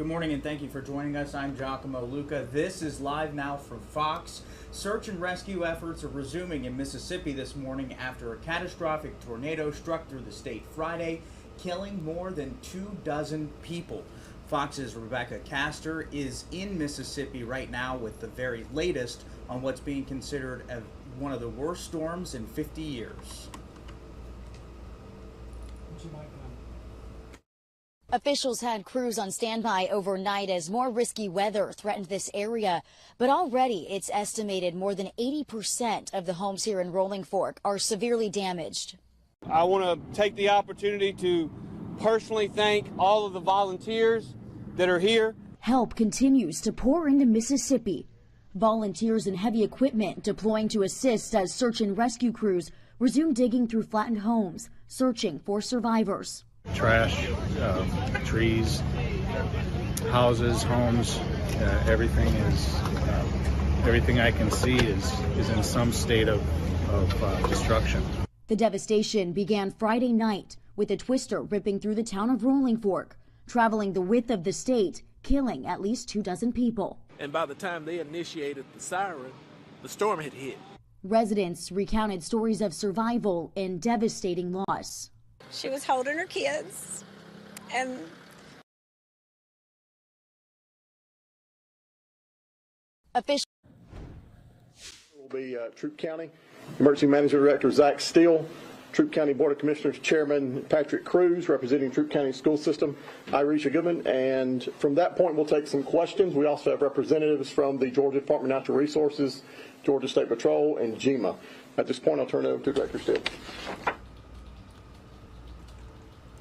Good morning and thank you for joining us. I'm Giacomo Luca. This is Live Now from Fox. Search and rescue efforts are resuming in Mississippi this morning after a catastrophic tornado struck through the state Friday, killing more than 24 people. Fox's Rebecca Castor is in Mississippi right now with the very latest on what's being considered one of the worst storms in 50 years. Officials had crews on standby overnight as more risky weather threatened this area. But already it's estimated more than 80% of the homes here in Rolling Fork are severely damaged. I want to take the opportunity to personally thank all of the volunteers that are here. Help continues to pour into Mississippi. Volunteers and heavy equipment deploying to assist as search and rescue crews resume digging through flattened homes, searching for survivors. Trash, trees, houses, homes, everything I can see is in some state of destruction. The devastation began Friday night with a twister ripping through the town of Rolling Fork, traveling the width of the state, killing at least 24 people. And by the time they initiated the siren, the storm had hit. Residents recounted stories of survival and devastating loss. She was holding her kids, and officials will be Troup County Emergency Management Director Zach Steele, Troup County Board of Commissioners Chairman Patrick Cruz, representing Troup County School System, Irisha Goodman, and from that point we'll take some questions. We also have representatives from the Georgia Department of Natural Resources, Georgia State Patrol, and GEMA. At this point, I'll turn it over to Director Steele.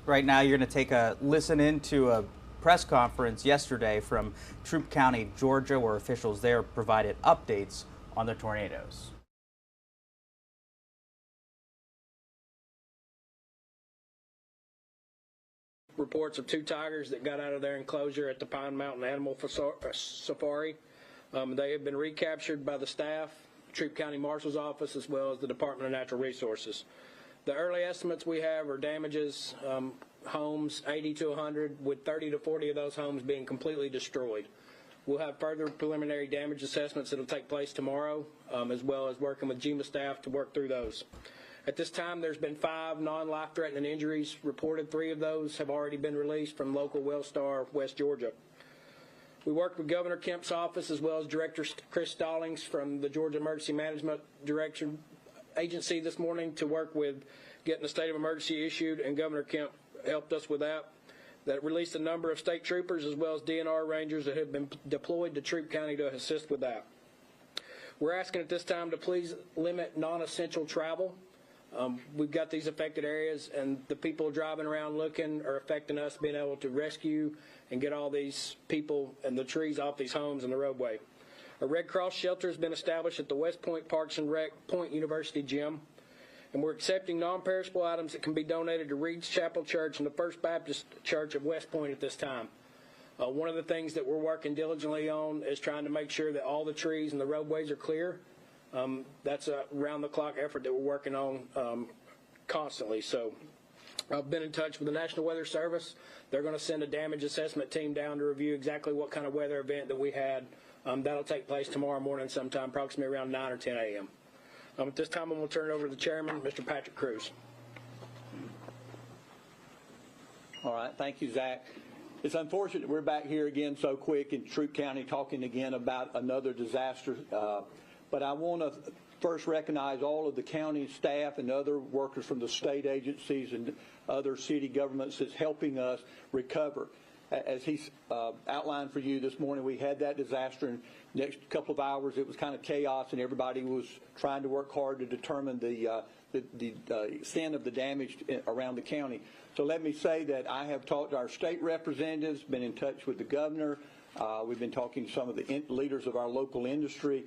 Right now, you're going to take a listen into a press conference yesterday from Troup County, Georgia, where officials there provided updates on the tornadoes. Reports of 2 tigers that got out of their enclosure at the Pine Mountain Animal Safari. They have been recaptured by the staff, Troup County Marshal's Office, as well as the Department of Natural Resources. The early estimates we have are damages, homes 80 to 100, with 30 to 40 of those homes being completely destroyed. We'll have further preliminary damage assessments that will take place tomorrow, as well as working with GEMA staff to work through those. At this time, there's been 5 non-life-threatening injuries reported. 3 of those have already been released from local Wellstar, West Georgia. We worked with Governor Kemp's office as well as Director Chris Stallings from the Georgia Emergency Management Direction Agency this morning to work with getting the state of emergency issued, and Governor Kemp helped us with that. That released a number of state troopers as well as DNR rangers that have been deployed to Troup County to assist with that. We're asking at this time to please limit non-essential travel. We've got these affected areas, and the people driving around looking are affecting us being able to rescue and get all these people and the trees off these homes and the roadway. A Red Cross shelter has been established at the West Point Parks and Rec Point University Gym, and we're accepting non-perishable items that can be donated to Reed's Chapel Church and the First Baptist Church of West Point at this time. One of the things that we're working diligently on is trying to make sure that all the trees and the roadways are clear. That's a round-the-clock effort that we're working on constantly. So I've been in touch with the National Weather Service. They're going to send a damage assessment team down to review exactly what kind of weather event that we had. That'll take place tomorrow morning sometime, approximately around 9 or 10 a.m. At this time, I'm going to turn it over to the chairman, Mr. Patrick Cruz. All right. Thank you, Zach. It's unfortunate we're back here again so quick in Troup County talking again about another disaster. But I want to first recognize all of the county staff and other workers from the state agencies and other city governments that's helping us recover. As he outlined for you this morning, we had that disaster, and next couple of hours it was kind of chaos, and everybody was trying to work hard to determine the extent of the damage around the county. So let me say that I have talked to our state representatives, been in touch with the governor. We've been talking to some of the leaders of our local industry.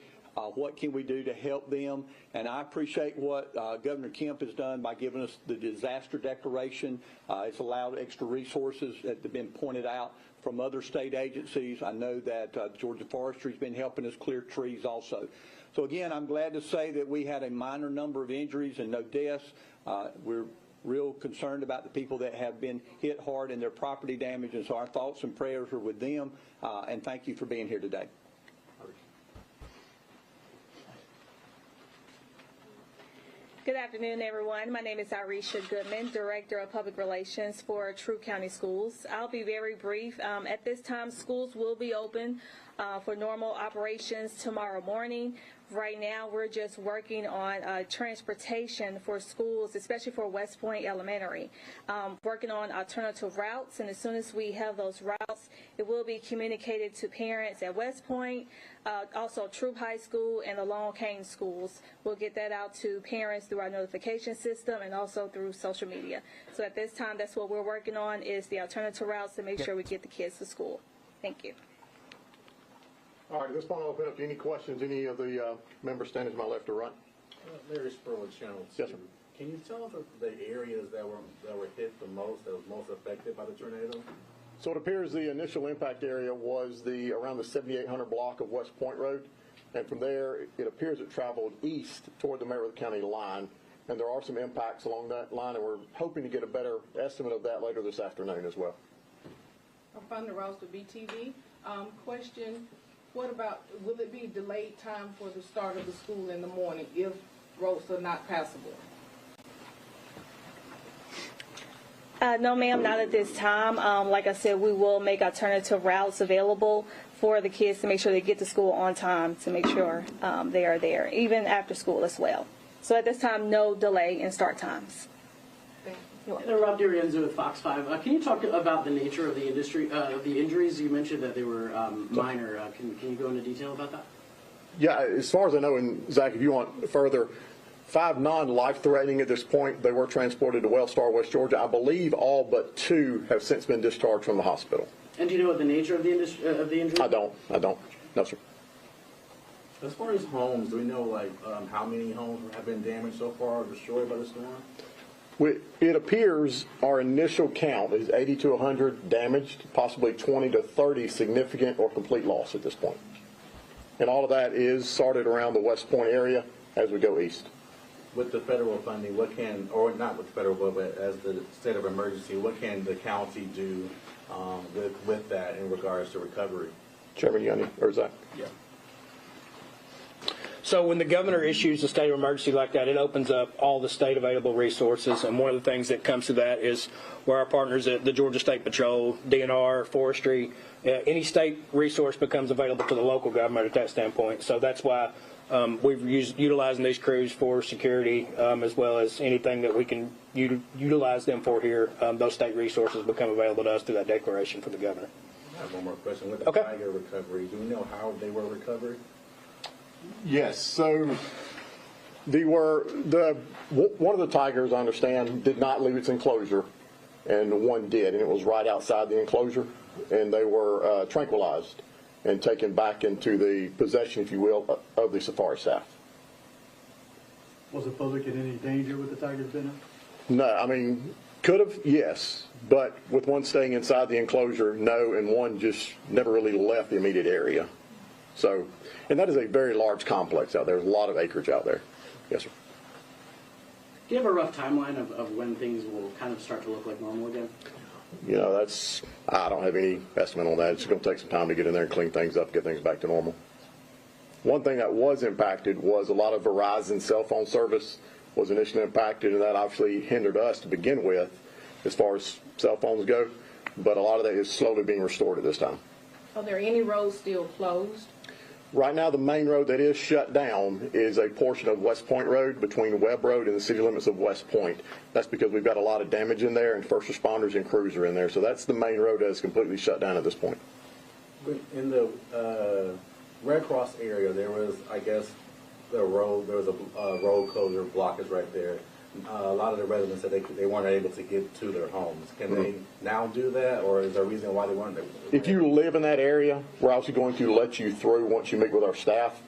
What can we do to help them? And I appreciate what Governor Kemp has done by giving us the disaster declaration. It's allowed extra resources that have been pointed out from other state agencies. I know that Georgia Forestry has been helping us clear trees also. So again, I'm glad to say that we had a minor number of injuries and no deaths. We're real concerned about the people that have been hit hard in their property damage, and so our thoughts and prayers are with them, and thank you for being here today. Good afternoon, everyone. My name is Irisha Goodman, Director of Public Relations for Troup County Schools. I'll be very brief. At this time, schools will be open for normal operations tomorrow morning. Right now, we're just working on transportation for schools, especially for West Point Elementary. Working on alternative routes, and as soon as we have those routes, it will be communicated to parents at West Point, also Troup High School and the Long Cane schools. We'll get that out to parents through our notification system and also through social media. So at this time, that's what we're working on, is the alternative routes to make sure we get the kids to school. Thank you. All right, at this point, I'll open up to any questions any of the members standing to my left or right. Larry Spurwood, Channel 2. Yes, sir. Can you tell us the areas that were hit the most, that was most affected by the tornado? So it appears the initial impact area was around the 7800 block of West Point Road, and from there it appears it traveled east toward the Meriwether County line, and there are some impacts along that line, and we're hoping to get a better estimate of that later this afternoon as well. I'm from the Roster BTV. Question. What about, will it be delayed time for the start of the school in the morning if roads are not passable? No, ma'am, not at this time. Like I said, we will make alternative routes available for the kids to make sure they get to school on time, to make sure they are there, even after school as well. So at this time, no delay in start times. Rob D'Arienzo with Fox 5. Can you talk about the nature of the injuries? You mentioned that they were minor. Can you go into detail about that? Yeah, as far as I know, and Zach, if you want further, 5 non-life-threatening at this point. They were transported to Wellstar, West Georgia. I believe all but 2 have since been discharged from the hospital. And do you know what the nature of the injury? I don't. No, sir. As far as homes, do we know how many homes have been damaged so far or destroyed by the storm? It appears our initial count is 80 to 100 damaged, possibly 20 to 30 significant or complete loss at this point. And all of that is sorted around the West Point area as we go east. With the federal funding, what can, or not with the federal, but as the state of emergency, what can the county do with that in regards to recovery? Chairman Yunny, or Zach? Yeah. So when the governor issues a state of emergency like that, it opens up all the state available resources, and one of the things that comes to that is where our partners at the Georgia State Patrol, DNR, Forestry, any state resource becomes available to the local government at that standpoint. So that's why we've utilizing these crews for security, as well as anything that we can utilize them for here. Those state resources become available to us through that declaration from the governor. I have one more question. With the tiger recovery, do we know how they were recovered? Yes. So one of the tigers, I understand, did not leave its enclosure, and one did, and it was right outside the enclosure, and they were tranquilized and taken back into the possession, if you will, of the safari staff. Was the public in any danger with the tigers being up? No, I mean, could have, yes, but with one staying inside the enclosure, no, and one just never really left the immediate area. So, and that is a very large complex out there. There's a lot of acreage out there. Yes, sir. Do you have a rough timeline of when things will kind of start to look like normal again? You know, I don't have any estimate on that. It's going to take some time to get in there and clean things up, get things back to normal. One thing that was impacted was a lot of Verizon cell phone service was initially impacted, and that obviously hindered us to begin with as far as cell phones go. But a lot of that is slowly being restored at this time. Are there any roads still closed? Right now, the main road that is shut down is a portion of West Point Road between Webb Road and the city limits of West Point. That's because we've got a lot of damage in there, and first responders and crews are in there. So that's the main road that is completely shut down at this point. In the Red Cross area, there was, I guess, there was a road closure blockage right there. A lot of the residents said they weren't able to get to their homes. Can they now do that, or is there a reason why they weren't? If you live in that area, we're also going to let you through once you meet with our staff.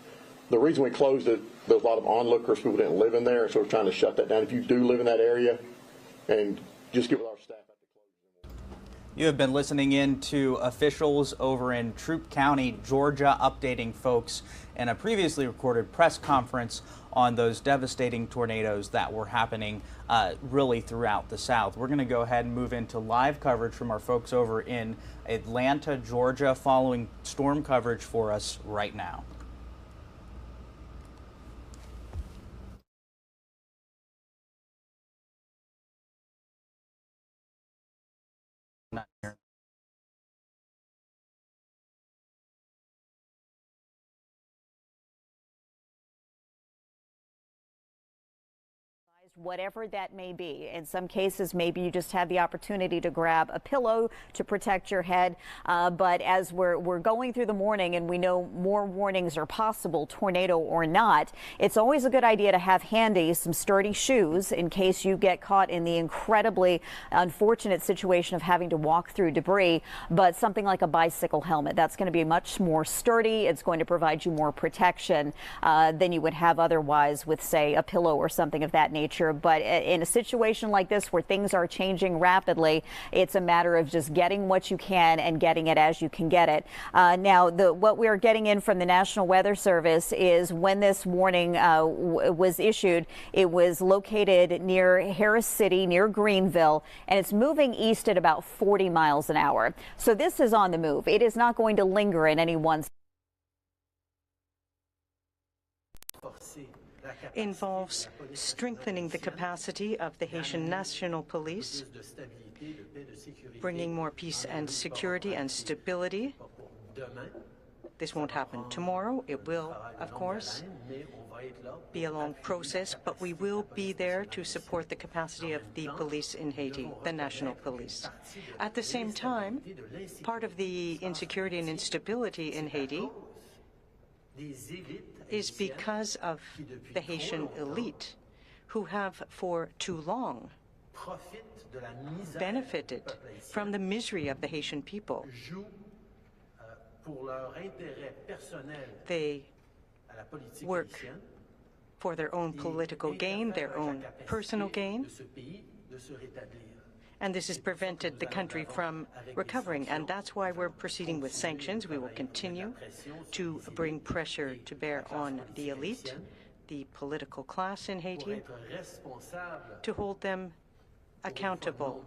The reason we closed it, there's a lot of onlookers, people didn't live in there, so we're trying to shut that down. If you do live in that area, and just get with our staff at the closure. You have been listening in to officials over in Troup County, Georgia, updating folks in a previously recorded press conference on those devastating tornadoes that were happening really throughout the South. We're going to go ahead and move into live coverage from our folks over in Atlanta, Georgia, following storm coverage for us right now. Not here. Whatever that may be. In some cases, maybe you just have the opportunity to grab a pillow to protect your head. But as we're going through the morning and we know more warnings are possible, tornado or not, it's always a good idea to have handy some sturdy shoes in case you get caught in the incredibly unfortunate situation of having to walk through debris. But something like a bicycle helmet, that's going to be much more sturdy. It's going to provide you more protection than you would have otherwise with, say, a pillow or something of that nature. But in a situation like this where things are changing rapidly, it's a matter of just getting what you can and getting it as you can get it. Now, what we're getting in from the National Weather Service is when this warning was issued, it was located near Harris City, near Greenville, and it's moving east at about 40 miles an hour. So this is on the move. It is not going to linger in any one. Involves strengthening the capacity of the Haitian National Police, bringing more peace and security and stability. This won't happen tomorrow. It will, of course, be a long process, but we will be there to support the capacity of the police in Haiti, the National Police. At the same time, part of the insecurity and instability in Haiti is because of the Haitian elite, who have for too long benefited from the misery of the Haitian people. They work for their own political gain, their own personal gain, and this has prevented the country from recovering, and that's why we're proceeding with sanctions. We will continue to bring pressure to bear on the elite, the political class in Haiti, to hold them accountable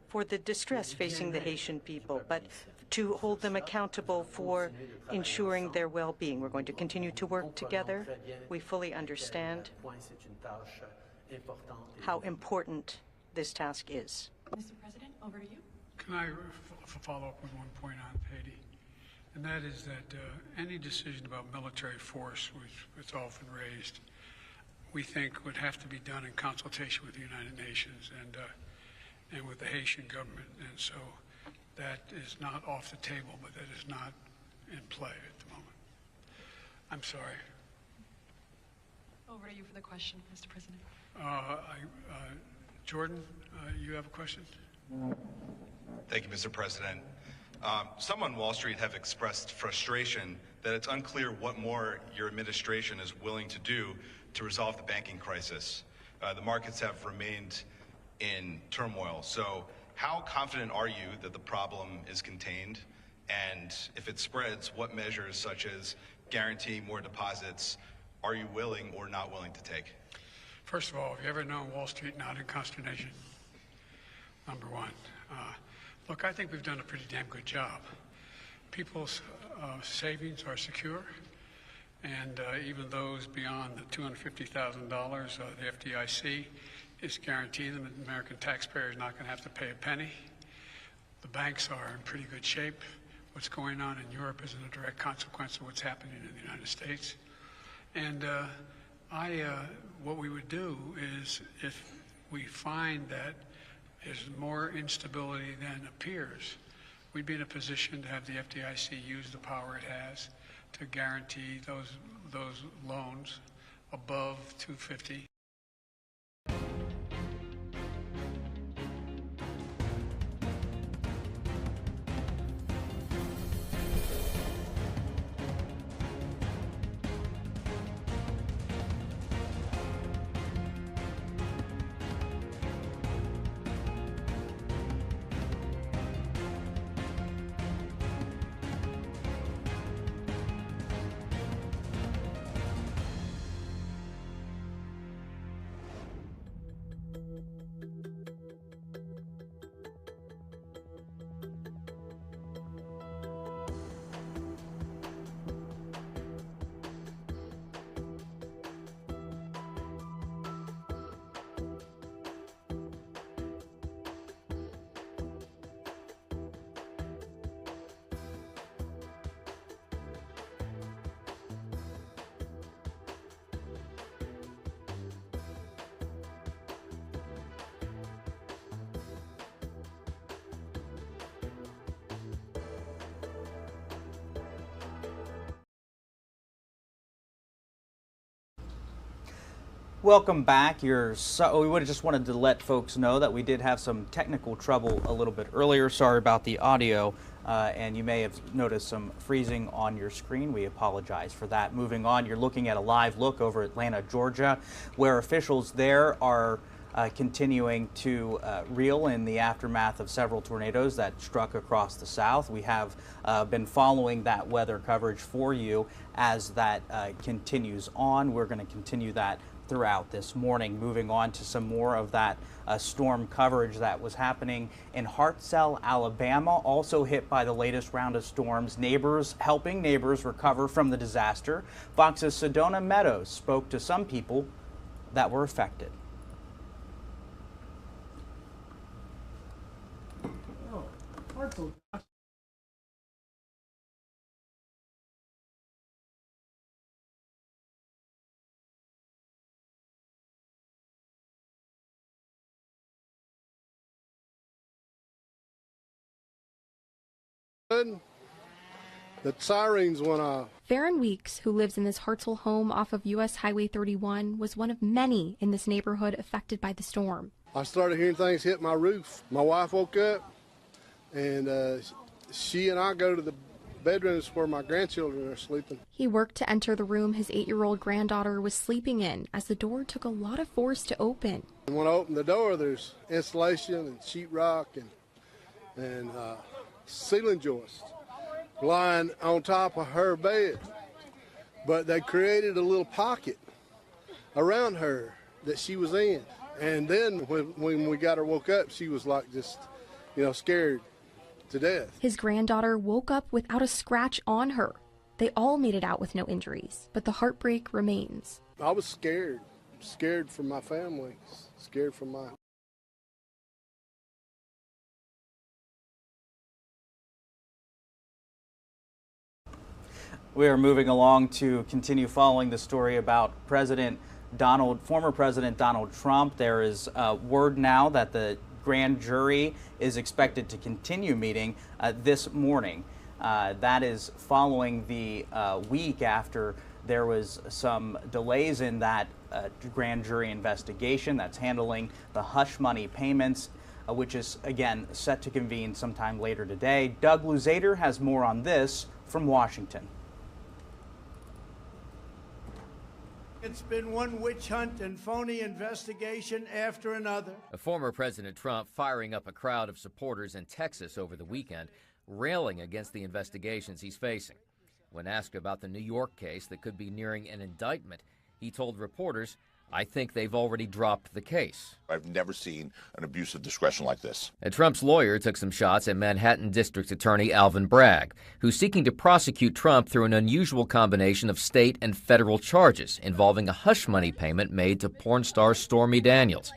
for the distress facing the Haitian people, but to hold them accountable for ensuring their well-being. We're going to continue to work together. We fully understand how important this task is. Mr. President, over to you. Can I follow up with one point on Haiti? And that is that any decision about military force, which it's often raised, we think would have to be done in consultation with the United Nations and with the Haitian government. And so that is not off the table, but that is not in play at the moment. I'm sorry. Over to you for the question, Mr. President. Jordan, you have a question? Thank you, Mr. President. Some on Wall Street have expressed frustration that it's unclear what more your administration is willing to do to resolve the banking crisis. The markets have remained in turmoil. So how confident are you that the problem is contained? And if it spreads, what measures, such as guaranteeing more deposits, are you willing or not willing to take? First of all, have you ever known Wall Street not in consternation? Number one. Look, I think we've done a pretty damn good job. People's savings are secure, and even those beyond the $250,000, the FDIC is guaranteeing them that the American taxpayer is not going to have to pay a penny. The banks are in pretty good shape. What's going on in Europe isn't a direct consequence of what's happening in the United States. And what we would do is, if we find that there's more instability than appears, we'd be in a position to have the FDIC use the power it has to guarantee those loans above $250,000. Welcome back. We would have just wanted to let folks know that we did have some technical trouble a little bit earlier. Sorry about the audio, and you may have noticed some freezing on your screen. We apologize for that. Moving on, you're looking at a live look over Atlanta, Georgia, where officials there are continuing to reel in the aftermath of several tornadoes that struck across the South. We have been following that weather coverage for you as that continues on. We're going to continue that throughout this morning. Moving on to some more of that storm coverage that was happening in Hartselle, Alabama, also hit by the latest round of storms. Helping neighbors recover from the disaster. Fox's Sedona Meadows spoke to some people that were affected. The sirens went off. Farron Weeks, who lives in this Hartselle home off of U.S. Highway 31, was one of many in this neighborhood affected by the storm. I started hearing things hit my roof. My wife woke up, and she and I go to the bedrooms where my grandchildren are sleeping. He worked to enter the room his 8-year-old granddaughter was sleeping in as the door took a lot of force to open. And when I opened the door, there's insulation and sheetrock and ceiling joists lying on top of her bed. But they created a little pocket around her that she was in. And then when we got her woke up, she was like just, scared to death. His granddaughter woke up without a scratch on her. They all made it out with no injuries, but the heartbreak remains. I was scared for my family, scared for my... We are moving along to continue following the story about former President Donald Trump. There is word now that the grand jury is expected to continue meeting this morning. That is following the week after there was some delays in that grand jury investigation that's handling the hush money payments, which is, again, set to convene sometime later today. Doug Luzader has more on this from Washington. It's been one witch hunt and phony investigation after another. Former President Trump firing up a crowd of supporters in Texas over the weekend, railing against the investigations he's facing. When asked about the New York case that could be nearing an indictment, he told reporters, "I think they've already dropped the case." I've never seen an abuse of discretion like this. And Trump's lawyer took some shots at Manhattan District Attorney Alvin Bragg, who's seeking to prosecute Trump through an unusual combination of state and federal charges involving a hush money payment made to porn star Stormy Daniels.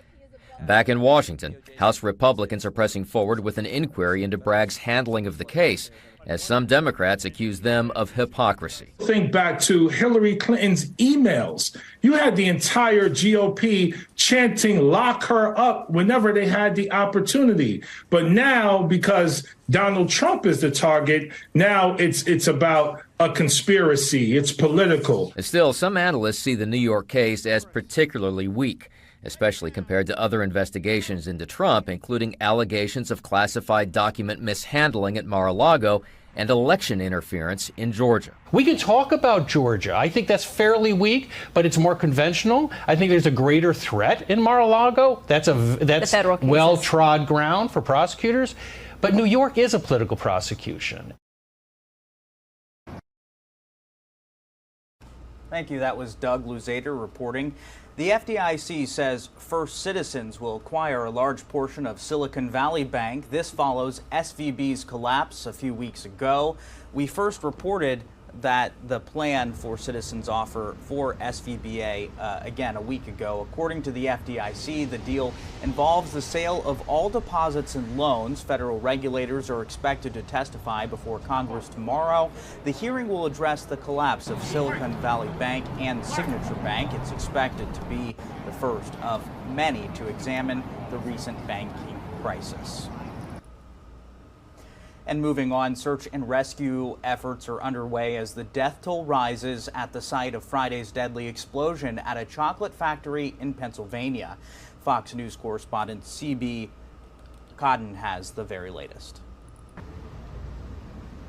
Back in Washington, House Republicans are pressing forward with an inquiry into Bragg's handling of the case, as some Democrats accuse them of hypocrisy. Think back to Hillary Clinton's emails. You had the entire GOP chanting, "Lock her up," whenever they had the opportunity. But now, because Donald Trump is the target, now it's about a conspiracy. It's political. Still, some analysts see the New York case as particularly weak, especially compared to other investigations into Trump, including allegations of classified document mishandling at Mar-a-Lago and election interference in Georgia. We can talk about Georgia. I think that's fairly weak, but it's more conventional. I think there's a greater threat in Mar-a-Lago. That's well-trod ground for prosecutors. But New York is a political prosecution. Thank you. That was Doug Luzader reporting. The FDIC says First Citizens will acquire a large portion of Silicon Valley Bank. This follows SVB's collapse a few weeks ago. We first reported that the plan for Citizens offer for SVBA again a week ago. According to the FDIC, the deal involves the sale of all deposits and loans. Federal regulators are expected to testify before Congress tomorrow. The hearing will address the collapse of Silicon Valley Bank and Signature Bank. It's expected to be the first of many to examine the recent banking crisis. And moving on, search and rescue efforts are underway as the death toll rises at the site of Friday's deadly explosion at a chocolate factory in Pennsylvania. Fox News correspondent CB Cotton has the very latest.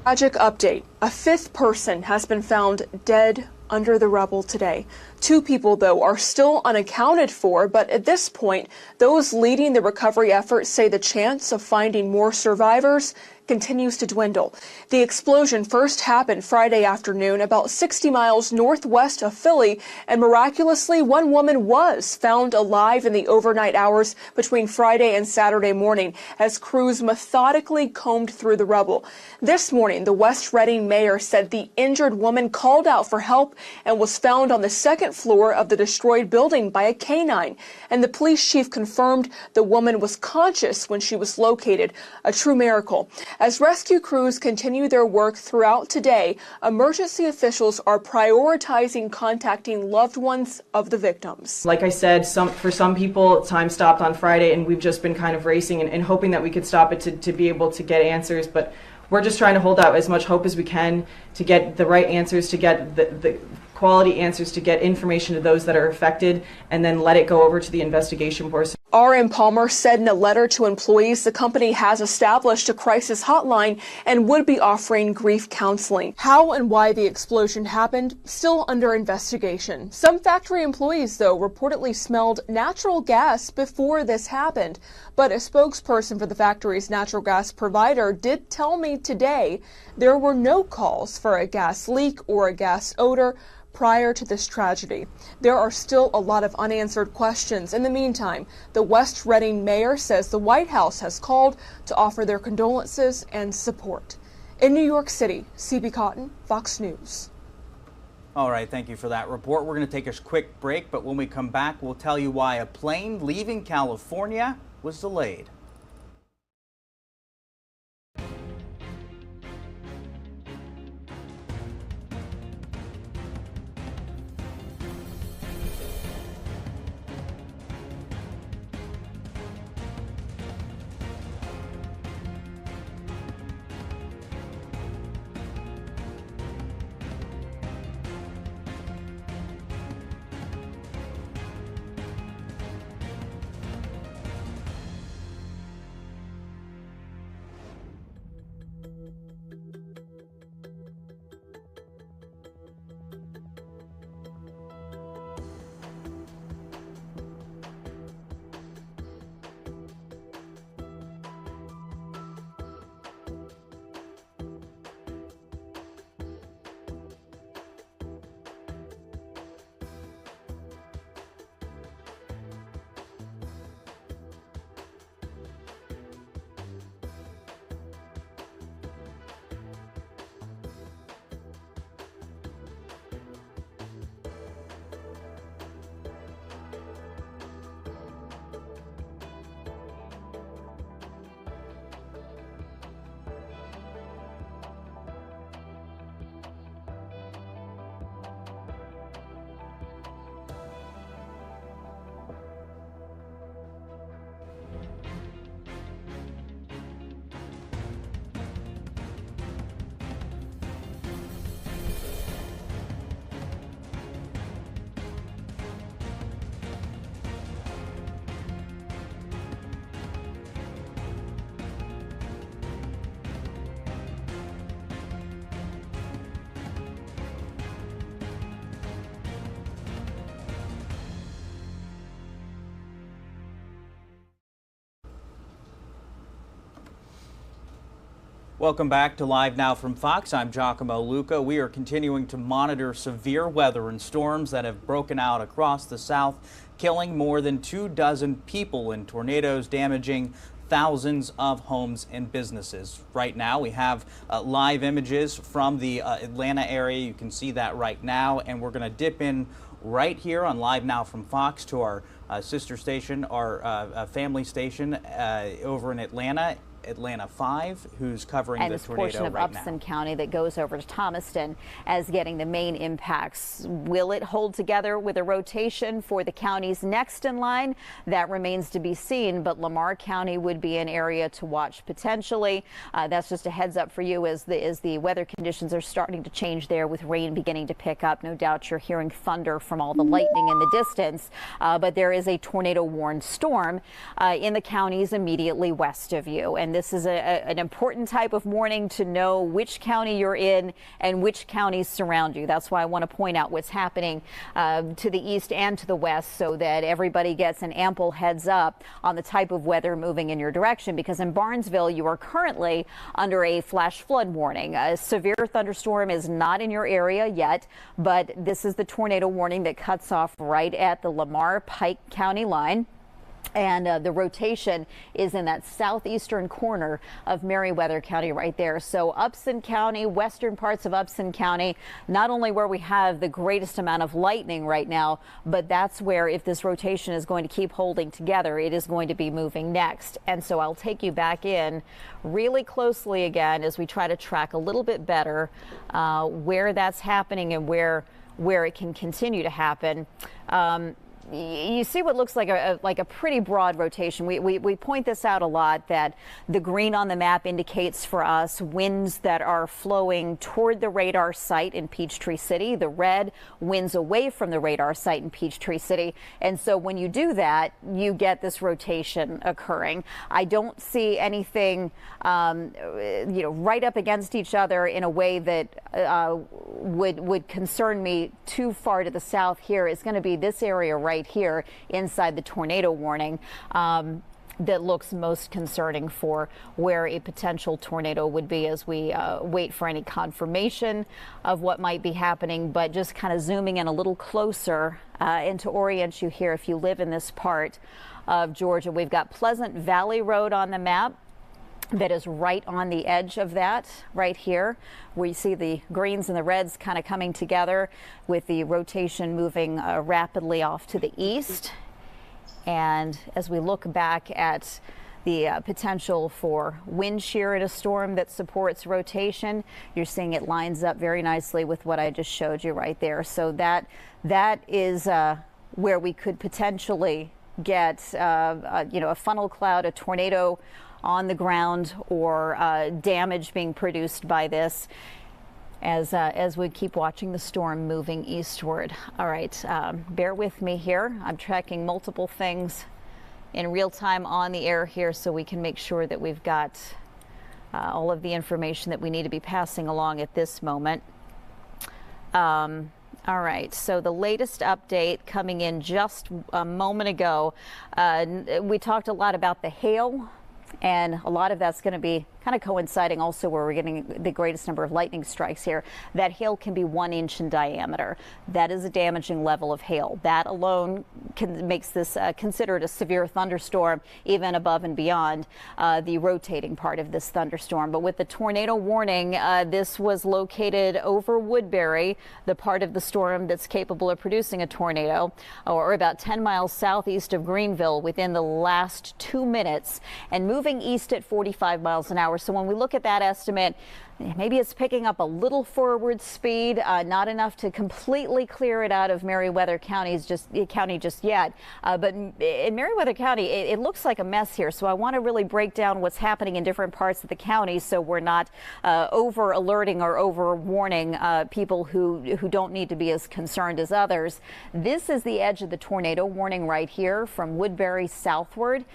Tragic update. A fifth person has been found dead under the rubble today. 2 people, though, are still unaccounted for, but at this point, those leading the recovery effort say the chance of finding more survivors continues to dwindle. The explosion first happened Friday afternoon about 60 miles northwest of Philly, and miraculously, one woman was found alive in the overnight hours between Friday and Saturday morning as crews methodically combed through the rubble. This morning, the West Reading mayor said the injured woman called out for help and was found on the second floor of the destroyed building by a canine, and the police chief confirmed the woman was conscious when she was located, a true miracle. As rescue crews continue their work throughout today, emergency officials are prioritizing contacting loved ones of the victims. Like I said, for some people, time stopped on Friday, and we've just been kind of racing and hoping that we could stop it to be able to get answers. But we're just trying to hold out as much hope as we can to get the right answers, to get the quality answers, to get information to those that are affected, and then let it go over to the investigation force. R.M. Palmer said in a letter to employees the company has established a crisis hotline and would be offering grief counseling. How and why the explosion happened, still under investigation. Some factory employees, though, reportedly smelled natural gas before this happened. But a spokesperson for the factory's natural gas provider did tell me today there were no calls for a gas leak or a gas odor prior to this tragedy. There are still a lot of unanswered questions. In the meantime, the West Reading mayor says the White House has called to offer their condolences and support. In New York City, CB Cotton, Fox News. All right, thank you for that report. We're going to take a quick break, but when we come back, we'll tell you why a plane leaving California was delayed. Welcome back to Live Now from Fox. I'm Giacomo Luca. We are continuing to monitor severe weather and storms that have broken out across the South, killing more than 24 people in tornadoes, damaging thousands of homes and businesses. Right now, we have live images from the Atlanta area. You can see that right now, and we're going to dip in right here on Live Now from Fox to our sister station, our family station over in Atlanta. Atlanta 5, who's covering and the this tornado portion of right now. Upson County that goes over to Thomaston as getting the main impacts. Will it hold together with a rotation for the counties next in line? That remains to be seen, but Lamar County would be an area to watch potentially. That's just a heads up for you as the weather conditions are starting to change there, with rain beginning to pick up. No doubt you're hearing thunder from all the lightning in the distance, but there is a tornado warned storm in the counties immediately west of you. And this is an important type of warning to know which county you're in and which counties surround you. That's why I want to point out what's happening to the east and to the west, so that everybody gets an ample heads up on the type of weather moving in your direction. Because in Barnesville, you are currently under a flash flood warning. A severe thunderstorm is not in your area yet, but this is the tornado warning that cuts off right at the Lamar-Pike County line. And the rotation is in that southeastern corner of Meriwether County right there. So Upson County, western parts of Upson County, not only where we have the greatest amount of lightning right now, but that's where, if this rotation is going to keep holding together, it is going to be moving next. And so I'll take you back in really closely again as we try to track a little bit better where that's happening and where it can continue to happen. You see what looks like a pretty broad rotation. We point this out a lot, that the green on the map indicates for us winds that are flowing toward the radar site in Peachtree City. The red, winds away from the radar site in Peachtree City. And so when you do that, you get this rotation occurring. I don't see anything right up against each other in a way that would concern me too far to the south. Here is going to be this area right here inside the tornado warning that looks most concerning for where a potential tornado would be, as we wait for any confirmation of what might be happening. But just kind of zooming in a little closer and to orient you here, if you live in this part of Georgia, we've got Pleasant Valley Road on the map. That is right on the edge of that right here, where you see the greens and the reds kind of coming together, with the rotation moving rapidly off to the east. And as we look back at the potential for wind shear in a storm that supports rotation, you're seeing it lines up very nicely with what I just showed you right there. So that is where we could potentially get a funnel cloud, a tornado on the ground, or damage being produced by this as we keep watching the storm moving eastward. All right, bear with me here. I'm tracking multiple things in real time on the air here, so we can make sure that we've got all of the information that we need to be passing along at this moment. All right, so the latest update coming in just a moment ago. We talked a lot about the hail, and a lot of that's going to be kind of coinciding also where we're getting the greatest number of lightning strikes here. That hail can be 1 inch in diameter. That is a damaging level of hail. That alone makes this considered a severe thunderstorm, even above and beyond the rotating part of this thunderstorm. But with the tornado warning, this was located over Woodbury, the part of the storm that's capable of producing a tornado, or about 10 miles southeast of Greenville within the last 2 minutes, and moving east at 45 miles an hour. So when we look at that estimate, maybe it's picking up a little forward speed, not enough to completely clear it out of Meriwether County just yet. But in Meriwether County, it looks like a mess here. So I want to really break down what's happening in different parts of the county, so we're not over alerting or over warning people who don't need to be as concerned as others. This is the edge of the tornado warning right here from Woodbury southward.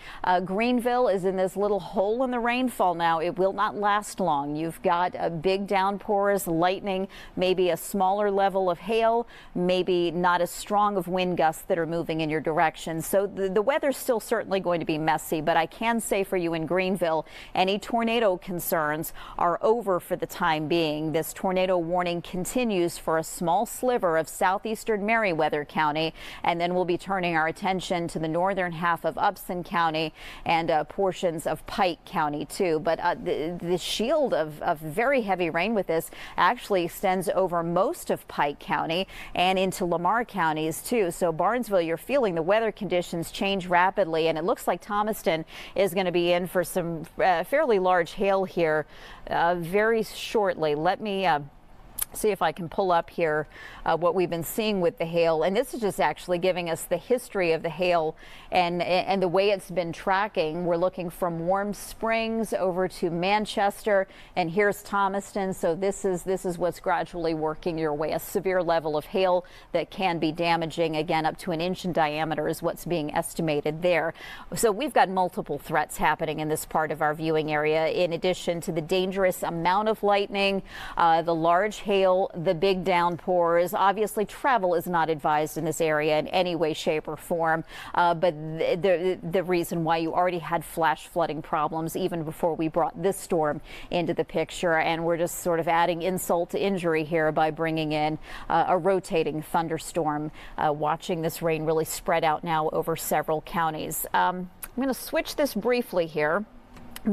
Greenville is in this little hole in the rainfall now. It will not last long. You've got big downpours, lightning, maybe a smaller level of hail, maybe not as strong of wind gusts that are moving in your direction. So the weather's still certainly going to be messy, but I can say for you in Greenville, any tornado concerns are over for the time being. This tornado warning continues for a small sliver of southeastern Meriwether County, and then we'll be turning our attention to the northern half of Upson County and portions of Pike County too. But the shield of very very heavy rain with this actually extends over most of Pike County and into Lamar counties too. So Barnesville, you're feeling the weather conditions change rapidly, and it looks like Thomaston is going to be in for some fairly large hail here very shortly. Let me see if I can pull up here what we've been seeing with the hail, and this is just actually giving us the history of the hail and the way it's been tracking. We're looking from Warm Springs over to Manchester, and here's Thomaston. So this is what's gradually working your way. A severe level of hail that can be damaging, again up to 1 inch in diameter is what's being estimated there. So we've got multiple threats happening in this part of our viewing area, in addition to the dangerous amount of lightning, the large hail, the big downpours. Obviously, travel is not advised in this area in any way, shape, or form. But the reason why you already had flash flooding problems even before we brought this storm into the picture, and we're just sort of adding insult to injury here by bringing in a rotating thunderstorm, watching this rain really spread out now over several counties. I'm going to switch this briefly here,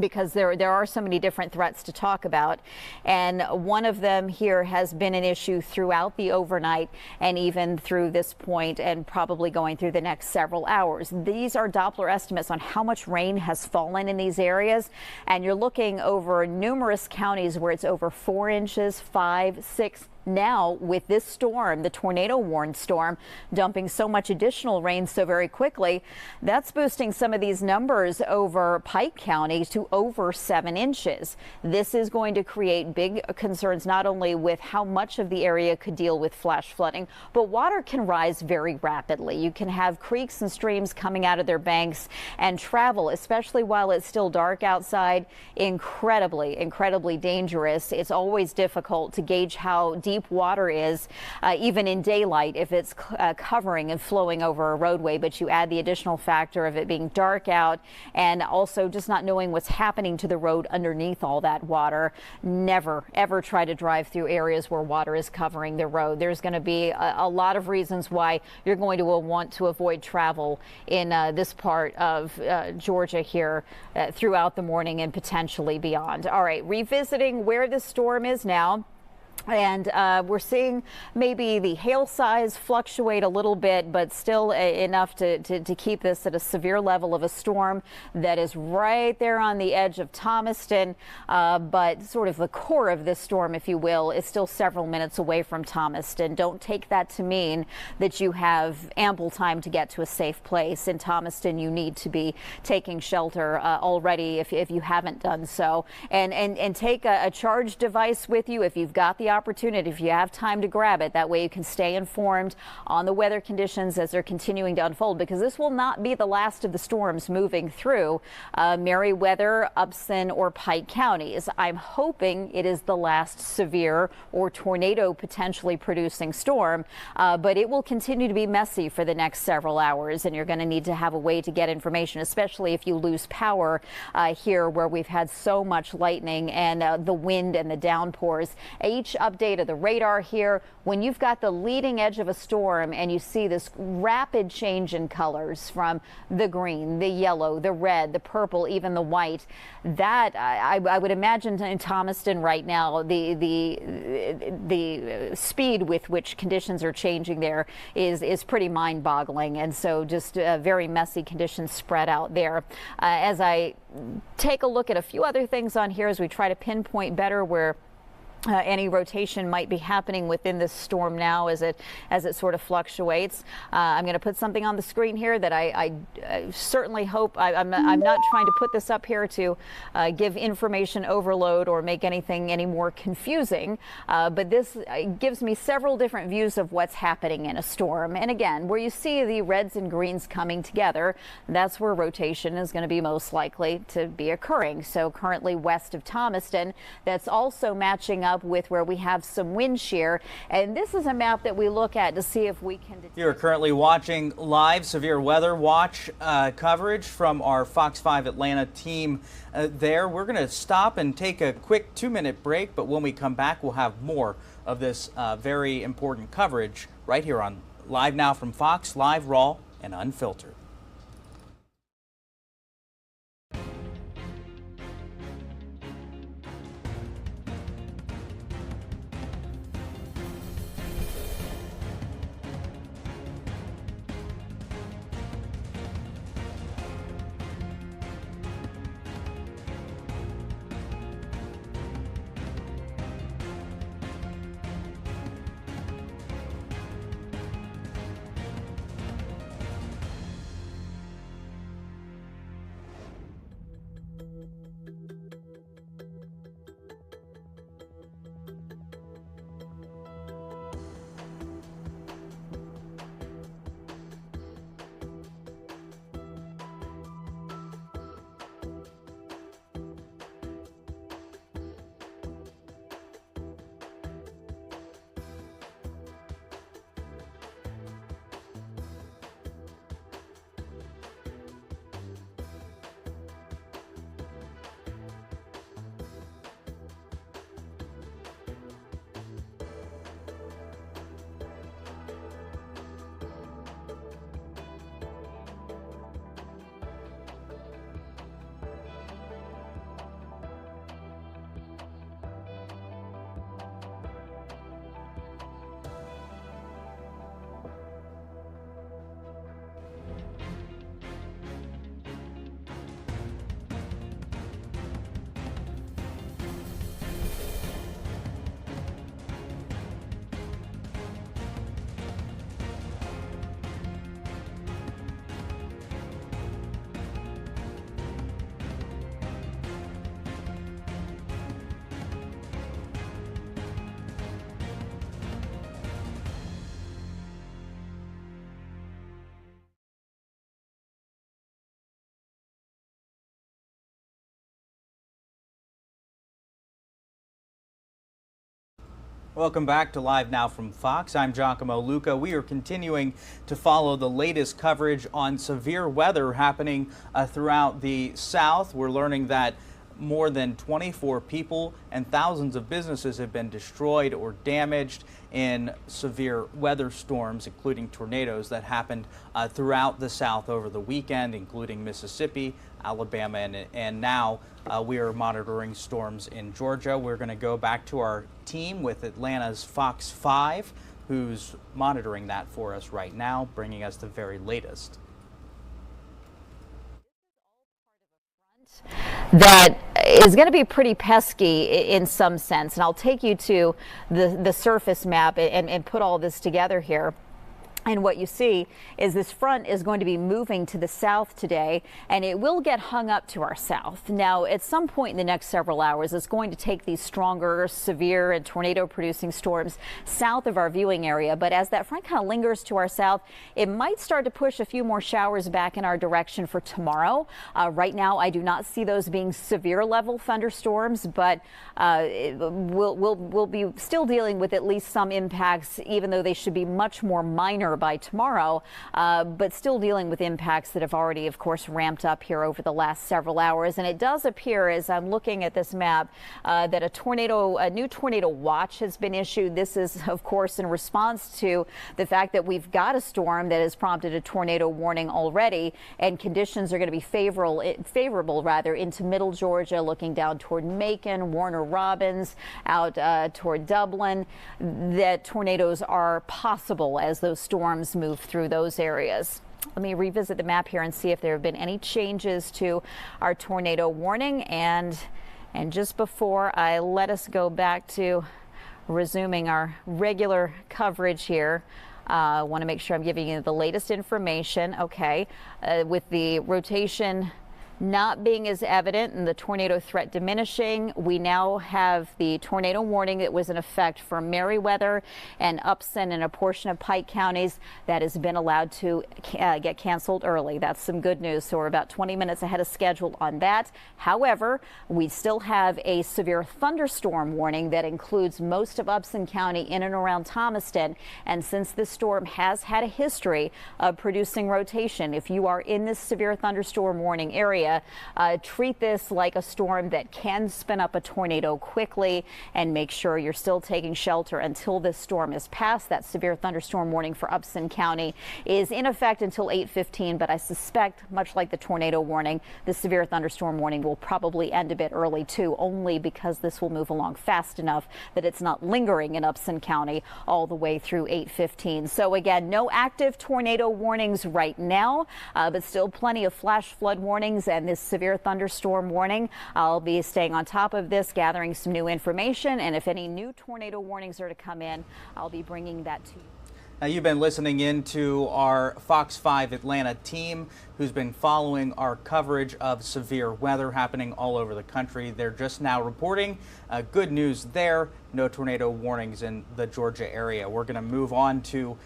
because there are so many different threats to talk about, and one of them here has been an issue throughout the overnight and even through this point and probably going through the next several hours. These are Doppler estimates on how much rain has fallen in these areas, and you're looking over numerous counties where it's over 4 inches, 5, 6. Now, with this storm, the tornado warned storm, dumping so much additional rain so very quickly, that's boosting some of these numbers over Pike County to over 7 inches. This is going to create big concerns, not only with how much of the area could deal with flash flooding, but water can rise very rapidly. You can have creeks and streams coming out of their banks, and travel, especially while it's still dark outside, incredibly dangerous. It's always difficult to gauge how deep water is, even in daylight, if it's covering and flowing over a roadway. But you add the additional factor of it being dark out and also just not knowing what's happening to the road underneath all that water. Never, ever try to drive through areas where water is covering the road. There's going to be a lot of reasons why you're going to want to avoid travel in this part of Georgia here throughout the morning and potentially beyond. All right, revisiting where the storm is now. And we're seeing maybe the hail size fluctuate a little bit, but still enough to keep this at a severe level of a storm that is right there on the edge of Thomaston. But sort of the core of this storm, if you will, is still several minutes away from Thomaston. Don't take that to mean that you have ample time to get to a safe place. In Thomaston, you need to be taking shelter already if you haven't done so. And take a charged device with you if you've got the opportunity, if you have time to grab it. That way you can stay informed on the weather conditions as they're continuing to unfold, because this will not be the last of the storms moving through Meriwether, Upson, or Pike counties. I'm hoping it is the last severe or tornado potentially producing storm, but it will continue to be messy for the next several hours, and you're going to need to have a way to get information, especially if you lose power here where we've had so much lightning and the wind and the downpours. Each update of the radar here, when you've got the leading edge of a storm and you see this rapid change in colors from the green, the yellow, the red, the purple, even the white, that I would imagine in Thomaston right now, the speed with which conditions are changing there is pretty mind-boggling, and so just very messy conditions spread out there. As I take a look at a few other things on here as we try to pinpoint better where any rotation might be happening within this storm now as it sort of fluctuates. I'm going to put something on the screen here that I certainly hope I'm not trying to put this up here to give information overload or make anything any more confusing, but this gives me several different views of what's happening in a storm. And again, where you see the reds and greens coming together, that's where rotation is going to be most likely to be occurring. So currently west of Thomaston, that's also matching up with where we have some wind shear, and this is a map that we look at to see if we can detect. You're currently watching live severe weather watch coverage from our Fox 5 Atlanta team there. We're going to stop and take a quick 2-minute break, but when we come back we'll have more of this very important coverage right here on Live Now from Fox, live, raw, and unfiltered. Welcome back to Live Now from Fox. I'm Giacomo Luca. We are continuing to follow the latest coverage on severe weather happening throughout the South. We're learning that more than 24 people and thousands of businesses have been destroyed or damaged in severe weather storms, including tornadoes that happened throughout the South over the weekend, including Mississippi, Alabama, and now we are monitoring storms in Georgia. We're going to go back to our team with Atlanta's Fox 5, who's monitoring that for us right now, bringing us the very latest. That is going to be pretty pesky in some sense, and I'll take you to the surface map and put all this together here. And what you see is this front is going to be moving to the south today, and it will get hung up to our south. Now, at some point in the next several hours, it's going to take these stronger, severe and tornado-producing storms south of our viewing area. But as that front kind of lingers to our south, it might start to push a few more showers back in our direction for tomorrow. Right now, I do not see those being severe level thunderstorms, but we'll be still dealing with at least some impacts, even though they should be much more minor by tomorrow, but still dealing with impacts that have already, of course, ramped up here over the last several hours. And it does appear, as I'm looking at this map, that a new tornado watch has been issued. This is, of course, in response to the fact that we've got a storm that has prompted a tornado warning already, and conditions are going to be favorable into middle Georgia, looking down toward Macon, Warner Robins, out toward Dublin. That tornadoes are possible as those storms move through those areas. Let me revisit the map here and see if there have been any changes to our tornado warning. And just before I let us go back to resuming our regular coverage here, I want to make sure I'm giving you the latest information. Okay, with the rotation not being as evident and the tornado threat diminishing, we now have the tornado warning that was in effect for Meriwether and Upson and a portion of Pike counties that has been allowed to get canceled early. That's some good news. So we're about 20 minutes ahead of schedule on that. However, we still have a severe thunderstorm warning that includes most of Upson County in and around Thomaston. And since this storm has had a history of producing rotation, if you are in this severe thunderstorm warning area, treat this like a storm that can spin up a tornado quickly, and make sure you're still taking shelter until this storm is past. That severe thunderstorm warning for Upson County is in effect until 8:15, but I suspect, much like the tornado warning, the severe thunderstorm warning will probably end a bit early too, only because this will move along fast enough that it's not lingering in Upson County all the way through 8:15. So again, no active tornado warnings right now, but still plenty of flash flood warnings and this severe thunderstorm warning. I'll be staying on top of this, gathering some new information, and if any new tornado warnings are to come in, I'll be bringing that to you. Now, you've been listening in to our Fox 5 Atlanta team, who's been following our coverage of severe weather happening all over the country. They're just now reporting good news there. No tornado warnings in the Georgia area. We're going to move on to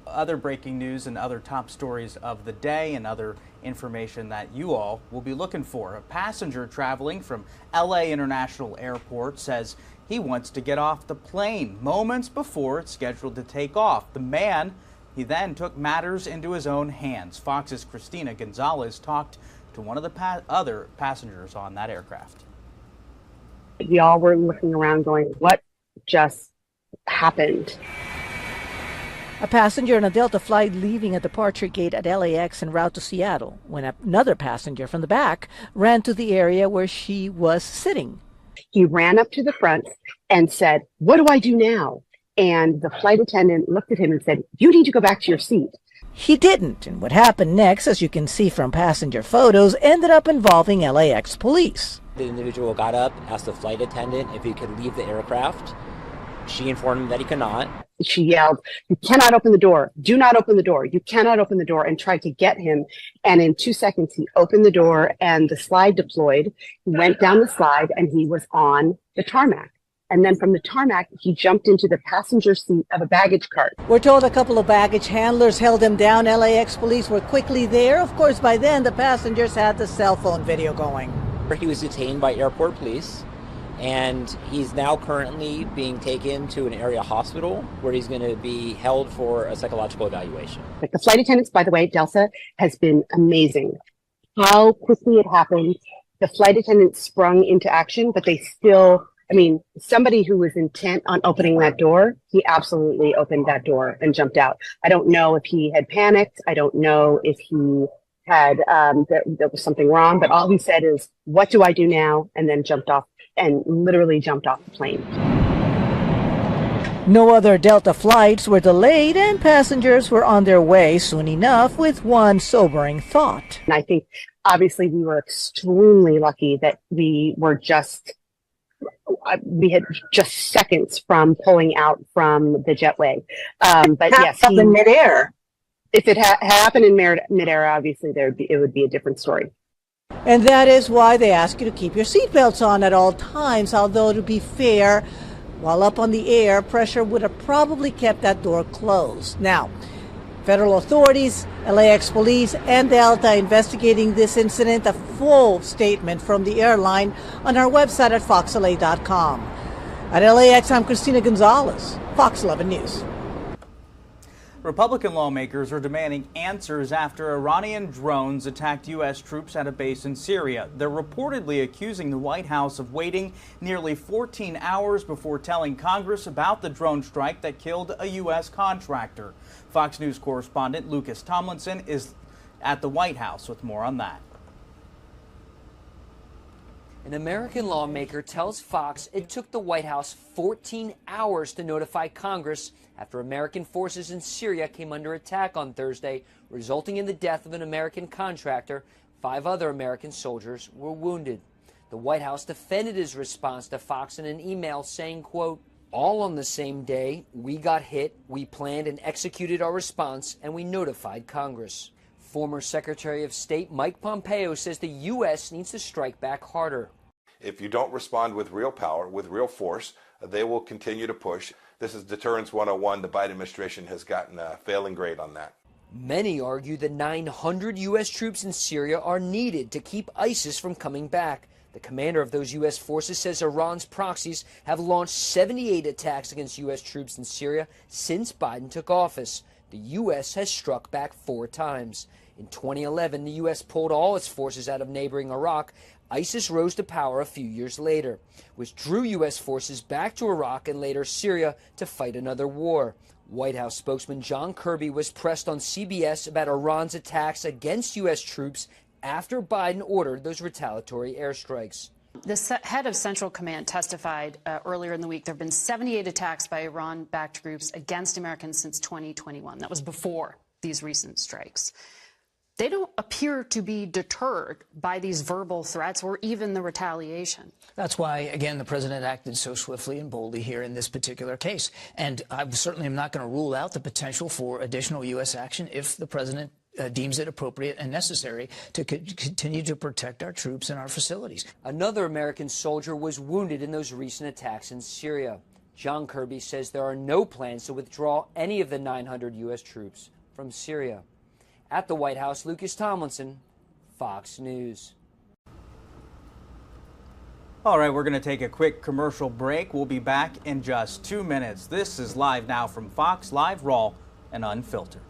other breaking news and other top stories of the day and other information that you all will be looking for. A passenger traveling from LA International Airport says he wants to get off the plane moments before it's scheduled to take off. The man, he then took matters into his own hands. Fox's Christina Gonzalez talked to one of the other passengers on that aircraft. We all were looking around going, what just happened? A passenger on a Delta flight leaving a departure gate at LAX en route to Seattle when another passenger from the back ran to the area where she was sitting. He ran up to the front and said, "What do I do now?" And the flight attendant looked at him and said, "You need to go back to your seat." He didn't, and what happened next, as you can see from passenger photos, ended up involving LAX police. The individual got up, asked the flight attendant if he could leave the aircraft. She informed him that he could not. She yelled, "You cannot open the door. Do not open the door. You cannot open the door," and tried to get him. And in 2 seconds, he opened the door and the slide deployed. He went down the slide and he was on the tarmac. And then from the tarmac, he jumped into the passenger seat of a baggage cart. We're told a couple of baggage handlers held him down. LAX police were quickly there. Of course, by then, the passengers had the cell phone video going. He was detained by airport police, and he's now currently being taken to an area hospital where he's going to be held for a psychological evaluation. Like the flight attendants, by the way, Delta has been amazing. How quickly it happened. The flight attendants sprung into action, but they still, I mean, somebody who was intent on opening that door, he absolutely opened that door and jumped out. I don't know if he had panicked. I don't know if he had, there was something wrong, but all he said is, "What do I do now?" And then jumped off and literally jumped off the plane. No other Delta flights were delayed and passengers were on their way soon enough, with one sobering thought. And I think obviously we were extremely lucky that we had just seconds from pulling out from the jetway. But yes, in midair. If it happened in midair, obviously it would be a different story. And that is why they ask you to keep your seatbelts on at all times, although to be fair, while up on the air, pressure would have probably kept that door closed. Now, federal authorities, LAX police, and Delta investigating this incident. A full statement from the airline on our website at foxla.com. At LAX, I'm Christina Gonzalez, Fox 11 News. Republican lawmakers are demanding answers after Iranian drones attacked U.S. troops at a base in Syria. They're reportedly accusing the White House of waiting nearly 14 hours before telling Congress about the drone strike that killed a U.S. contractor. Fox News correspondent Lucas Tomlinson is at the White House with more on that. An American lawmaker tells Fox it took the White House 14 hours to notify Congress after American forces in Syria came under attack on Thursday, resulting in the death of an American contractor. 5 other American soldiers were wounded. The White House defended his response to Fox in an email saying, quote, "All on the same day, we got hit, we planned and executed our response, and we notified Congress." Former Secretary of State Mike Pompeo says the U.S. needs to strike back harder. If you don't respond with real power, with real force, they will continue to push. This is Deterrence 101. The Biden administration has gotten a failing grade on that. Many argue the 900 U.S. troops in Syria are needed to keep ISIS from coming back. The commander of those U.S. forces says Iran's proxies have launched 78 attacks against U.S. troops in Syria since Biden took office. The U.S. has struck back 4 times. In 2011, the U.S. pulled all its forces out of neighboring Iraq. ISIS rose to power a few years later, which drew U.S. forces back to Iraq and later Syria to fight another war. White House spokesman John Kirby was pressed on CBS about Iran's attacks against U.S. troops after Biden ordered those retaliatory airstrikes. The head of Central Command testified earlier in the week there have been 78 attacks by Iran-backed groups against Americans since 2021. That was before these recent strikes. They don't appear to be deterred by these verbal threats or even the retaliation. That's why, again, the president acted so swiftly and boldly here in this particular case. And I certainly am not going to rule out the potential for additional U.S. action if the president deems it appropriate and necessary to continue to protect our troops and our facilities. Another American soldier was wounded in those recent attacks in Syria. John Kirby says there are no plans to withdraw any of the 900 U.S. troops from Syria. At the White House, Lucas Tomlinson, Fox News. All right, we're going to take a quick commercial break. We'll be back in just 2 minutes. This is Live Now from Fox, live, raw, and unfiltered.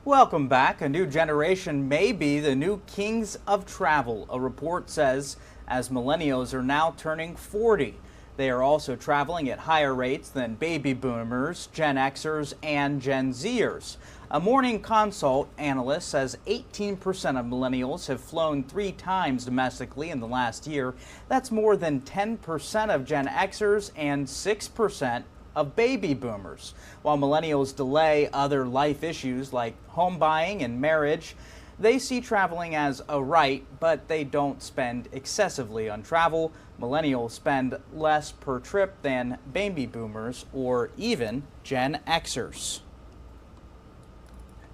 Welcome back. A new generation may be the new kings of travel, a report says, as millennials are now turning 40. They are also traveling at higher rates than baby boomers, Gen Xers, and Gen Zers. A Morning Consult analyst says 18% of millennials have flown 3 times domestically in the last year. That's more than 10% of Gen Xers and 6% of baby boomers. While millennials delay other life issues like home buying and marriage, they see traveling as a right, but they don't spend excessively on travel. Millennials spend less per trip than baby boomers or even Gen Xers.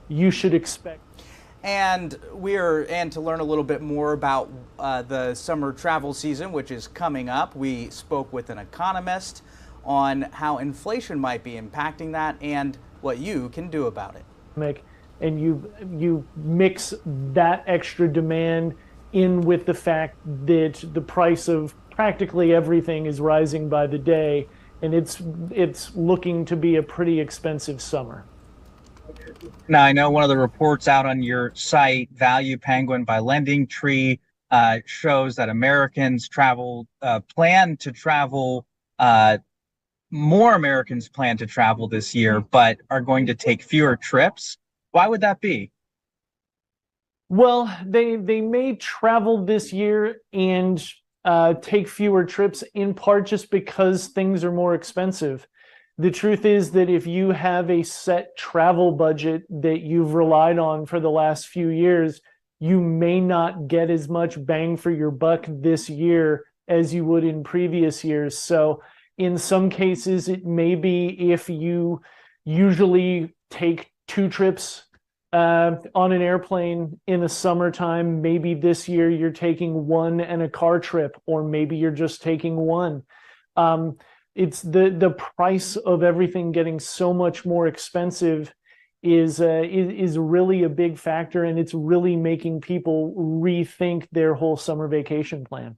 You should expect. And to learn a little bit more about the summer travel season, which is coming up, we spoke with an economist on how inflation might be impacting that and what you can do about it. And you mix that extra demand in with the fact that the price of practically everything is rising by the day, and it's looking to be a pretty expensive summer. Now, I know one of the reports out on your site, Value Penguin by Lending Tree, shows that Americans plan to travel. More Americans plan to travel this year, but are going to take fewer trips. Why would that be? Well, they may travel this year and take fewer trips, in part just because things are more expensive. The truth is that if you have a set travel budget that you've relied on for the last few years, you may not get as much bang for your buck this year as you would in previous years. So in some cases, it may be if you usually take 2 trips on an airplane in the summertime, maybe this year you're taking 1 and a car trip, or maybe you're just taking 1. It's the price of everything getting so much more expensive is really a big factor, and it's really making people rethink their whole summer vacation plan.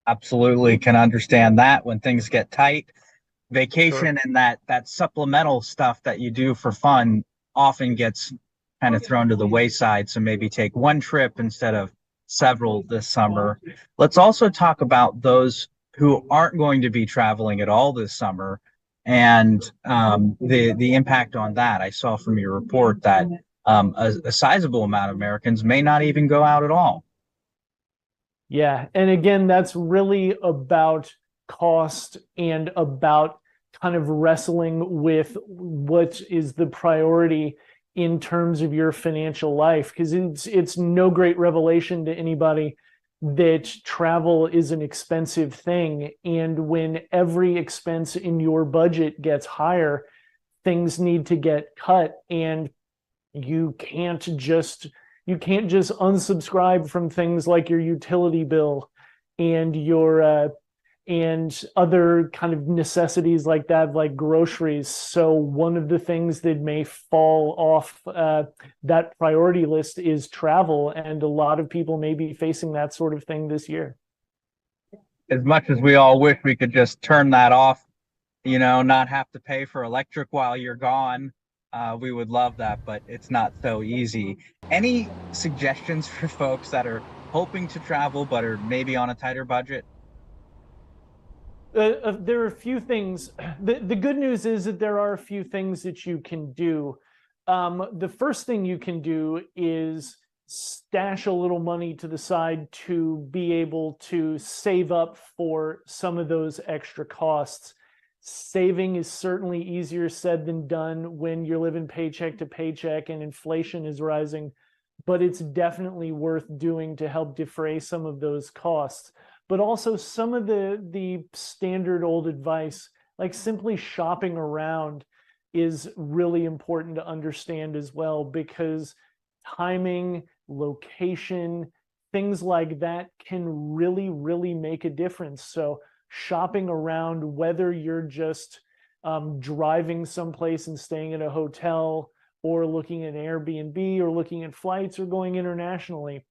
Absolutely can understand that when things get tight. Vacation Sure. and that supplemental stuff that you do for fun often gets kind of thrown to the wayside. So maybe take 1 trip instead of several this summer. Let's also talk about those who aren't going to be traveling at all this summer and the impact on that. I saw from your report that a sizable amount of Americans may not even go out at all. Yeah, and again, that's really about cost and about kind of wrestling with what is the priority in terms of your financial life, because it's no great revelation to anybody that travel is an expensive thing, and when every expense in your budget gets higher, things need to get cut, and you can't just unsubscribe from things like your utility bill and your and other kind of necessities like that, like groceries. So one of the things that may fall off that priority list is travel, and a lot of people may be facing that sort of thing this year. As much as we all wish we could just turn that off, not have to pay for electric while you're gone, we would love that, but it's not so easy. Any suggestions for folks that are hoping to travel but are maybe on a tighter budget? There are a few things. The good news is that there are a few things that you can do. The first thing you can do is stash a little money to the side to be able to save up for some of those extra costs. Saving is certainly easier said than done when you're living paycheck to paycheck and inflation is rising, but it's definitely worth doing to help defray some of those costs. But also some of the standard old advice, like simply shopping around, is really important to understand as well, because timing, location, things like that can really, really make a difference. So shopping around, whether you're just driving someplace and staying at a hotel, or looking at Airbnb, or looking at flights, or going internationally,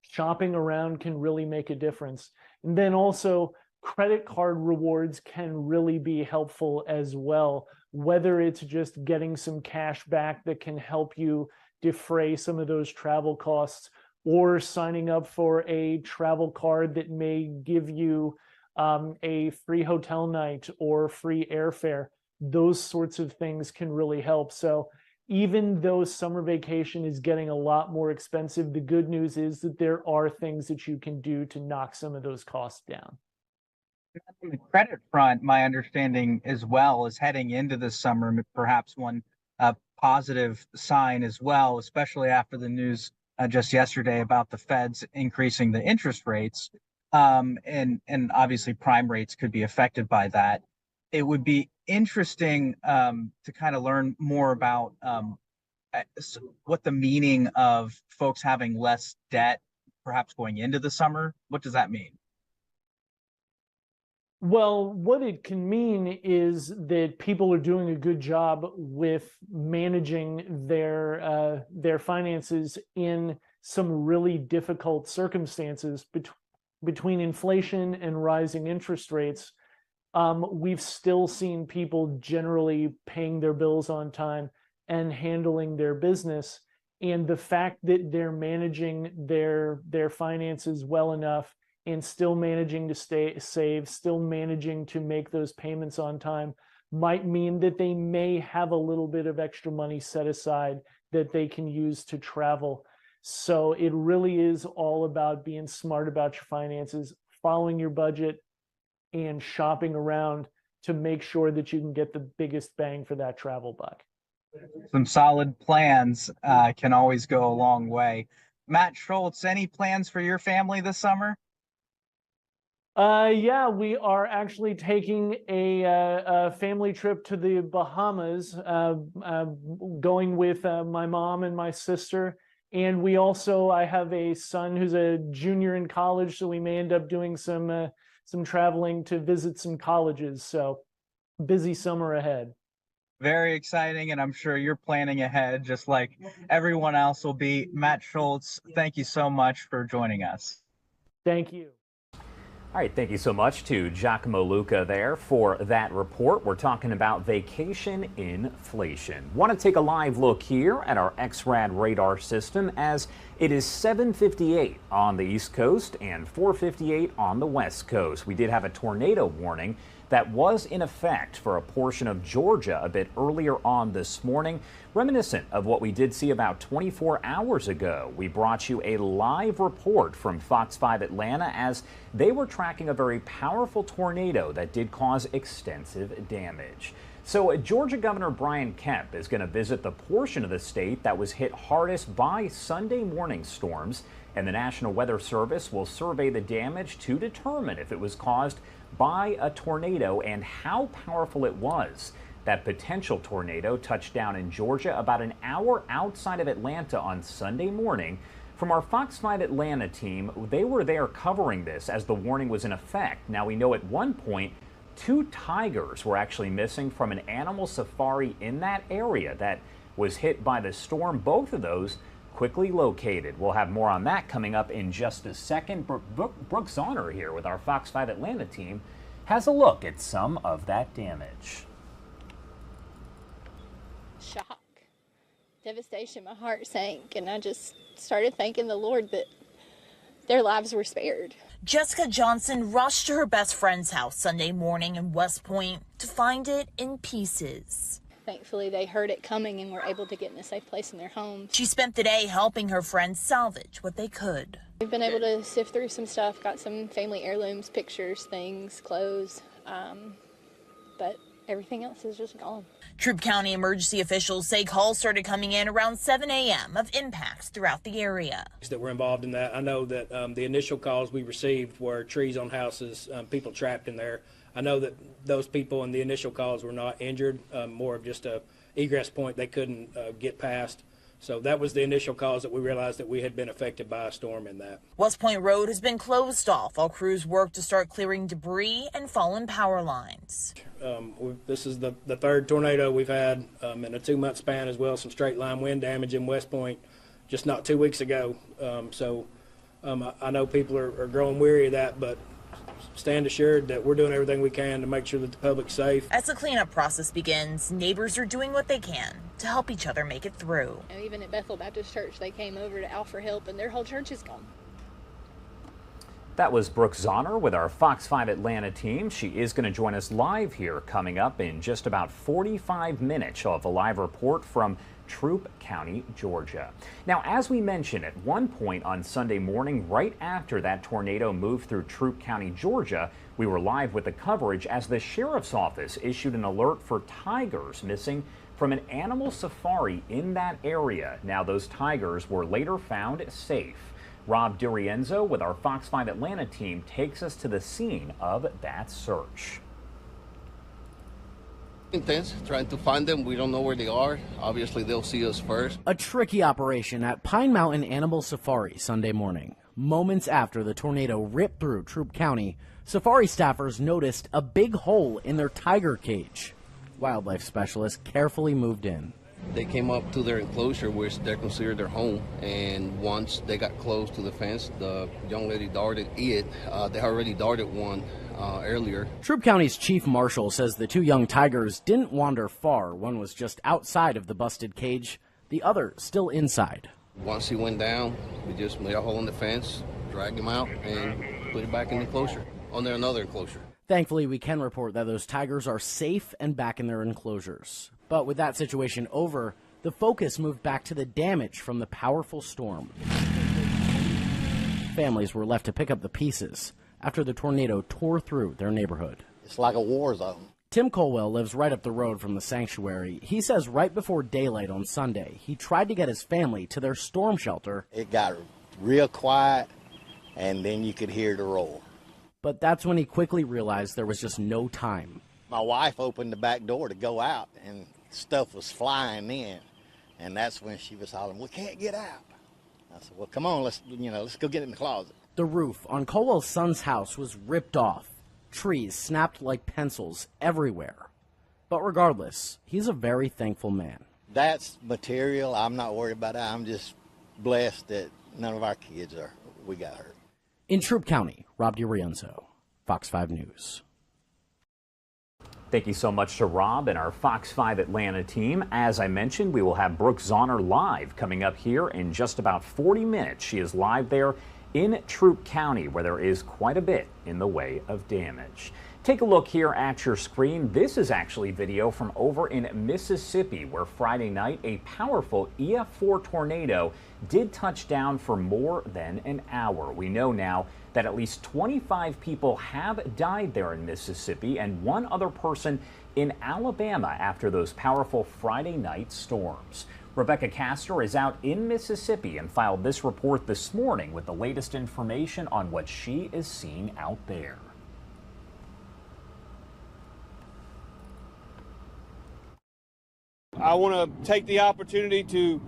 shopping around can really make a difference. And then also credit card rewards can really be helpful as well, whether it's just getting some cash back that can help you defray some of those travel costs, or signing up for a travel card that may give you a free hotel night or free airfare. Those sorts of things can really help. So even though summer vacation is getting a lot more expensive, the good news is that there are things that you can do to knock some of those costs down. On the credit front, my understanding as well is heading into the summer, perhaps one positive sign as well, especially after the news just yesterday about the Feds increasing the interest rates, and obviously prime rates could be affected by that. It would be interesting to kind of learn more about what the meaning of folks having less debt, perhaps going into the summer. What does that mean? Well, what it can mean is that people are doing a good job with managing their finances in some really difficult circumstances between inflation and rising interest rates. We've still seen people generally paying their bills on time and handling their business. And the fact that they're managing their finances well enough and still managing to save, still managing to make those payments on time, might mean that they may have a little bit of extra money set aside that they can use to travel. So it really is all about being smart about your finances, following your budget, and shopping around to make sure that you can get the biggest bang for that travel buck. Some solid plans can always go a long way. Matt Schultz, any plans for your family this summer? Yeah, we are actually taking a family trip to the Bahamas, going with my mom and my sister. And I have a son who's a junior in college, so we may end up doing some traveling to visit some colleges. So busy summer ahead. Very exciting, and I'm sure you're planning ahead just like everyone else will be. Matt Schultz, thank you so much for joining us. Thank you. All right, thank you so much to Giacomo Luca there for that report. We're talking about vacation inflation. Want to take a live look here at our XRAD radar system as it is 7:58 on the East Coast and 4:58 on the West Coast. We did have a tornado warning that was in effect for a portion of Georgia a bit earlier on this morning, reminiscent of what we did see about 24 hours ago. We brought you a live report from Fox 5 Atlanta as they were tracking a very powerful tornado that did cause extensive damage. So Georgia Governor Brian Kemp is going to visit the portion of the state that was hit hardest by Sunday morning storms, and the National Weather Service will survey the damage to determine if it was caused by a tornado and how powerful it was. That potential tornado touched down in Georgia about an hour outside of Atlanta on Sunday morning. From our Fox 5 Atlanta team, they were there covering this as the warning was in effect. Now we know at one point 2 tigers were actually missing from an animal safari in that area that was hit by the storm. Both of those quickly located. We'll have more on that coming up in just a second. Brooke Zahner here with our Fox 5 Atlanta team has a look at some of that damage. Shock, devastation, my heart sank, and I just started thanking the Lord that their lives were spared. Jessica Johnson rushed to her best friend's house Sunday morning in West Point to find it in pieces. Thankfully, they heard it coming and were able to get in a safe place in their homes. She spent the day helping her friends salvage what they could. We've been able to sift through some stuff, got some family heirlooms, pictures, things, clothes, but everything else is just gone. Troup County emergency officials say calls started coming in around 7 a.m. of impacts throughout the area. That were involved in that. I know that the initial calls we received were trees on houses, people trapped in there. I know that those people in the initial calls were not injured, more of just a egress point they couldn't get past. So that was the initial cause that we realized that we had been affected by a storm in that. West Point Road has been closed off while crews work to start clearing debris and fallen power lines. This is the third tornado we've had in a 2-month span as well. Some straight line wind damage in West Point just not 2 weeks ago. I know people are growing weary of that, but stand assured that we're doing everything we can to make sure that the public's safe. As the cleanup process begins, neighbors are doing what they can to help each other make it through. And even at Bethel Baptist Church, they came over to Alpha Help, and their whole church is gone. That was Brooke Zahner with our Fox 5 Atlanta team. She is going to join us live here coming up in just about 45 minutes. She'll have a live report from Troup County, Georgia. Now, as we mentioned at one point on Sunday morning, right after that tornado moved through Troup County, Georgia, we were live with the coverage as the sheriff's office issued an alert for tigers missing from an animal safari in that area. Now, those tigers were later found safe. Rob DiRienzo with our Fox 5 Atlanta team takes us to the scene of that search. Intense, trying to find them. We don't know where they are. Obviously, they'll see us first. A tricky operation at Pine Mountain Animal Safari Sunday morning. Moments after the tornado ripped through Troup County, safari staffers noticed a big hole in their tiger cage. Wildlife specialists carefully moved in. They came up to their enclosure, which they're considered their home, and once they got close to the fence, the young lady darted it. They already darted one earlier. Troup County's chief marshal says the two young tigers didn't wander far. One was just outside of the busted cage, the other still inside. Once he went down, we just made a hole in the fence, dragged him out, and put it back in the enclosure, under another enclosure. Thankfully, we can report that those tigers are safe and back in their enclosures. But with that situation over, the focus moved back to the damage from the powerful storm. Families were left to pick up the pieces after the tornado tore through their neighborhood. It's like a war zone. Tim Colwell lives right up the road from the sanctuary. He says right before daylight on Sunday, he tried to get his family to their storm shelter. It got real quiet, and then you could hear the roar. But that's when he quickly realized there was just no time. My wife opened the back door to go out, and stuff was flying in, and that's when she was hollering, "We can't get out." I said, "Well, come on, let's go get in the closet." The roof on Colwell's son's house was ripped off. Trees snapped like pencils everywhere. But regardless, he's a very thankful man. That's material. I'm not worried about that. I'm just blessed that none of our kids got hurt. In Troup County, Rob DiRienzo, Fox 5 News. Thank you so much to Rob and our Fox 5 Atlanta team. As I mentioned, we will have Brooke Zahner live coming up here in just about 40 minutes. She is live there in Troup County, where there is quite a bit in the way of damage. Take a look here at your screen. This is actually video from over in Mississippi, where Friday night a powerful EF4 tornado did touch down for more than an hour. We know now that at least 25 people have died there in Mississippi and one other person in Alabama after those powerful Friday night storms. Rebecca Castor is out in Mississippi and filed this report this morning with the latest information on what she is seeing out there. I want to take the opportunity to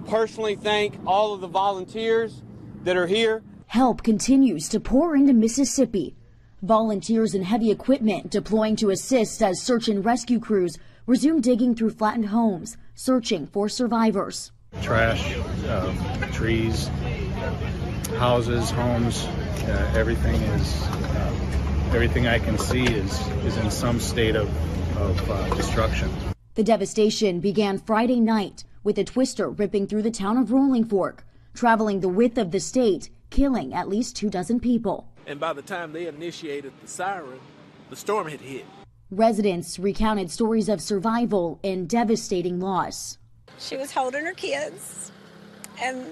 personally thank all of the volunteers that are here. Help continues to pour into Mississippi. Volunteers and heavy equipment deploying to assist as search and rescue crews resume digging through flattened homes, searching for survivors. Trash, trees, houses, homes, everything I can see is in some state of destruction. The devastation began Friday night with a twister ripping through the town of Rolling Fork, traveling the width of the state, killing at least 24 people. And by the time they initiated the siren, the storm had hit. Residents recounted stories of survival and devastating loss. She was holding her kids, and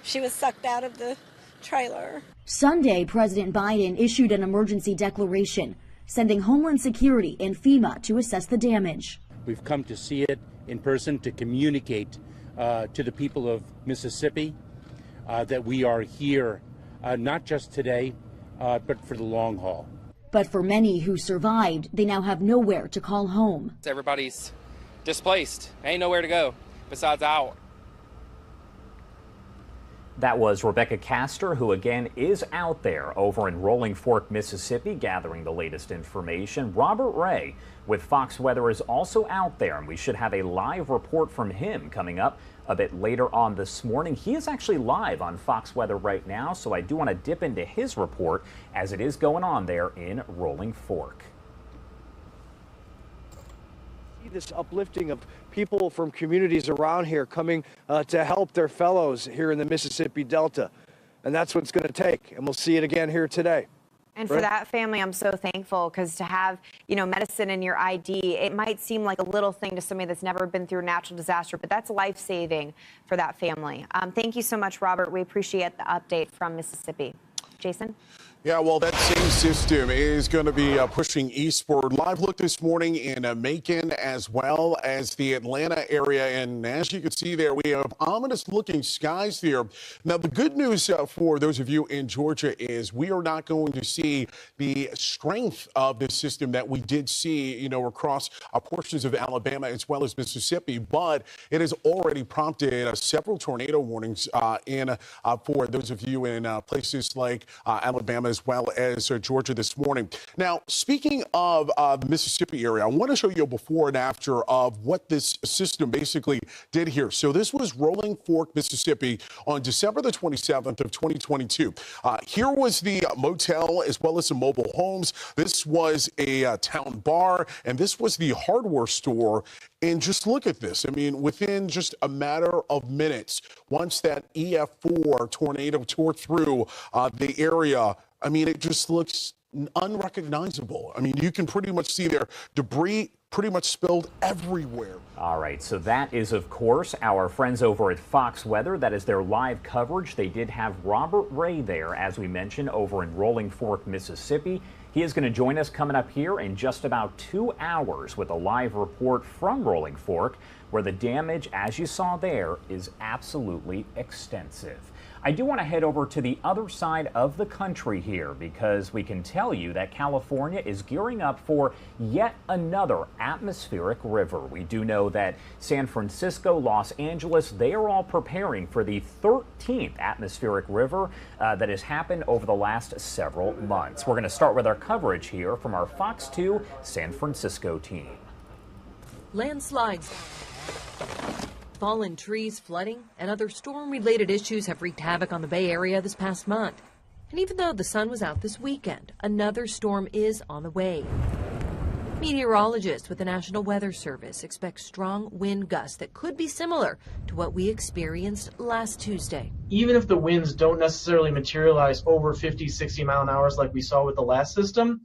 she was sucked out of the trailer. Sunday, President Biden issued an emergency declaration, sending Homeland Security and FEMA to assess the damage. We've come to see it in person to communicate to the people of Mississippi that we are here not just today, but for the long haul. But for many who survived, they now have nowhere to call home. Everybody's displaced. Ain't nowhere to go besides out. That was Rebecca Castor, who again is out there over in Rolling Fork, Mississippi, gathering the latest information. Robert Ray with Fox Weather is also out there, and we should have a live report from him coming up a bit later on this morning. He is actually live on Fox Weather right now, so I do want to dip into his report as it is going on there in Rolling Fork. This uplifting of people from communities around here coming to help their fellows here in the Mississippi Delta. And that's what it's going to take. And we'll see it again here today. And for that family, I'm so thankful, because to have, medicine in your ID, it might seem like a little thing to somebody that's never been through a natural disaster, but that's life-saving for that family. Thank you so much, Robert. We appreciate the update from Mississippi. Jason? Yeah, well, that same system is going to be pushing eastward. Live look this morning in Macon as well as the Atlanta area. And as you can see there, we have ominous looking skies there. Now, the good news for those of you in Georgia is we are not going to see the strength of this system that we did see, across portions of Alabama as well as Mississippi. But it has already prompted several tornado warnings for those of you in places like Alabama as well as Georgia this morning. Now, speaking of the Mississippi area, I want to show you a before and after of what this system basically did here. So this was Rolling Fork, Mississippi on December the 27th of 2022. Here was the motel as well as some mobile homes. This was a town bar, and this was the hardware store. And just look at this. I mean, within just a matter of minutes, once that EF4 tornado tore through the area, I mean, it just looks unrecognizable. I mean, you can pretty much see their debris pretty much spilled everywhere. All right, so that is, of course, our friends over at Fox Weather. That is their live coverage. They did have Robert Ray there, as we mentioned, over in Rolling Fork, Mississippi. He is going to join us coming up here in just about 2 hours with a live report from Rolling Fork, where the damage, as you saw there, is absolutely extensive. I do want to head over to the other side of the country here, because we can tell you that California is gearing up for yet another atmospheric river. We do know that San Francisco, Los Angeles, they are all preparing for the 13th atmospheric river that has happened over the last several months. We're going to start with our coverage here from our Fox 2 San Francisco team. Landslides, fallen trees, flooding, and other storm-related issues have wreaked havoc on the Bay Area this past month. And even though the sun was out this weekend, another storm is on the way. Meteorologists with the National Weather Service expect strong wind gusts that could be similar to what we experienced last Tuesday. Even if the winds don't necessarily materialize over 50, 60 mile an hour like we saw with the last system,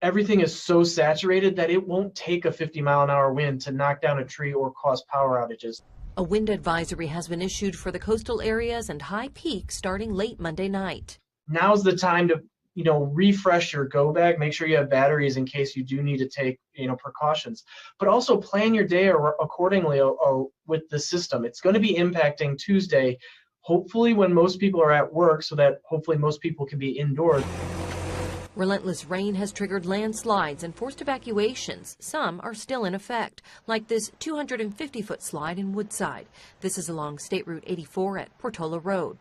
everything is so saturated that it won't take a 50-mile-an-hour wind to knock down a tree or cause power outages. A wind advisory has been issued for the coastal areas and high peaks starting late Monday night. Now's the time to, refresh your go bag. Make sure you have batteries in case you do need to take, precautions. But also plan your day accordingly with the system. It's going to be impacting Tuesday, hopefully when most people are at work, so that hopefully most people can be indoors. Relentless rain has triggered landslides and forced evacuations. Some are still in effect, like this 250-foot slide in Woodside. This is along State Route 84 at Portola Road.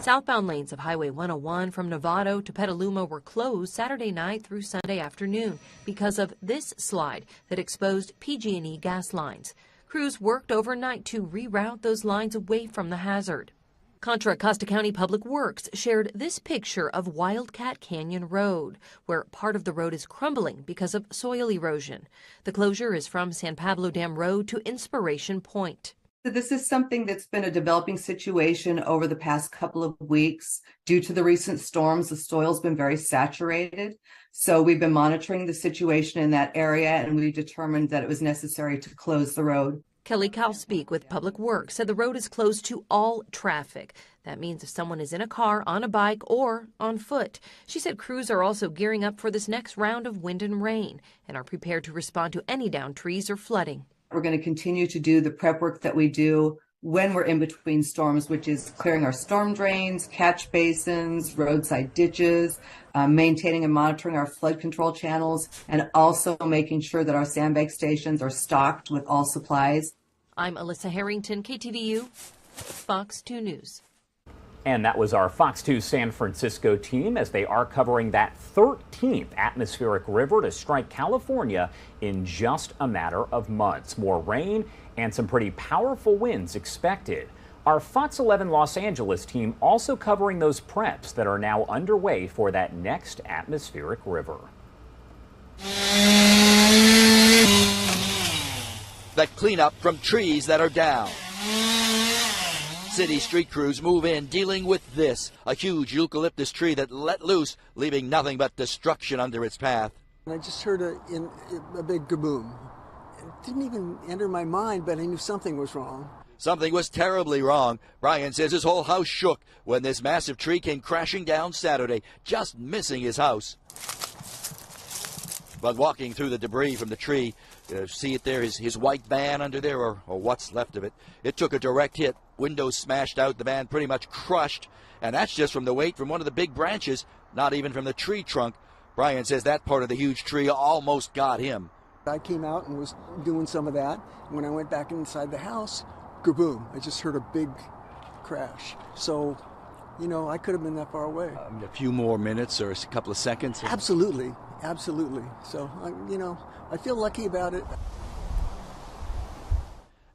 Southbound lanes of Highway 101 from Novato to Petaluma were closed Saturday night through Sunday afternoon because of this slide that exposed PG&E gas lines. Crews worked overnight to reroute those lines away from the hazard. Contra Costa County Public Works shared this picture of Wildcat Canyon Road, where part of the road is crumbling because of soil erosion. The closure is from San Pablo Dam Road to Inspiration Point. This is something that's been a developing situation over the past couple of weeks. Due to the recent storms, the soil's been very saturated. So we've been monitoring the situation in that area, and we determined that it was necessary to close the road. Kelly Kalspeak with Public Works said the road is closed to all traffic. That means if someone is in a car, on a bike, or on foot. She said crews are also gearing up for this next round of wind and rain and are prepared to respond to any downed trees or flooding. We're going to continue to do the prep work that we do when we're in between storms, which is clearing our storm drains, catch basins, roadside ditches, maintaining and monitoring our flood control channels, and also making sure that our sandbag stations are stocked with all supplies. I'm Alyssa Harrington, KTVU, Fox 2 News. And that was our Fox 2 San Francisco team as they are covering that 13th atmospheric river to strike California in just a matter of months. More rain and some pretty powerful winds expected. Our Fox 11 Los Angeles team also covering those preps that are now underway for that next atmospheric river. The cleanup from trees that are down. City street crews move in dealing with this, a huge eucalyptus tree that let loose, leaving nothing but destruction under its path. I just heard a big kaboom. It didn't even enter my mind, but I knew something was wrong. Something was terribly wrong. Brian says his whole house shook when this massive tree came crashing down Saturday, just missing his house. But walking through the debris from the tree, see it there, his white van under there, or what's left of it. It took a direct hit. Windows smashed out, the van pretty much crushed. And that's just from the weight from one of the big branches, not even from the tree trunk. Brian says that part of the huge tree almost got him. I came out and was doing some of that. When I went back inside the house, kaboom, I just heard a big crash. So, you know, I could have been that far away. A few more minutes or a couple of seconds? Absolutely, absolutely. So, you know, I feel lucky about it.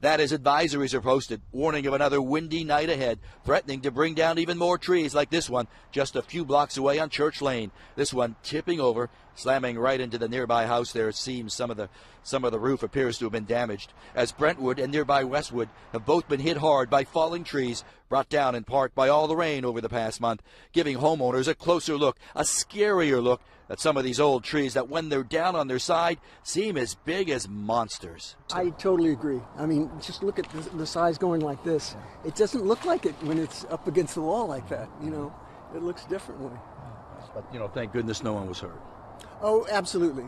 That is, advisories are posted, warning of another windy night ahead, threatening to bring down even more trees like this one, just a few blocks away on Church Lane. This one tipping over, slamming right into the nearby house there. It seems some of the roof appears to have been damaged, as Brentwood and nearby Westwood have both been hit hard by falling trees, brought down in part by all the rain over the past month, giving homeowners a closer look, a scarier look at some of these old trees that when they're down on their side seem as big as monsters. I totally agree. I mean, just look at the size going like this. It doesn't look like it when it's up against the wall like that, you know. It looks differently. But, you know, thank goodness no one was hurt. Oh, absolutely.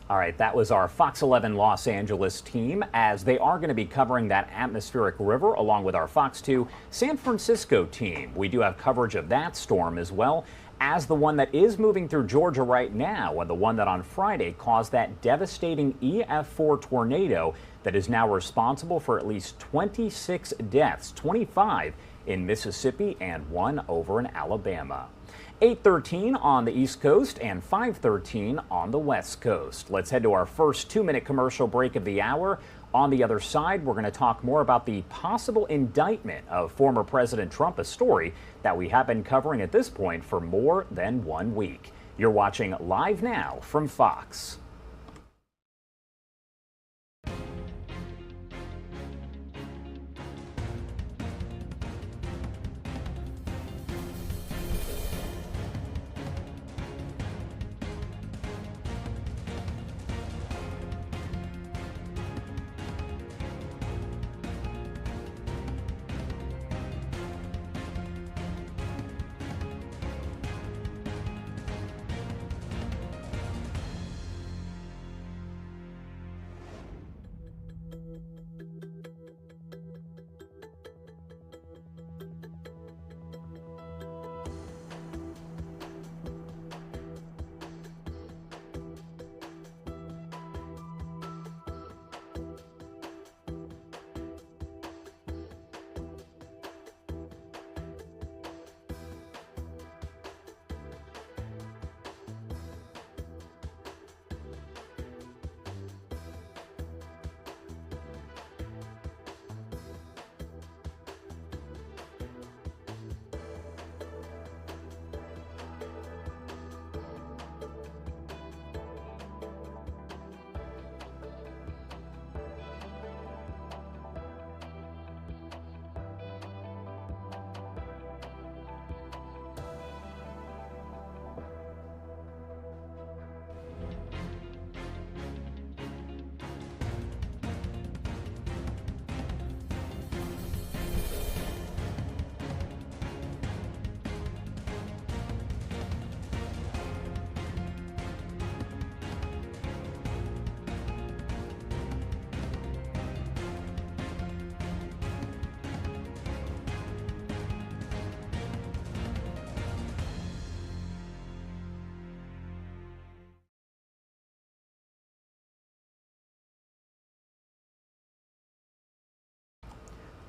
All right, that was our Fox 11 Los Angeles team, as they are going to be covering that atmospheric river along with our Fox 2 San Francisco team. We do have coverage of that storm as well as the one that is moving through Georgia right now, and the one that on Friday caused that devastating EF4 tornado that is now responsible for at least 26 deaths, 25 in Mississippi and 1 over in Alabama. 8:13 on the East Coast and 5:13 on the West Coast. Let's head to our first 2-minute commercial break of the hour. On the other side, we're going to talk more about the possible indictment of former President Trump, a story that we have been covering at this point for more than 1 week. You're watching Live Now from Fox.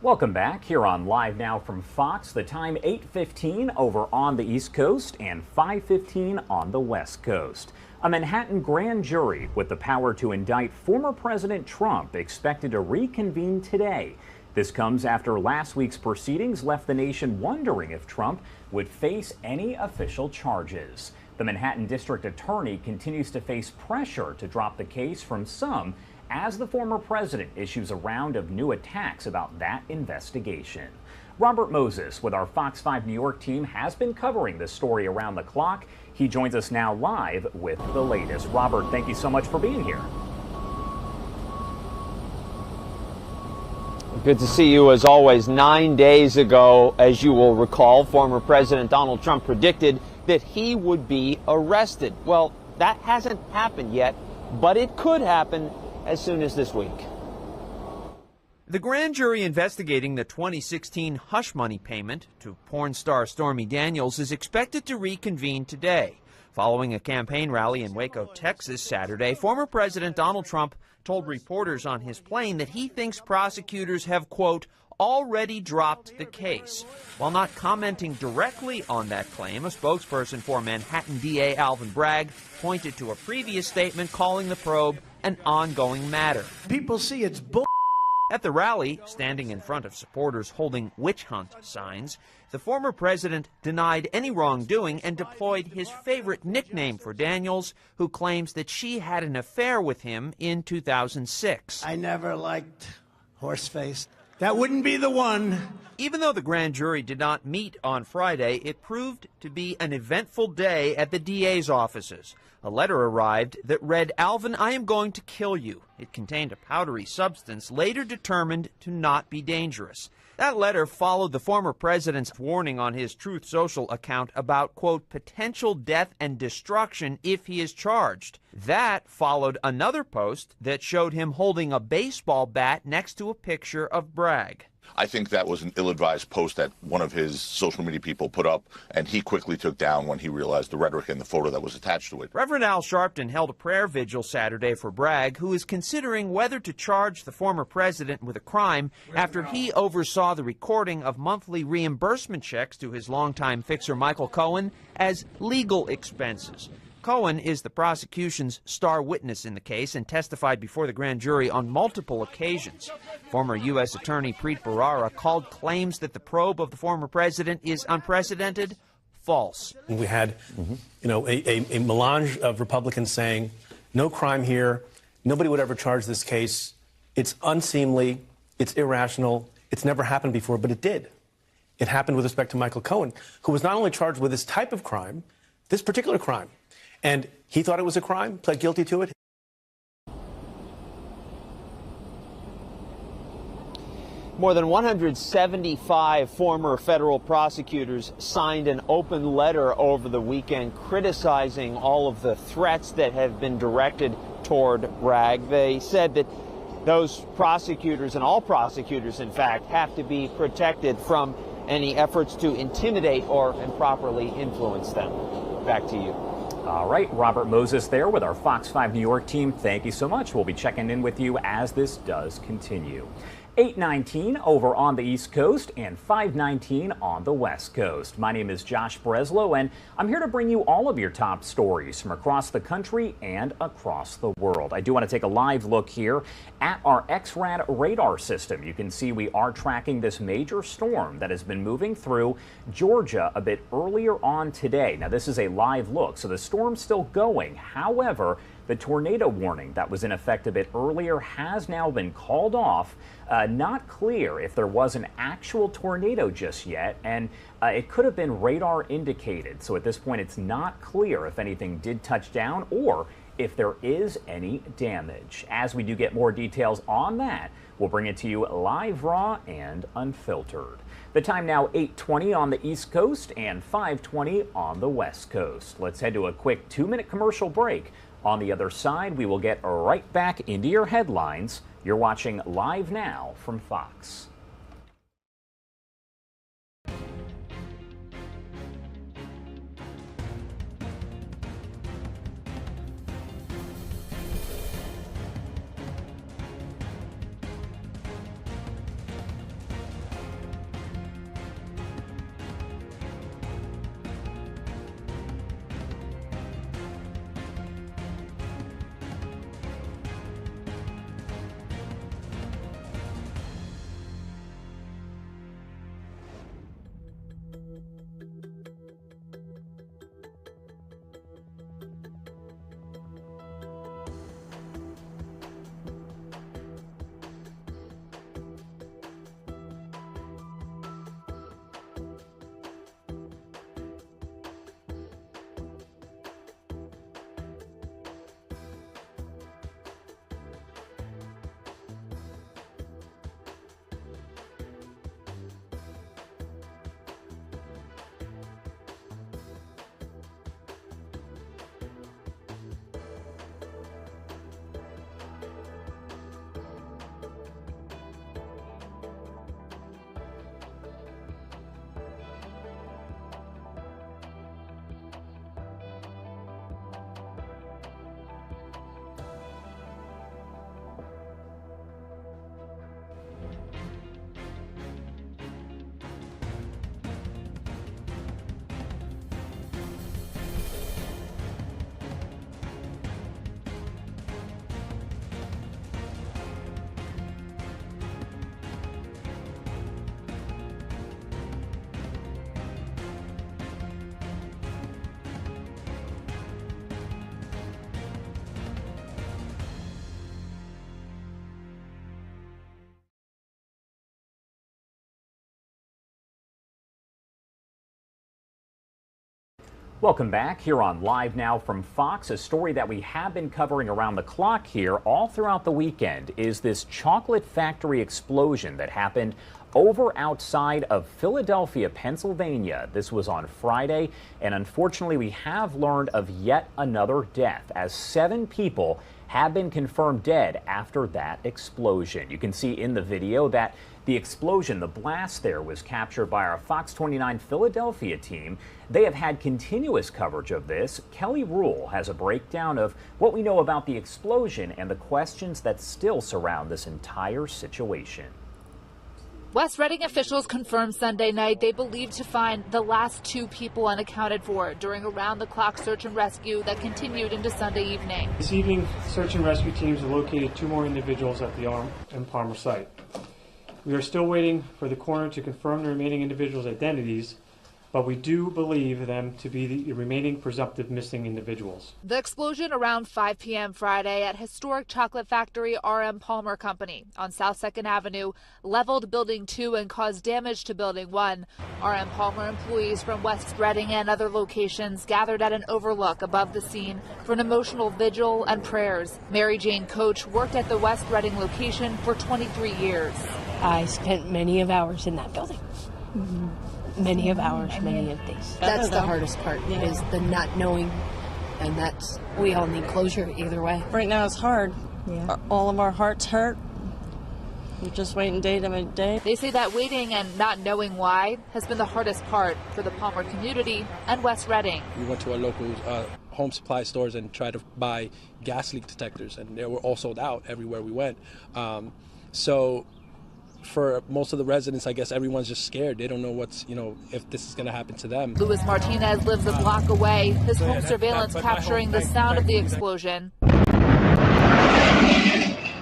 Welcome back here on Live Now from Fox. The time 8:15 over on the East Coast and 5:15 on the West Coast. A Manhattan grand jury with the power to indict former President Trump expected to reconvene today. This comes after last week's proceedings left the nation wondering if Trump would face any official charges. The Manhattan District Attorney continues to face pressure to drop the case from some as the former president issues a round of new attacks about that investigation. Robert Moses with our Fox 5 New York team has been covering this story around the clock. He joins us now live with the latest. Robert, thank you so much for being here. Good to see you as always. 9 days ago, as you will recall, former President Donald Trump predicted that he would be arrested. Well, that hasn't happened yet, but it could happen as soon as this week. The grand jury investigating the 2016 hush money payment to porn star Stormy Daniels is expected to reconvene today. Following a campaign rally in Waco, Texas Saturday, former President Donald Trump told reporters on his plane that he thinks prosecutors have, quote, already dropped the case. While not commenting directly on that claim, a spokesperson for Manhattan DA Alvin Bragg pointed to a previous statement calling the probe an ongoing matter. People see it's bull. At the rally, standing in front of supporters holding witch hunt signs, the former president denied any wrongdoing and deployed his favorite nickname for Daniels, who claims that she had an affair with him in 2006. I never liked horseface. That wouldn't be the one. Even though the grand jury did not meet on Friday, it proved to be an eventful day at the DA's offices. A letter arrived that read, "Alvin, I am going to kill you." It contained a powdery substance later determined to not be dangerous. That letter followed the former president's warning on his Truth Social account about, quote, potential death and destruction if he is charged. That followed another post that showed him holding a baseball bat next to a picture of Bragg. I think that was an ill-advised post that one of his social media people put up, and he quickly took down when he realized the rhetoric in the photo that was attached to it. Reverend Al Sharpton held a prayer vigil Saturday for Bragg, who is considering whether to charge the former president with a crime after he oversaw the recording of monthly reimbursement checks to his longtime fixer Michael Cohen as legal expenses. Cohen is the prosecution's star witness in the case and testified before the grand jury on multiple occasions. Former U.S. Attorney Preet Bharara called claims that the probe of the former president is unprecedented false. We had, a melange of Republicans saying, no crime here, nobody would ever charge this case, it's unseemly, it's irrational, it's never happened before, but it did. It happened with respect to Michael Cohen, who was not only charged with this type of crime, this particular crime, and he thought it was a crime, pled guilty to it. More than 175 former federal prosecutors signed an open letter over the weekend criticizing all of the threats that have been directed toward Bragg. They said that those prosecutors, and all prosecutors in fact, have to be protected from any efforts to intimidate or improperly influence them. Back to you. All right, Robert Moses there with our Fox 5 New York team. Thank you so much. We'll be checking in with you as this does continue. 8:19 over on the East Coast and 5:19 on the West Coast. My name is Josh Breslow, and I'm here to bring you all of your top stories from across the country and across the world. I do want to take a live look here at our XRAD radar system. You can see we are tracking this major storm that has been moving through Georgia a bit earlier on today. Now, this is a live look, so the storm's still going. However, the tornado warning that was in effect a bit earlier has now been called off. Not clear if there was an actual tornado just yet, and it could have been radar indicated. So at this point, it's not clear if anything did touch down or if there is any damage. As we do get more details on that, we'll bring it to you live, raw, and unfiltered. The time now 8:20 on the East Coast and 5:20 on the West Coast. Let's head to a quick 2-minute commercial break. On the other side, we will get right back into your headlines. You're watching Live Now from Fox. Welcome back here on Live Now from Fox. A story that we have been covering around the clock here all throughout the weekend is this chocolate factory explosion that happened over outside of Philadelphia, Pennsylvania. This was on Friday, and unfortunately we have learned of yet another death as 7 people have been confirmed dead after that explosion. You can see in the video that the explosion, the blast there, was captured by our Fox 29 Philadelphia team. They have had continuous coverage of this. Kelly Rule has a breakdown of what we know about the explosion and the questions that still surround this entire situation. West Reading officials confirmed Sunday night they believe to find the last 2 people unaccounted for during a round-the-clock search and rescue that continued into Sunday evening. This evening, search and rescue teams have located 2 more individuals at the Arm and Palmer site. We are still waiting for the coroner to confirm the remaining individuals' identities, but we do believe them to be the remaining presumptive missing individuals. The explosion around 5 p.m. Friday at historic chocolate factory R.M. Palmer Company on South 2nd Avenue leveled Building 2 and caused damage to Building 1. R.M. Palmer employees from West Reading and other locations gathered at an overlook above the scene for an emotional vigil and prayers. Mary Jane Coach worked at the West Reading location for 23 years. I spent many of hours in that building. Many of hours, many of days. That's the hardest part, is the not knowing, and that's, we all need closure either way. Right now it's hard. Yeah. All of our hearts hurt. We're just waiting day to day. They say that waiting and not knowing why has been the hardest part for the Palmer community and West Reading. We went to our local home supply stores and tried to buy gas leak detectors, and they were all sold out everywhere we went. So for most of the residents, I guess everyone's just scared. They don't know what's, if this is going to happen to them. Luis Martinez lives a block away, his home surveillance capturing the sound of the explosion.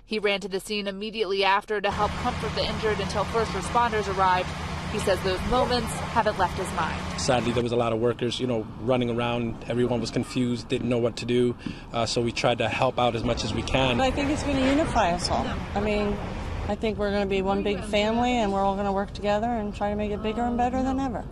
He ran to the scene immediately after to help comfort the injured until first responders arrived. He says those moments haven't left his mind. Sadly, there was a lot of workers, running around. Everyone was confused, didn't know what to do. So we tried to help out as much as we can. I think it's going to unify us all. I think we're going to be one big family, and we're all going to work together and try to make it bigger and better than ever.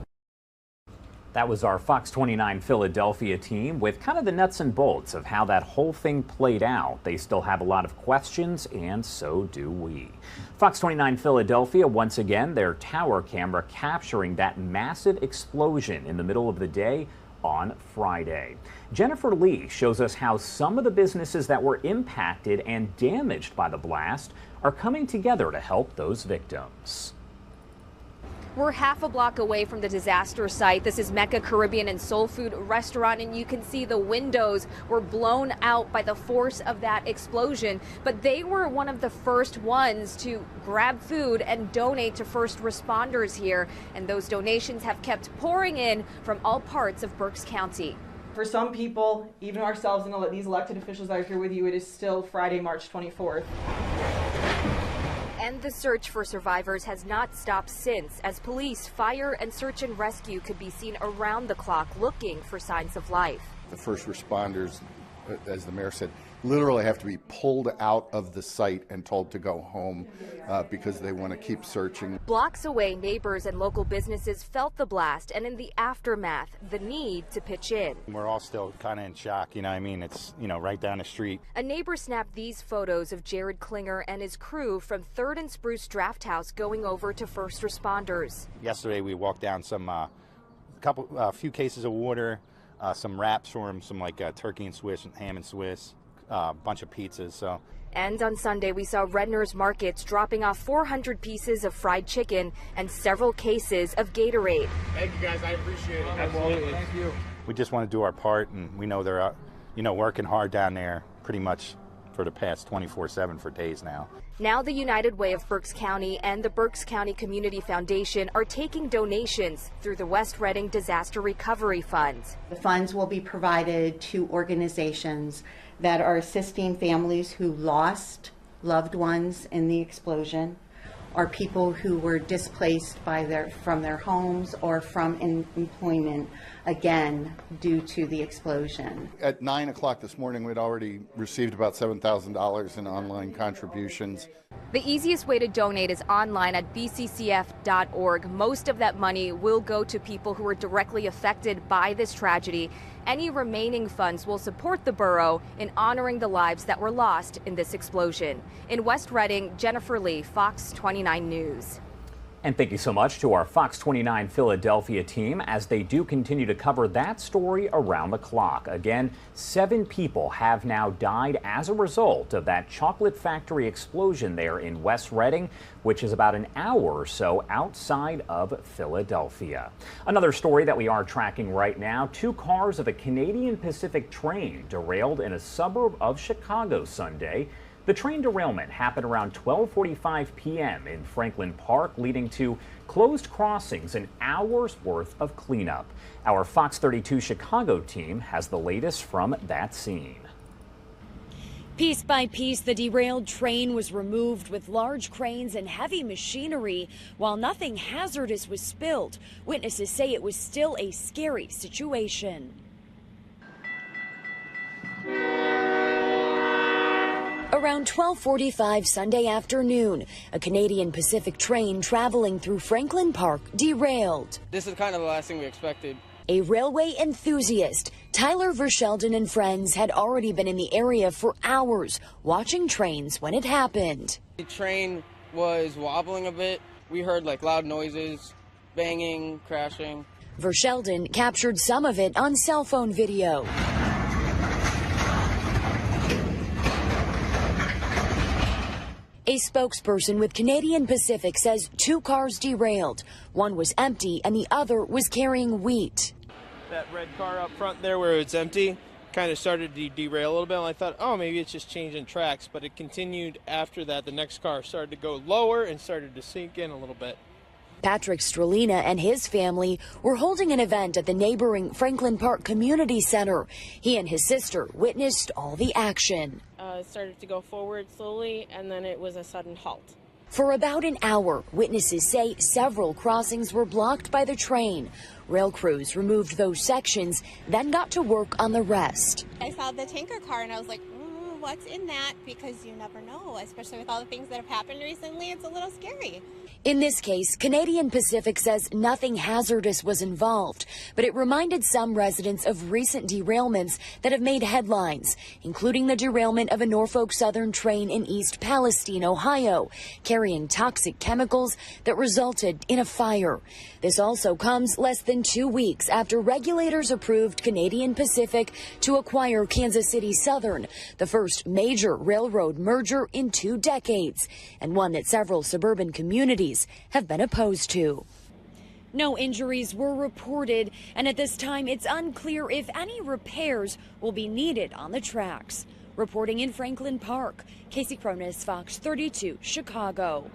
That was our Fox 29 Philadelphia team with kind of the nuts and bolts of how that whole thing played out. They still have a lot of questions, and so do we. Fox 29 Philadelphia, once again, their tower camera capturing that massive explosion in the middle of the day on Friday. Jennifer Lee shows us how some of the businesses that were impacted and damaged by the blast are coming together to help those victims. We're half a block away from the disaster site. This is Mecca Caribbean and Soul Food Restaurant, and you can see the windows were blown out by the force of that explosion. But they were one of the first ones to grab food and donate to first responders here. And those donations have kept pouring in from all parts of Berks County. For some people, even ourselves and these elected officials that are here with you, it is still Friday, March 24th. And the search for survivors has not stopped since, as police, fire, and search and rescue could be seen around the clock looking for signs of life. The first responders, as the mayor said, literally have to be pulled out of the site and told to go home because they want to keep searching. Blocks away, neighbors and local businesses felt the blast, and in the aftermath, the need to pitch in. We're all still kind of in shock, It's, right down the street. A neighbor snapped these photos of Jared Klinger and his crew from 3rd and Spruce Draft House going over to first responders. Yesterday, we walked down a few cases of water, some wraps for him, some turkey and Swiss and ham and Swiss. Bunch of pizzas. And on Sunday, we saw Redner's Markets dropping off 400 pieces of fried chicken and several cases of Gatorade. Thank you, guys. I appreciate it. Absolutely. Thank you. We just want to do our part, and we know they're, working hard down there pretty much for the past 24/7 for days now. Now the United Way of Berks County and the Berks County Community Foundation are taking donations through the West Reading Disaster Recovery Fund. The funds will be provided to organizations that are assisting families who lost loved ones in the explosion, or people who were displaced from their homes or from employment, again, due to the explosion. At 9 o'clock this morning, we'd already received about $7,000 in online contributions. The easiest way to donate is online at bccf.org. Most of that money will go to people who are directly affected by this tragedy. Any remaining funds will support the borough in honoring the lives that were lost in this explosion. In West Reading, Jennifer Lee, Fox 29 News. And thank you so much to our Fox 29 Philadelphia team as they do continue to cover that story around the clock. Again, 7 people have now died as a result of that chocolate factory explosion there in West Reading, which is about an hour or so outside of Philadelphia. Another story that we are tracking right now, 2 cars of a Canadian Pacific train derailed in a suburb of Chicago Sunday. The train derailment happened around 12:45 p.m. in Franklin Park, leading to closed crossings and hours worth of cleanup. Our Fox 32 Chicago team has the latest from that scene. Piece by piece, the derailed train was removed with large cranes and heavy machinery. While nothing hazardous was spilled, witnesses say it was still a scary situation. Around 12:45 Sunday afternoon, a Canadian Pacific train traveling through Franklin Park derailed. This is kind of the last thing we expected. A railway enthusiast, Tyler Vershelden and friends had already been in the area for hours, watching trains when it happened. The train was wobbling a bit. We heard like loud noises, banging, crashing. Vershelden captured some of it on cell phone video. A spokesperson with Canadian Pacific says 2 cars derailed. One was empty and the other was carrying wheat. That red car up front there where it's empty kind of started to derail a little bit. And I thought, oh, maybe it's just changing tracks. But it continued after that. The next car started to go lower and started to sink in a little bit. Patrick Strelina and his family were holding an event at the neighboring Franklin Park Community Center. He and his sister witnessed all the action. It started to go forward slowly, and then it was a sudden halt. For about an hour, witnesses say several crossings were blocked by the train. Rail crews removed those sections, then got to work on the rest. I saw the tanker car, and I was like, what's in that? Because you never know, especially with all the things that have happened recently. It's a little scary. In this case, Canadian Pacific says nothing hazardous was involved, but it reminded some residents of recent derailments that have made headlines, including the derailment of a Norfolk Southern train in East Palestine, Ohio, carrying toxic chemicals that resulted in a fire. This also comes less than 2 weeks after regulators approved Canadian Pacific to acquire Kansas City Southern, the first major railroad merger in 2 decades, and one that several suburban communities have been opposed to. No injuries were reported, and at this time it's unclear if any repairs will be needed on the tracks. Reporting in Franklin Park, Casey Cronus, Fox 32, Chicago.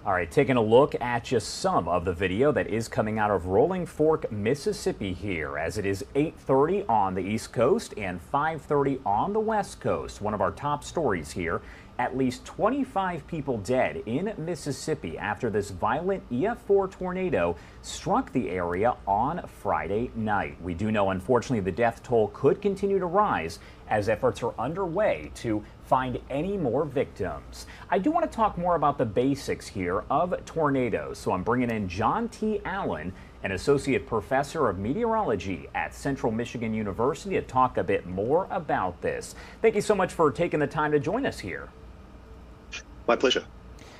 All right, taking a look at just some of the video that is coming out of Rolling Fork, Mississippi here, as it is 8:30 on the East Coast and 5:30 on the West Coast. One of our top stories here. At least 25 people dead in Mississippi after this violent EF4 tornado struck the area on Friday night. We do know, unfortunately, the death toll could continue to rise as efforts are underway to find any more victims. I do want to talk more about the basics here of tornadoes, so I'm bringing in John T. Allen, an associate professor of meteorology at Central Michigan University, to talk a bit more about this. Thank you so much for taking the time to join us here. My pleasure.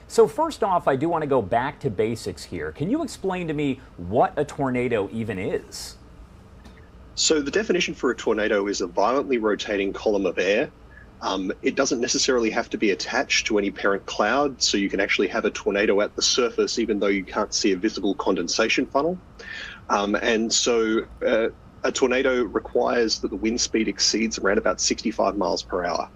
So first off, I do want to go back to basics here. Can you explain to me what a tornado even is? So the definition for a tornado is a violently rotating column of air. It doesn't necessarily have to be attached to any parent cloud, so you can actually have a tornado at the surface even though you can't see a visible condensation funnel. And so a tornado requires that the wind speed exceeds around about 65 miles per hour.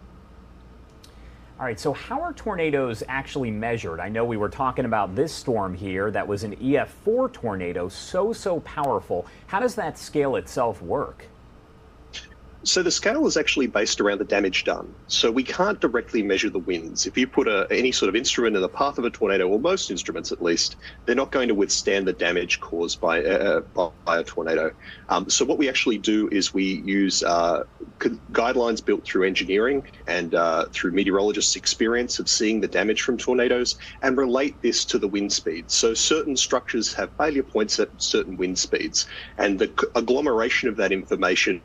All right, so how are tornadoes actually measured? I know we were talking about this storm here that was an EF4 tornado, so powerful. How does that scale itself work? So the scale is actually based around the damage done. So we can't directly measure the winds. If you put any sort of instrument in the path of a tornado, or most instruments at least, they're not going to withstand the damage caused by a tornado. So what we actually do is we use guidelines built through engineering and through meteorologists' experience of seeing the damage from tornadoes and relate this to the wind speed. So certain structures have failure points at certain wind speeds, and the agglomeration of that information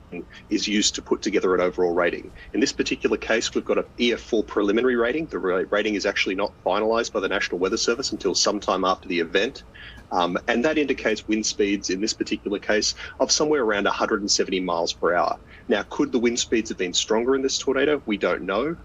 is used to put together an overall rating. In this particular case, we've got an EF4 preliminary rating. The rating is actually not finalised by the National Weather Service until sometime after the event. And that indicates wind speeds, in this particular case, of somewhere around 170 miles per hour. Now, could the wind speeds have been stronger in this tornado? We don't know.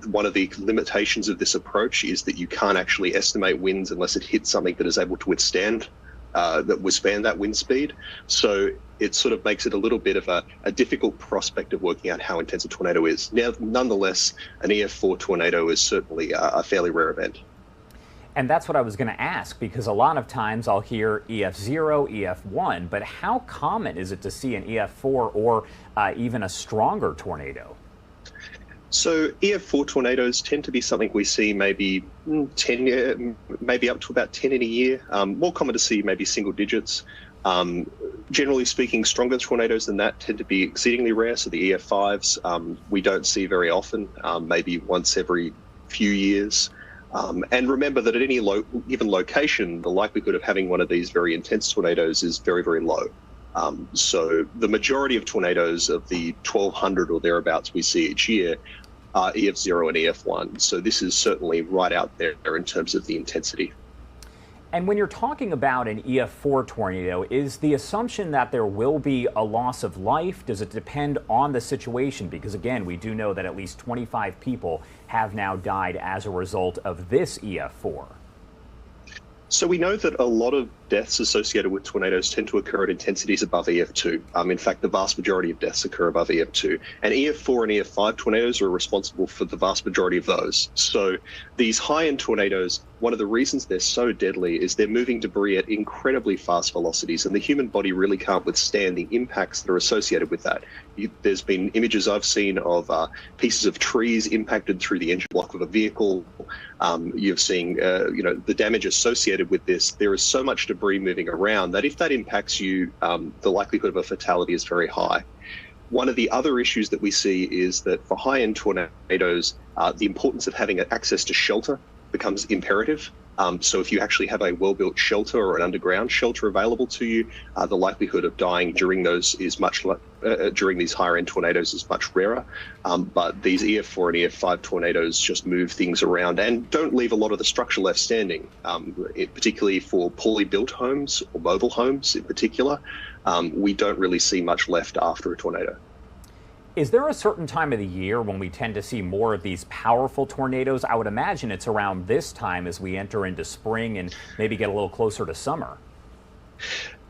One of the limitations of this approach is that you can't actually estimate winds unless it hits something that is able to withstand that wind speed. So it sort of makes it a little bit of a difficult prospect of working out how intense a tornado is. Now, nonetheless, an EF4 tornado is certainly a fairly rare event. And that's what I was going to ask, because a lot of times I'll hear EF0, EF1, but how common is it to see an EF4 or even a stronger tornado? So EF4 tornadoes tend to be something we see maybe 10, maybe up to about 10 in a year. More common to see maybe single digits. Generally speaking, stronger tornadoes than that tend to be exceedingly rare. So the EF5s we don't see very often, maybe once every few years. And remember that at any given location, the likelihood of having one of these very intense tornadoes is very, very low. So the majority of tornadoes of the 1,200 or thereabouts we see each year are EF0 and EF1. So this is certainly right out there in terms of the intensity. And when you're talking about an EF4 tornado, is the assumption that there will be a loss of life? Does it depend on the situation? Because again, we do know that at least 25 people have now died as a result of this EF4. So we know that a lot of deaths associated with tornadoes tend to occur at intensities above EF2. In fact, the vast majority of deaths occur above EF2. And EF4 and EF5 tornadoes are responsible for the vast majority of those. So these high-end tornadoes, one of the reasons they're so deadly is they're moving debris at incredibly fast velocities, and the human body really can't withstand the impacts that are associated with that. There's been images I've seen of pieces of trees impacted through the engine block of a vehicle. You've seen, the damage associated with this. There is so much debris moving around that if that impacts you, the likelihood of a fatality is very high. One of the other issues that we see is that for high-end tornadoes, the importance of having access to shelter becomes imperative. So if you actually have a well-built shelter or an underground shelter available to you, the likelihood of dying during those is during these higher-end tornadoes is much rarer. But these EF4 and EF5 tornadoes just move things around and don't leave a lot of the structure left standing, particularly for poorly built homes or mobile homes in particular. We don't really see much left after a tornado. Is there a certain time of the year when we tend to see more of these powerful tornadoes? I would imagine it's around this time as we enter into spring and maybe get a little closer to summer.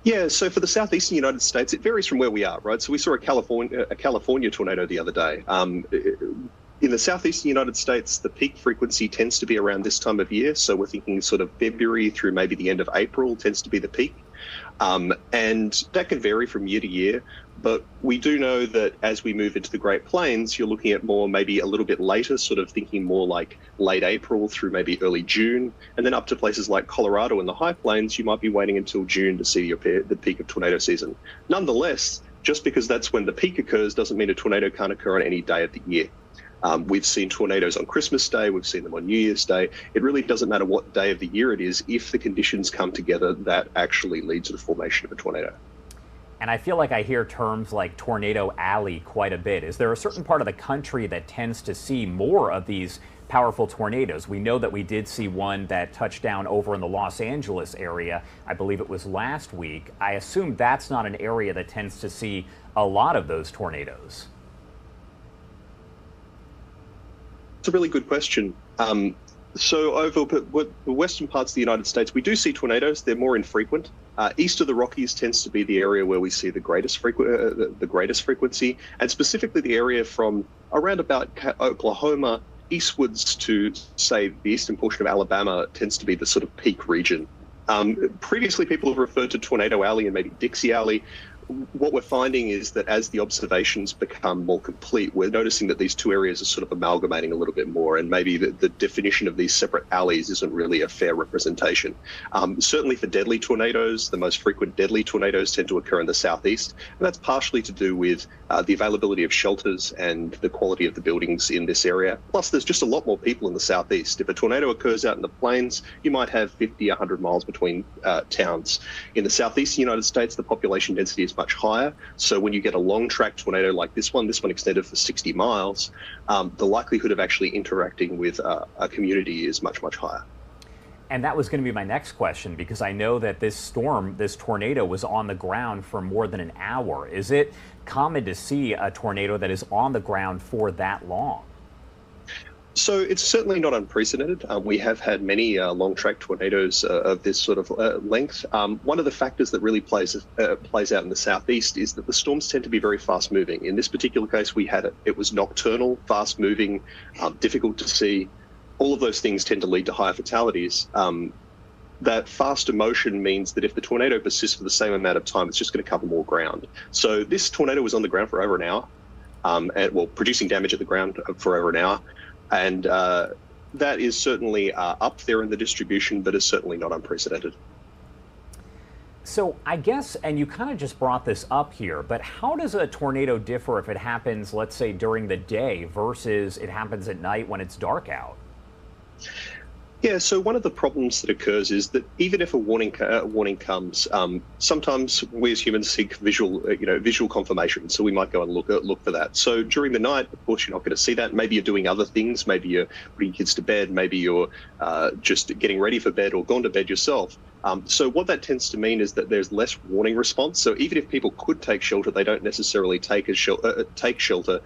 Yeah, so for the southeastern United States, it varies from where we are, right? So we saw a California tornado the other day. In the southeastern United States, the peak frequency tends to be around this time of year. So we're thinking sort of February through maybe the end of April tends to be the peak. And that can vary from year to year. But we do know that as we move into the Great Plains, you're looking at more maybe a little bit later, sort of thinking more like late April through maybe early June. And then up to places like Colorado and the High Plains, you might be waiting until June to see the peak of tornado season. Nonetheless, just because that's when the peak occurs doesn't mean a tornado can't occur on any day of the year. We've seen tornadoes on Christmas Day, we've seen them on New Year's Day. It really doesn't matter what day of the year it is if the conditions come together that actually lead to the formation of a tornado. And I feel like I hear terms like Tornado Alley quite a bit. Is there a certain part of the country that tends to see more of these powerful tornadoes? We know that we did see one that touched down over in the Los Angeles area. I believe it was last week. I assume that's not an area that tends to see a lot of those tornadoes. It's a really good question. So over the western parts of the United States, we do see tornadoes. They're more infrequent. East of the Rockies tends to be the area where we see the greatest frequency, and specifically the area from around about Oklahoma eastwards to, say, the eastern portion of Alabama tends to be the sort of peak region. Previously, people have referred to Tornado Alley and maybe Dixie Alley. what we're finding is that as the observations become more complete, we're noticing that these two areas are sort of amalgamating a little bit more, and maybe the definition of these separate alleys isn't really a fair representation. Certainly for deadly tornadoes, the most frequent deadly tornadoes tend to occur in the southeast, and that's partially to do with the availability of shelters and the quality of the buildings in this area. Plus, there's just a lot more people in the southeast. If a tornado occurs out in the plains, you might have 50, 100 miles between towns. In the southeastern United States, the population density is much higher. So when you get a long track tornado like this one extended for 60 miles, the likelihood of actually interacting with a community is much, much higher. And that was going to be my next question, because I know that this tornado was on the ground for more than an hour. Is it common to see a tornado that is on the ground for that long? So it's certainly not unprecedented. We have had many long track tornadoes of this sort of length. One of the factors that really plays out in the southeast is that the storms tend to be very fast moving. In this particular case, it was nocturnal, fast moving, difficult to see. All of those things tend to lead to higher fatalities. That faster motion means that if the tornado persists for the same amount of time, it's just going to cover more ground. So this tornado was on the ground for over an hour, producing damage at the ground for over an hour. And that is certainly up there in the distribution, but is certainly not unprecedented. So I guess, and you kind of just brought this up here, but how does a tornado differ if it happens, let's say, during the day versus it happens at night when it's dark out? Yeah, so one of the problems that occurs is that even if a warning comes, sometimes we as humans seek visual confirmation. So we might go and look for that. So during the night, of course, you're not going to see that. Maybe you're doing other things. Maybe you're putting kids to bed. Maybe you're just getting ready for bed or gone to bed yourself. So what that tends to mean is that there's less warning response. So even if people could take shelter, they don't necessarily take shelter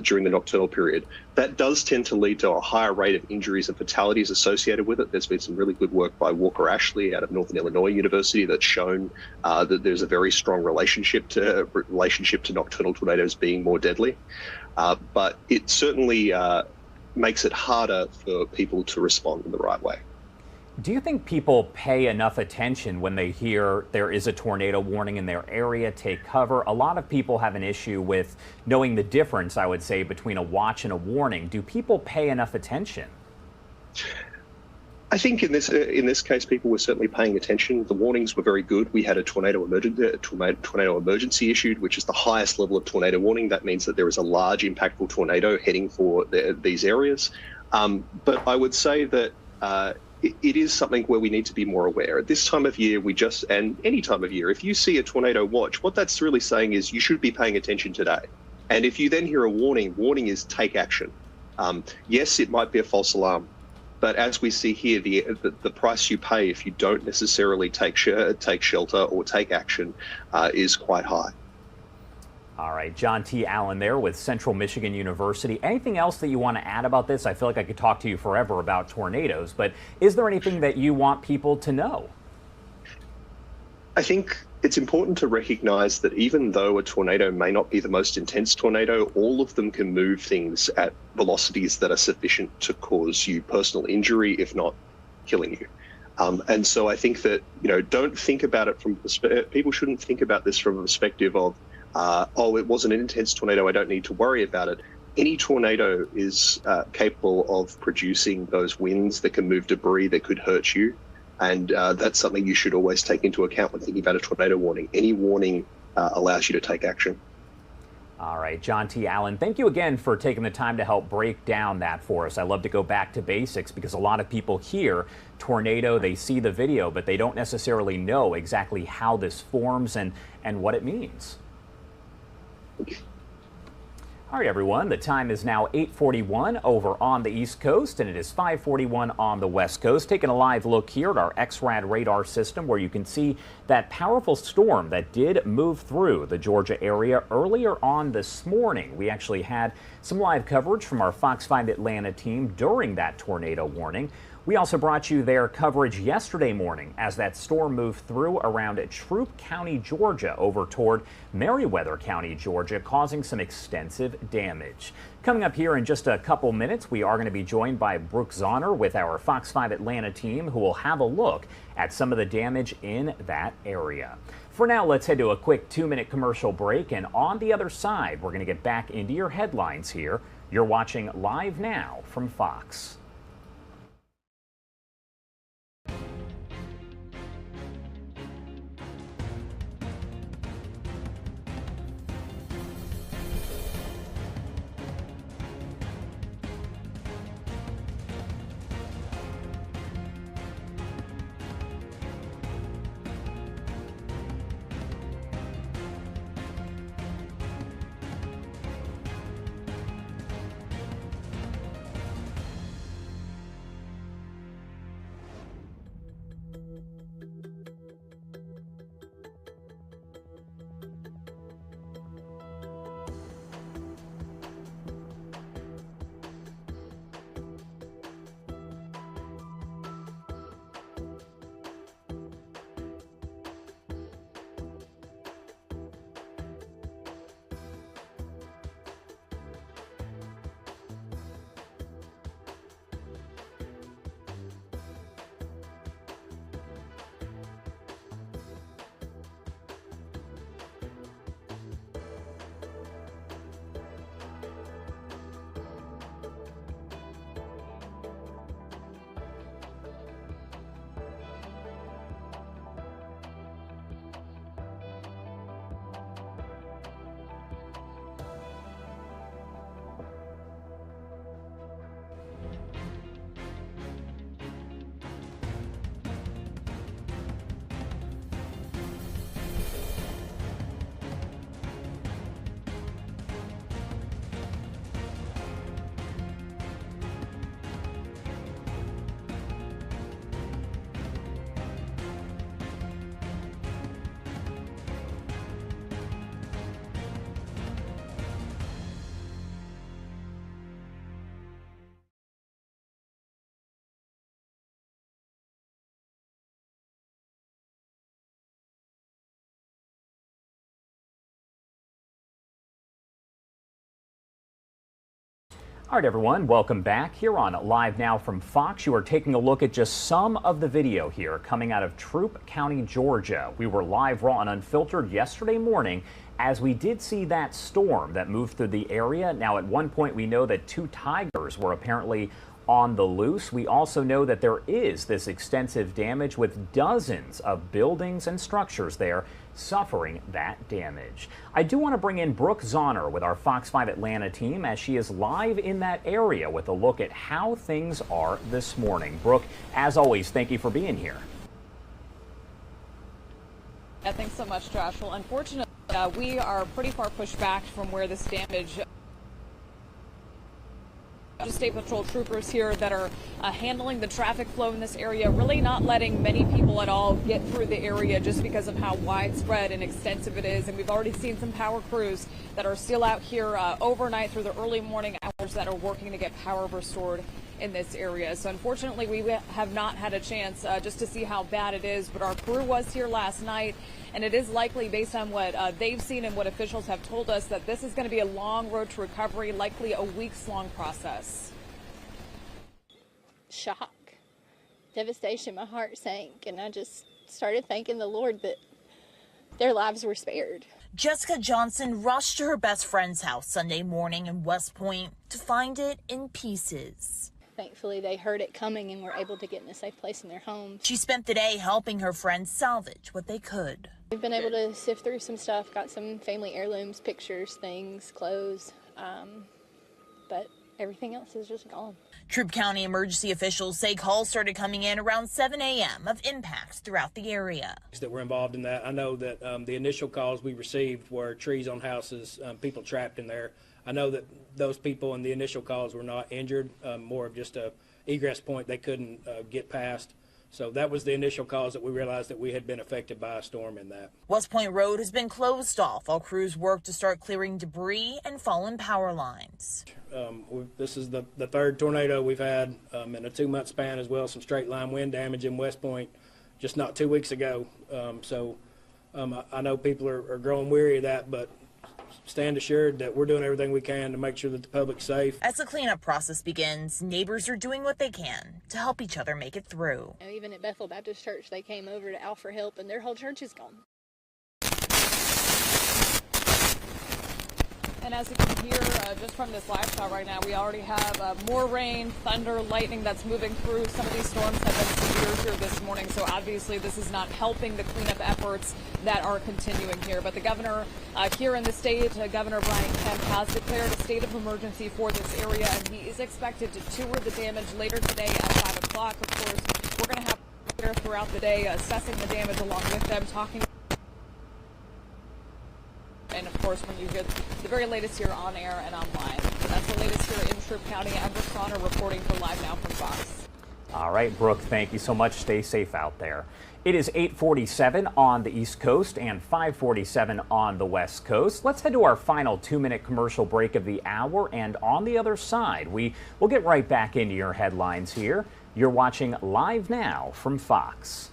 during the nocturnal period. That does tend to lead to a higher rate of injuries and fatalities associated with it. There's been some really good work by Walker Ashley out of Northern Illinois University that's shown that there's a very strong relationship to nocturnal tornadoes being more deadly. But it certainly makes it harder for people to respond in the right way. Do you think people pay enough attention when they hear there is a tornado warning in their area, take cover? A lot of people have an issue with knowing the difference, I would say, between a watch and a warning. Do people pay enough attention? I think in this case, people were certainly paying attention. The warnings were very good. We had a tornado emergency issued, which is the highest level of tornado warning. That means that there is a large impactful tornado heading for these areas. But I would say that it is something where we need to be more aware. At this time of year, and any time of year, if you see a tornado watch, what that's really saying is you should be paying attention today. And if you then hear a warning is take action. Yes, it might be a false alarm, but as we see here, the price you pay if you don't necessarily take shelter or take action is quite high. All right, John T. Allen there with Central Michigan University. Anything else that you want to add about this? I feel like I could talk to you forever about tornadoes, but is there anything that you want people to know? I think it's important to recognize that even though a tornado may not be the most intense tornado, all of them can move things at velocities that are sufficient to cause you personal injury, if not killing you. And so I think that, don't think about it people shouldn't think about this from a perspective of, it wasn't an intense tornado, I don't need to worry about it. Any tornado is capable of producing those winds that can move debris that could hurt you. And that's something you should always take into account when thinking about a tornado warning. Any warning allows you to take action. All right, John T. Allen, thank you again for taking the time to help break down that for us. I love to go back to basics because a lot of people hear tornado, they see the video, but they don't necessarily know exactly how this forms and what it means. All right, everyone, the time is now 8:41 over on the East Coast, and it is 5:41 on the West Coast. Taking a live look here at our XRAD radar system where you can see that powerful storm that did move through the Georgia area earlier on this morning. We actually had some live coverage from our Fox 5 Atlanta team during that tornado warning. We also brought you their coverage yesterday morning as that storm moved through around Troup County, Georgia, over toward Meriwether County, Georgia, causing some extensive damage. Coming up here in just a couple minutes, we are going to be joined by Brooke Zahner with our Fox 5 Atlanta team, who will have a look at some of the damage in that area. For now, let's head to a quick 2-minute commercial break, and on the other side, we're going to get back into your headlines here. You're watching Live Now from Fox. All right, everyone, welcome back here on Live Now from Fox. You are taking a look at just some of the video here coming out of Troup County, Georgia. We were live, raw, and unfiltered yesterday morning as we did see that storm that moved through the area. Now, at one point, we know that 2 tigers were apparently on the loose. We also know that there is this extensive damage with dozens of buildings and structures there suffering that damage. I do want to bring in Brooke Zahner with our Fox 5 Atlanta team as she is live in that area with a look at how things are this morning. Brooke, as always, thank you for being here. Yeah, thanks so much, Josh. Well, unfortunately, we are pretty far pushed back from where this damage. State Patrol troopers here that are handling the traffic flow in this area, really not letting many people at all get through the area just because of how widespread and extensive it is. And we've already seen some power crews that are still out here overnight through the early morning hours that are working to get power restored in this area. So unfortunately, we have not had a chance just to see how bad it is, but our crew was here last night, and it is likely, based on what they've seen and what officials have told us, that this is going to be a long road to recovery, likely a weeks-long process. Shock, devastation. My heart sank, and I just started thanking the Lord that their lives were spared. Jessica Johnson rushed to her best friend's house Sunday morning in West Point to find it in pieces. Thankfully, they heard it coming and were able to get in a safe place in their home. She spent the day helping her friends salvage what they could. We've been able to sift through some stuff, got some family heirlooms, pictures, things, clothes, but everything else is just gone. Troup County emergency officials say calls started coming in around 7 a.m. of impacts throughout the area. That were involved in that. I know that the initial calls we received were trees on houses, people trapped in there. I know that those people in the initial calls were not injured, more of just a egress point they couldn't get past. So that was the initial cause that we realized that we had been affected by a storm in that. West Point Road has been closed off while crews work to start clearing debris and fallen power lines. This is the third tornado we've had in a 2-month span as well. Some straight line wind damage in West Point just not 2 weeks ago. I know people are growing weary of that, but stand assured that we're doing everything we can to make sure that the public's safe. As the cleanup process begins, neighbors are doing what they can to help each other make it through. Even at Bethel Baptist Church, they came over to Alpha Help, and their whole church is gone. And as you can hear just from this live shot right now, we already have more rain, thunder, lightning that's moving through. Some of these storms have been severe here this morning, so obviously this is not helping the cleanup efforts that are continuing here. But the governor here in the state, Governor Brian Kemp, has declared a state of emergency for this area, and he is expected to tour the damage later today at 5 o'clock. Of course, we're going to have here throughout the day assessing the damage along with them, talking. And of course, when you get the very latest here on air and online. So that's the latest here in Troup County. I'm Brooke Sonner reporting for Live Now from Fox. All right, Brooke, thank you so much. Stay safe out there. It is 8:47 on the East Coast and 5:47 on the West Coast. Let's head to our final 2-minute commercial break of the hour. And on the other side, we'll get right back into your headlines here. You're watching Live Now from Fox.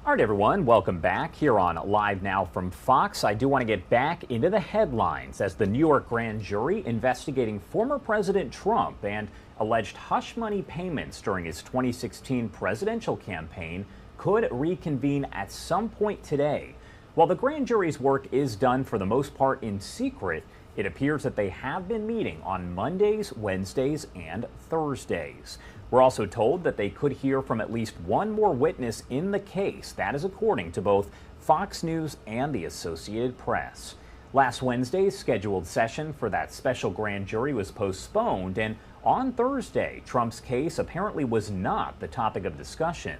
All right, everyone, welcome back here on Live Now from Fox. I do want to get back into the headlines as the New York grand jury investigating former President Trump and alleged hush money payments during his 2016 presidential campaign could reconvene at some point today. While the grand jury's work is done for the most part in secret, it appears that they have been meeting on Mondays, Wednesdays, and Thursdays. We're also told that they could hear from at least one more witness in the case. That is according to both Fox News and the Associated Press. Last Wednesday's scheduled session for that special grand jury was postponed, and on Thursday, Trump's case apparently was not the topic of discussion.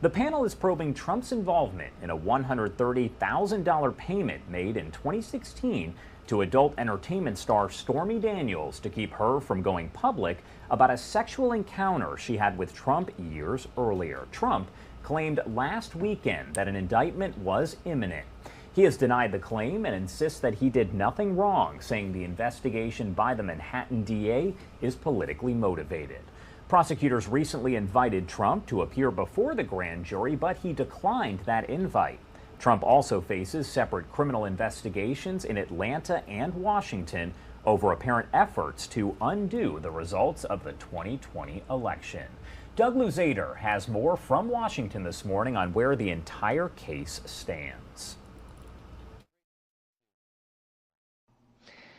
The panel is probing Trump's involvement in a $130,000 payment made in 2016 to adult entertainment star Stormy Daniels to keep her from going public about a sexual encounter she had with Trump years earlier. Trump claimed last weekend that an indictment was imminent. He has denied the claim and insists that he did nothing wrong, saying the investigation by the Manhattan DA is politically motivated. Prosecutors recently invited Trump to appear before the grand jury, but he declined that invite. Trump also faces separate criminal investigations in Atlanta and Washington over apparent efforts to undo the results of the 2020 election. Doug Luzader has more from Washington this morning on where the entire case stands.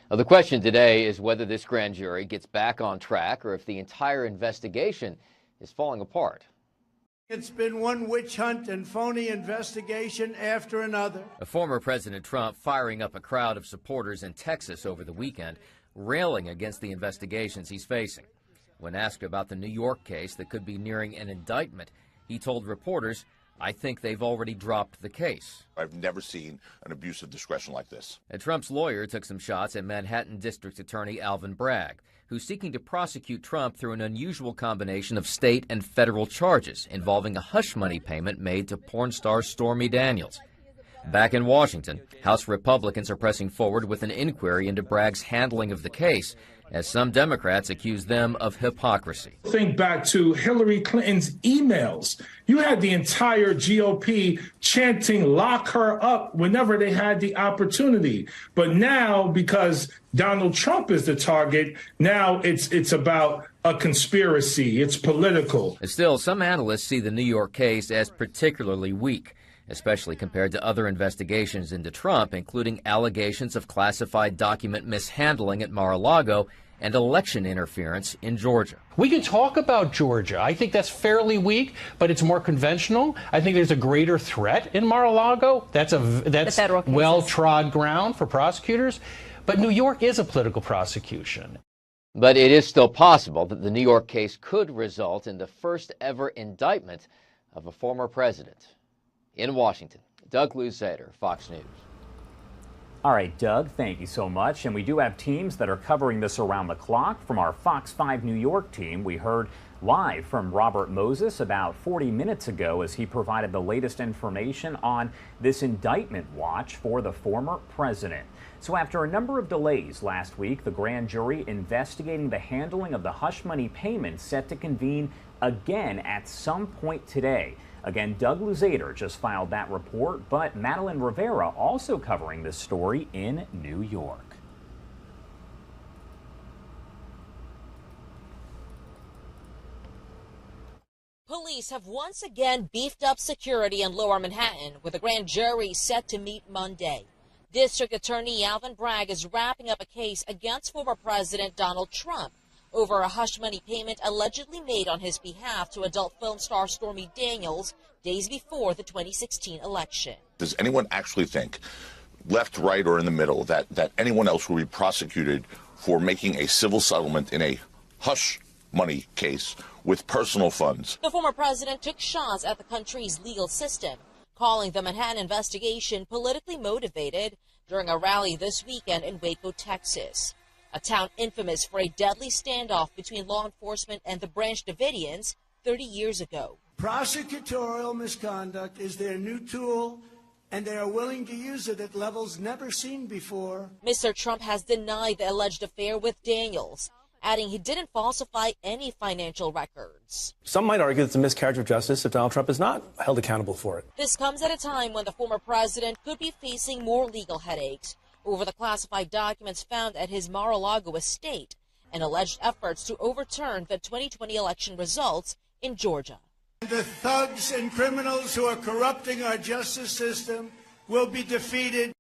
Well, the question today is whether this grand jury gets back on track or if the entire investigation is falling apart. It's been one witch hunt and phony investigation after another. Former President Trump firing up a crowd of supporters in Texas over the weekend, railing against the investigations he's facing. When asked about the New York case that could be nearing an indictment, he told reporters, "I think they've already dropped the case." I've never seen an abuse of discretion like this. And Trump's lawyer took some shots at Manhattan District Attorney Alvin Bragg, who's seeking to prosecute Trump through an unusual combination of state and federal charges involving a hush money payment made to porn star Stormy Daniels. Back in Washington, House Republicans are pressing forward with an inquiry into Bragg's handling of the case, as some Democrats accuse them of hypocrisy. Think back to Hillary Clinton's emails. You had the entire GOP chanting, "Lock her up," whenever they had the opportunity. But now, because Donald Trump is the target, now it's about a conspiracy. It's political. Still, some analysts see the New York case as particularly weak, especially compared to other investigations into Trump, including allegations of classified document mishandling at Mar-a-Lago and election interference in Georgia. We can talk about Georgia. I think that's fairly weak, but it's more conventional. I think there's a greater threat in Mar-a-Lago. That's well-trod ground for prosecutors. But New York is a political prosecution. But it is still possible that the New York case could result in the first ever indictment of a former president. In Washington, Doug Luzader, Fox News. All right, Doug, thank you so much. And we do have teams that are covering this around the clock. From our Fox 5 New York team, we heard live from Robert Moses about 40 minutes ago as he provided the latest information on this indictment watch for the former president. So after a number of delays last week, the grand jury investigating the handling of the hush money payments set to convene again at some point today. Again, Doug Luzader just filed that report, but Madeline Rivera also covering this story in New York. Police have once again beefed up security in Lower Manhattan, with a grand jury set to meet Monday. District Attorney Alvin Bragg is wrapping up a case against former President Donald Trump over a hush money payment allegedly made on his behalf to adult film star Stormy Daniels days before the 2016 election. Does anyone actually think, left, right, or in the middle, that anyone else will be prosecuted for making a civil settlement in a hush money case with personal funds? The former president took shots at the country's legal system, calling the Manhattan investigation politically motivated during a rally this weekend in Waco, Texas, a town infamous for a deadly standoff between law enforcement and the Branch Davidians 30 years ago. Prosecutorial misconduct is their new tool, and they are willing to use it at levels never seen before. Mr. Trump has denied the alleged affair with Daniels, adding he didn't falsify any financial records. Some might argue it's a miscarriage of justice if Donald Trump is not held accountable for it. This comes at a time when the former president could be facing more legal headaches over the classified documents found at his Mar-a-Lago estate and alleged efforts to overturn the 2020 election results in Georgia. The thugs and criminals who are corrupting our justice system will be defeated.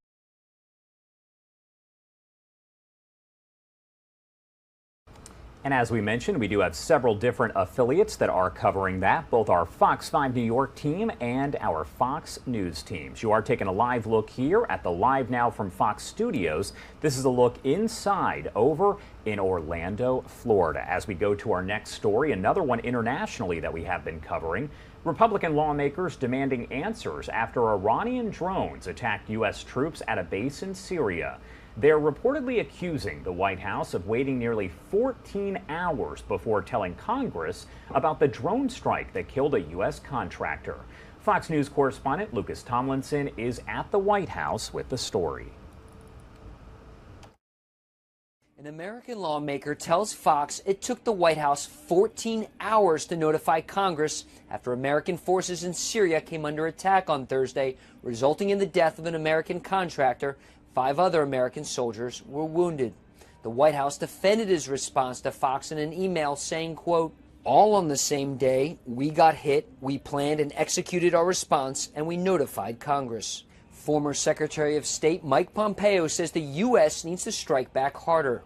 And as we mentioned, we do have several different affiliates that are covering that, both our Fox 5 New York team and our Fox News teams. You are taking a live look here at the Live Now from Fox Studios. This is a look inside over in Orlando, Florida. As we go to our next story, another one internationally that we have been covering. Republican lawmakers demanding answers after Iranian drones attacked U.S. troops at a base in Syria. They're reportedly accusing the White House of waiting nearly 14 hours before telling Congress about the drone strike that killed a U.S. contractor. Fox News correspondent Lucas Tomlinson is at the White House with the story. An American lawmaker tells Fox it took the White House 14 hours to notify Congress after American forces in Syria came under attack on Thursday, resulting in the death of an American contractor. 5 other American soldiers were wounded. The White House defended his response to Fox in an email saying, quote, "All on the same day, we got hit, we planned and executed our response, and we notified Congress." Former Secretary of State Mike Pompeo says the U.S. needs to strike back harder.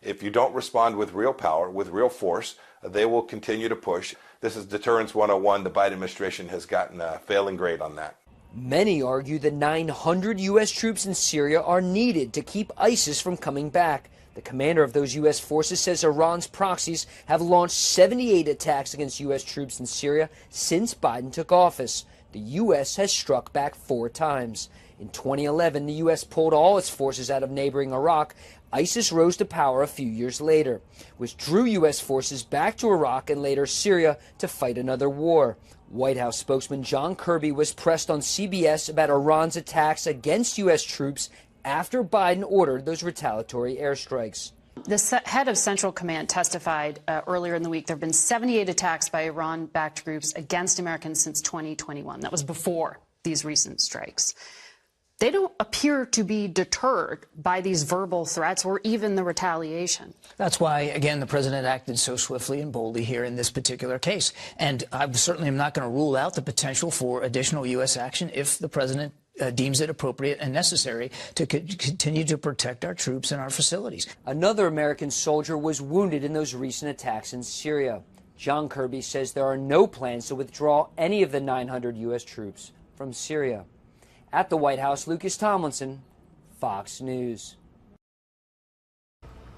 If you don't respond with real power, with real force, they will continue to push. This is Deterrence 101. The Biden administration has gotten a failing grade on that. Many argue that 900 U.S. troops in Syria are needed to keep ISIS from coming back. The commander of those U.S. forces says Iran's proxies have launched 78 attacks against U.S. troops in Syria since Biden took office. The U.S. has struck back 4 times. In 2011, the U.S. pulled all its forces out of neighboring Iraq. ISIS rose to power a few years later, which drew U.S. forces back to Iraq and later Syria to fight another war. White House spokesman John Kirby was pressed on CBS about Iran's attacks against U.S. troops after Biden ordered those retaliatory airstrikes. The head of Central Command testified earlier in the week there have been 78 attacks by Iran-backed groups against Americans since 2021. That was before these recent strikes. They don't appear to be deterred by these verbal threats or even the retaliation. That's why, again, the president acted so swiftly and boldly here in this particular case. And I certainly am not going to rule out the potential for additional U.S. action if the president deems it appropriate and necessary to continue to protect our troops and our facilities. Another American soldier was wounded in those recent attacks in Syria. John Kirby says there are no plans to withdraw any of the 900 U.S. troops from Syria. At the White House, Lucas Tomlinson, Fox News.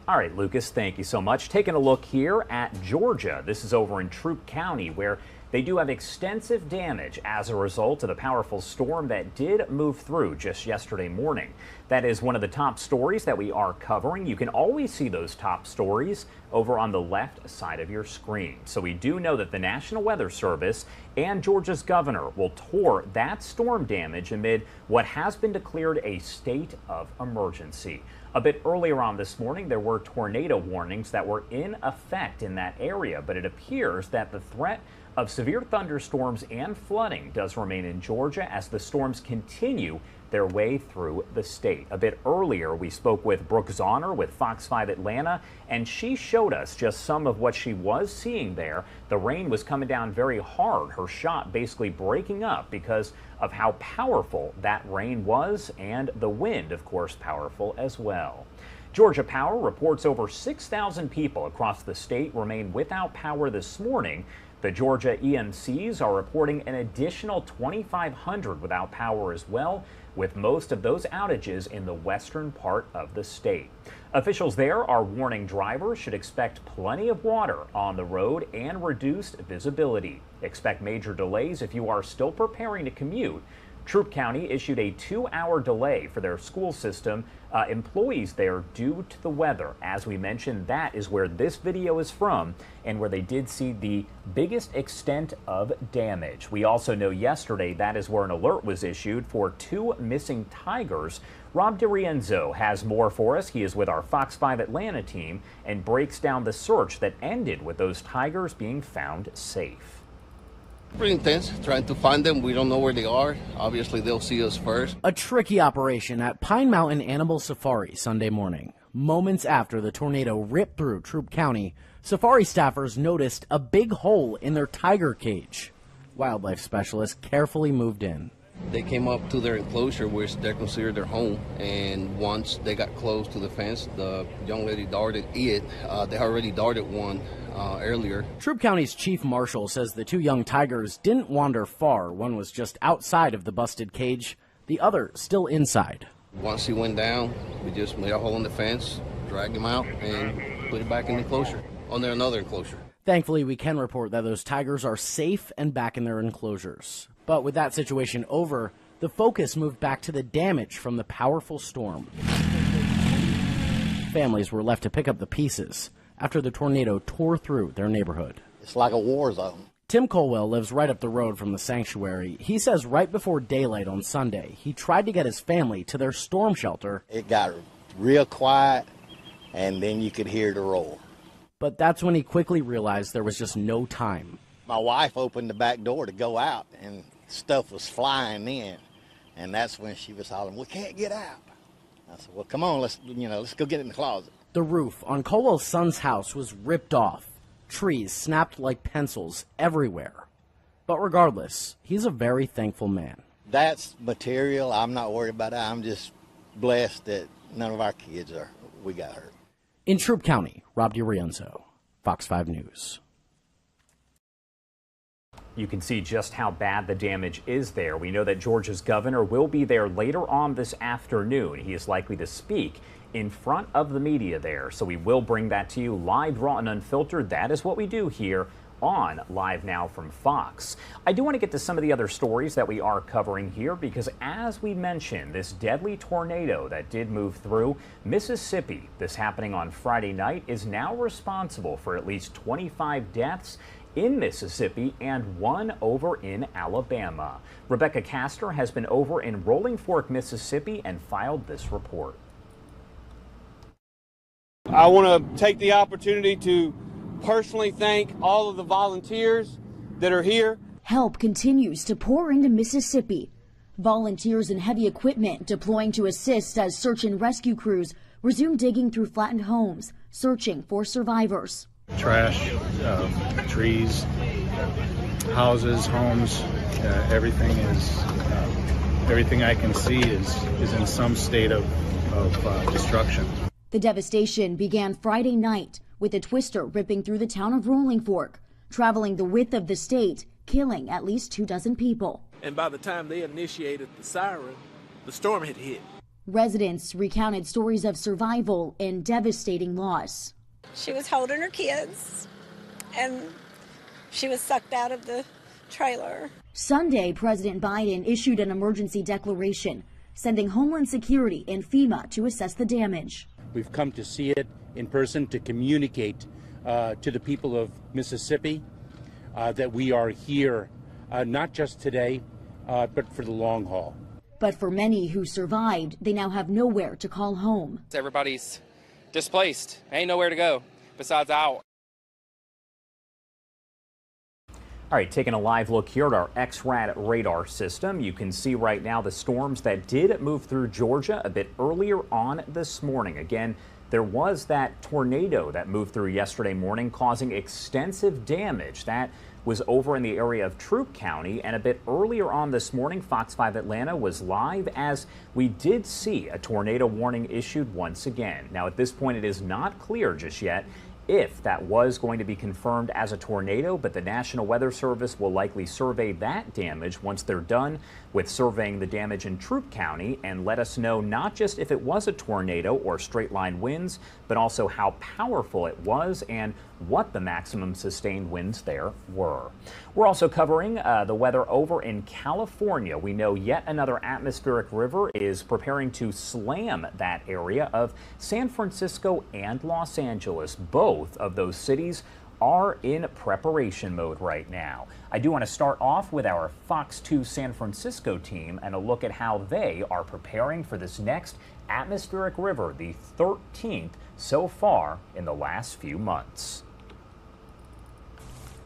All right, Lucas, thank you so much. Taking a look here at Georgia. This is over in Troup County, where they do have extensive damage as a result of the powerful storm that did move through just yesterday morning. That is one of the top stories that we are covering. You can always see those top stories over on the left side of your screen. So we do know that the National Weather Service and Georgia's governor will tour that storm damage amid what has been declared a state of emergency. A bit earlier on this morning, there were tornado warnings that were in effect in that area, but it appears that the threat of severe thunderstorms and flooding does remain in Georgia as the storms continue their way through the state. A bit earlier, we spoke with Brooke Zahner with Fox 5 Atlanta, and she showed us just some of what she was seeing there. The rain was coming down very hard, her shot basically breaking up because of how powerful that rain was, and the wind, of course, powerful as well. Georgia Power reports over 6,000 people across the state remain without power this morning. The Georgia EMCs are reporting an additional 2,500 without power as well, with most of those outages in the western part of the state. Officials there are warning drivers should expect plenty of water on the road and reduced visibility. Expect major delays if you are still preparing to commute. Troup County issued a 2-hour delay for their school system employees there due to the weather. As we mentioned, that is where this video is from and where they did see the biggest extent of damage. We also know yesterday that is where an alert was issued for 2 missing tigers. Rob DiRienzo has more for us. He is with our Fox 5 Atlanta team and breaks down the search that ended with those tigers being found safe. Pretty intense, trying to find them. We don't know where they are. Obviously, they'll see us first. A tricky operation at Pine Mountain Animal Safari Sunday morning. Moments after the tornado ripped through Troup County, safari staffers noticed a big hole in their tiger cage. Wildlife specialists carefully moved in. They came up to their enclosure, which they're considered their home, and once they got close to the fence, the young lady darted it. They already darted one earlier. Troup County's chief marshal says the 2 young tigers didn't wander far. One was just outside of the busted cage, the other still inside. Once he went down, we just made a hole in the fence, dragged him out, and put it back in the enclosure, on another enclosure. Thankfully, we can report that those tigers are safe and back in their enclosures. But with that situation over, the focus moved back to the damage from the powerful storm. Families were left to pick up the pieces after the tornado tore through their neighborhood. It's like a war zone. Tim Colwell lives right up the road from the sanctuary. He says right before daylight on Sunday, he tried to get his family to their storm shelter. It got real quiet, and then you could hear the roar. But that's when he quickly realized there was just no time. My wife opened the back door to go out, and stuff was flying in, and that's when she was hollering, "We can't get out." I said, "Well, come on, let's go get in the closet." The roof on Colwell's son's house was ripped off. Trees snapped like pencils everywhere. But regardless, he's a very thankful man. That's material. I'm not worried about that. I'm just blessed that none of our kids we got hurt. In Troup County, Rob DiRienzo, Fox 5 News. You can see just how bad the damage is there. We know that Georgia's governor will be there later on this afternoon. He is likely to speak in front of the media there. So we will bring that to you live, raw, and unfiltered. That is what we do here on Live Now from Fox. I do want to get to some of the other stories that we are covering here because, as we mentioned, this deadly tornado that did move through Mississippi, this happening on Friday night, is now responsible for at least 25 deaths in Mississippi and one over in Alabama. Rebecca Castor has been over in Rolling Fork, Mississippi, and filed this report. I want to take the opportunity to personally thank all of the volunteers that are here. Help continues to pour into Mississippi. Volunteers and heavy equipment deploying to assist as search and rescue crews resume digging through flattened homes, searching for survivors. Trash, trees, houses, homes, everything I can see is in some state of destruction. The devastation began Friday night with a twister ripping through the town of Rolling Fork, traveling the width of the state, killing at least 24 people. And by the time they initiated the siren, the storm had hit. Residents recounted stories of survival and devastating loss. She was holding her kids, and she was sucked out of the trailer. Sunday, President Biden issued an emergency declaration, sending Homeland Security and FEMA to assess the damage. We've come to see it in person to communicate to the people of Mississippi that we are here, not just today, but for the long haul. But for many who survived, they now have nowhere to call home. Everybody's displaced. Ain't nowhere to go besides out. All right, taking a live look here at our XRAD radar system. You can see right now the storms that did move through Georgia a bit earlier on this morning. Again, there was that tornado that moved through yesterday morning, causing extensive damage. That was over in the area of Troup County, and a bit earlier on this morning, Fox 5 Atlanta was live as we did see a tornado warning issued once again. Now, at this point, it is not clear just yet if that was going to be confirmed as a tornado, but the National Weather Service will likely survey that damage once they're done with surveying the damage in Troup County and let us know not just if it was a tornado or straight line winds, but also how powerful it was and what the maximum sustained winds there were. We're also covering the weather over in California. We know yet another atmospheric river is preparing to slam that area of San Francisco and Los Angeles. Both of those cities are in preparation mode right now. I do want to start off with our Fox 2 San Francisco team and a look at how they are preparing for this next atmospheric river, the 13th so far in the last few months.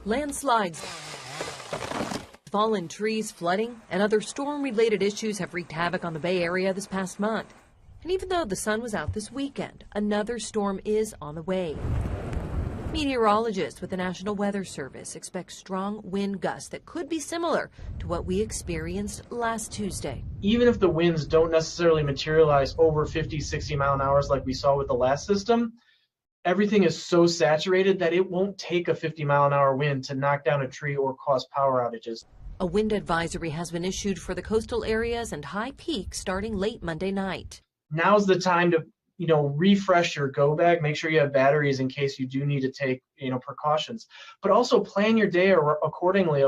Landslides, fallen trees, flooding, and other storm-related issues have wreaked havoc on the Bay Area this past month. And even though the sun was out this weekend, another storm is on the way. Meteorologists with the National Weather Service expect strong wind gusts that could be similar to what we experienced last Tuesday. Even if the winds don't necessarily materialize over 50, 60 mile an hour like we saw with the last system, everything is so saturated that it won't take a 50 mile an hour wind to knock down a tree or cause power outages. A wind advisory has been issued for the coastal areas and high peaks starting late Monday night. Now's the time to refresh your go bag, make sure you have batteries in case you do need to take, precautions, but also plan your day accordingly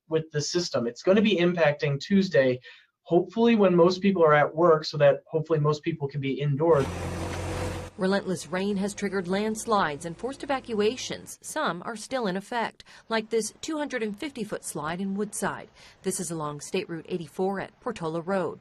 with the system. It's going to be impacting Tuesday, hopefully when most people are at work, so that hopefully most people can be indoors. Relentless rain has triggered landslides and forced evacuations. Some are still in effect, like this 250-foot slide in Woodside. This is along State Route 84 at Portola Road.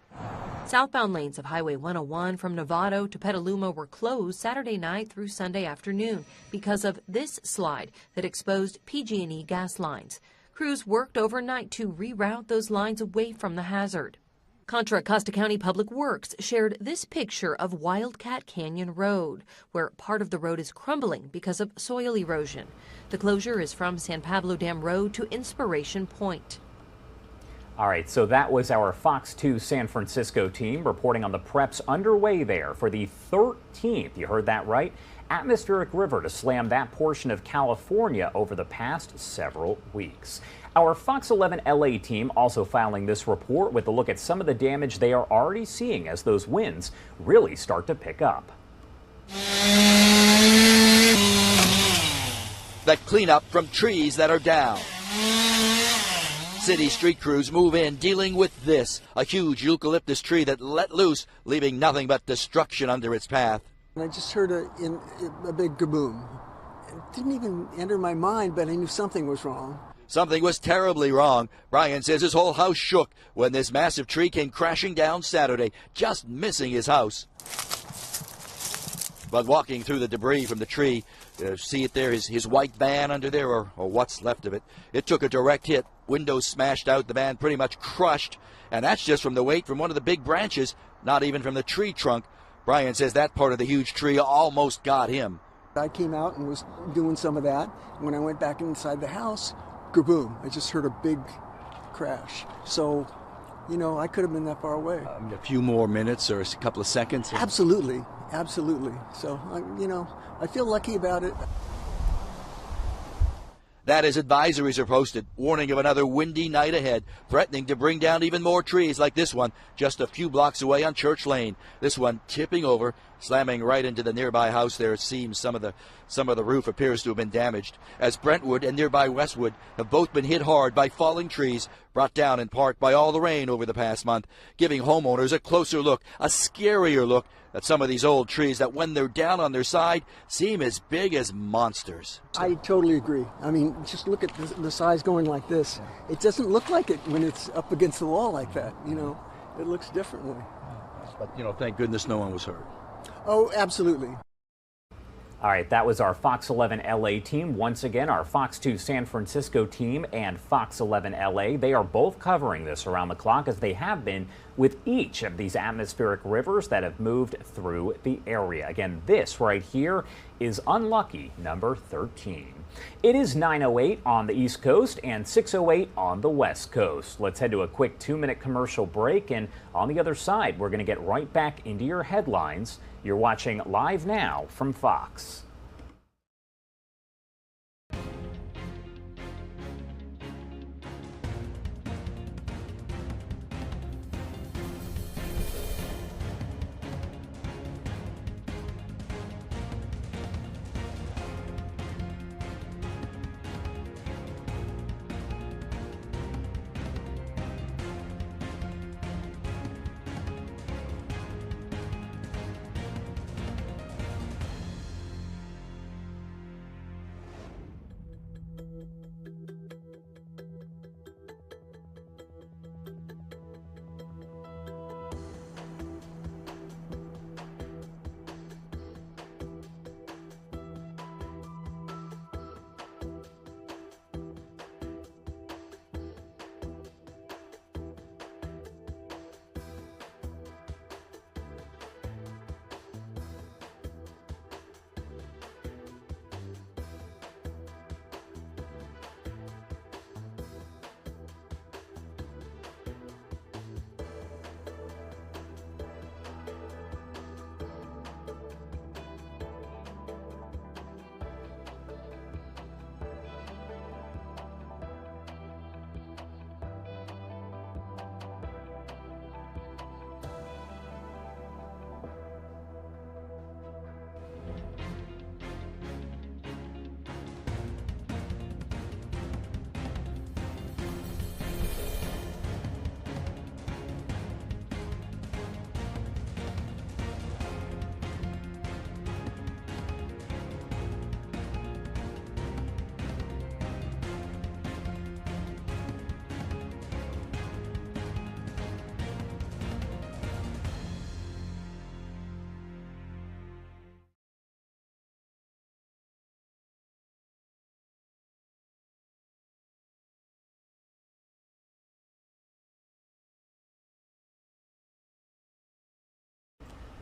Southbound lanes of Highway 101 from Novato to Petaluma were closed Saturday night through Sunday afternoon because of this slide that exposed PG&E gas lines. Crews worked overnight to reroute those lines away from the hazard. Contra Costa County Public Works shared this picture of Wildcat Canyon Road, where part of the road is crumbling because of soil erosion. The closure is from San Pablo Dam Road to Inspiration Point. All right, so that was our Fox 2 San Francisco team reporting on the preps underway there for the 13th, you heard that right, atmospheric river to slam that portion of California over the past several weeks. Our Fox 11 LA team also filing this report with a look at some of the damage they are already seeing as those winds really start to pick up. that clean up from trees that are down. City street crews move in dealing with this, a huge eucalyptus tree that let loose, leaving nothing but destruction under its path. I just heard a big kaboom. It didn't even enter my mind, but I knew something was wrong. Something was terribly wrong. Brian says his whole house shook when this massive tree came crashing down Saturday, just missing his house. But walking through the debris from the tree, see it there, his white van under there, or what's left of it. It took a direct hit. Windows smashed out, the van pretty much crushed. And that's just from the weight from one of the big branches, not even from the tree trunk. Brian says that part of the huge tree almost got him. I came out and was doing some of that. When I went back inside the house, kaboom, I just heard a big crash. So, you know, I could have been that far away. A few more minutes or a couple of seconds? Absolutely, absolutely. So, you know, I feel lucky about it. That is, advisories are posted, warning of another windy night ahead, threatening to bring down even more trees like this one just a few blocks away on Church Lane. This one tipping over, slamming right into the nearby house there. It seems some of the roof appears to have been damaged, as Brentwood and nearby Westwood have both been hit hard by falling trees, brought down in part by all the rain over the past month, giving homeowners a closer look, a scarier look at some of these old trees that, when they're down on their side, seem as big as monsters. I totally agree. I mean, just look at the size going like this. It doesn't look like it when it's up against the wall like that, you know. It looks differently. But, you know, thank goodness no one was hurt. Oh, absolutely. All right, that was our Fox 11 LA team. Once again, our Fox 2 San Francisco team and Fox 11 LA, they are both covering this around the clock, as they have been with each of these atmospheric rivers that have moved through the area. Again, this right here is unlucky number 13. It is 9:08 on the East Coast and 6:08 on the West Coast. Let's head to a quick 2-minute commercial break, and on the other side, we're going to get right back into your headlines. You're watching Live Now from Fox.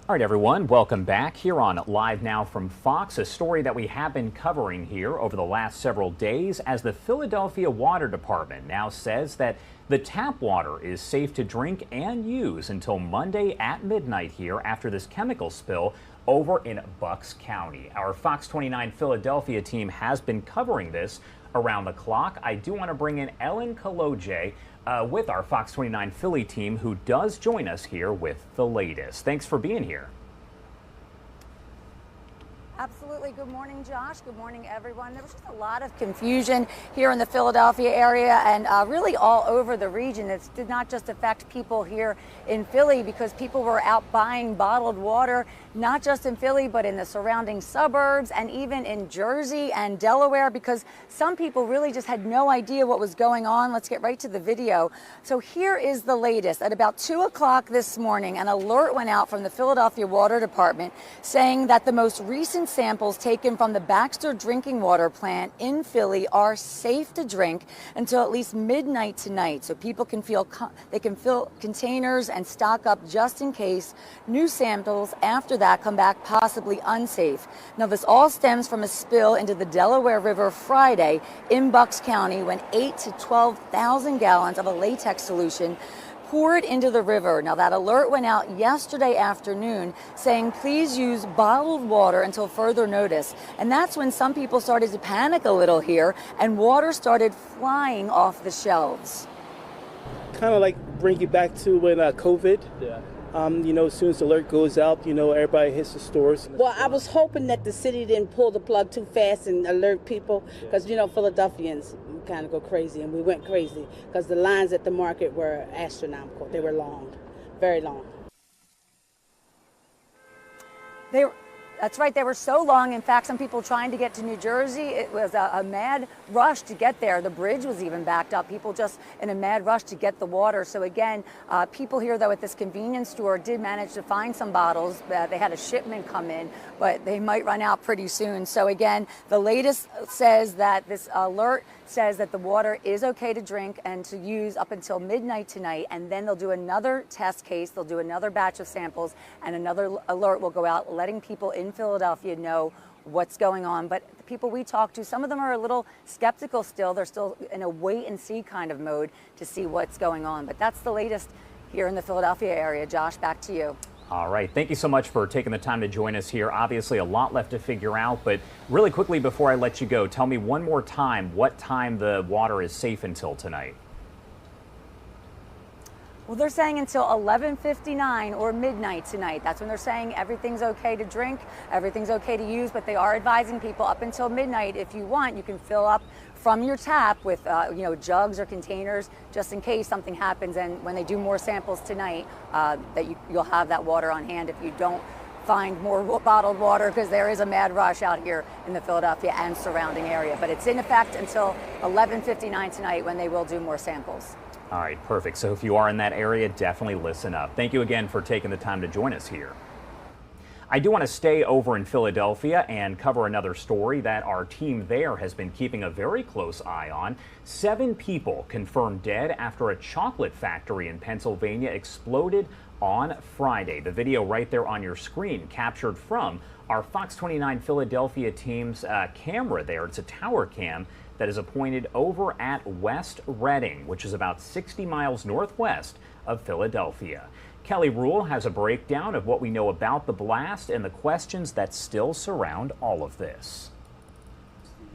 All right, everyone, welcome back here on Live Now from Fox, a story that we have been covering here over the last several days, as the Philadelphia Water Department now says that the tap water is safe to drink and use until Monday at midnight here after this chemical spill over in Bucks County. Our Fox 29 Philadelphia team has been covering this around the clock. I do want to bring in Ellen Kaloje with our Fox 29 Philly team, who does join us here with the latest. Thanks for being here. Absolutely. Good morning, Josh. Good morning, everyone. There was just a lot of confusion here in the Philadelphia area and really all over the region. It did not just affect people here in Philly because people were out buying bottled water, not just in Philly, but in the surrounding suburbs and even in Jersey and Delaware, because some people really just had no idea what was going on. Let's get right to the video. So here is the latest. At about 2 o'clock this morning, an alert went out from the Philadelphia Water Department saying that the most recent samples taken from the Baxter drinking water plant in Philly are safe to drink until at least midnight tonight. So people can fill containers and stock up just in case new samples after that come back possibly unsafe. Now, this all stems from a spill into the Delaware River Friday in Bucks County when 8,000 to 12,000 gallons of a latex solution poured into the river. Now, that alert went out yesterday afternoon saying please use bottled water until further notice. And that's when some people started to panic a little here and water started flying off the shelves. Kind of like bring you back to when COVID. Yeah. As soon as the alert goes out, everybody hits the stores. Well, I was hoping that the city didn't pull the plug too fast and alert people because, Philadelphians kind of go crazy, and we went crazy because the lines at the market were astronomical. They were long, very long. That's right, they were so long. In fact, some people trying to get to New Jersey, it was a mad rush to get there. The bridge was even backed up. People just in a mad rush to get the water. So again, people here, though, at this convenience store did manage to find some bottles. They had a shipment come in, but they might run out pretty soon. So again, the latest says that this alert says that the water is okay to drink and to use up until midnight tonight, and then they'll do another test case, they'll do another batch of samples, and another alert will go out letting people in Philadelphia know what's going on. But the people we talk to, some of them are a little skeptical still. They're still in a wait and see kind of mode to see what's going on. But that's the latest here in the Philadelphia area. Josh, back to you. All right. Thank you so much for taking the time to join us here. Obviously, a lot left to figure out, but really quickly before I let you go, tell me one more time what time the water is safe until tonight. Well, they're saying until 11:59 or midnight tonight. That's when they're saying everything's okay to drink, everything's okay to use, but they are advising people up until midnight. If you want, you can fill up from your tap with jugs or containers just in case something happens. And when they do more samples tonight, that you'll have that water on hand if you don't find more bottled water, because there is a mad rush out here in the Philadelphia and surrounding area. But it's in effect until 11:59 tonight when they will do more samples. All right, perfect. So if you are in that area, definitely listen up. Thank you again for taking the time to join us here. I do want to stay over in Philadelphia and cover another story that our team there has been keeping a very close eye on. 7 people confirmed dead after a chocolate factory in Pennsylvania exploded on Friday. The video right there on your screen captured from our Fox 29 Philadelphia team's camera there. It's a tower cam that is appointed over at West Reading, which is about 60 miles northwest of Philadelphia. Kelly Rule has a breakdown of what we know about the blast and the questions that still surround all of this.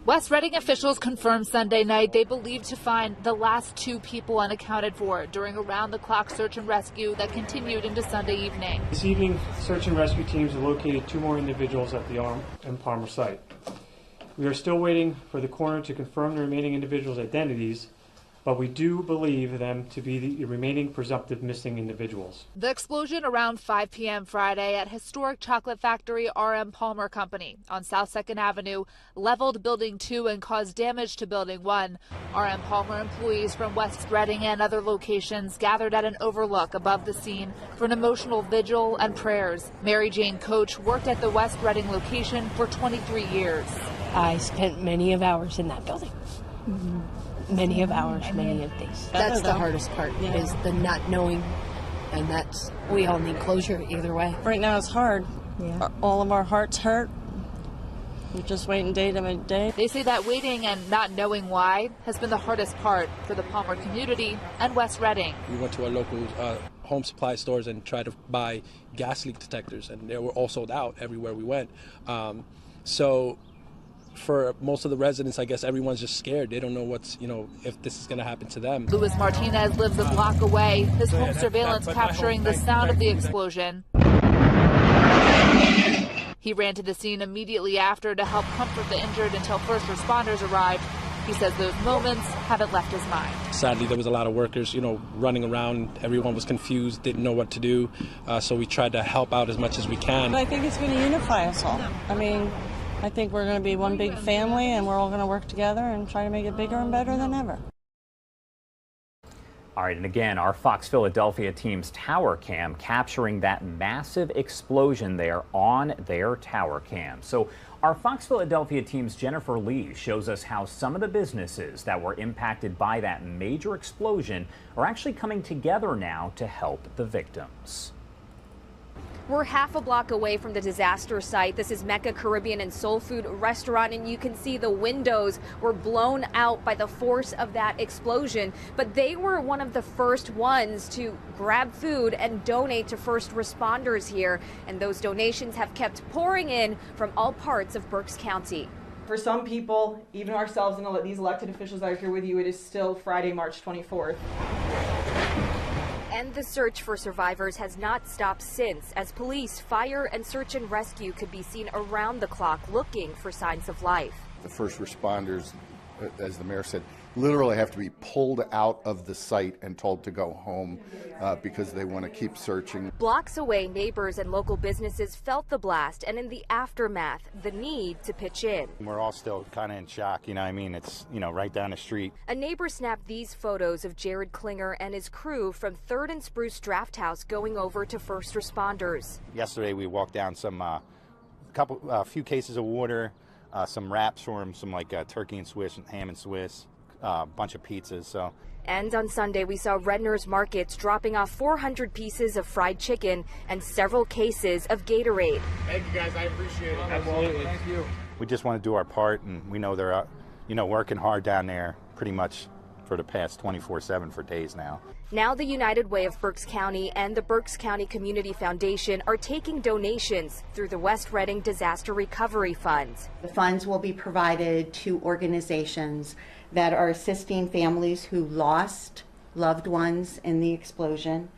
West Reading officials confirmed Sunday night they believe to find the last 2 people unaccounted for during a round-the-clock search and rescue that continued into Sunday evening. This evening, search and rescue teams have located 2 more individuals at the Arm and Palmer site. We are still waiting for the coroner to confirm the remaining individuals' identities, but we do believe them to be the remaining presumptive missing individuals. The explosion around 5 p.m. Friday at historic chocolate factory R.M. Palmer Company on South 2nd Avenue leveled Building 2 and caused damage to Building 1. R.M. Palmer employees from West Reading and other locations gathered at an overlook above the scene for an emotional vigil and prayers. Mary Jane Coach worked at the West Reading location for 23 years. I spent many of hours in that building. Many of hours, many of days. That's the hardest part, is the not knowing, and we all need closure either way. Right now it's hard. Yeah. All of our hearts hurt. We're just waiting day to day. They say that waiting and not knowing why has been the hardest part for the Palmer community and West Reading. We went to our local home supply stores and tried to buy gas leak detectors, and they were all sold out everywhere we went. So for most of the residents, I guess everyone's just scared. They don't know if this is going to happen to them. Luis Martinez lives a block away, his home surveillance capturing the sound of the explosion. He He ran to the scene immediately after to help comfort the injured until first responders arrived. He says those moments haven't left his mind. Sadly, there was a lot of workers, running around. Everyone was confused, didn't know what to do. So we tried to help out as much as we can. I think it's going to unify us all. I mean, I think we're going to be one big family, and we're all going to work together and try to make it bigger and better than ever. All right, and again, our Fox Philadelphia team's tower cam capturing that massive explosion there on their tower cam. So our Fox Philadelphia team's Jennifer Lee shows us how some of the businesses that were impacted by that major explosion are actually coming together now to help the victims. We're half a block away from the disaster site. This is Mecca Caribbean and Soul Food Restaurant, and you can see the windows were blown out by the force of that explosion. But they were one of the first ones to grab food and donate to first responders here. And those donations have kept pouring in from all parts of Berks County. For some people, even ourselves and these elected officials that are here with you, it is still Friday, March 24th. And the search for survivors has not stopped since, as police, fire, and search and rescue could be seen around the clock looking for signs of life. The first responders, as the mayor said, literally have to be pulled out of the site and told to go home because they want to keep searching. Blocks away, neighbors and local businesses felt the blast, and in the aftermath, the need to pitch in. We're all still kind of in shock, It's, right down the street. A neighbor snapped these photos of Jared Klinger and his crew from 3rd and Spruce Draft House going over to first responders. Yesterday we walked down a few cases of water, some wraps for him, some turkey and Swiss and ham and Swiss. Bunch of pizzas. And on Sunday, we saw Redner's Markets dropping off 400 pieces of fried chicken and several cases of Gatorade. Thank you, guys. I appreciate it. Absolutely. Thank you. We just want to do our part, and we know they're, working hard down there pretty much for the past 24/7 for days now. Now the United Way of Berks County and the Berks County Community Foundation are taking donations through the West Reading Disaster Recovery Funds. The funds will be provided to organizations that are assisting families who lost loved ones in the explosion,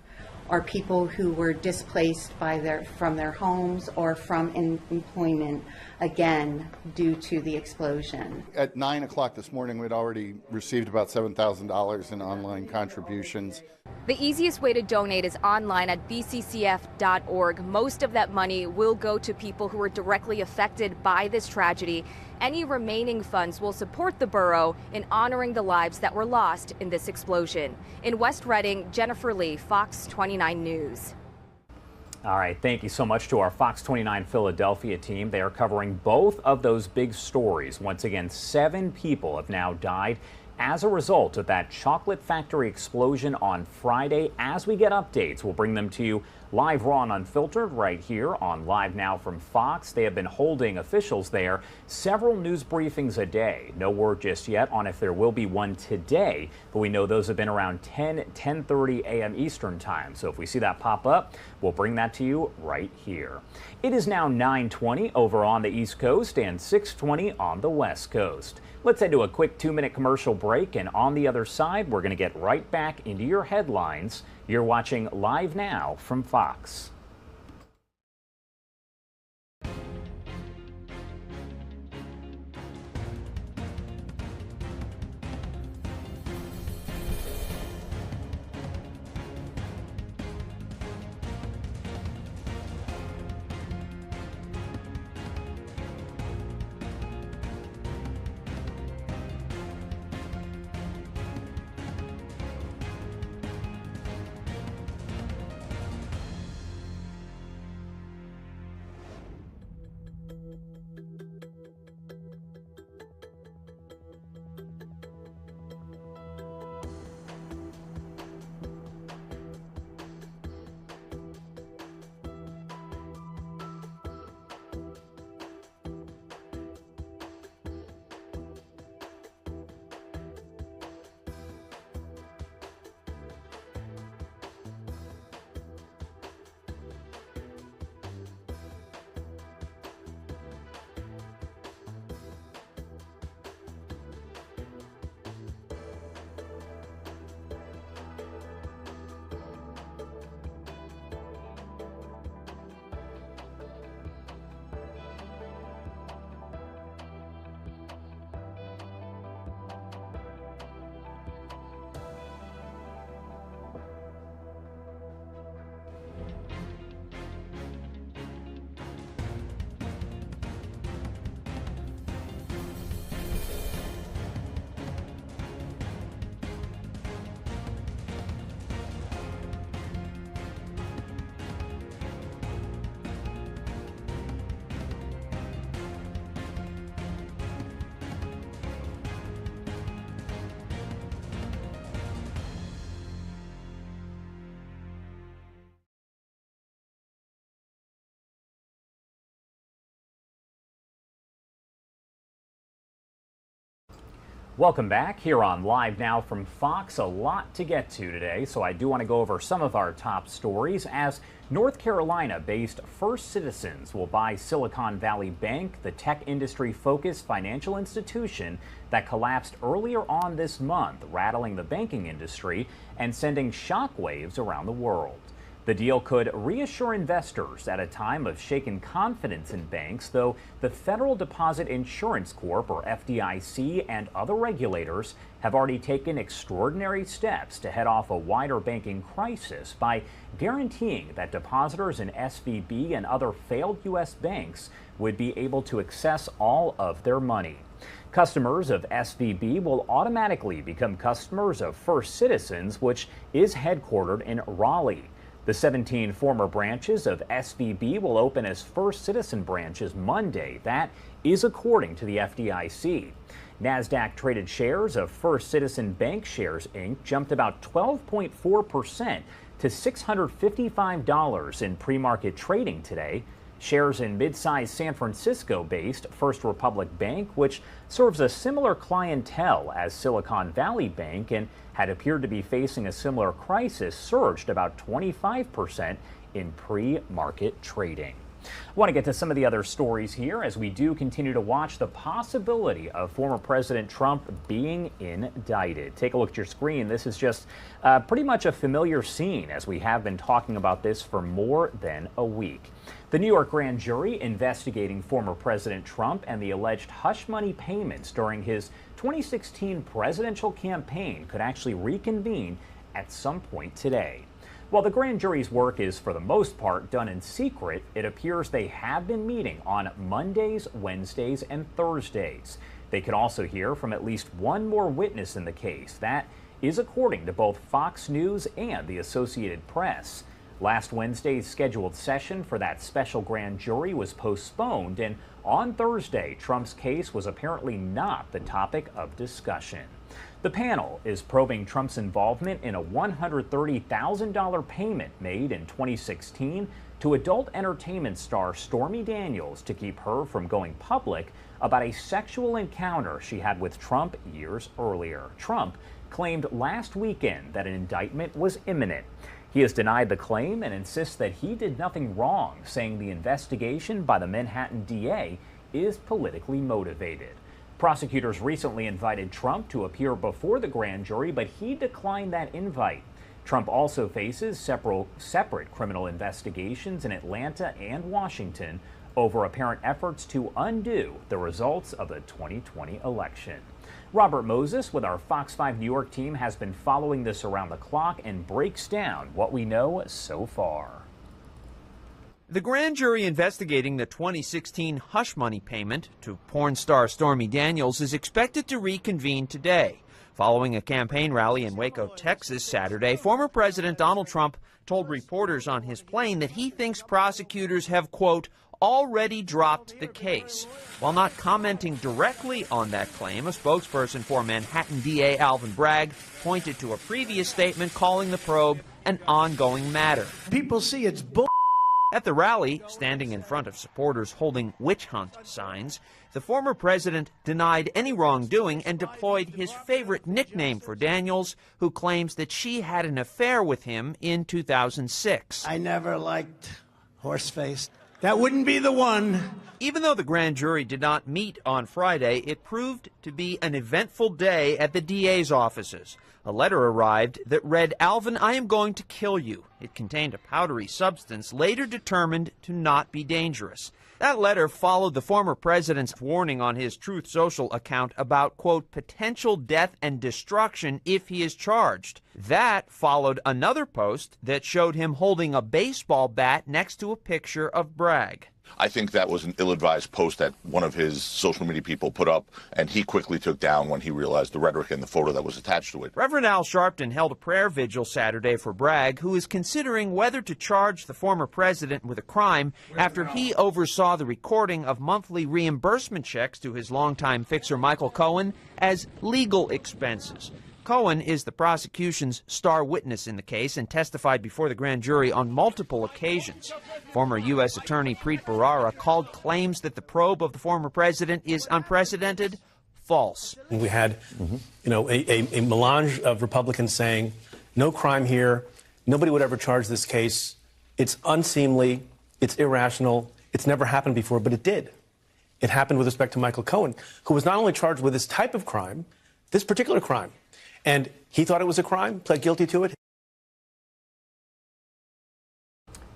or people who were displaced from their homes or from employment, again, due to the explosion. At 9 o'clock this morning, we'd already received about $7,000 in online contributions. The easiest way to donate is online at bccf.org. Most of that money will go to people who were directly affected by this tragedy. Any remaining funds will support the borough in honoring the lives that were lost in this explosion. In West Reading, Jennifer Lee, Fox 29 News. All right, thank you so much to our Fox 29 Philadelphia team. They are covering both of those big stories. Once again, 7 people have now died as a result of that chocolate factory explosion on Friday. As we get updates, we'll bring them to you live, raw, and unfiltered right here on Live Now from Fox. They have been holding officials there several news briefings a day. No word just yet on if there will be one today, but we know those have been around 10:30 a.m. Eastern time. So if we see that pop up, we'll bring that to you right here. It is now 9:20 over on the East Coast and 6:20 on the West Coast. Let's head to a quick 2-minute commercial break, and on the other side, we're going to get right back into your headlines. You're watching Live Now from Fox. Welcome back here on Live Now from Fox. A lot to get to today, so I do want to go over some of our top stories as North Carolina-based First Citizens will buy Silicon Valley Bank, the tech industry-focused financial institution that collapsed earlier on this month, rattling the banking industry and sending shockwaves around the world. The deal could reassure investors at a time of shaken confidence in banks, though the Federal Deposit Insurance Corp, or FDIC, and other regulators have already taken extraordinary steps to head off a wider banking crisis by guaranteeing that depositors in SVB and other failed U.S. banks would be able to access all of their money. Customers of SVB will automatically become customers of First Citizens, which is headquartered in Raleigh. The 17 former branches of SVB will open as First Citizen branches Monday. That is according to the FDIC. NASDAQ-traded shares of First Citizen Bank Shares, Inc. jumped about 12.4% to $655 in pre-market trading today. Shares in mid-sized San Francisco-based First Republic Bank, which serves a similar clientele as Silicon Valley Bank and had appeared to be facing a similar crisis, surged about 25% in pre-market trading. I want to get to some of the other stories here as we do continue to watch the possibility of former President Trump being indicted. Take a look at your screen. This is just pretty much a familiar scene as we have been talking about this for more than a week. The New York grand jury investigating former President Trump and the alleged hush money payments during his 2016 presidential campaign could actually reconvene at some point today. While the grand jury's work is for the most part done in secret, it appears they have been meeting on Mondays, Wednesdays, and Thursdays. They could also hear from at least one more witness in the case. That is according to both Fox News and the Associated Press. Last Wednesday's scheduled session for that special grand jury was postponed, and on Thursday, Trump's case was apparently not the topic of discussion. The panel is probing Trump's involvement in a $130,000 payment made in 2016 to adult entertainment star Stormy Daniels to keep her from going public about a sexual encounter she had with Trump years earlier. Trump claimed last weekend that an indictment was imminent. He has denied the claim and insists that he did nothing wrong, saying the investigation by the Manhattan DA is politically motivated. Prosecutors recently invited Trump to appear before the grand jury, but he declined that invite. Trump also faces separate criminal investigations in Atlanta and Washington over apparent efforts to undo the results of the 2020 election. Robert Moses with our Fox 5 New York team has been following this around the clock and breaks down what we know so far. The grand jury investigating the 2016 hush money payment to porn star Stormy Daniels is expected to reconvene today. Following a campaign rally in Waco, Texas Saturday, former President Donald Trump told reporters on his plane that he thinks prosecutors have, quote, already dropped the case. While not commenting directly on that claim, a spokesperson for Manhattan DA Alvin Bragg pointed to a previous statement calling the probe an ongoing matter. People see it's bull. At the rally, standing in front of supporters holding witch hunt signs, the former president denied any wrongdoing and deployed his favorite nickname for Daniels, who claims that she had an affair with him in 2006. I never liked Horseface. That wouldn't be the one. Even though the grand jury did not meet on Friday, it proved to be an eventful day at the DA's offices. A letter arrived that read, "Alvin, I am going to kill you." It contained a powdery substance later determined to not be dangerous. That letter followed the former president's warning on his Truth Social account about, quote, potential death and destruction if he is charged. That followed another post that showed him holding a baseball bat next to a picture of Bragg. I think that was an ill-advised post that one of his social media people put up, and he quickly took down when he realized the rhetoric in the photo that was attached to it. Reverend Al Sharpton held a prayer vigil Saturday for Bragg, who is considering whether to charge the former president with a crime after he oversaw the recording of monthly reimbursement checks to his longtime fixer Michael Cohen as legal expenses. Cohen is the prosecution's star witness in the case and testified before the grand jury on multiple occasions. Former U.S. Attorney Preet Bharara called claims that the probe of the former president is unprecedented false. We had, a melange of Republicans saying, no crime here, nobody would ever charge this case, it's unseemly, it's irrational, it's never happened before, but it did. It happened with respect to Michael Cohen, who was not only charged with this type of crime, this particular crime, and he thought it was a crime, pled guilty to it.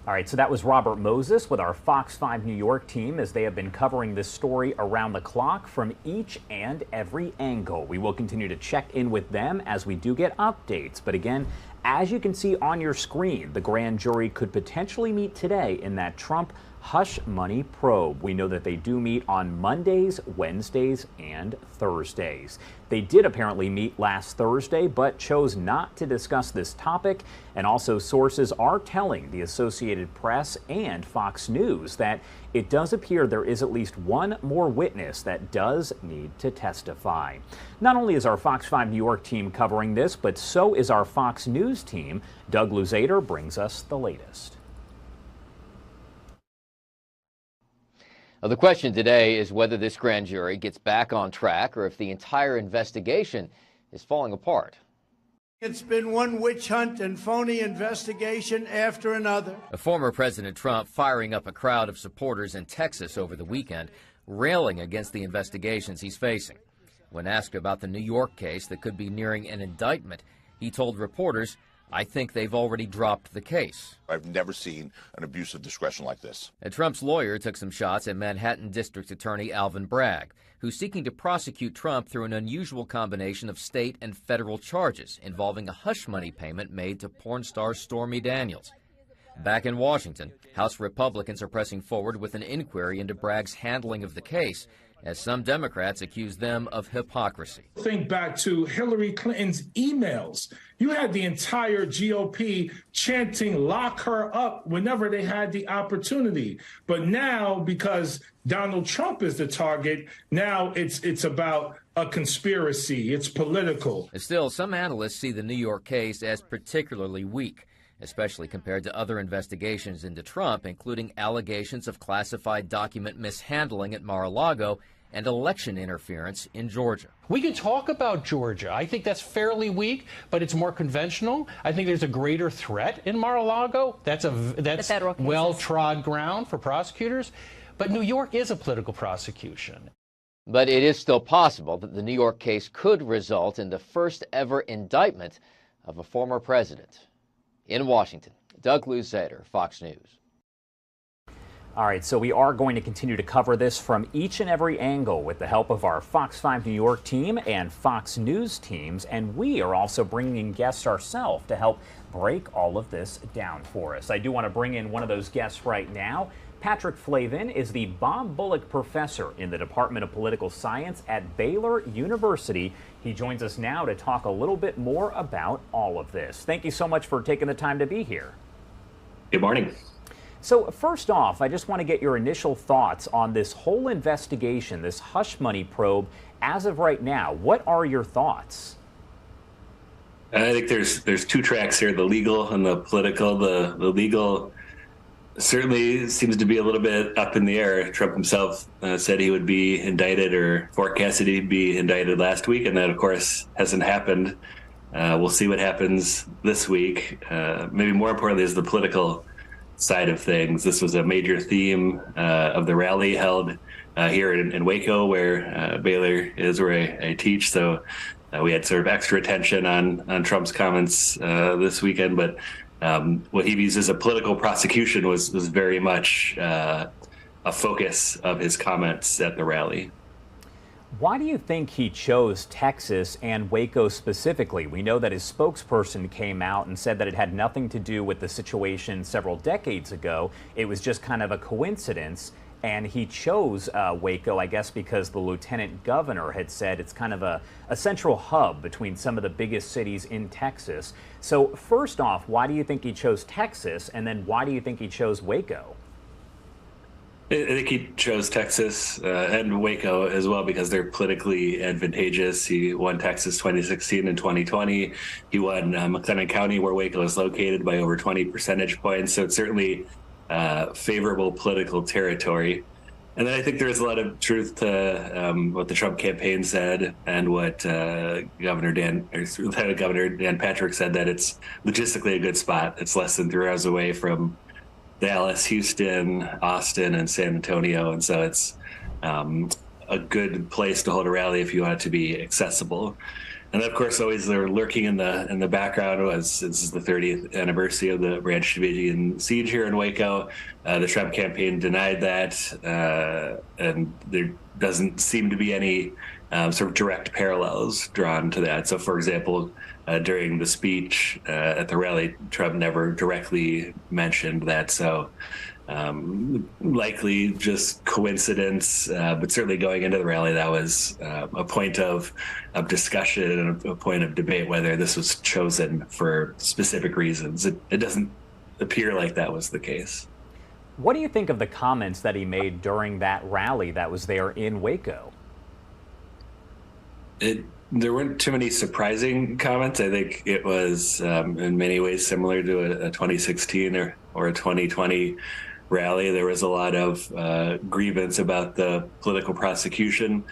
All right, so that was Robert Moses with our Fox 5 New York team as they have been covering this story around the clock from each and every angle. We will continue to check in with them as we do get updates. But again, as you can see on your screen, the grand jury could potentially meet today in that Trump hush money probe. We know that they do meet on Mondays, Wednesdays, and Thursdays. They did apparently meet last Thursday, but chose not to discuss this topic. And also sources are telling the Associated Press and Fox News that it does appear there is at least one more witness that does need to testify. Not only is our Fox 5 New York team covering this, but so is our Fox News team. Doug Luzader brings us the latest. Well, the question today is whether this grand jury gets back on track or if the entire investigation is falling apart. It's been one witch hunt and phony investigation after another. Former President Trump firing up a crowd of supporters in Texas over the weekend, railing against the investigations he's facing. When asked about the New York case that could be nearing an indictment, he told reporters, "I think they've already dropped the case." I've never seen an abuse of discretion like this. And Trump's lawyer took some shots at Manhattan District Attorney Alvin Bragg, who's seeking to prosecute Trump through an unusual combination of state and federal charges involving a hush money payment made to porn star Stormy Daniels. Back in Washington, House Republicans are pressing forward with an inquiry into Bragg's handling of the case, as some Democrats accuse them of hypocrisy. Think back to Hillary Clinton's emails. You had the entire GOP chanting, "Lock her up," whenever they had the opportunity. But now, because Donald Trump is the target, now it's about a conspiracy. It's political. Still, some analysts see the New York case as particularly weak, especially compared to other investigations into Trump, including allegations of classified document mishandling at Mar-a-Lago and election interference in Georgia. We can talk about Georgia. I think that's fairly weak, but it's more conventional. I think there's a greater threat in Mar-a-Lago. That's well-trod ground for prosecutors. But New York is a political prosecution. But it is still possible that the New York case could result in the first ever indictment of a former president. In Washington, Doug Luzader, Fox News. All right, so we are going to continue to cover this from each and every angle with the help of our Fox 5 New York team and Fox News teams, and we are also bringing in guests ourselves to help break all of this down for us. I do want to bring in one of those guests right now. Patrick Flavin is the Bob Bullock Professor in the Department of Political Science at Baylor University. He joins us now to talk a little bit more about all of this. Thank you so much for taking the time to be here. Good morning. So first off, I just want to get your initial thoughts on this whole investigation, this hush money probe. As of right now, what are your thoughts? I think there's two tracks here, the legal and the political. The legal certainly seems to be a little bit up in the air. Trump himself said he would be indicted or forecasted he'd be indicted last week, and that, of course, hasn't happened. We'll see what happens this week. Maybe more importantly is the political side of things. This was a major theme of the rally held here in Waco, where Baylor is, where I teach. So we had sort of extra attention on Trump's comments this weekend. But what he views as a political prosecution was very much a focus of his comments at the rally. Why do you think he chose Texas and Waco specifically? We know that his spokesperson came out and said that it had nothing to do with the situation several decades ago. It was just kind of a coincidence. And he chose Waco, I guess, because the lieutenant governor had said it's kind of a central hub between some of the biggest cities in Texas. So first off, why do you think he chose Texas? And then why do you think he chose Waco? I think he chose Texas and Waco as well because they're politically advantageous. He won Texas 2016 and 2020. He won McLennan County, where Waco is located, by over 20 percentage points. So it's certainly favorable political territory. And then I think there's a lot of truth to what the Trump campaign said and what Governor Dan Patrick said, that it's logistically a good spot. It's less than 3 hours away from Dallas, Houston, Austin, and San Antonio, and so it's a good place to hold a rally if you want it to be accessible. And of course, always they're lurking in the background was this is the 30th anniversary of the Branch Davidian siege here in Waco. The Trump campaign denied that, and there doesn't seem to be any sort of direct parallels drawn to that. So, for example, during the speech at the rally, Trump never directly mentioned that. So. Likely just coincidence, but certainly going into the rally, that was a point of discussion and a point of debate whether this was chosen for specific reasons. It doesn't appear like that was the case. What do you think of the comments that he made during that rally that was there in Waco? There weren't too many surprising comments. I think it was in many ways similar to a 2016 or a 2020 rally. There was a lot of grievance about the political prosecution.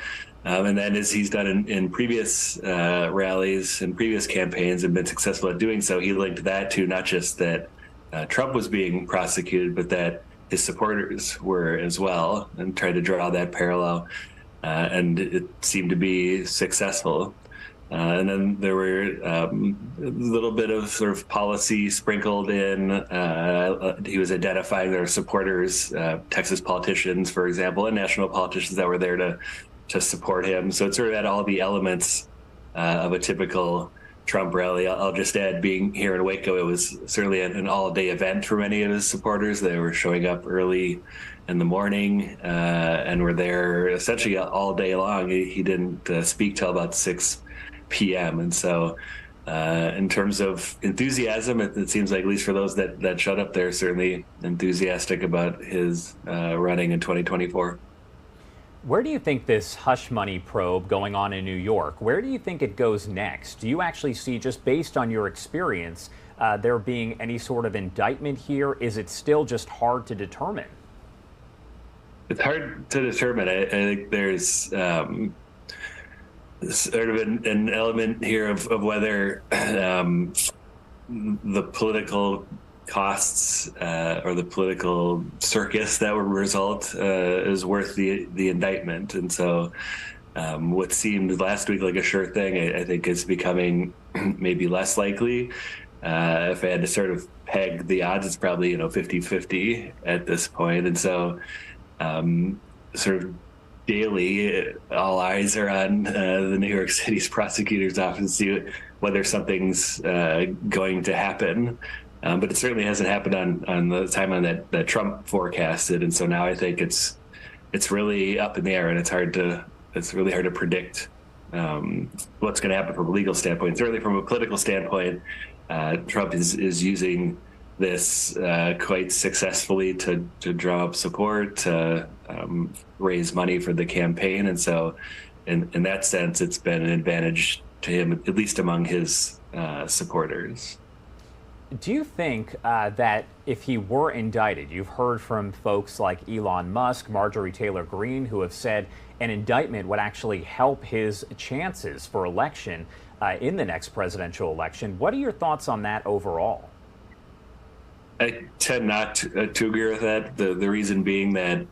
And then, as he's done in previous rallies and previous campaigns and been successful at doing so, he linked that to not just that Trump was being prosecuted, but that his supporters were as well, and tried to draw that parallel. And it seemed to be successful. And then there were a little bit of sort of policy sprinkled in. He was identifying their supporters, Texas politicians, for example, and national politicians that were there to support him. So it sort of had all the elements of a typical Trump rally. I'll just add, being here in Waco, it was certainly an all-day event for many of his supporters. They were showing up early in the morning and were there essentially all day long. He didn't speak till about 6 p.m. And so in terms of enthusiasm, it seems like, at least for those that showed up there, certainly enthusiastic about his running in 2024. Where do you think this hush money probe going on in New York, where do you think it goes next? Do you actually see, just based on your experience, there being any sort of indictment here? Is it still just hard to determine? It's hard to determine. I think there's sort of an element here of whether the political costs or the political circus that would result is worth the indictment. And so what seemed last week like a sure thing, I think is becoming maybe less likely. If I had to sort of peg the odds, it's probably 50-50 at this point. And so sort of daily, all eyes are on the New York City's prosecutor's office to see whether something's going to happen. But it certainly hasn't happened on the timeline that Trump forecasted. And so now I think it's really up in the air, and it's really hard to predict what's going to happen from a legal standpoint. Certainly from a political standpoint, Trump is using this quite successfully to draw up support, to raise money for the campaign. And so in that sense, it's been an advantage to him, at least among his supporters. Do you think that if he were indicted, you've heard from folks like Elon Musk, Marjorie Taylor Greene, who have said an indictment would actually help his chances for election in the next presidential election. What are your thoughts on that overall? I tend not to agree with that. The reason being that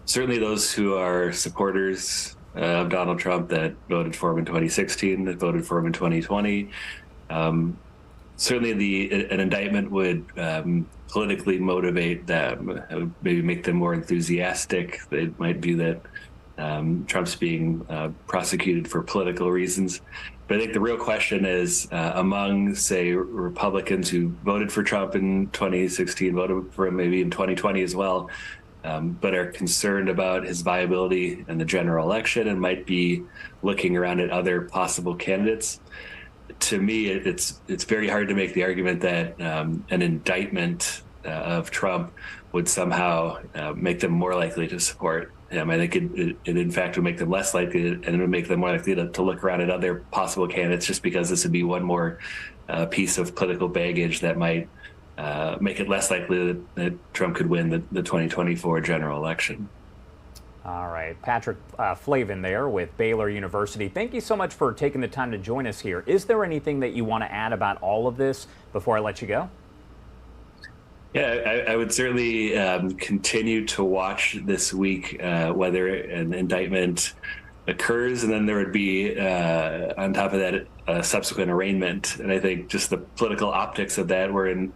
certainly those who are supporters of Donald Trump that voted for him in 2016, that voted for him in 2020, certainly an indictment would politically motivate them, maybe make them more enthusiastic. They might view that Trump's being prosecuted for political reasons. But I think the real question is among, say, Republicans who voted for Trump in 2016, voted for him maybe in 2020 as well, but are concerned about his viability in the general election and might be looking around at other possible candidates. To me, it's very hard to make the argument that an indictment of Trump would somehow make them more likely to support him. I think it in fact would make them less likely, and it would make them more likely to look around at other possible candidates, just because this would be one more piece of political baggage that might make it less likely that Trump could win the 2024 general election. All right, Patrick Flavin there with Baylor University. Thank you so much for taking the time to join us here. Is there anything that you want to add about all of this before I let you go? Yeah, I would certainly continue to watch this week whether an indictment occurs, and then there would be, on top of that, a subsequent arraignment. And I think just the political optics of that, we're in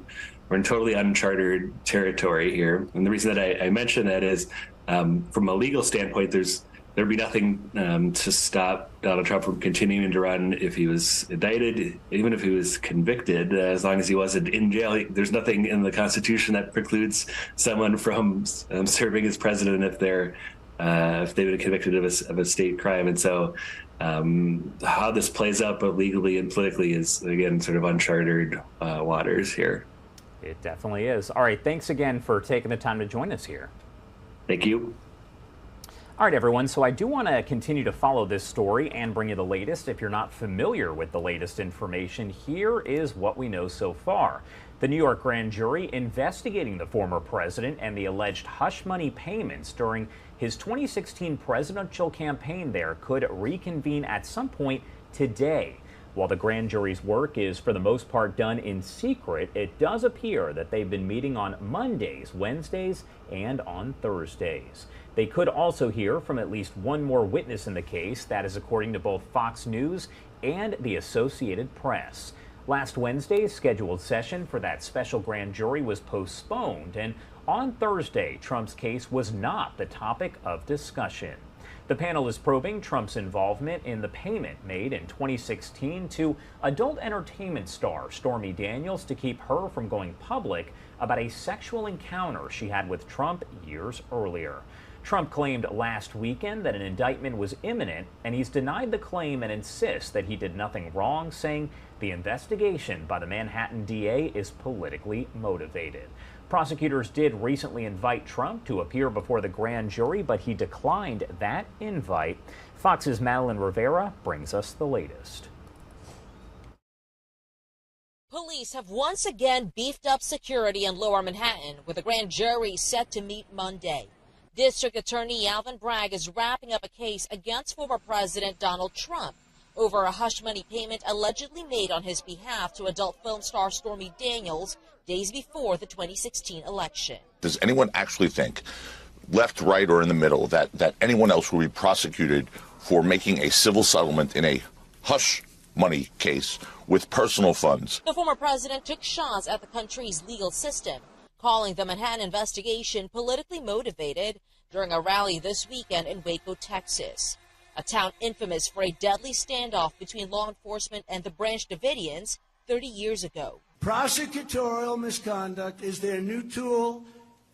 totally uncharted territory here. And the reason that I mention that is, from a legal standpoint, there'd be nothing to stop Donald Trump from continuing to run if he was indicted, even if he was convicted, as long as he wasn't in jail. There's nothing in the Constitution that precludes someone from serving as president if they've been convicted of a state crime. And so how this plays out both legally and politically is, again, sort of uncharted waters here. It definitely is. All right, thanks again for taking the time to join us here. Thank you. All right, everyone, so I do want to continue to follow this story and bring you the latest. If you're not familiar with the latest information, here is what we know so far. The New York grand jury investigating the former president and the alleged hush money payments during his 2016 presidential campaign there could reconvene at some point today. While the grand jury's work is for the most part done in secret, it does appear that they've been meeting on Mondays, Wednesdays, and on Thursdays. They could also hear from at least one more witness in the case. That is according to both Fox News and the Associated Press. Last Wednesday's scheduled session for that special grand jury was postponed, and on Thursday, Trump's case was not the topic of discussion. The panel is probing Trump's involvement in the payment made in 2016 to adult entertainment star Stormy Daniels to keep her from going public about a sexual encounter she had with Trump years earlier. Trump claimed last weekend that an indictment was imminent, and he's denied the claim and insists that he did nothing wrong, saying the investigation by the Manhattan DA is politically motivated. Prosecutors did recently invite Trump to appear before the grand jury, but he declined that invite. Fox's Madeline Rivera brings us the latest. Police have once again beefed up security in Lower Manhattan, where the grand jury is set to meet Monday. District Attorney Alvin Bragg is wrapping up a case against former President Donald Trump over a hush money payment allegedly made on his behalf to adult film star Stormy Daniels days before the 2016 election. Does anyone actually think, left, right, or in the middle, that anyone else will be prosecuted for making a civil settlement in a hush money case with personal funds? The former president took shots at the country's legal system, calling the Manhattan investigation politically motivated during a rally this weekend in Waco, Texas, a town infamous for a deadly standoff between law enforcement and the Branch Davidians 30 years ago. Prosecutorial misconduct is their new tool,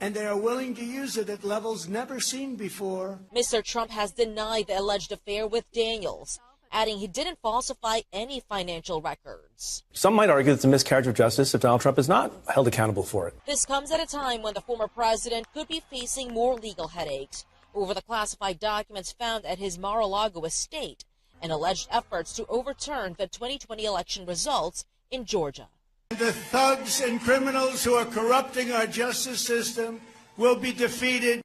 and they are willing to use it at levels never seen before. Mr. Trump has denied the alleged affair with Daniels, adding he didn't falsify any financial records. Some might argue it's a miscarriage of justice if Donald Trump is not held accountable for it. This comes at a time when the former president could be facing more legal headaches over the classified documents found at his Mar-a-Lago estate and alleged efforts to overturn the 2020 election results in Georgia. The thugs and criminals who are corrupting our justice system will be defeated.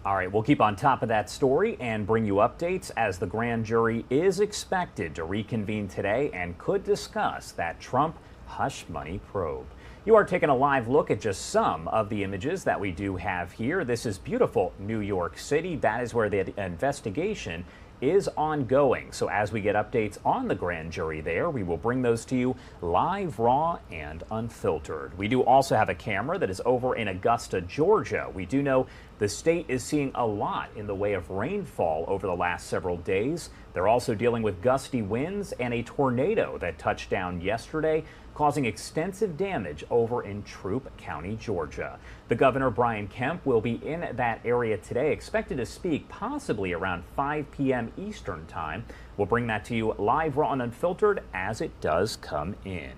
All right, we'll keep on top of that story and bring you updates as the grand jury is expected to reconvene today and could discuss that Trump hush money probe. You are taking a live look at just some of the images that we do have here. This is beautiful New York City. That is where the investigation is ongoing. So as we get updates on the grand jury there, we will bring those to you live, raw, and unfiltered. We do also have a camera that is over in Augusta, Georgia. We do know the state is seeing a lot in the way of rainfall over the last several days. They're also dealing with gusty winds and a tornado that touched down yesterday, causing extensive damage over in Troup County, Georgia. The governor, Brian Kemp, will be in that area today, expected to speak possibly around 5 p.m. Eastern time. We'll bring that to you live, raw, and unfiltered as it does come in.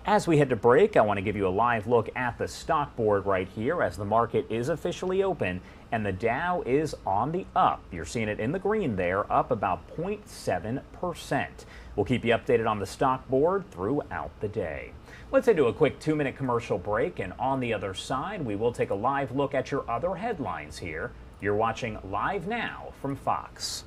As we head to break, I want to give you a live look at the stock board right here as the market is officially open and the Dow is on the up. You're seeing it in the green there, up about 0.7%. We'll keep you updated on the stock board throughout the day. Let's head to a quick 2-minute commercial break, and on the other side, we will take a live look at your other headlines here. You're watching Live Now from Fox.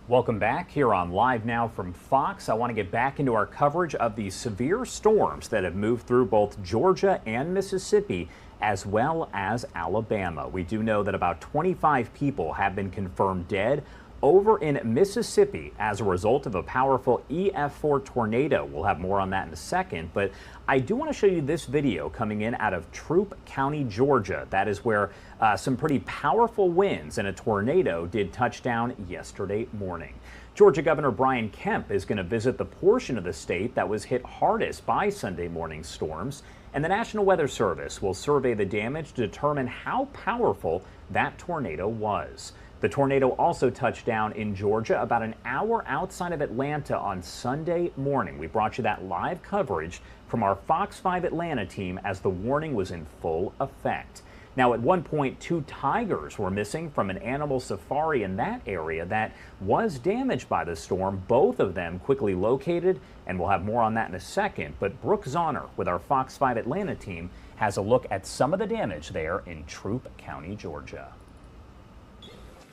Welcome back here on Live Now from Fox. I want to get back into our coverage of the severe storms that have moved through both Georgia and Mississippi, as well as Alabama. We do know that about 25 people have been confirmed dead over in Mississippi as a result of a powerful EF4 tornado. We'll have more on that in a second, but I do want to show you this video coming in out of Troup County, Georgia. That is where some pretty powerful winds and a tornado did touch down yesterday morning. Georgia Governor Brian Kemp is going to visit the portion of the state that was hit hardest by Sunday morning storms, and the National Weather Service will survey the damage to determine how powerful that tornado was. The tornado also touched down in Georgia about an hour outside of Atlanta on Sunday morning. We brought you that live coverage from our Fox 5 Atlanta team as the warning was in full effect. Now, at one point, 2 tigers were missing from an animal safari in that area that was damaged by the storm. Both of them quickly located, and we'll have more on that in a second. But Brooke Zahner with our Fox 5 Atlanta team has a look at some of the damage there in Troup County, Georgia.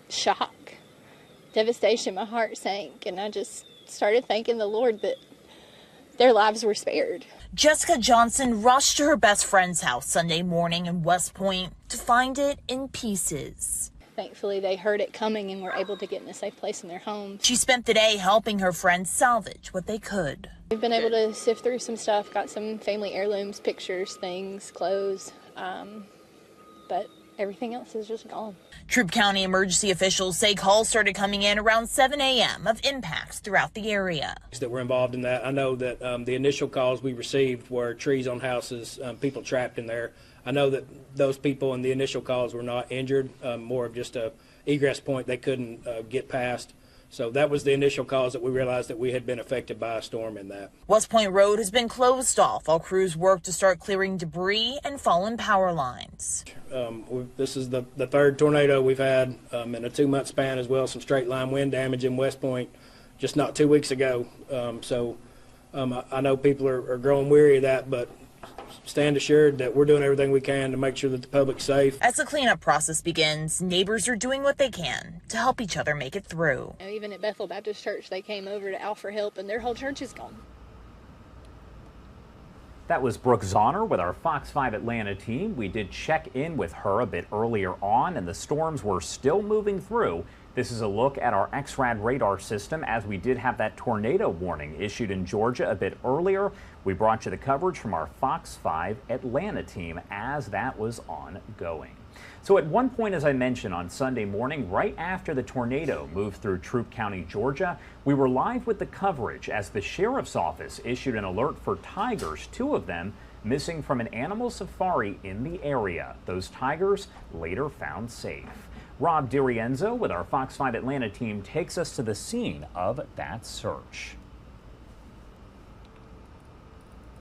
Shock, devastation. My heart sank, and I just started thanking the Lord that their lives were spared. Jessica Johnson rushed to her best friend's house Sunday morning in West Point to find it in pieces. Thankfully, they heard it coming and were able to get in a safe place in their home. She spent the day helping her friends salvage what they could. We've been able to sift through some stuff, got some family heirlooms, pictures, things, clothes, but everything else is just gone. Troup County emergency officials say calls started coming in around 7 a.m. of impacts throughout the area. That were involved in that. I know that the initial calls we received were trees on houses, people trapped in there. I know that those people in the initial calls were not injured, more of just a egress point they couldn't get past. So that was the initial cause that we realized that we had been affected by a storm in that. West Point Road has been closed off while crews work to start clearing debris and fallen power lines. This is the third tornado we've had in a 2-month span as well. Some straight line wind damage in West Point just not 2 weeks ago. I know people are growing weary of that, but stand assured that we're doing everything we can to make sure that the public's safe. As the cleanup process begins, neighbors are doing what they can to help each other make it through. Even at Bethel Baptist Church, they came over to Alpha Help, and their whole church is gone. That was Brooke Zahner with our Fox 5 Atlanta team. We did check in with her a bit earlier on, and the storms were still moving through. This is a look at our XRAD radar system as we did have that tornado warning issued in Georgia a bit earlier. We brought you the coverage from our Fox 5 Atlanta team as that was ongoing. So at one point, as I mentioned, on Sunday morning, right after the tornado moved through Troup County, Georgia, we were live with the coverage as the sheriff's office issued an alert for tigers, 2 of them missing from an animal safari in the area. Those tigers later found safe. Rob DiRienzo with our Fox 5 Atlanta team takes us to the scene of that search.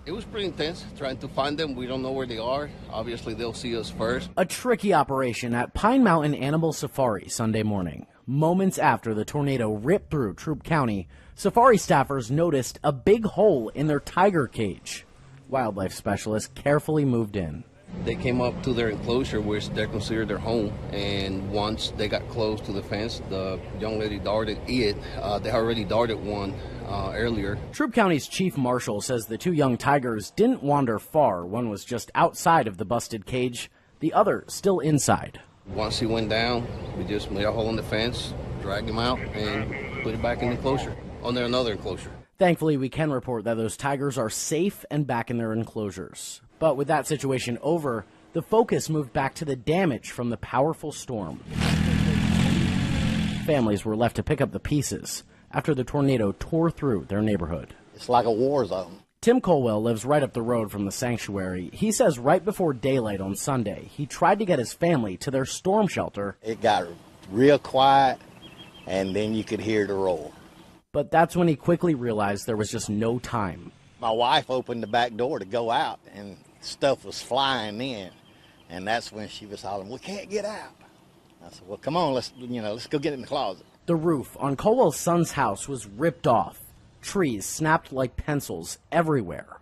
It was pretty intense trying to find them. We don't know where they are. Obviously, they'll see us first. A tricky operation at Pine Mountain Animal Safari Sunday morning. Moments after the tornado ripped through Troup County, safari staffers noticed a big hole in their tiger cage. Wildlife specialists carefully moved in. They came up to their enclosure, which they're considered their home, and once they got close to the fence, the young lady darted it. They already darted one earlier. Troup County's chief marshal says the 2 young tigers didn't wander far. One was just outside of the busted cage, the other still inside. Once he went down, we just made a hole in the fence, dragged him out, and put it back in the enclosure, under another enclosure. Thankfully, we can report that those tigers are safe and back in their enclosures. But with that situation over, the focus moved back to the damage from the powerful storm. Families were left to pick up the pieces after the tornado tore through their neighborhood. It's like a war zone. Tim Colwell lives right up the road from the sanctuary. He says right before daylight on Sunday, he tried to get his family to their storm shelter. It got real quiet, and then you could hear the roar. But that's when he quickly realized there was just no time. My wife opened the back door to go out, and stuff was flying in, and that's when she was hollering, "We can't get out." I said, "Well, come on, let's go get in the closet." The roof on Colwell's son's house was ripped off. Trees snapped like pencils everywhere.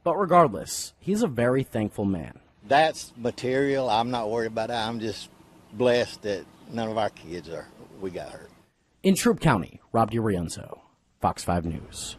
But regardless, he's a very thankful man. That's material. I'm not worried about that. I'm just blessed that none of our kids we got hurt. In Troup County, Rob DiRienzo, Fox 5 News.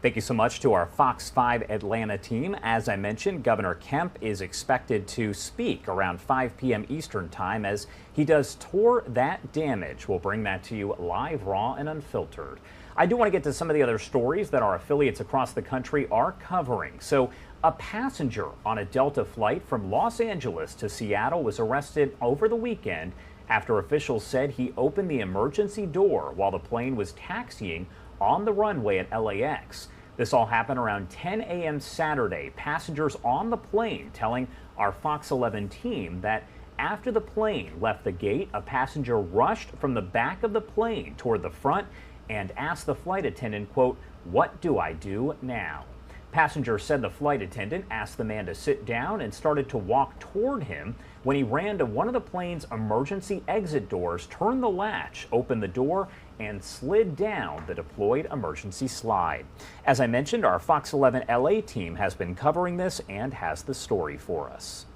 Thank you so much to our Fox 5 Atlanta team. As I mentioned, Governor Kemp is expected to speak around 5 p.m. Eastern time as he does tour that damage. We'll bring that to you live, raw, and unfiltered. I do want to get to some of the other stories that our affiliates across the country are covering. So a passenger on a Delta flight from Los Angeles to Seattle was arrested over the weekend after officials said he opened the emergency door while the plane was taxiing on the runway at LAX. This all happened around 10 a.m. Saturday. Passengers on the plane telling our Fox 11 team that after the plane left the gate, a passenger rushed from the back of the plane toward the front and asked the flight attendant, quote, "What do I do now?" Passengers said the flight attendant asked the man to sit down and started to walk toward him when he ran to one of the plane's emergency exit doors, turned the latch, opened the door, and slid down the deployed emergency slide. As I mentioned, our Fox 11 LA team has been covering this and has the story for us.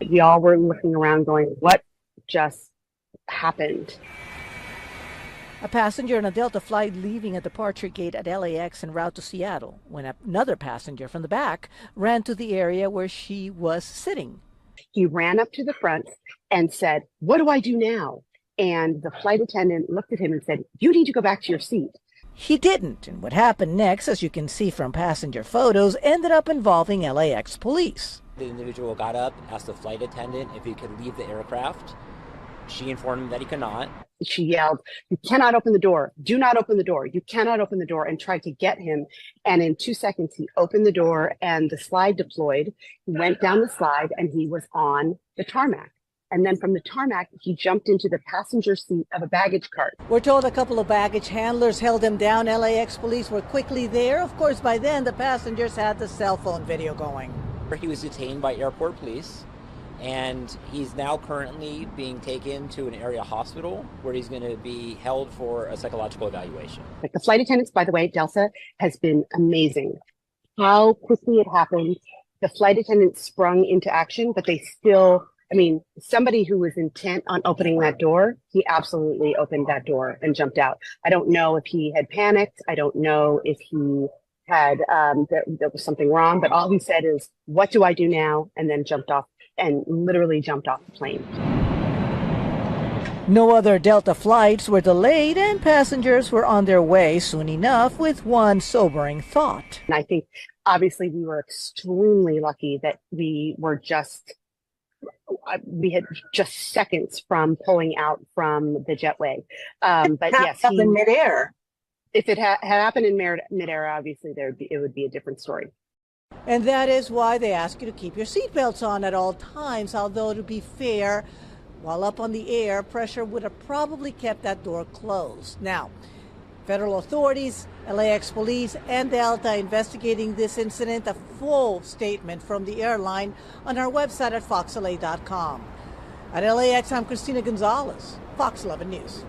We all were looking around going, what just happened? A passenger on a Delta flight leaving a departure gate at LAX en route to Seattle when another passenger from the back ran to the area where she was sitting. He ran up to the front and said, "What do I do now?" And the flight attendant looked at him and said, "You need to go back to your seat." He didn't, and what happened next, as you can see from passenger photos, ended up involving LAX police. The individual got up, asked the flight attendant if he could leave the aircraft. She informed him that he could not. She yelled, "You cannot open the door. Do not open the door. You cannot open the door," and tried to get him. And in 2 seconds, he opened the door and the slide deployed. He went down the slide and he was on the tarmac. And then from the tarmac, he jumped into the passenger seat of a baggage cart. We're told a couple of baggage handlers held him down. LAX police were quickly there. Of course, by then, the passengers had the cell phone video going. He was detained by airport police, and he's now currently being taken to an area hospital where he's going to be held for a psychological evaluation. Like the flight attendants, by the way, Delta has been amazing. How quickly it happened. The flight attendants sprung into action, but they still, somebody who was intent on opening that door, he absolutely opened that door and jumped out. I don't know if he had panicked. I don't know if he had there was something wrong, but all he said is, "What do I do now?" and then jumped off and literally jumped off the plane. No other Delta flights were delayed, and passengers were on their way soon enough, with one sobering thought. And I think obviously we were extremely lucky that we had just seconds from pulling out from the jetway. But yes, in midair. If it had happened in midair, obviously it would be a different story. And that is why they ask you to keep your seatbelts on at all times, although to be fair, while up on the air, pressure would have probably kept that door closed. Now, federal authorities, LAX police, and Delta investigating this incident. A full statement from the airline on our website at foxla.com. At LAX, I'm Christina Gonzalez, Fox 11 News.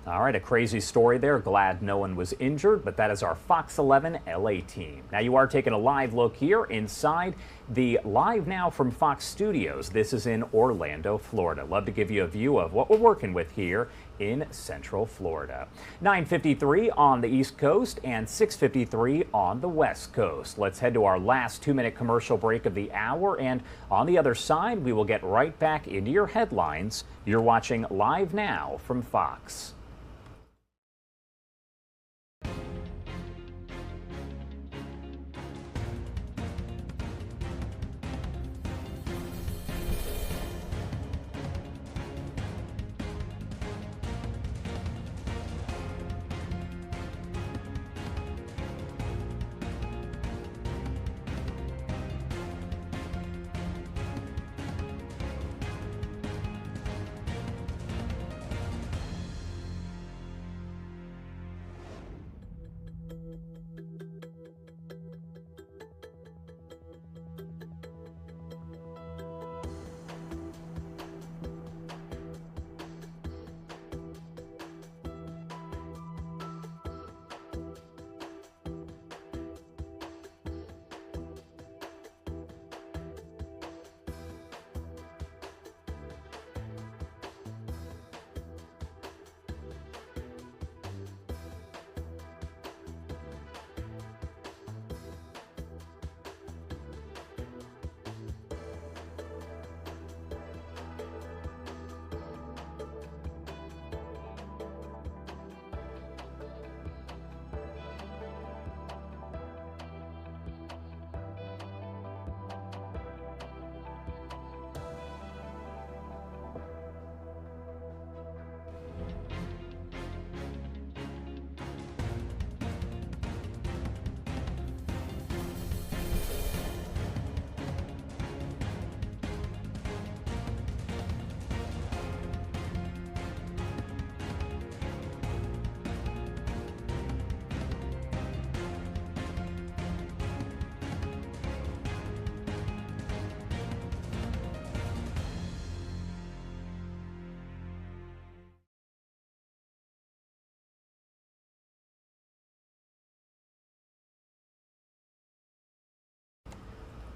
All right, a crazy story there. Glad no one was injured, but that is our Fox 11 LA team. Now you are taking a live look here inside the Live Now from Fox Studios. This is in Orlando, Florida. Love to give you a view of what we're working with here in Central Florida. 9:53 on the East Coast and 6:53 on the West Coast. Let's head to our last 2-minute commercial break of the hour, and on the other side, we will get right back into your headlines. You're watching Live Now from Fox.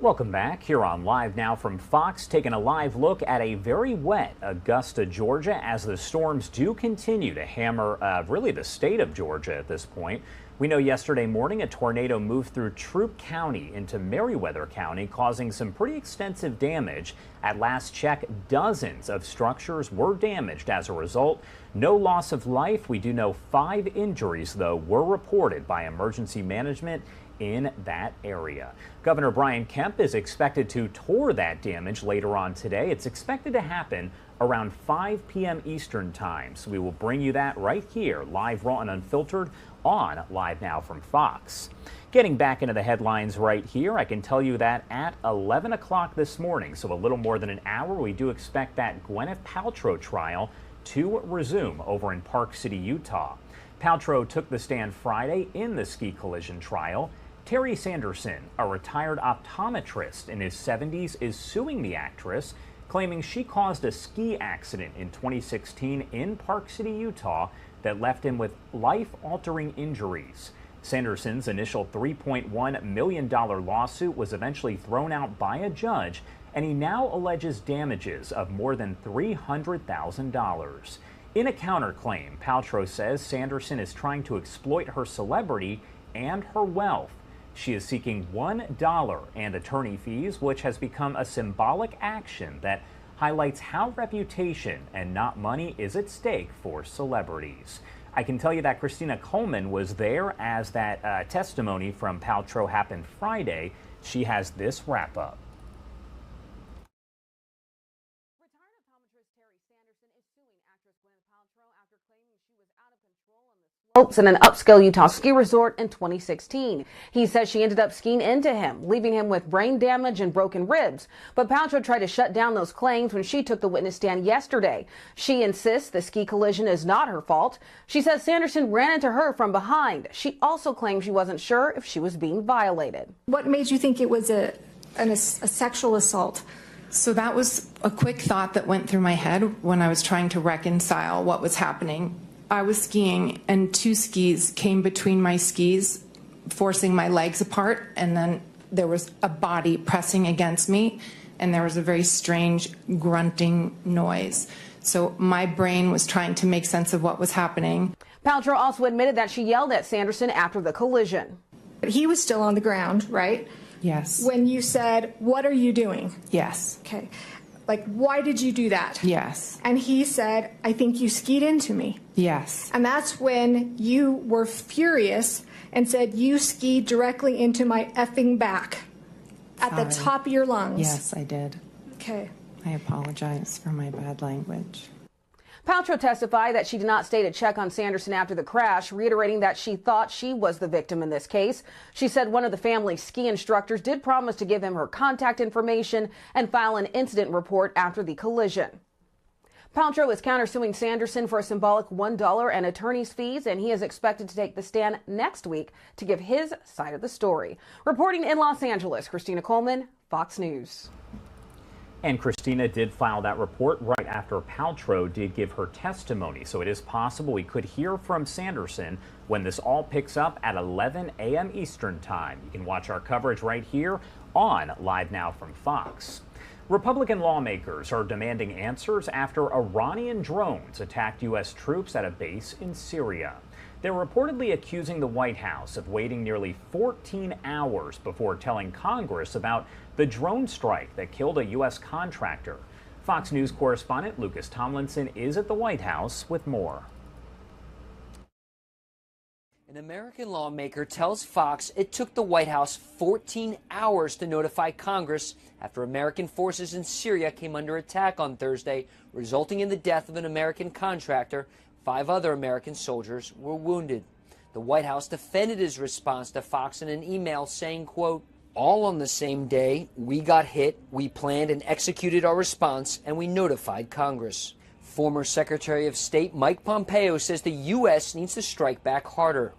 Welcome back here on Live Now from Fox, taking a live look at a very wet Augusta, Georgia, as the storms do continue to hammer really the state of Georgia at this point. We know yesterday morning a tornado moved through Troup County into Meriwether County, causing some pretty extensive damage. At last check, dozens of structures were damaged as a result. No loss of life. We do know 5 injuries, though, were reported by emergency management in that area. Governor Brian Kemp is expected to tour that damage later on today. It's expected to happen around 5 p.m. Eastern time. So we will bring you that right here, live, raw, and unfiltered on Live Now from Fox. Getting back into the headlines right here, I can tell you that at 11 o'clock this morning, so a little more than an hour, we do expect that Gwyneth Paltrow trial to resume over in Park City, Utah. Paltrow took the stand Friday in the ski collision trial. Terry Sanderson, a retired optometrist in his 70s, is suing the actress, claiming she caused a ski accident in 2016 in Park City, Utah, that left him with life-altering injuries. Sanderson's initial $3.1 million lawsuit was eventually thrown out by a judge, and he now alleges damages of more than $300,000. In a counterclaim, Paltrow says Sanderson is trying to exploit her celebrity and her wealth. She is seeking $1 and attorney fees, which has become a symbolic action that highlights how reputation and not money is at stake for celebrities. I can tell you that Christina Coleman was there as that testimony from Paltrow happened Friday. She has this wrap up. In an upscale Utah ski resort in 2016. He says she ended up skiing into him, leaving him with brain damage and broken ribs. But Paltrow tried to shut down those claims when she took the witness stand yesterday. She insists the ski collision is not her fault. She says Sanderson ran into her from behind. She also claims she wasn't sure if she was being violated. What made you think it was a sexual assault? So that was a quick thought that went through my head when I was trying to reconcile what was happening. I was skiing and two skis came between my skis, forcing my legs apart, and then there was a body pressing against me, and there was a very strange grunting noise. So my brain was trying to make sense of what was happening. Paltrow also admitted that she yelled at Sanderson after the collision. He was still on the ground, right? Yes. When you said, "What are you doing?" Yes. Okay. Like, why did you do that? Yes. And he said, "I think you skied into me." Yes. And that's when you were furious and said, "You skied directly into my effing back at the top of your lungs." Yes, I did. Okay. I apologize for my bad language. Paltrow testified that she did not stay to check on Sanderson after the crash, reiterating that she thought she was the victim in this case. She said one of the family's ski instructors did promise to give him her contact information and file an incident report after the collision. Paltrow is countersuing Sanderson for a symbolic $1 and attorney's fees, and he is expected to take the stand next week to give his side of the story. Reporting in Los Angeles, Christina Coleman, Fox News. And Christina did file that report right after Paltrow did give her testimony. So it is possible we could hear from Sanderson when this all picks up at 11 a.m. Eastern Time. You can watch our coverage right here on Live Now from Fox. Republican lawmakers are demanding answers after Iranian drones attacked U.S. troops at a base in Syria. They're reportedly accusing the White House of waiting nearly 14 hours before telling Congress about the drone strike that killed a U.S. contractor. Fox News correspondent Lucas Tomlinson is at the White House with more. An American lawmaker tells Fox it took the White House 14 hours to notify Congress after American forces in Syria came under attack on Thursday, resulting in the death of an American contractor. 5 other American soldiers were wounded. The White House defended his response to Fox in an email saying, quote, "All on the same day, we got hit, we planned and executed our response, and we notified Congress." Former Secretary of State Mike Pompeo says the U.S. needs to strike back harder.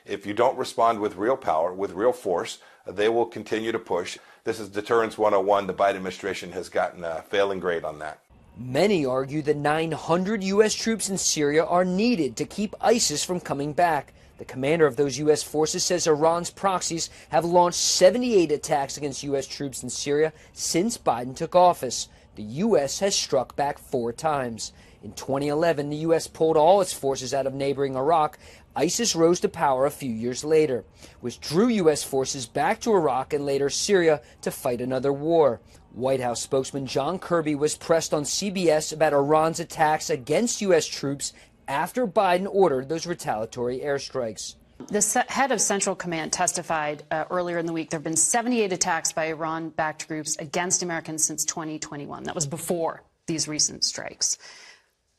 If you don't respond with real power, with real force, they will continue to push. This is Deterrence 101. The Biden administration has gotten a failing grade on that. Many argue the 900 U.S. troops in Syria are needed to keep ISIS from coming back. The commander of those U.S. forces says Iran's proxies have launched 78 attacks against U.S. troops in Syria since Biden took office. The U.S. has struck back 4 times. In 2011, the U.S. pulled all its forces out of neighboring Iraq. ISIS rose to power a few years later, which drew U.S. forces back to Iraq and later Syria to fight another war. White House spokesman John Kirby was pressed on CBS about Iran's attacks against U.S. troops after Biden ordered those retaliatory airstrikes. The head of Central Command testified earlier in the week there have been 78 attacks by Iran-backed groups against Americans since 2021. That was before these recent strikes.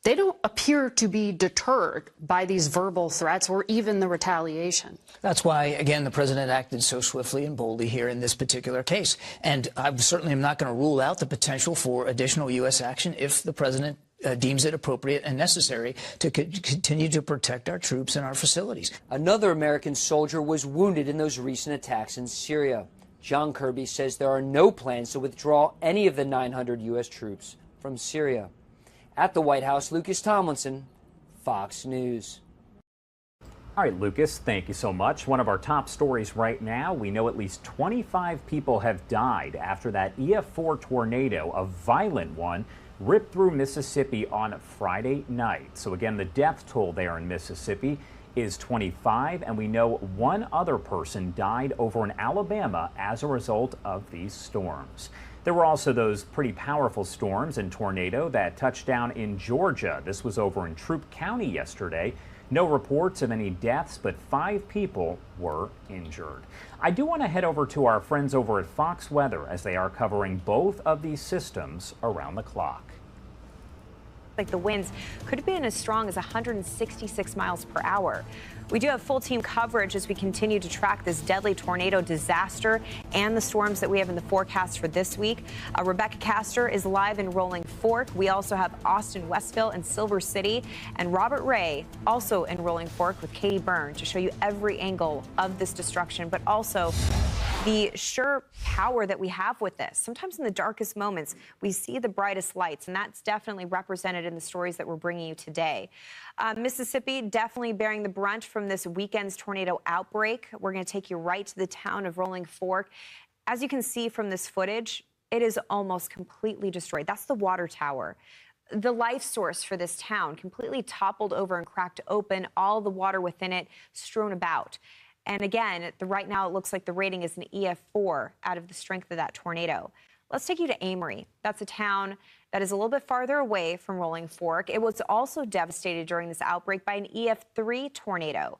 They don't appear to be deterred by these verbal threats or even the retaliation. That's why, again, the president acted so swiftly and boldly here in this particular case. And I certainly am not going to rule out the potential for additional U.S. action if the president deems it appropriate and necessary to continue to protect our troops and our facilities. Another American soldier was wounded in those recent attacks in Syria. John Kirby says there are no plans to withdraw any of the 900 U.S. troops from Syria. At the White House, Lucas Tomlinson, Fox News. All right, Lucas, thank you so much. One of our top stories right now, we know at least 25 people have died after that EF4 tornado, a violent one, ripped through Mississippi on Friday night. So again, the death toll there in Mississippi is 25, and we know one other person died over in Alabama as a result of these storms. There were also those pretty powerful storms and tornado that touched down in Georgia. This was over in Troup County yesterday. No reports of any deaths, but 5 people were injured. I do want to head over to our friends over at Fox Weather as they are covering both of these systems around the clock. Like the winds could have been as strong as 166 miles per hour. We do have full team coverage as we continue to track this deadly tornado disaster and the storms that we have in the forecast for this week. Rebecca Castor is live in Rolling Fork. We also have Austin, Westville, and Silver City, and Robert Ray also in Rolling Fork with Katie Byrne to show you every angle of this destruction, but also the sure power that we have with this. Sometimes in the darkest moments, we see the brightest lights, and that's definitely represented in the stories that we're bringing you today. Mississippi definitely bearing the brunt from this weekend's tornado outbreak. We're going to take you right to the town of Rolling Fork. As you can see from this footage, it is almost completely destroyed. That's the water tower. The life source for this town completely toppled over and cracked open, all the water within it strewn about. And again, right now it looks like the rating is an EF4 out of the strength of that tornado. Let's take you to Amory. That's a town that is a little bit farther away from Rolling Fork. It was also devastated during this outbreak by an EF3 tornado.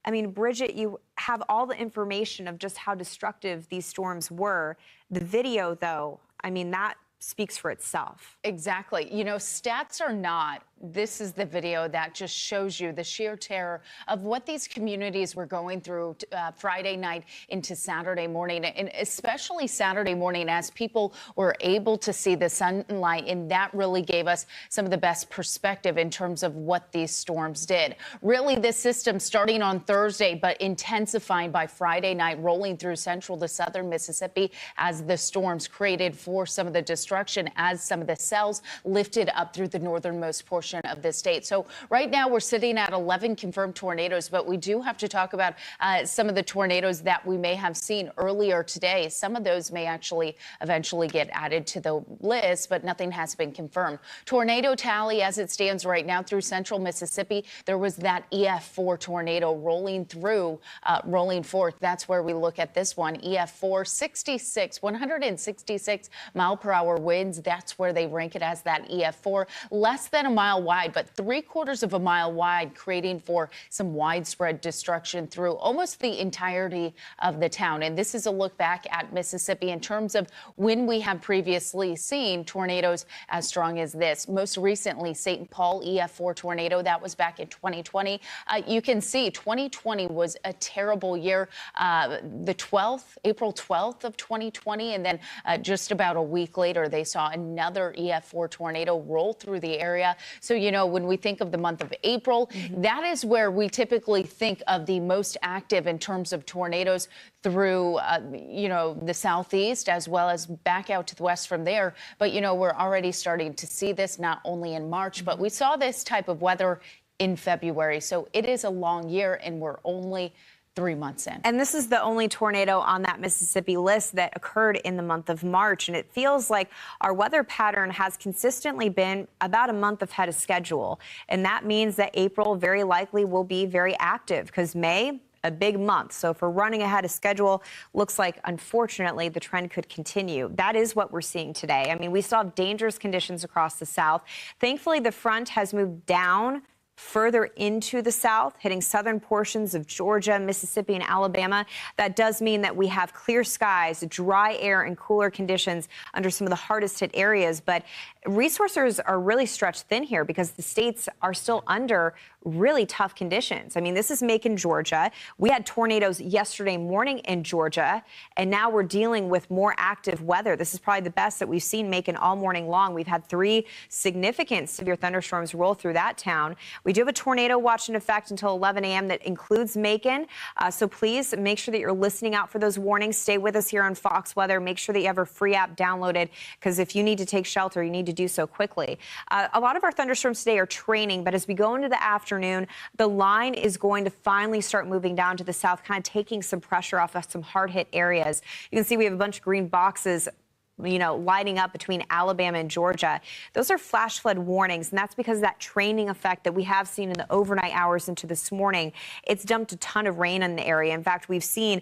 I mean, Bridget, you have all the information of just how destructive these storms were. The video, though, I mean, that speaks for itself. Exactly. You know, stats are not. This is the video that just shows you the sheer terror of what these communities were going through Friday night into Saturday morning, and especially Saturday morning as people were able to see the sunlight, and that really gave us some of the best perspective in terms of what these storms did. Really, this system starting on Thursday, but intensifying by Friday night, rolling through central to southern Mississippi as the storms created for some of the destruction, as some of the cells lifted up through the northernmost portion of the state. So right now we're sitting at 11 confirmed tornadoes, but we do have to talk about some of the tornadoes that we may have seen earlier today. Some of those may actually eventually get added to the list, but nothing has been confirmed. Tornado tally as it stands right now through central Mississippi, there was that EF4 tornado rolling through Rolling Fork. That's where we look at this one. EF4, 166 mile per hour winds. That's where they rank it as that EF4. Less than a mile wide, but 3/4 of a mile wide, creating for some widespread destruction through almost the entirety of the town. And this is a look back at Mississippi in terms of when we have previously seen tornadoes as strong as this. Most recently, St. Paul EF4 tornado, that was back in 2020. You can see 2020 was a terrible year. April 12th of 2020, and then just about a week later, they saw another EF4 tornado roll through the area. So, you know, when we think of the month of April, that is where we typically think of the most active in terms of tornadoes through, you know, the southeast as well as back out to the west from there. But, you know, we're already starting to see this not only in March, but we saw this type of weather in February. So it is a long year, and we're only 3 months in. And this is the only tornado on that Mississippi list that occurred in the month of March. And it feels like our weather pattern has consistently been about a month ahead of schedule. And that means that April very likely will be very active because May, a big month. So if we're running ahead of schedule, looks like, unfortunately, the trend could continue. That is what we're seeing today. I mean, we still have dangerous conditions across the south. Thankfully, the front has moved down further into the south, hitting southern portions of Georgia, Mississippi, and Alabama. That does mean that we have clear skies, dry air, and cooler conditions under some of the hardest hit areas. But resources are really stretched thin here because the states are still under really tough conditions. I mean, this is Macon, Georgia. We had tornadoes yesterday morning in Georgia, and now we're dealing with more active weather. This is probably the best that we've seen Macon all morning long. We've had 3 significant severe thunderstorms roll through that town. We do have a tornado watch in effect until 11 a.m. that includes Macon. So please make sure that you're listening out for those warnings. Stay with us here on Fox Weather. Make sure that you have our free app downloaded, because if you need to take shelter, you need to do so quickly. A lot of our thunderstorms today are training, but as we go into the afternoon, the line is going to finally start moving down to the south, kind of taking some pressure off of some hard hit areas. You can see we have a bunch of green boxes lining up between Alabama and Georgia. Those are flash flood warnings, and that's because of that training effect that we have seen in the overnight hours into this morning. It's dumped a ton of rain in the area. In fact, we've seen,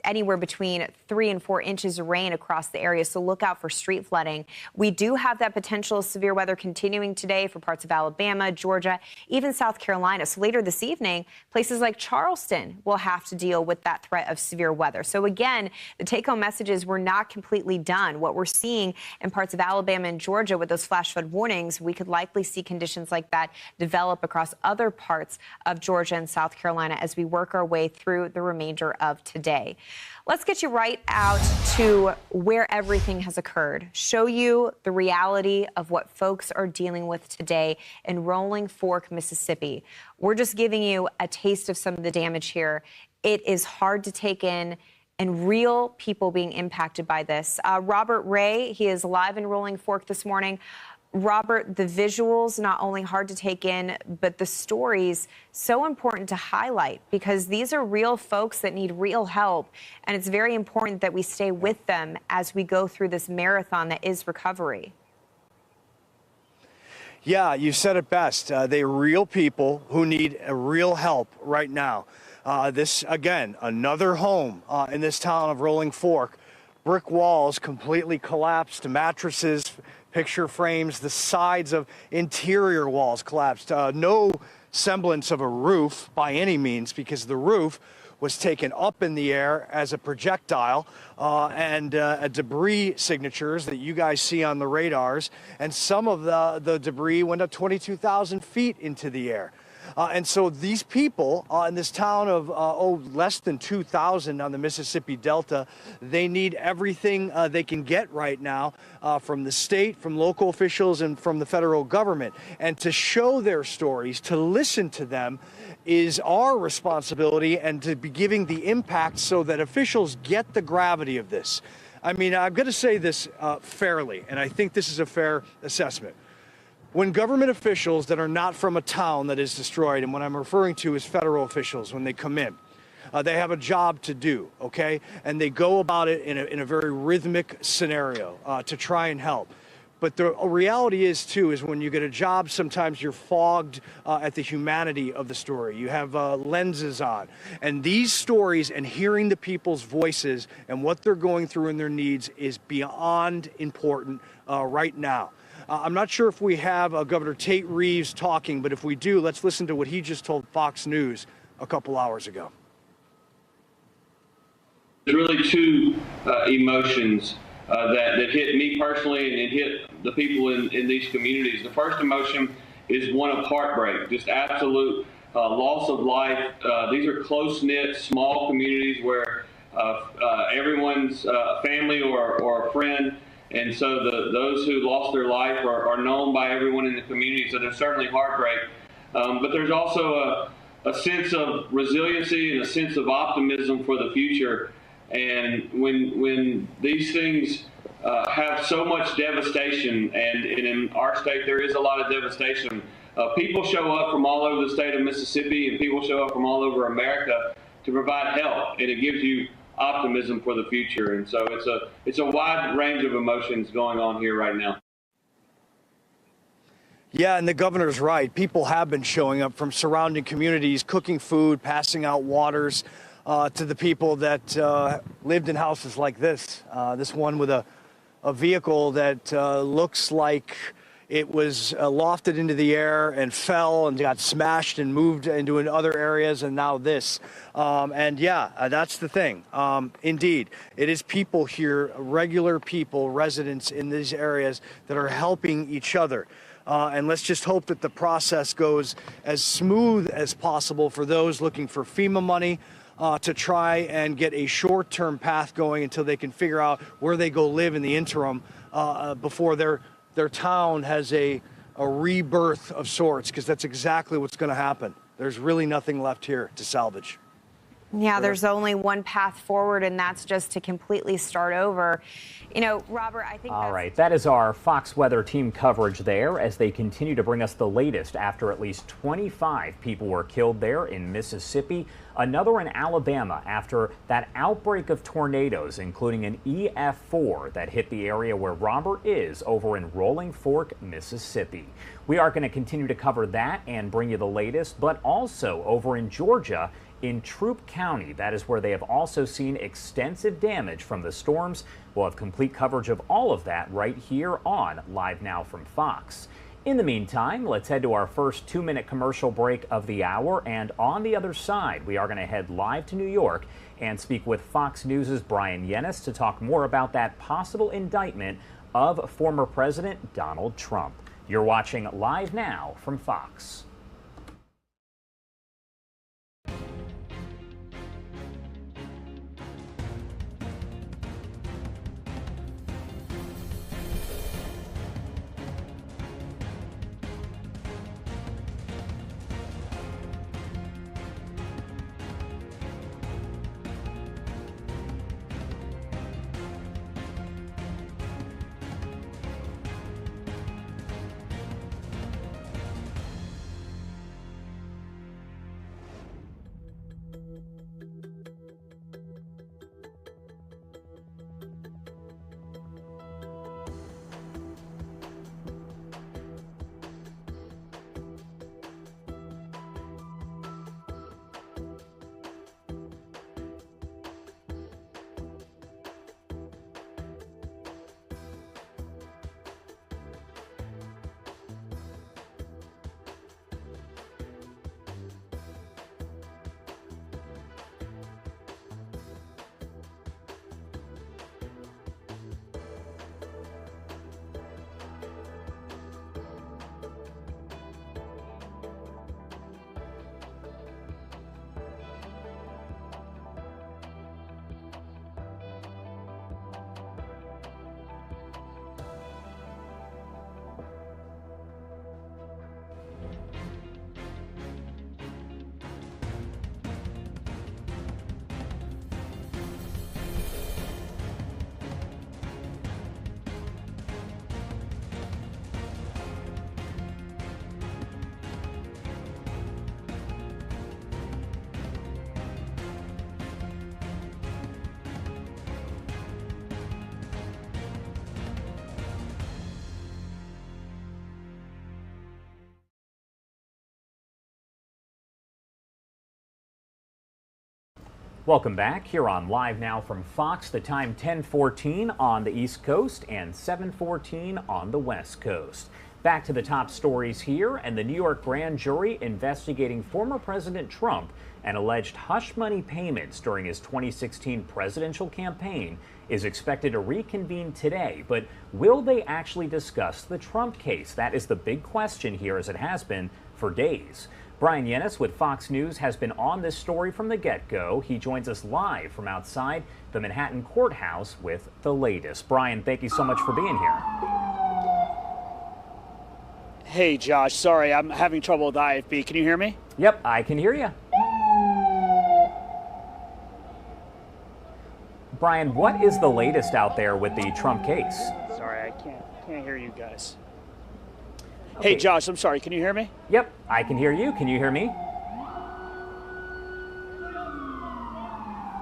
anywhere between 3 and 4 inches of rain across the area, so look out for street flooding. We do have that potential severe weather continuing today for parts of Alabama, Georgia, even South Carolina. So later this evening, places like Charleston will have to deal with that threat of severe weather. So again, the take-home message is we're not completely done. What we're seeing in parts of Alabama and Georgia with those flash flood warnings, we could likely see conditions like that develop across other parts of Georgia and South Carolina as we work our way through the remainder of today. Let's get you right out to where everything has occurred, show you the reality of what folks are dealing with today in Rolling Fork, Mississippi. We're just giving you a taste of some of the damage here. It is hard to take in, and real people being impacted by this. Robert Ray, he is live in Rolling Fork this morning. Robert, the visuals, not only hard to take in, but the stories so important to highlight because these are real folks that need real help. And it's very important that we stay with them as we go through this marathon that is recovery. Yeah, you said it best. They're real people who need real help right now. This, again, another home in this town of Rolling Fork. Brick walls completely collapsed, mattresses, picture frames, the sides of interior walls collapsed. No semblance of a roof by any means because the roof was taken up in the air as a projectile and debris signatures that you guys see on the radars. And some of the debris went up 22,000 feet into the air. And so these people in this town of less than 2,000 on the Mississippi Delta, they need everything they can get right now from the state, from local officials, and from the federal government. And to show their stories, to listen to them, is our responsibility, and to be giving the impact so that officials get the gravity of this. I mean, I'm going to say this fairly, and I think this is a fair assessment. When government officials that are not from a town that is destroyed, and what I'm referring to is federal officials, when they come in, they have a job to do, okay? And they go about it in a very rhythmic scenario to try and help. But the reality is, too, is when you get a job, sometimes you're fogged at the humanity of the story. You have lenses on. And these stories and hearing the people's voices and what they're going through and their needs is beyond important right now. I'm not sure if we have Governor Tate Reeves talking, but if we do, let's listen to what he just told Fox News a couple hours ago. There's really two emotions that hit me personally and hit the people in these communities. The first emotion is one of heartbreak, just absolute loss of life. These are close-knit, small communities where everyone's family or a friend. And so those who lost their life are known by everyone in the community, so there's certainly heartbreak. But there's also a sense of resiliency and a sense of optimism for the future. And when these things have so much devastation, and in our state there is a lot of devastation, people show up from all over the state of Mississippi and people show up from all over America to provide help, and it gives you optimism for the future. And so it's a wide range of emotions going on here right now. Yeah, and the governor's right. People have been showing up from surrounding communities, cooking food, passing out waters to the people that lived in houses like this. This one with a vehicle that looks like it was lofted into the air and fell and got smashed and moved into other areas, and now this. And yeah, that's the thing. Indeed, it is people here, regular people, residents in these areas that are helping each other. And let's just hope that the process goes as smooth as possible for those looking for FEMA money to try and get a short-term path going until they can figure out where they go live in the interim before their town has a rebirth of sorts, because that's exactly what's going to happen. There's really nothing left here to salvage. Yeah, there's only one path forward, and that's just to completely start over. You know, Robert, I think all right, that is our Fox Weather team coverage there as they continue to bring us the latest after at least 25 people were killed there in Mississippi, another in Alabama after that outbreak of tornadoes, including an EF4 that hit the area where Robert is over in Rolling Fork, Mississippi. We are going to continue to cover that and bring you the latest, but also over in Georgia, in Troup County. That is where they have also seen extensive damage from the storms. We'll have complete coverage of all of that right here on Live Now from Fox. In the meantime, let's head to our first 2-minute commercial break of the hour. And on the other side, we are going to head live to New York and speak with Fox News' Brian Yennis to talk more about that possible indictment of former President Donald Trump. You're watching Live Now from Fox. Welcome back here on Live Now from Fox. The time 10:14 on the East Coast and 7:14 on the West Coast. Back to the top stories here, and the New York grand jury investigating former President Trump and alleged hush money payments during his 2016 presidential campaign is expected to reconvene today. But will they actually discuss the Trump case? That is the big question here, as it has been for days. Brian Yennis with Fox News has been on this story from the get-go. He joins us live from outside the Manhattan courthouse with the latest. Brian, thank you so much for being here. Hey, Josh. Sorry, I'm having trouble with IFB. Can you hear me? Yep, I can hear you. Brian, what is the latest out there with the Trump case? Sorry, I can't hear you guys. Okay. Hey, Josh, I'm sorry. Can you hear me? Yep, I can hear you. Can you hear me?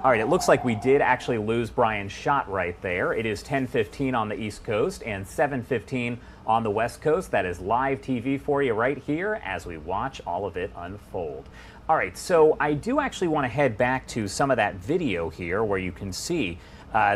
All right, it looks like we did actually lose Brian's shot right there. It is 10:15 on the East Coast and 7:15 on the West Coast. That is live TV for you right here as we watch all of it unfold. All right, so I do actually want to head back to some of that video here where you can see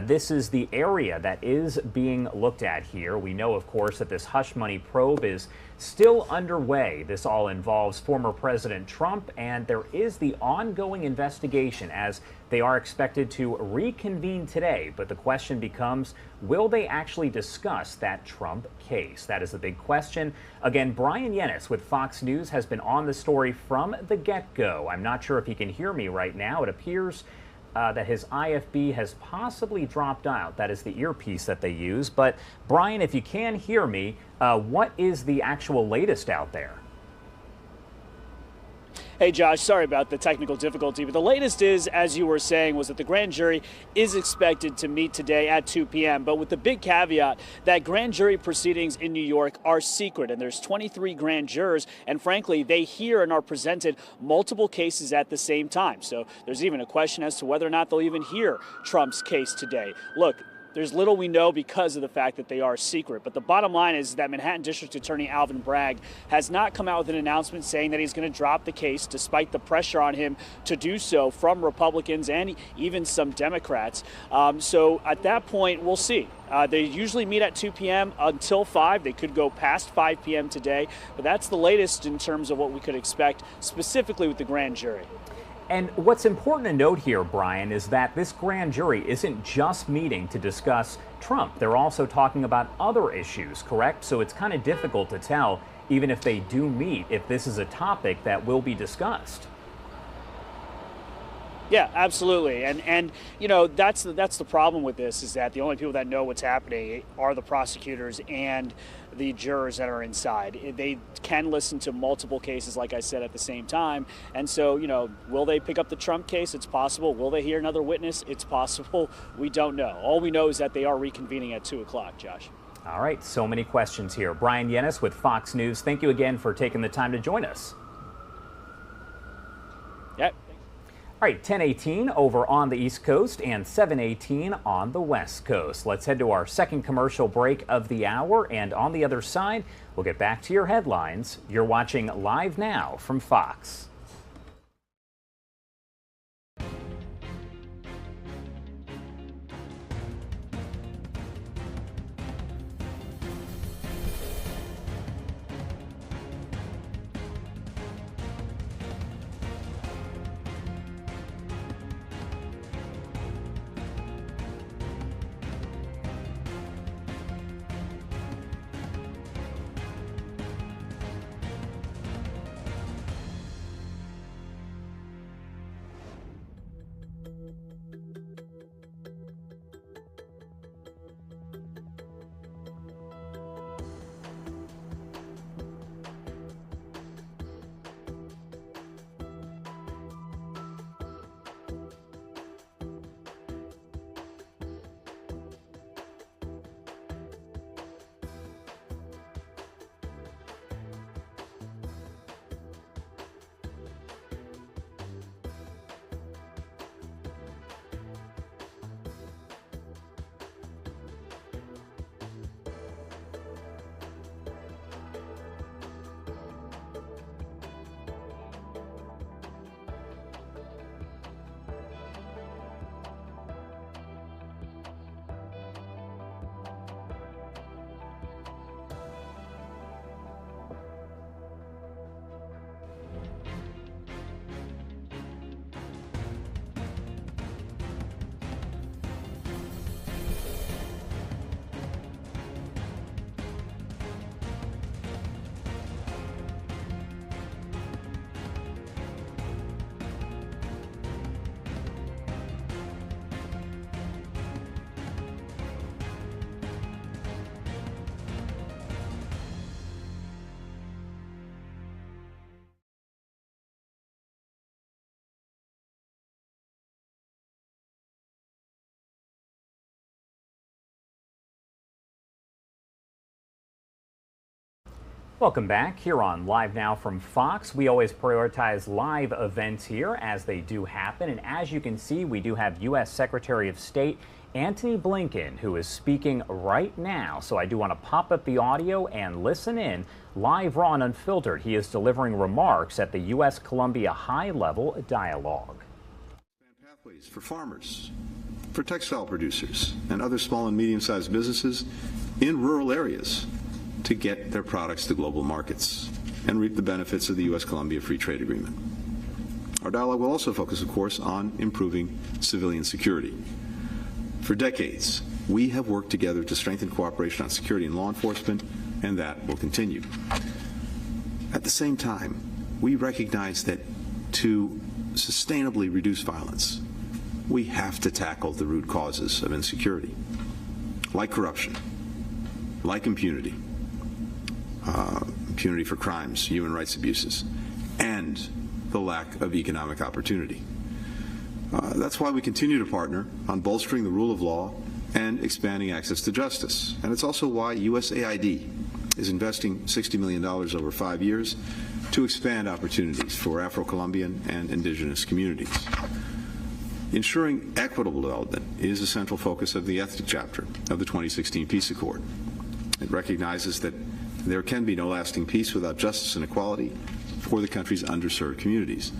this is the area that is being looked at here. We know, of course, that this hush money probe is still underway. This all involves former President Trump, and there is the ongoing investigation as they are expected to reconvene today. But the question becomes, will they actually discuss that Trump case? That is the big question. Again, Brian Yennis with Fox News has been on the story from the get-go. I'm not sure if he can hear me right now. It appears that his IFB has possibly dropped out. That is the earpiece that they use. But Brian, if you can hear me, what is the actual latest out there? Hey, Josh, sorry about the technical difficulty, but the latest is, as you were saying, was that the grand jury is expected to meet today at 2 p.m., but with the big caveat that grand jury proceedings in New York are secret, and there's 23 grand jurors, and frankly, they hear and are presented multiple cases at the same time. So there's even a question as to whether or not they'll even hear Trump's case today. Look, there's little we know because of the fact that they are secret. But the bottom line is that Manhattan District Attorney Alvin Bragg has not come out with an announcement saying that he's going to drop the case, despite the pressure on him to do so from Republicans and even some Democrats. So at that point, we'll see. They usually meet at 2 p.m. until 5. They could go past 5 p.m. today. But that's the latest in terms of what we could expect, specifically with the grand jury. And what's important to note here, Brian, is that this grand jury isn't just meeting to discuss Trump. They're also talking about other issues, correct? So it's kind of difficult to tell, even if they do meet, if this is a topic that will be discussed. Yeah, absolutely. And you know, that's the problem with this, is that the only people that know what's happening are the prosecutors and the jurors that are inside. They can listen to multiple cases, like I said, at the same time. And so, you know, will they pick up the Trump case? It's possible. Will they hear another witness? It's possible. We don't know. All we know is that they are reconvening at 2 o'clock, Josh. All right, so many questions here. Brian Yennis with Fox News. Thank you again for taking the time to join us. Yep. All right, 10:18 over on the East Coast and 7:18 on the West Coast. Let's head to our second commercial break of the hour, and on the other side, we'll get back to your headlines. You're watching Live Now from Fox. Welcome back here on Live Now from Fox. We always prioritize live events here as they do happen. And as you can see, we do have U.S. Secretary of State Antony Blinken, who is speaking right now. So I do want to pop up the audio and listen in live, raw, and unfiltered. He is delivering remarks at the U.S.-Colombia high-level dialogue. Pathways for farmers, for textile producers, and other small and medium-sized businesses in rural areas to get their products to global markets and reap the benefits of the U.S.-Colombia Free Trade Agreement. Our dialogue will also focus, of course, on improving civilian security. For decades, we have worked together to strengthen cooperation on security and law enforcement, and that will continue. At the same time, we recognize that to sustainably reduce violence, we have to tackle the root causes of insecurity, like corruption, like impunity for crimes, human rights abuses, and the lack of economic opportunity. That's why we continue to partner on bolstering the rule of law and expanding access to justice. And it's also why USAID is investing $60 million over 5 years to expand opportunities for Afro-Colombian and indigenous communities. Ensuring equitable development is a central focus of the ethnic chapter of the 2016 Peace Accord. It recognizes that there can be no lasting peace without justice and equality for the country's underserved communities.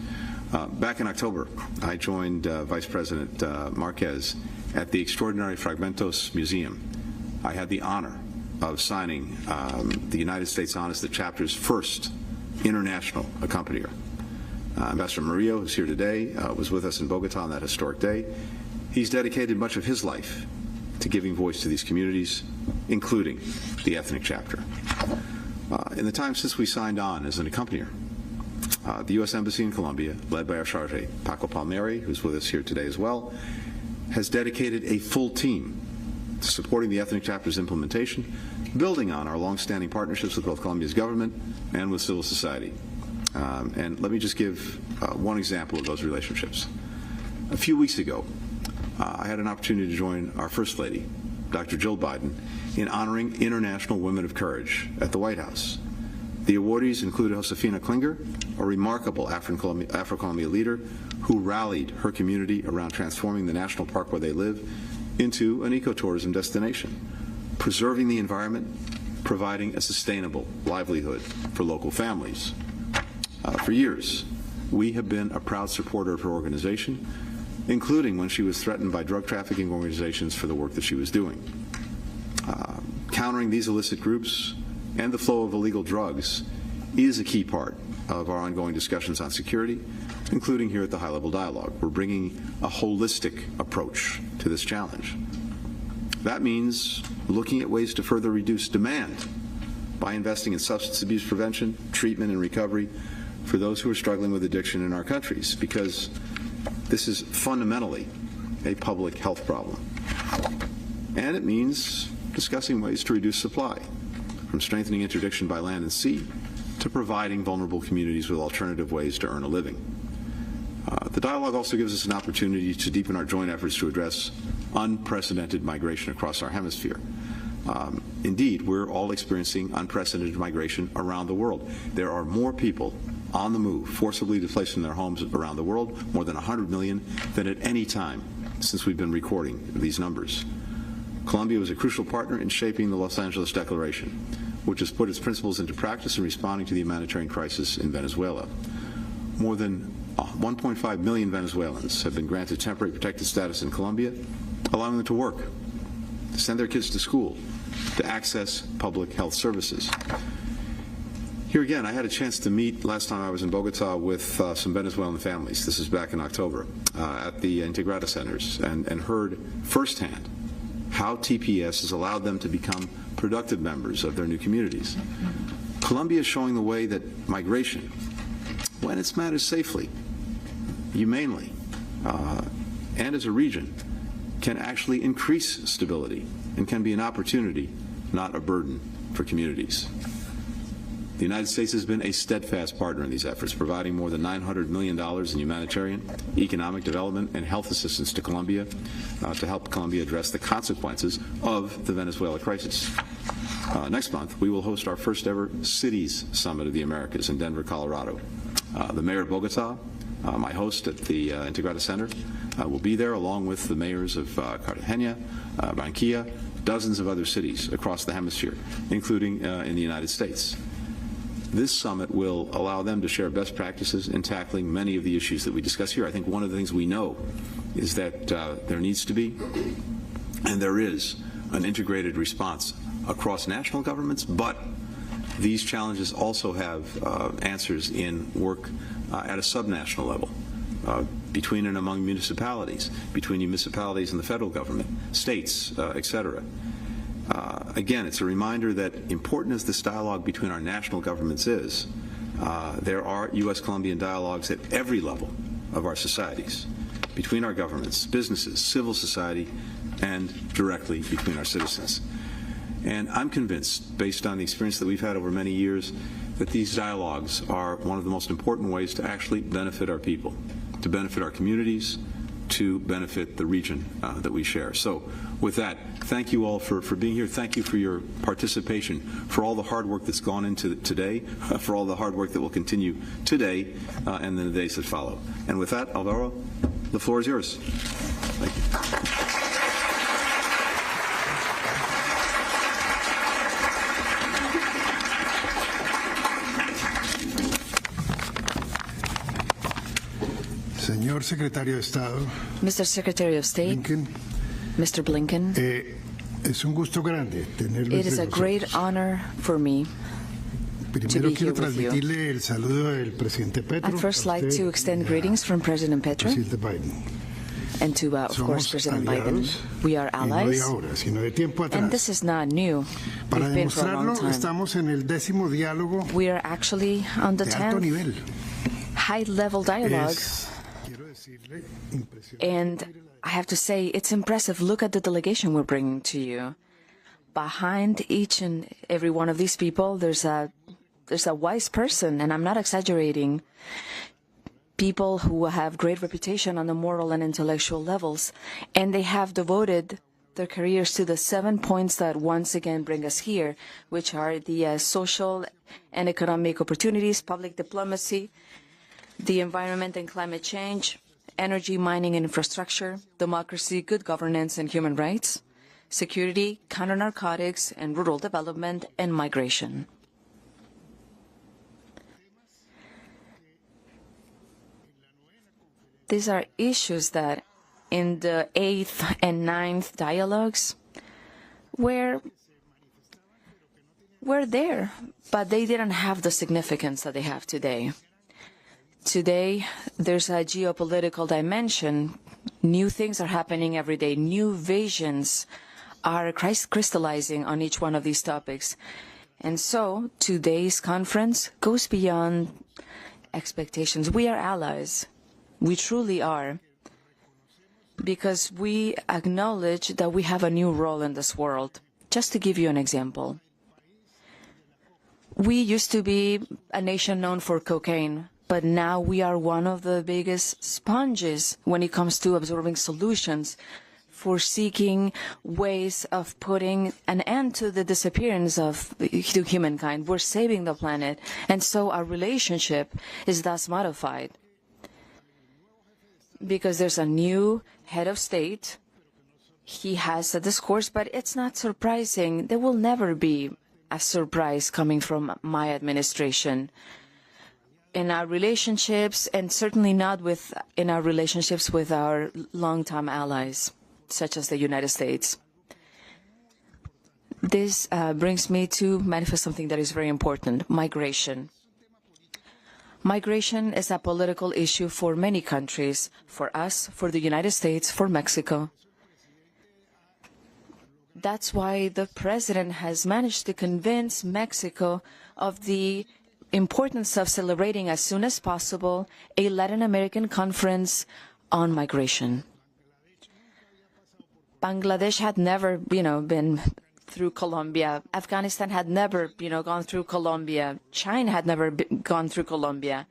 Back in October, I joined Vice President Marquez at the extraordinary Fragmentos Museum. I had the honor of signing the United States on as the chapter's first international accompanier. Ambassador Murillo, who's here today, was with us in Bogota on that historic day. He's dedicated much of his life to giving voice to these communities, including the ethnic chapter. In the time since we signed on as an accompanier, the U.S. Embassy in Colombia, led by our charge, Paco Palmieri, who's with us here today as well, has dedicated a full team to supporting the ethnic chapter's implementation, building on our long-standing partnerships with both Colombia's government and with civil society. And let me just give one example of those relationships. A few weeks ago, I had an opportunity to join our First Lady, Dr. Jill Biden, in honoring International Women of Courage at the White House. The awardees included Josefina Klinger, a remarkable Afro-Colombia leader who rallied her community around transforming the national park where they live into an ecotourism destination, preserving the environment, providing a sustainable livelihood for local families. For years, we have been a proud supporter of her organization, including when she was threatened by drug trafficking organizations for the work that she was doing. Countering these illicit groups and the flow of illegal drugs is a key part of our ongoing discussions on security, including here at the high-level dialogue. We're bringing a holistic approach to this challenge. That means looking at ways to further reduce demand by investing in substance abuse prevention, treatment, and recovery for those who are struggling with addiction in our countries, because this is fundamentally a public health problem. And it means discussing ways to reduce supply, from strengthening interdiction by land and sea to providing vulnerable communities with alternative ways to earn a living. The dialogue also gives us an opportunity to deepen our joint efforts to address unprecedented migration across our hemisphere. Indeed, we're all experiencing unprecedented migration around the world. There are more people on the move, forcibly displaced from their homes around the world, more than 100 million, than at any time since we've been recording these numbers. Colombia was a crucial partner in shaping the Los Angeles Declaration, which has put its principles into practice in responding to the humanitarian crisis in Venezuela. More than 1.5 million Venezuelans have been granted temporary protected status in Colombia, allowing them to work, to send their kids to school, to access public health services. Here again, I had a chance to meet last time I was in Bogota with some Venezuelan families. This is back in October at the Integrata centers, and heard firsthand how TPS has allowed them to become productive members of their new communities. Colombia is showing the way that migration, when it's managed safely, humanely, and as a region, can actually increase stability and can be an opportunity, not a burden, for communities. The United States has been a steadfast partner in these efforts, providing more than $900 million in humanitarian, economic development, and health assistance to Colombia to help Colombia address the consequences of the Venezuela crisis. Next month, we will host our first ever Cities Summit of the Americas in Denver, Colorado. The mayor of Bogota, my host at the Integrata Center, will be there along with the mayors of Cartagena, Barranquilla, dozens of other cities across the hemisphere, including in the United States. This summit will allow them to share best practices in tackling many of the issues that we discuss here. I think one of the things we know is that there needs to be, and there is, an integrated response across national governments, but these challenges also have answers in work at a subnational level, between and among municipalities, between municipalities and the federal government, states, et cetera. Again, it's a reminder that important as this dialogue between our national governments is, there are U.S.-Colombian dialogues at every level of our societies, between our governments, businesses, civil society, and directly between our citizens. And I'm convinced, based on the experience that we've had over many years, that these dialogues are one of the most important ways to actually benefit our people, to benefit our communities, to benefit the region that we share. So with that, thank you all for being here. Thank you for your participation, for all the hard work that's gone into today, for all the hard work that will continue today and in the days that follow. And with that, Alvaro, the floor is yours. Thank you. Señor Secretario de Estado, Mr. Secretary of State, Mr. Blinken, es un gusto grande tenerlo it is a great honor for me to be here with you. El saludo del presidente Petro. I'd first like to extend greetings from President Petro and to, of course, President Biden. We are allies, and this is not new. We've been for a long time. We are actually on the 10th high-level dialogue. And I have to say, it's impressive. Look at the delegation we're bringing to you. Behind each and every one of these people, there's a wise person, and I'm not exaggerating. People who have great reputation on the moral and intellectual levels, and they have devoted their careers to the 7 points that once again bring us here, which are the social and economic opportunities, public diplomacy, the environment and climate change, energy, mining and infrastructure, democracy, good governance and human rights, security, counter-narcotics and rural development, and migration. These are issues that in the 8th and 9th dialogues were there, but they didn't have the significance that they have today. Today, there's a geopolitical dimension. New things are happening every day. New visions are crystallizing on each one of these topics. And so today's conference goes beyond expectations. We are allies. We truly are. Because we acknowledge that we have a new role in this world. Just to give you an example. We used to be a nation known for cocaine. But now we are one of the biggest sponges when it comes to absorbing solutions for seeking ways of putting an end to the disappearance of humankind. We're saving the planet. And so our relationship is thus modified. Because there's a new head of state. He has a discourse, but it's not surprising. There will never be a surprise coming from my administration. In our relationships, and certainly not in our relationships with our longtime allies, such as the United States. This brings me to manifest something that is very important, migration. Migration is a political issue for many countries, for us, for the United States, for Mexico. That's why the president has managed to convince Mexico of the importance of celebrating as soon as possible a Latin American conference on migration. Bangladesh had never, been through Colombia. Afghanistan had never, gone through Colombia. China had never gone through Colombia.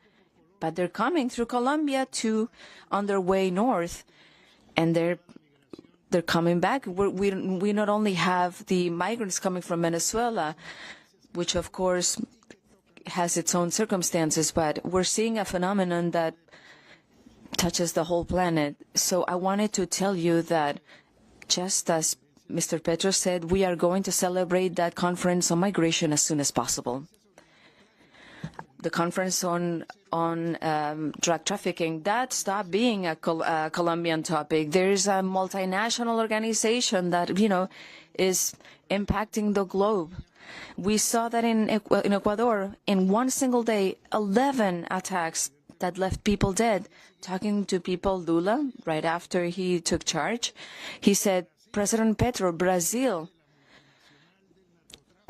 But they're coming through Colombia on their way north, and they're coming back. We not only have the migrants coming from Venezuela, which of course has its own circumstances, but we're seeing a phenomenon that touches the whole planet. So I wanted to tell you that, just as Mr. Petro said, we are going to celebrate that conference on migration as soon as possible. The conference on drug trafficking, that stopped being a Colombian topic. There is a multinational organization that, is impacting the globe. We saw that in Ecuador, in one single day, 11 attacks that left people dead. Talking to people, Lula, right after he took charge, he said, President Petro, Brazil.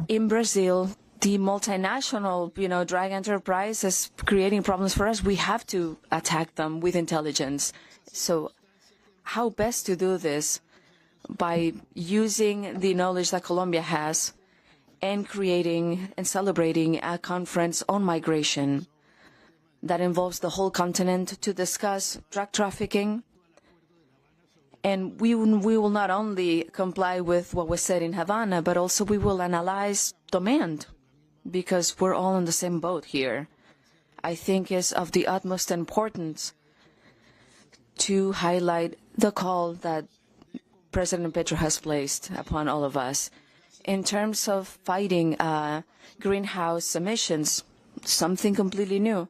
In Brazil, the multinational, drug enterprise is creating problems for us. We have to attack them with intelligence. So how best to do this? By using the knowledge that Colombia has and creating and celebrating a conference on migration that involves the whole continent to discuss drug trafficking. And we will not only comply with what was said in Havana, but also we will analyze demand, because we're all in the same boat here. I think it's of the utmost importance to highlight the call that President Petro has placed upon all of us in terms of fighting greenhouse emissions, something completely new.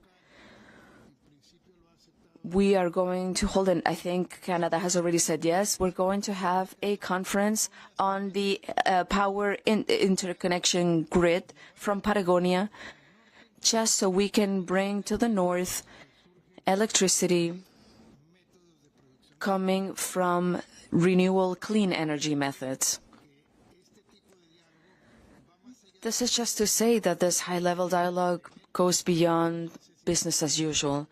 We are going to hold, and I think Canada has already said yes, we're going to have a conference on the power interconnection grid from Patagonia, just so we can bring to the north electricity coming from renewable clean energy methods. This is just to say that this high-level dialogue goes beyond business as usual.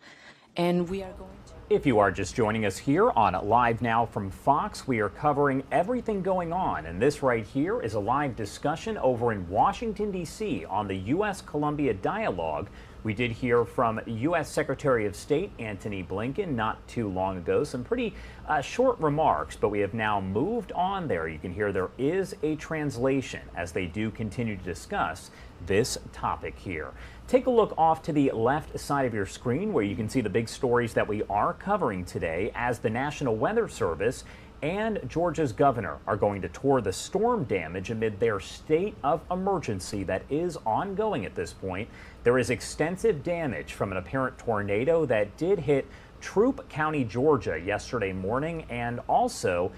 And we are going to... If you are just joining us here on Live Now from Fox, we are covering everything going on. And this right here is a live discussion over in Washington, D.C. on the U.S.-Colombia dialogue. We did hear from U.S. Secretary of State Antony Blinken not too long ago. Some pretty short remarks, but we have now moved on there. You can hear there is a translation as they do continue to discuss this topic here. Take a look off to the left side of your screen where you can see the big stories that we are covering today as the National Weather Service and Georgia's governor are going to tour the storm damage amid their state of emergency that is ongoing at this point. There is extensive damage from an apparent tornado that did hit Troup County, Georgia yesterday morning and also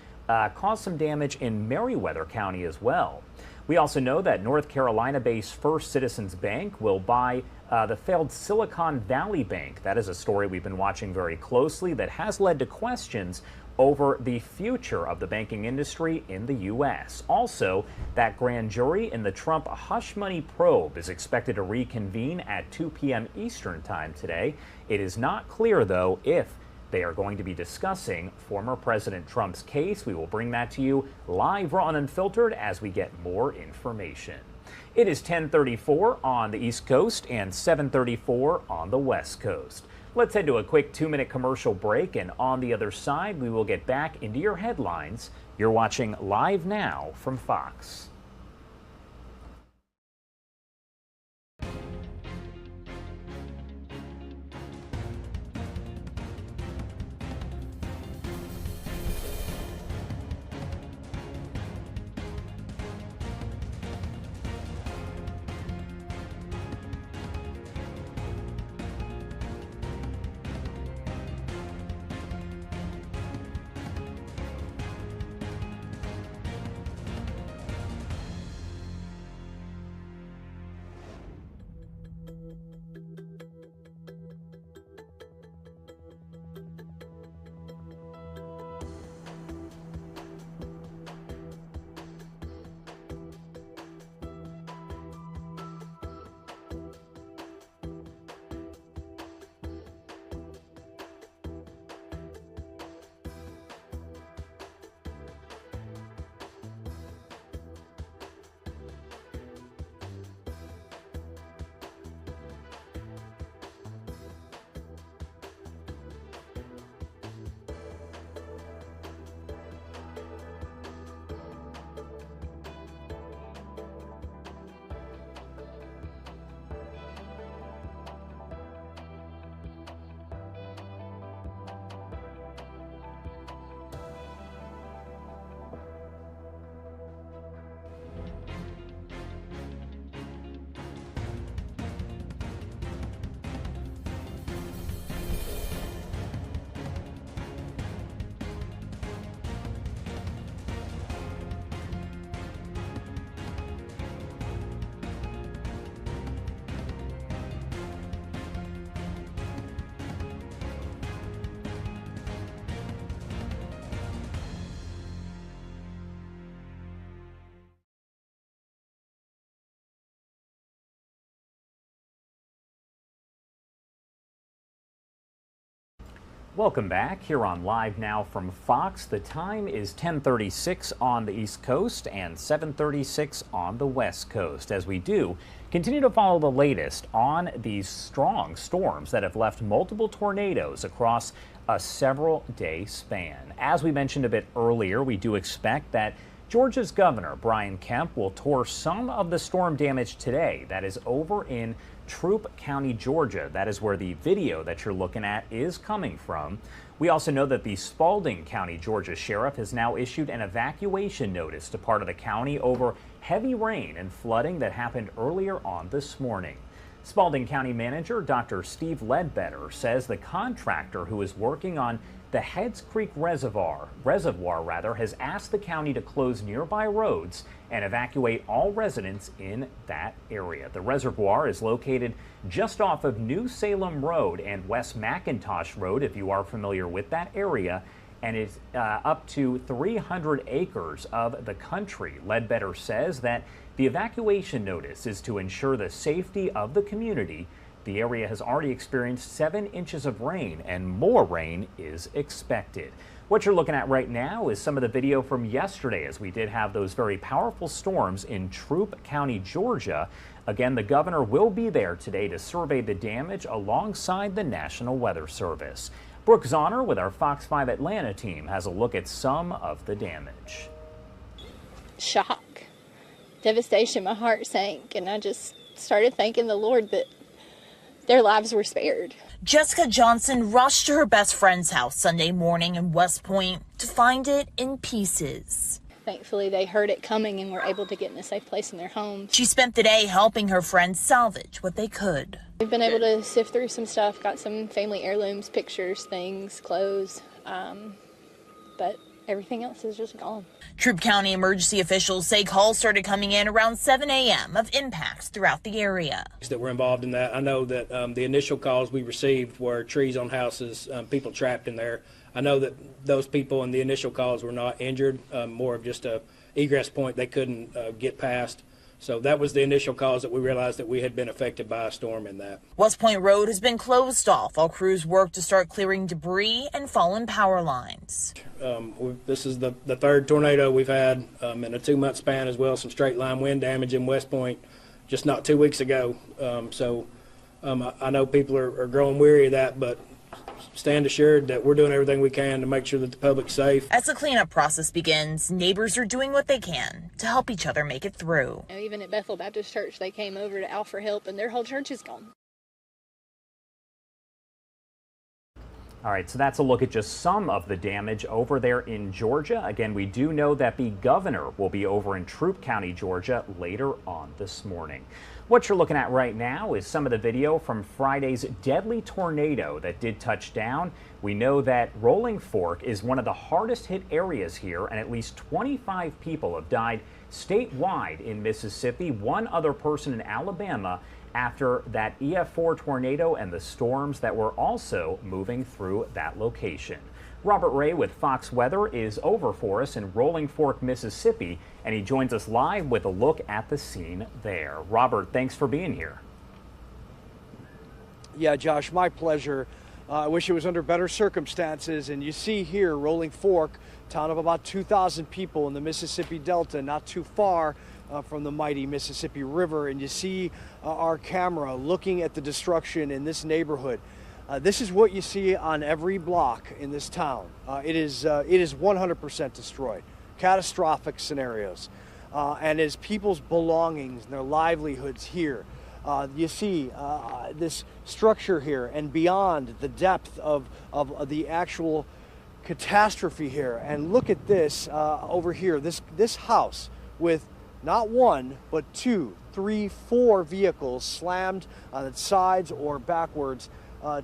caused some damage in Meriwether County as well. We also know that North Carolina-based First Citizens Bank will buy the failed Silicon Valley Bank. That is a story we've been watching very closely that has led to questions over the future of the banking industry in the U.S. Also, that grand jury in the Trump hush money probe is expected to reconvene at 2 p.m. Eastern time today. It is not clear, though, if they are going to be discussing former President Trump's case. We will bring that to you live on Unfiltered as we get more information. It is 10:34 on the East Coast and 7:34 on the West Coast. Let's head to a quick 2-minute commercial break, and on the other side, we will get back into your headlines. You're watching Live Now from Fox. Welcome back here on Live Now from Fox. The time is 10:36 on the East Coast and 7:36 on the West Coast as we do continue to follow the latest on these strong storms that have left multiple tornadoes across a several-day span. As we mentioned a bit earlier, we do expect that Georgia's Governor Brian Kemp will tour some of the storm damage today that is over in Troup County, Georgia. That is where the video that you're looking at is coming from. We also know that the Spalding County, Georgia Sheriff has now issued an evacuation notice to part of the county over heavy rain and flooding that happened earlier on this morning. Spalding County Manager Dr. Steve Ledbetter says the contractor who is working on the Heads Creek Reservoir has asked the county to close nearby roads and evacuate all residents in that area. The reservoir is located just off of New Salem Road and West McIntosh Road, if you are familiar with that area, and it's up to 300 acres of the country. Ledbetter says that the evacuation notice is to ensure the safety of the community. The area has already experienced 7 inches of rain and more rain is expected. What you're looking at right now is some of the video from yesterday as we did have those very powerful storms in Troup County, Georgia. Again, the governor will be there today to survey the damage alongside the National Weather Service. Brooke Zahner with our Fox 5 Atlanta team has a look at some of the damage. Shock, devastation, my heart sank, and I just started thanking the Lord that their lives were spared. Jessica Johnson rushed to her best friend's house Sunday morning in West Point to find it in pieces. Thankfully, they heard it coming and were able to get in a safe place in their home. She spent the day helping her friends salvage what they could. We've been able to sift through some stuff, got some family heirlooms, pictures, things, clothes, but everything else is just gone. Troup County emergency officials say calls started coming in around 7 a.m. of impacts throughout the area. That were involved in that. I know that the initial calls we received were trees on houses, people trapped in there. I know that those people in the initial calls were not injured, more of just a egress point they couldn't get past. So that was the initial cause that we realized that we had been affected by a storm in that. West Point Road has been closed off while crews work to start clearing debris and fallen power lines. This is the third tornado we've had in a 2-month span as well. Some straight line wind damage in West Point just not 2 weeks ago. I know people are growing weary of that, but stand assured that we're doing everything we can to make sure that the public's safe. As the cleanup process begins, neighbors are doing what they can to help each other make it through. Even at Bethel Baptist Church, they came over to offer help, and their whole church is gone. All right, so that's a look at just some of the damage over there in Georgia. Again, we do know that the governor will be over in Troup County, Georgia later on this morning. What you're looking at right now is some of the video from Friday's deadly tornado that did touch down. We know that Rolling Fork is one of the hardest hit areas here, and at least 25 people have died statewide in Mississippi, one other person in Alabama, after that EF4 tornado and the storms that were also moving through that location. Robert Ray with Fox Weather is over for us in Rolling Fork, Mississippi, and he joins us live with a look at the scene there. Robert, thanks for being here. Yeah, Josh, my pleasure. I wish it was under better circumstances. And you see here, Rolling Fork, town of about 2,000 people in the Mississippi Delta, not too far from the mighty Mississippi River. And you see our camera looking at the destruction in this neighborhood. This is what you see on every block in this town. It is 100% destroyed. Catastrophic scenarios. And as people's belongings and their livelihoods here, you see this structure here and beyond the depth of the actual catastrophe here. And look at this over here, this house with not one, but 2, 3, 4 vehicles slammed on its sides or backwards,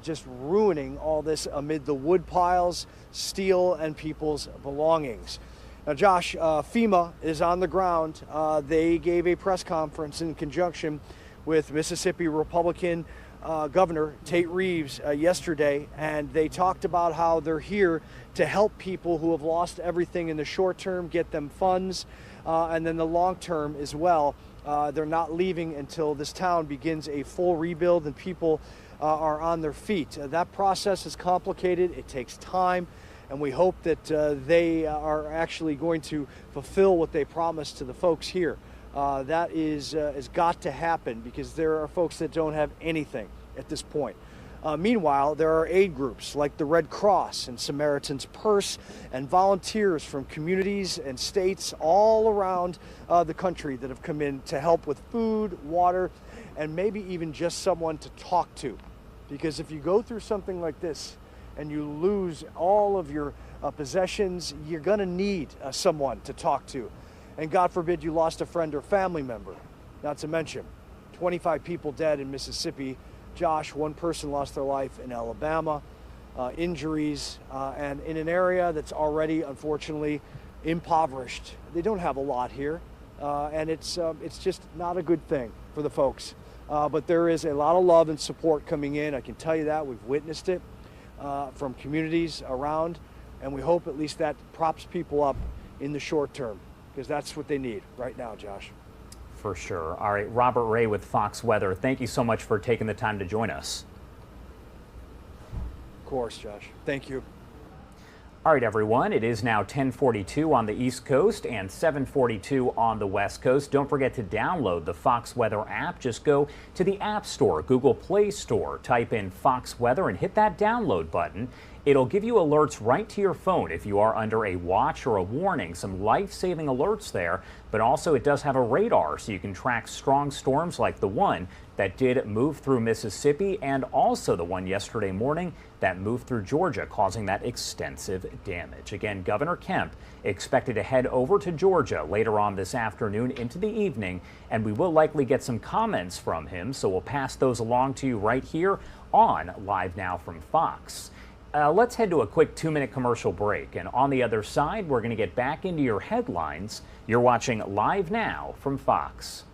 just ruining all this amid the wood piles, steel, and people's belongings. Now, Josh, FEMA is on the ground. They gave a press conference in conjunction with Mississippi Republican Governor Tate Reeves yesterday, and they talked about how they're here to help people who have lost everything in the short term, get them funds, and then the long term as well. They're not leaving until this town begins a full rebuild and people are on their feet. That process is complicated. It takes time. And we hope that they are actually going to fulfill what they promised to the folks here. That has got to happen because there are folks that don't have anything at this point. Meanwhile, there are aid groups like the Red Cross and Samaritan's Purse and volunteers from communities and states all around the country that have come in to help with food, water, and maybe even just someone to talk to. Because if you go through something like this and you lose all of your possessions, you're going to need someone to talk to. And God forbid you lost a friend or family member. Not to mention 25 people dead in Mississippi. Josh, one person lost their life in Alabama, injuries, and in an area that's already, unfortunately, impoverished. They don't have a lot here, and it's just not a good thing for the folks. But there is a lot of love and support coming in. I can tell you that. We've witnessed it from communities around, and we hope at least that props people up in the short term, because that's what they need right now, Josh. For sure. All right, Robert Ray with Fox Weather, thank you so much for taking the time to join us. Of course, Josh. Thank you. All right, everyone, it is now 10:42 on the East Coast and 7:42 on the West Coast. Don't forget to download the Fox Weather app. Just go to the App Store, Google Play Store, type in Fox Weather and hit that download button. It'll give you alerts right to your phone if you are under a watch or a warning, some life-saving alerts there, but also it does have a radar so you can track strong storms like the one that did move through Mississippi and also the one yesterday morning that moved through Georgia, causing that extensive damage. Again, Governor Kemp expected to head over to Georgia later on this afternoon into the evening, and we will likely get some comments from him, so we'll pass those along to you right here on Live Now from Fox. Let's head to a quick 2-minute commercial break, and on the other side, we're going to get back into your headlines. You're watching Live Now from Fox.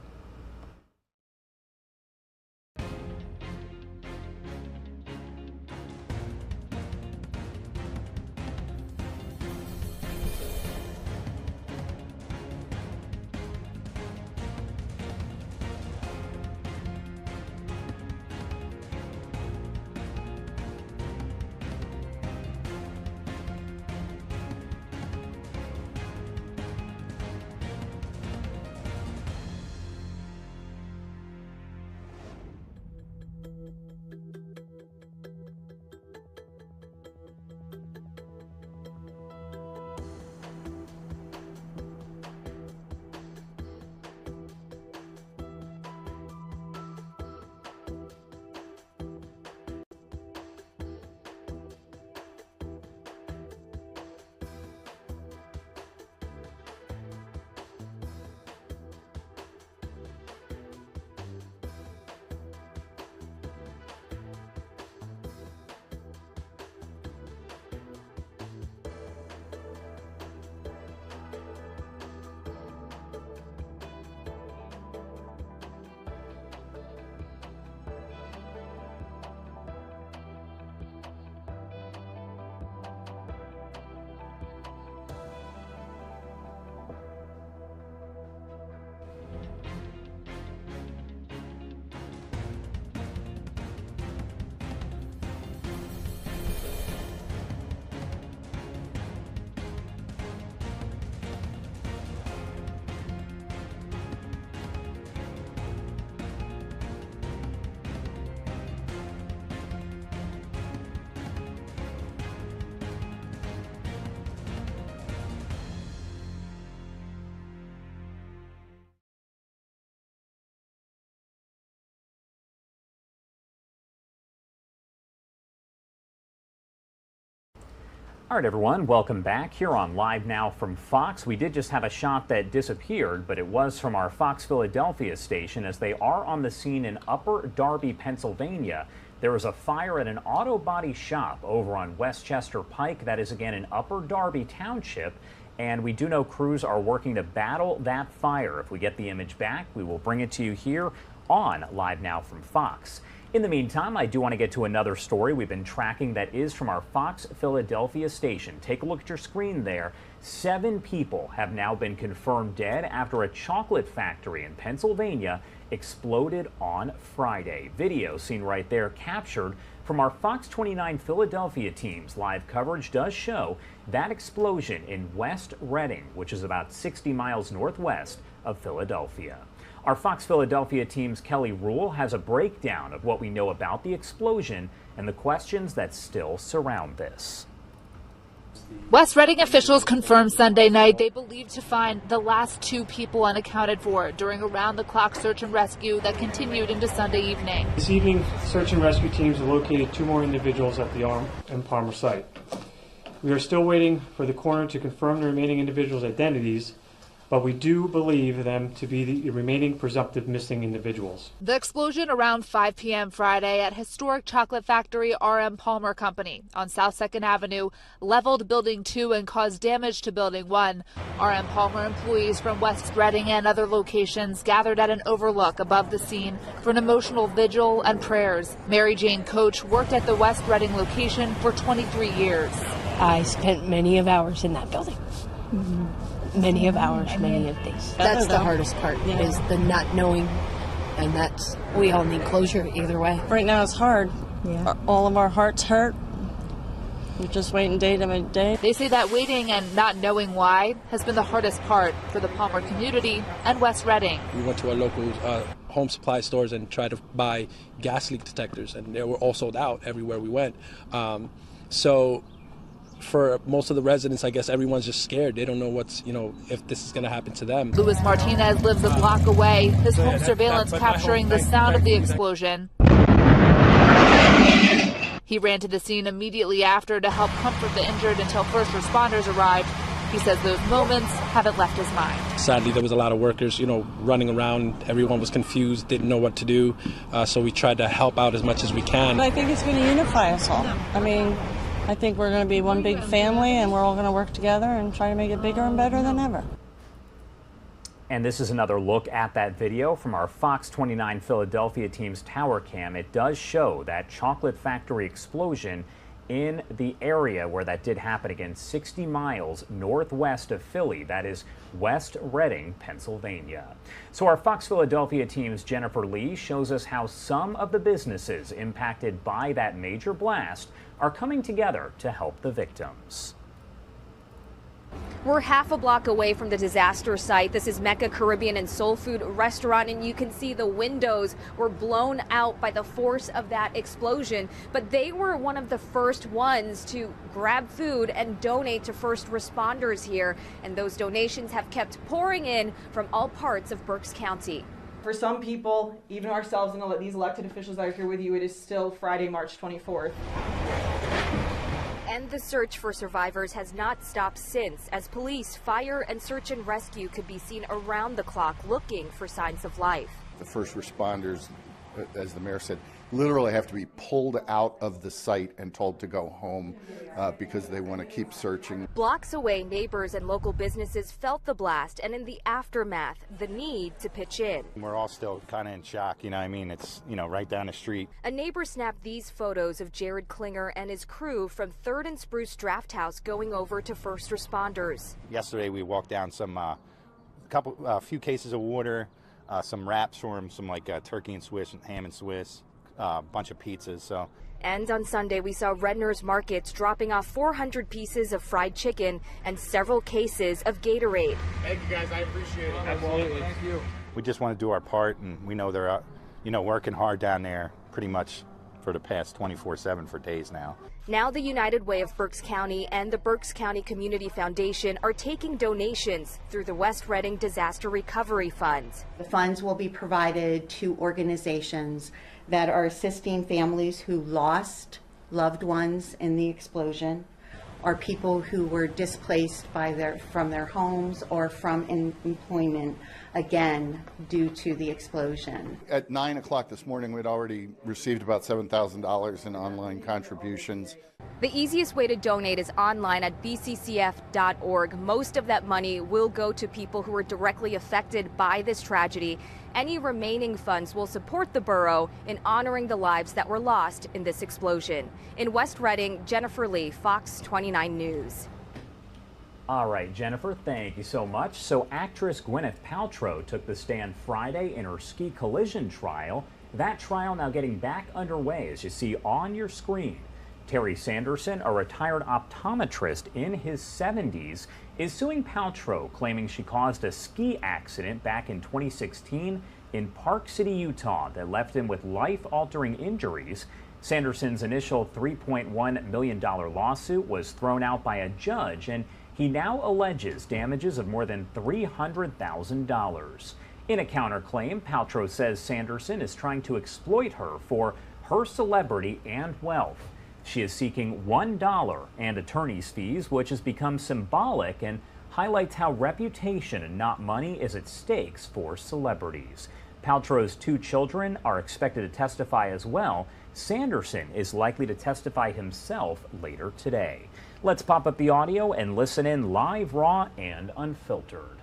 All right, everyone, welcome back here on Live Now from Fox. We did just have a shot that disappeared, but it was from our Fox Philadelphia station as they are on the scene in Upper Darby, Pennsylvania. There was a fire at an auto body shop over on Westchester Pike. That is, again, in Upper Darby Township. And we do know crews are working to battle that fire. If we get the image back, we will bring it to you here on Live Now from Fox. In the meantime, I do want to get to another story we've been tracking that is from our Fox Philadelphia station. Take a look at your screen there. 7 people have now been confirmed dead after a chocolate factory in Pennsylvania exploded on Friday. Video seen right there captured from our Fox 29 Philadelphia team's live coverage does show that explosion in West Reading, which is about 60 miles northwest of Philadelphia. Our Fox Philadelphia team's Kelly Rule has a breakdown of what we know about the explosion and the questions that still surround this. West Reading officials confirmed Sunday night they believe to find the last 2 people unaccounted for during a round-the-clock search and rescue that continued into Sunday evening. This evening, search and rescue teams have located 2 more individuals at the Arm and Palmer site. We are still waiting for the coroner to confirm the remaining individuals' identities, but we do believe them to be the remaining presumptive missing individuals. The explosion around 5 p.m. Friday at historic chocolate factory R.M. Palmer Company on South 2nd Avenue leveled Building 2 and caused damage to Building 1. R.M. Palmer employees from West Reading and other locations gathered at an overlook above the scene for an emotional vigil and prayers. Mary Jane Coach worked at the West Reading location for 23 years. I spent many of hours in that building. Many of hours, many of days. That's the hardest part, is the not knowing, and that's, we all need closure either way. Right now it's hard. Yeah. All of our hearts hurt. We're just waiting day to day. They say that waiting and not knowing why has been the hardest part for the Palmer community and West Reading. We went to our local home supply stores and tried to buy gas leak detectors, and they were all sold out everywhere we went. So for most of the residents, I guess everyone's just scared. They don't know if this is going to happen to them. Luis Martinez lives a block away, his home surveillance capturing the sound of the explosion. He ran to the scene immediately after to help comfort the injured until first responders arrived. He says those moments haven't left his mind. Sadly, there was a lot of workers, running around. Everyone was confused, didn't know what to do. So we tried to help out as much as we can. I think it's going to unify us all. I think we're going to be one big family, and we're all going to work together and try to make it bigger and better than ever. And this is another look at that video from our Fox 29 Philadelphia team's tower cam. It does show that chocolate factory explosion in the area where that did happen, again, 60 miles northwest of Philly. That is West Reading, Pennsylvania. So our Fox Philadelphia team's Jennifer Lee shows us how some of the businesses impacted by that major blast are coming together to help the victims. We're half a block away from the disaster site. This is Mecca Caribbean and Soul Food Restaurant, and you can see the windows were blown out by the force of that explosion. But they were one of the first ones to grab food and donate to first responders here. And those donations have kept pouring in from all parts of Berks County. For some people, even ourselves and these elected officials that are here with you, it is still Friday, March 24th. And the search for survivors has not stopped since, as police, fire, and search and rescue could be seen around the clock looking for signs of life. The first responders, as the mayor said, literally have to be pulled out of the site and told to go home because they want to keep searching. Blocks away, neighbors and local businesses felt the blast, and in the aftermath, the need to pitch in. We're all still kind of in shock, It's, right down the street. A neighbor snapped these photos of Jared Klinger and his crew from 3rd and Spruce Draft House going over to first responders. Yesterday, we walked down a few cases of water, some wraps for him, some turkey and Swiss and ham and Swiss. Bunch of pizzas. And on Sunday, we saw Redner's Markets dropping off 400 pieces of fried chicken and several cases of Gatorade. Thank you, guys. I appreciate it. Absolutely. Thank you. We just want to do our part, and we know they're, working hard down there pretty much for the past 24/7 for days now. Now the United Way of Berks County and the Berks County Community Foundation are taking donations through the West Reading Disaster Recovery Fund. The funds will be provided to organizations that are assisting families who lost loved ones in the explosion, or people who were displaced from their homes or from employment, again, due to the explosion. At 9 o'clock this morning, we'd already received about $7,000 in online contributions. The easiest way to donate is online at bccf.org. Most of that money will go to people who are directly affected by this tragedy. Any remaining funds will support the borough in honoring the lives that were lost in this explosion. In West Reading, Jennifer Lee, Fox 29 News. All right, Jennifer, thank you so much. So actress Gwyneth Paltrow took the stand Friday in her ski collision trial. That trial now getting back underway, as you see on your screen. Terry Sanderson, a retired optometrist in his 70s, is suing Paltrow, claiming she caused a ski accident back in 2016 in Park City, Utah, that left him with life-altering injuries. Sanderson's initial $3.1 million lawsuit was thrown out by a judge, and he now alleges damages of more than $300,000. In a counterclaim, Paltrow says Sanderson is trying to exploit her for her celebrity and wealth. She is seeking $1 and attorney's fees, which has become symbolic and highlights how reputation and not money is at stake for celebrities. Paltrow's 2 children are expected to testify as well. Sanderson is likely to testify himself later today. Let's pop up the audio and listen in live, raw, and unfiltered.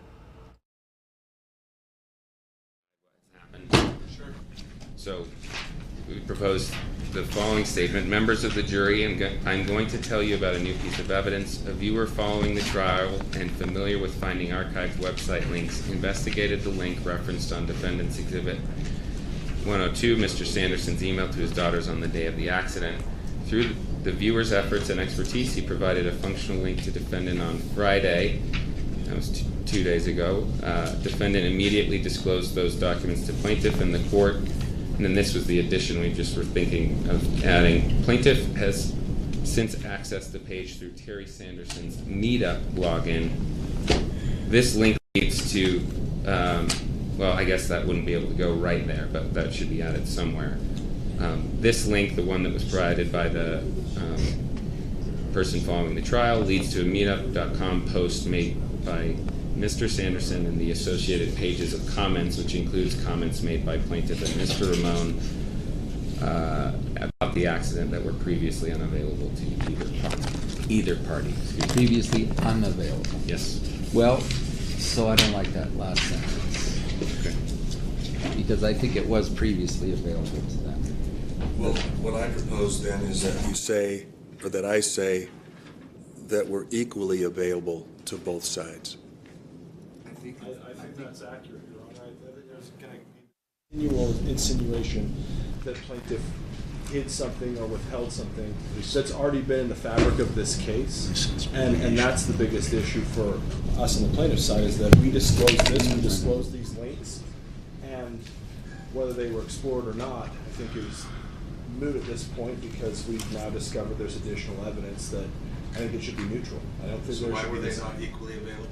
So we propose the following statement. Members of the jury, I'm going to tell you about a new piece of evidence. A viewer following the trial and familiar with finding archived website links investigated the link referenced on Defendant's Exhibit 102, Mr. Sanderson's email to his daughters on the day of the accident. Through the viewer's efforts and expertise, he provided a functional link to defendant on Friday. That was 2 days ago. Defendant immediately disclosed those documents to plaintiff and the court. And then this was the addition we just were thinking of adding. Plaintiff has since accessed the page through Terry Sanderson's Meetup login. This link leads to, well, I guess that wouldn't be able to go right there, but that should be added somewhere. This link, the one that was provided by the person following the trial, leads to a meetup.com post made by Mr. Sanderson and the associated pages of comments, which includes comments made by plaintiff and Mr. Ramon about the accident that were previously unavailable to either party. Previously unavailable. Yes. Well, so I don't like that last sentence. Okay. Because I think it was previously available to them. Well, what I propose then is that you say, or that I say, that we're equally available to both sides. I think that's accurate, Your Honor. There's kind of continual insinuation that plaintiff hid something or withheld something that's already been in the fabric of this case, and that's the biggest issue for us on the plaintiff's side, is that we disclosed this, we disclosed these links, and whether they were explored or not, I think it was moot at this point because we've now discovered there's additional evidence that I think it should be neutral. I don't think so. Why were they not equally available?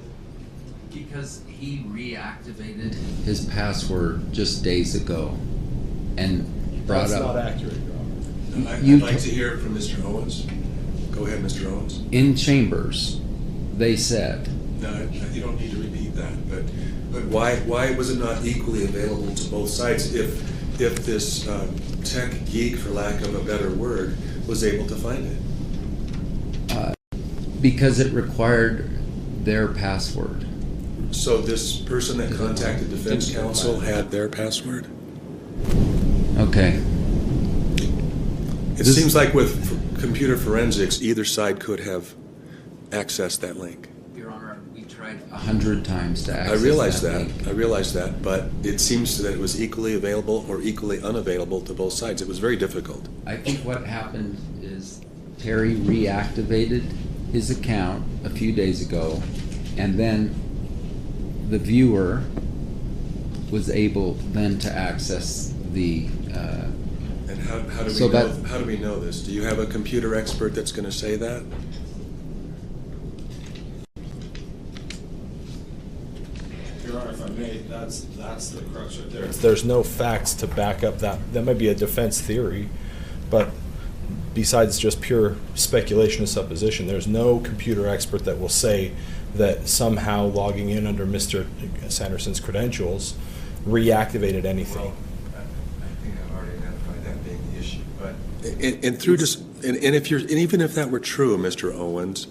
Because he reactivated his password just days ago and brought That's up. That's not accurate, Your Honor. I'd like to hear it from Mr. Owens. Go ahead, Mr. Owens. In chambers, they said. No, you don't need to repeat that. But why was it not equally available to both sides if this tech geek, for lack of a better word, was able to find it? Because it required their password. So this person that contacted defense counsel had their password? Okay. It seems like with computer forensics, either side could have accessed that link. Your Honor, we tried 100 times to access I realize that. link. I realize that, but it seems that it was equally available or equally unavailable to both sides. It was very difficult. I think what happened is Terry reactivated his account a few days ago, and then the viewer was able then to access the. And how do we know this? Do you have a computer expert that's going to say that? Your Honor, if I may, that's the crux right there. There's no facts to back up that. That might be a defense theory, but besides just pure speculation and supposition, there's no computer expert that will say that somehow logging in under Mr. Sanderson's credentials reactivated anything. Well, I think I've already identified that being the issue. But even if that were true, Mr. Owens,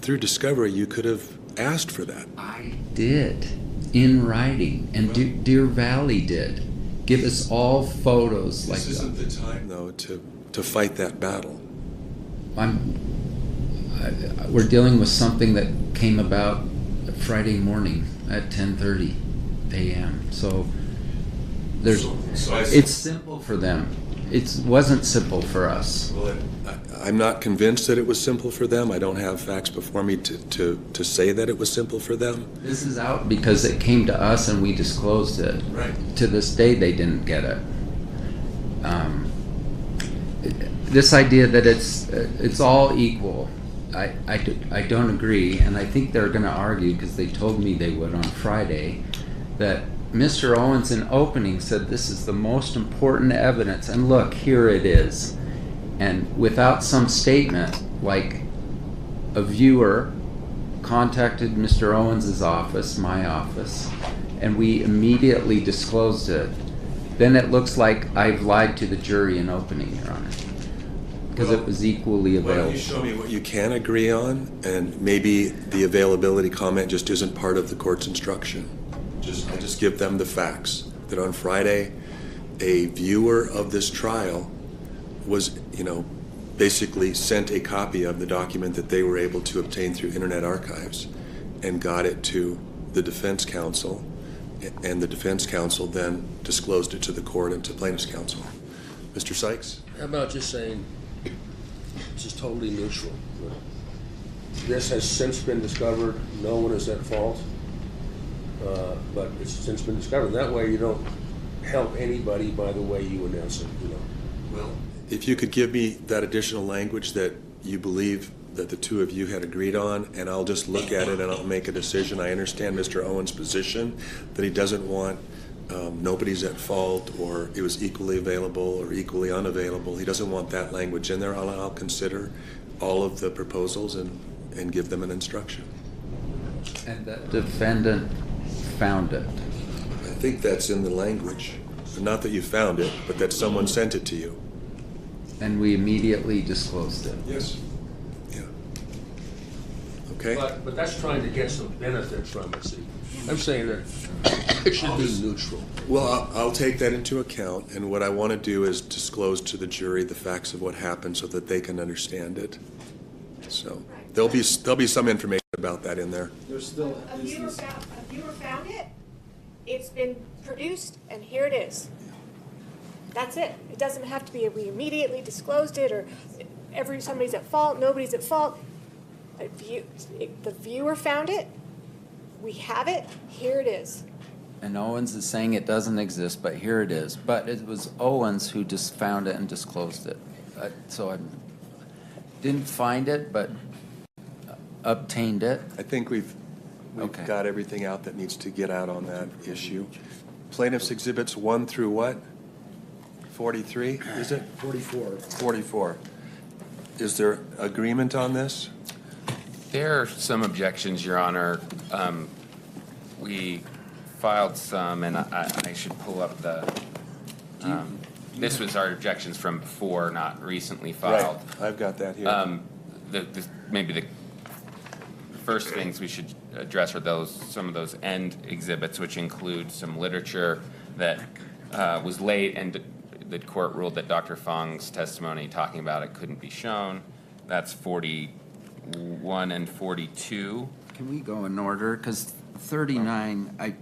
through discovery, you could have asked for that. I did, in writing, and Deer Valley did. Give us all photos like that. This isn't the time, though, to fight that battle. I we're dealing with something that came about Friday morning at 10:30 a.m. So it's simple for them. It wasn't simple for us. Well, I'm not convinced that it was simple for them. I don't have facts before me to say that it was simple for them. This is out because it came to us and we disclosed it. Right. To this day, they didn't get it. This idea that it's all equal, I don't agree, and I think they're going to argue, because they told me they would on Friday, that Mr. Owens in opening said this is the most important evidence, and look, here it is. And without some statement, like a viewer contacted Mr. Owens's office, my office, and we immediately disclosed it, then it looks like I've lied to the jury in opening, Your Honor, because it was equally available. Why don't you show me what you can agree on, and maybe the availability comment just isn't part of the court's instruction. I just give them the facts that on Friday, a viewer of this trial was, basically sent a copy of the document that they were able to obtain through Internet Archives and got it to the defense counsel, and the defense counsel then disclosed it to the court and to plaintiff's counsel. Mr. Sykes? How about just saying this is totally neutral? This has since been discovered. No one is at fault, but it's since been discovered. That way you don't help anybody by the way you announce it. Well, if you could give me that additional language that you believe that the two of you had agreed on, and I'll just look at it and I'll make a decision. I understand Mr. Owens' position that he doesn't want nobody's at fault, or it was equally available or equally unavailable. He doesn't want that language in there. I'll consider all of the proposals and give them an instruction. And the defendant found it. I think that's in the language. Not that you found it, but that someone sent it to you. And we immediately disclosed it. Yes. Yeah. Okay. But that's trying to get some benefit from it. See, I'm saying that it should be neutral. Well, I'll take that into account, and what I want to do is disclose to the jury the facts of what happened so that they can understand it. So there'll be some information about that in there. There's still a viewer found it. It's been produced, and here it is. That's it. It doesn't have to be we immediately disclosed it, or somebody's at fault, nobody's at fault. The viewer found it. We have it. Here it is. And Owens is saying it doesn't exist, but here it is. But it was Owens who just found it and disclosed it. So I didn't find it, but obtained it. I think we've got everything out that needs to get out on that issue. Plaintiff's exhibits 1 through what? 43, is it? 44. 44. Is there agreement on this? There are some objections, Your Honor. We filed some, and I should pull up the. This was our objections from before, not recently filed. Right. I've got that here. Maybe the first things we should address are some of those end exhibits, which include some literature that was late, and the court ruled that Dr. Fong's testimony talking about it couldn't be shown. That's 41 and 42. Can we go in order? Because 39, I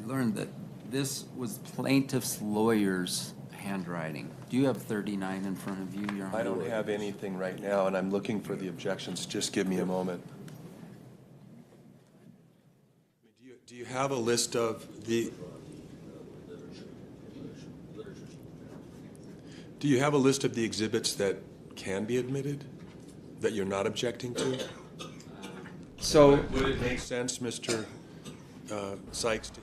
learned that this was plaintiff's lawyer's handwriting. Do you have 39 in front of you, Your Honor? I don't have anything right now, and I'm looking for the objections. Just give me a moment. Do you have a list of the... Do you have a list of the exhibits that can be admitted, that you're not objecting to? So would it make sense, Mr. Sykes?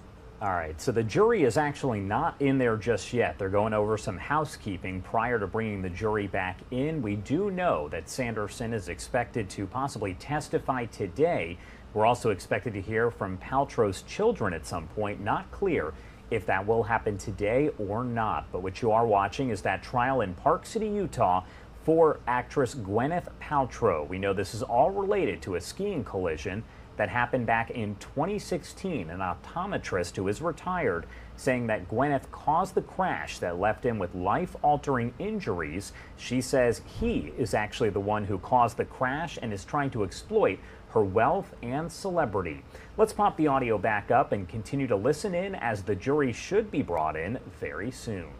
All right, so the jury is actually not in there just yet. They're going over some housekeeping prior to bringing the jury back in. We do know that Sanderson is expected to possibly testify today. We're also expected to hear from Paltrow's children at some point. Not clear if that will happen today or not. But what you are watching is that trial in Park City, Utah for actress Gwyneth Paltrow. We know this is all related to a skiing collision that happened back in 2016. An optometrist who is retired saying that Gwyneth caused the crash that left him with life-altering injuries. She says he is actually the one who caused the crash and is trying to exploit her wealth and celebrity. Let's pop the audio back up and continue to listen in, as the jury should be brought in very soon.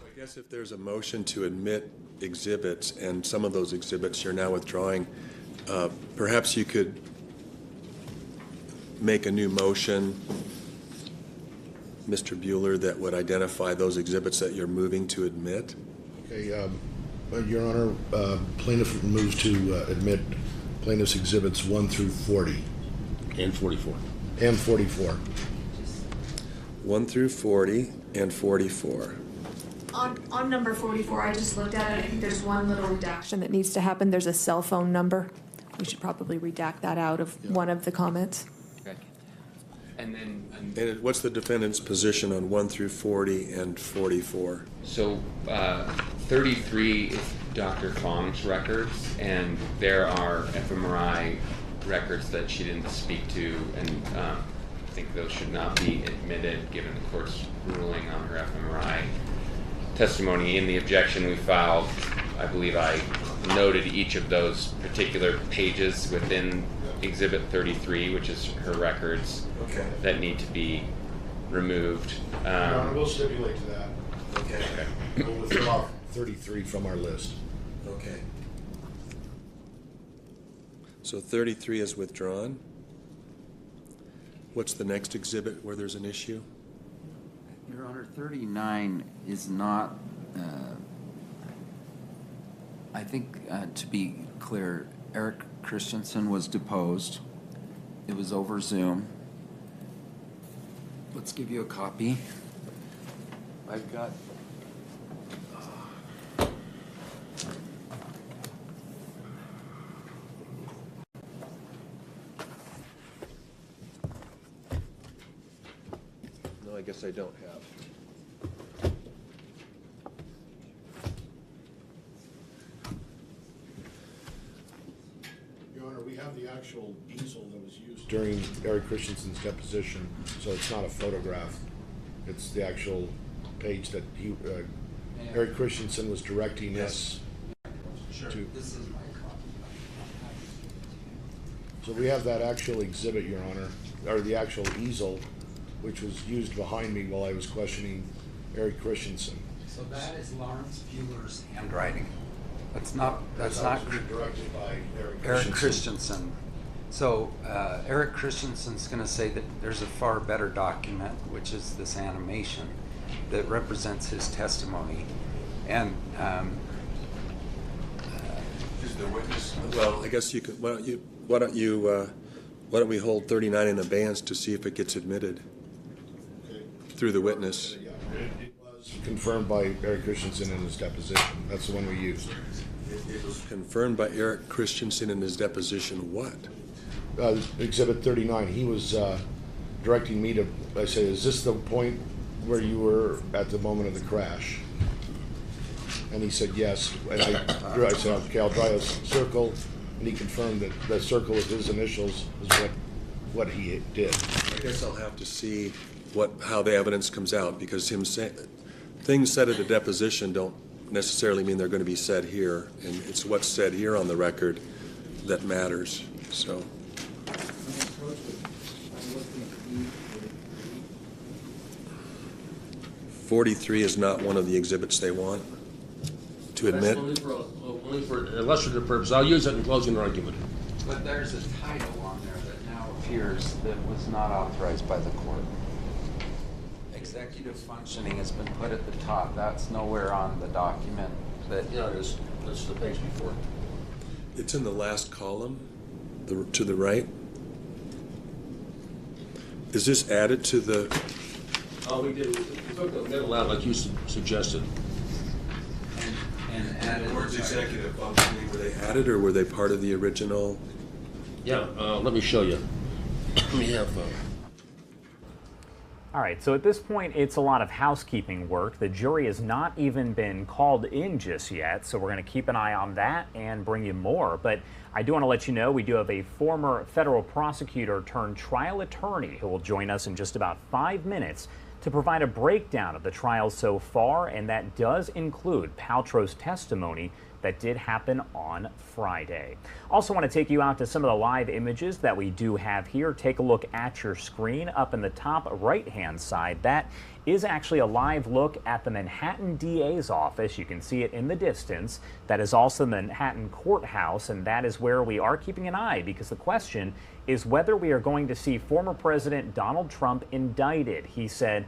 I guess if there's a motion to admit exhibits, and some of those exhibits you're now withdrawing, perhaps you could make a new motion, Mr. Bueller, that would identify those exhibits that you're moving to admit. Okay, Your Honor, plaintiff moves to admit plaintiff's exhibits 1 through 40. And 44. And 44. 1 through 40 and 44. On number 44, I just looked at it. I think there's one little redaction that needs to happen. There's a cell phone number. We should probably redact that out of one of the comments. Okay. And then. And what's the defendant's position on 1 through 40 and 44? So 33 is Dr. Fong's records, and there are fMRI records that she didn't speak to, and I think those should not be admitted given the court's ruling on her fMRI testimony. In the objection we filed, I believe I noted each of those particular pages within Exhibit 33, which is her records, that need to be removed. We'll stipulate to that. Okay. We'll withdraw 33 from our list. Okay. So 33 is withdrawn. What's the next exhibit where there's an issue? Your Honor, 39 is not, I think, to be clear, Eric Christensen was deposed. It was over Zoom. Let's give you a copy. I've got. No, I guess I don't have. Your Honor, we have the actual easel that was used during Eric Christensen's deposition, so it's not a photograph. It's the actual page that Eric Christensen was directing us to. This is my copy. So we have that actual exhibit, Your Honor, or the actual easel, which was used behind me while I was questioning Eric Christensen. So that is Lawrence Bueller's handwriting. That's not directed by Eric Christensen. So Eric Christensen's going to say that there's a far better document, which is this animation that represents his testimony. And is the witness? Well, I guess you could. Why don't we hold 39 in abeyance to see if it gets admitted through the witness? It was confirmed by Eric Christensen in his deposition. That's the one we used. It was confirmed by Eric Christensen in his deposition. What? Exhibit 39. He was directing me to. I said, "Is this the point where you were at the moment of the crash?" And he said, "Yes." And I said, "Okay, I'll draw a circle." And he confirmed that the circle of his initials is what he did. I guess I'll have to see how the evidence comes out, because things said at a deposition don't necessarily mean they're going to be said here, and it's what's said here on the record that matters. So. .43 is not one of the exhibits they want to admit. That's only for illustrative purpose. I'll use it in closing argument. But there's a title on there that now appears that was not authorized by the court. Executive functioning has been put at the top. That's nowhere on the document. Yeah, it is. That's the page before. It's in the last column, to the right. Is this added to the? Oh, we did. We took the middle out like you suggested. And added. Words executive functioning, were they added or were they part of the original? Yeah, let me show you. We have. All right, so at this point, it's a lot of housekeeping work. The jury has not even been called in just yet, so we're going to keep an eye on that and bring you more. But I do want to let you know we do have a former federal prosecutor turned trial attorney who will join us in just about 5 minutes to provide a breakdown of the trial so far, and that does include Paltrow's testimony that did happen on Friday. Also want to take you out to some of the live images that we do have here. Take a look at your screen up in the top right-hand side. That is actually a live look at the Manhattan DA's office. You can see it in the distance. That is also the Manhattan Courthouse, and that is where we are keeping an eye, because the question is whether we are going to see former President Donald Trump indicted. He said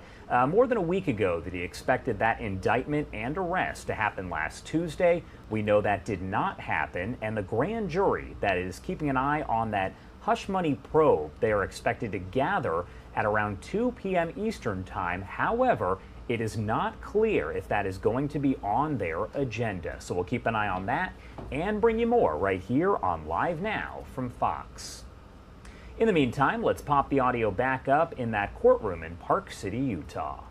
more than a week ago that he expected that indictment and arrest to happen last Tuesday. We know that did not happen, and the grand jury that is keeping an eye on that hush money probe, they are expected to gather at around 2 p.m. Eastern Time. However, it is not clear if that is going to be on their agenda. So we'll keep an eye on that and bring you more right here on Live Now from Fox. In the meantime, let's pop the audio back up in that courtroom in Park City, Utah.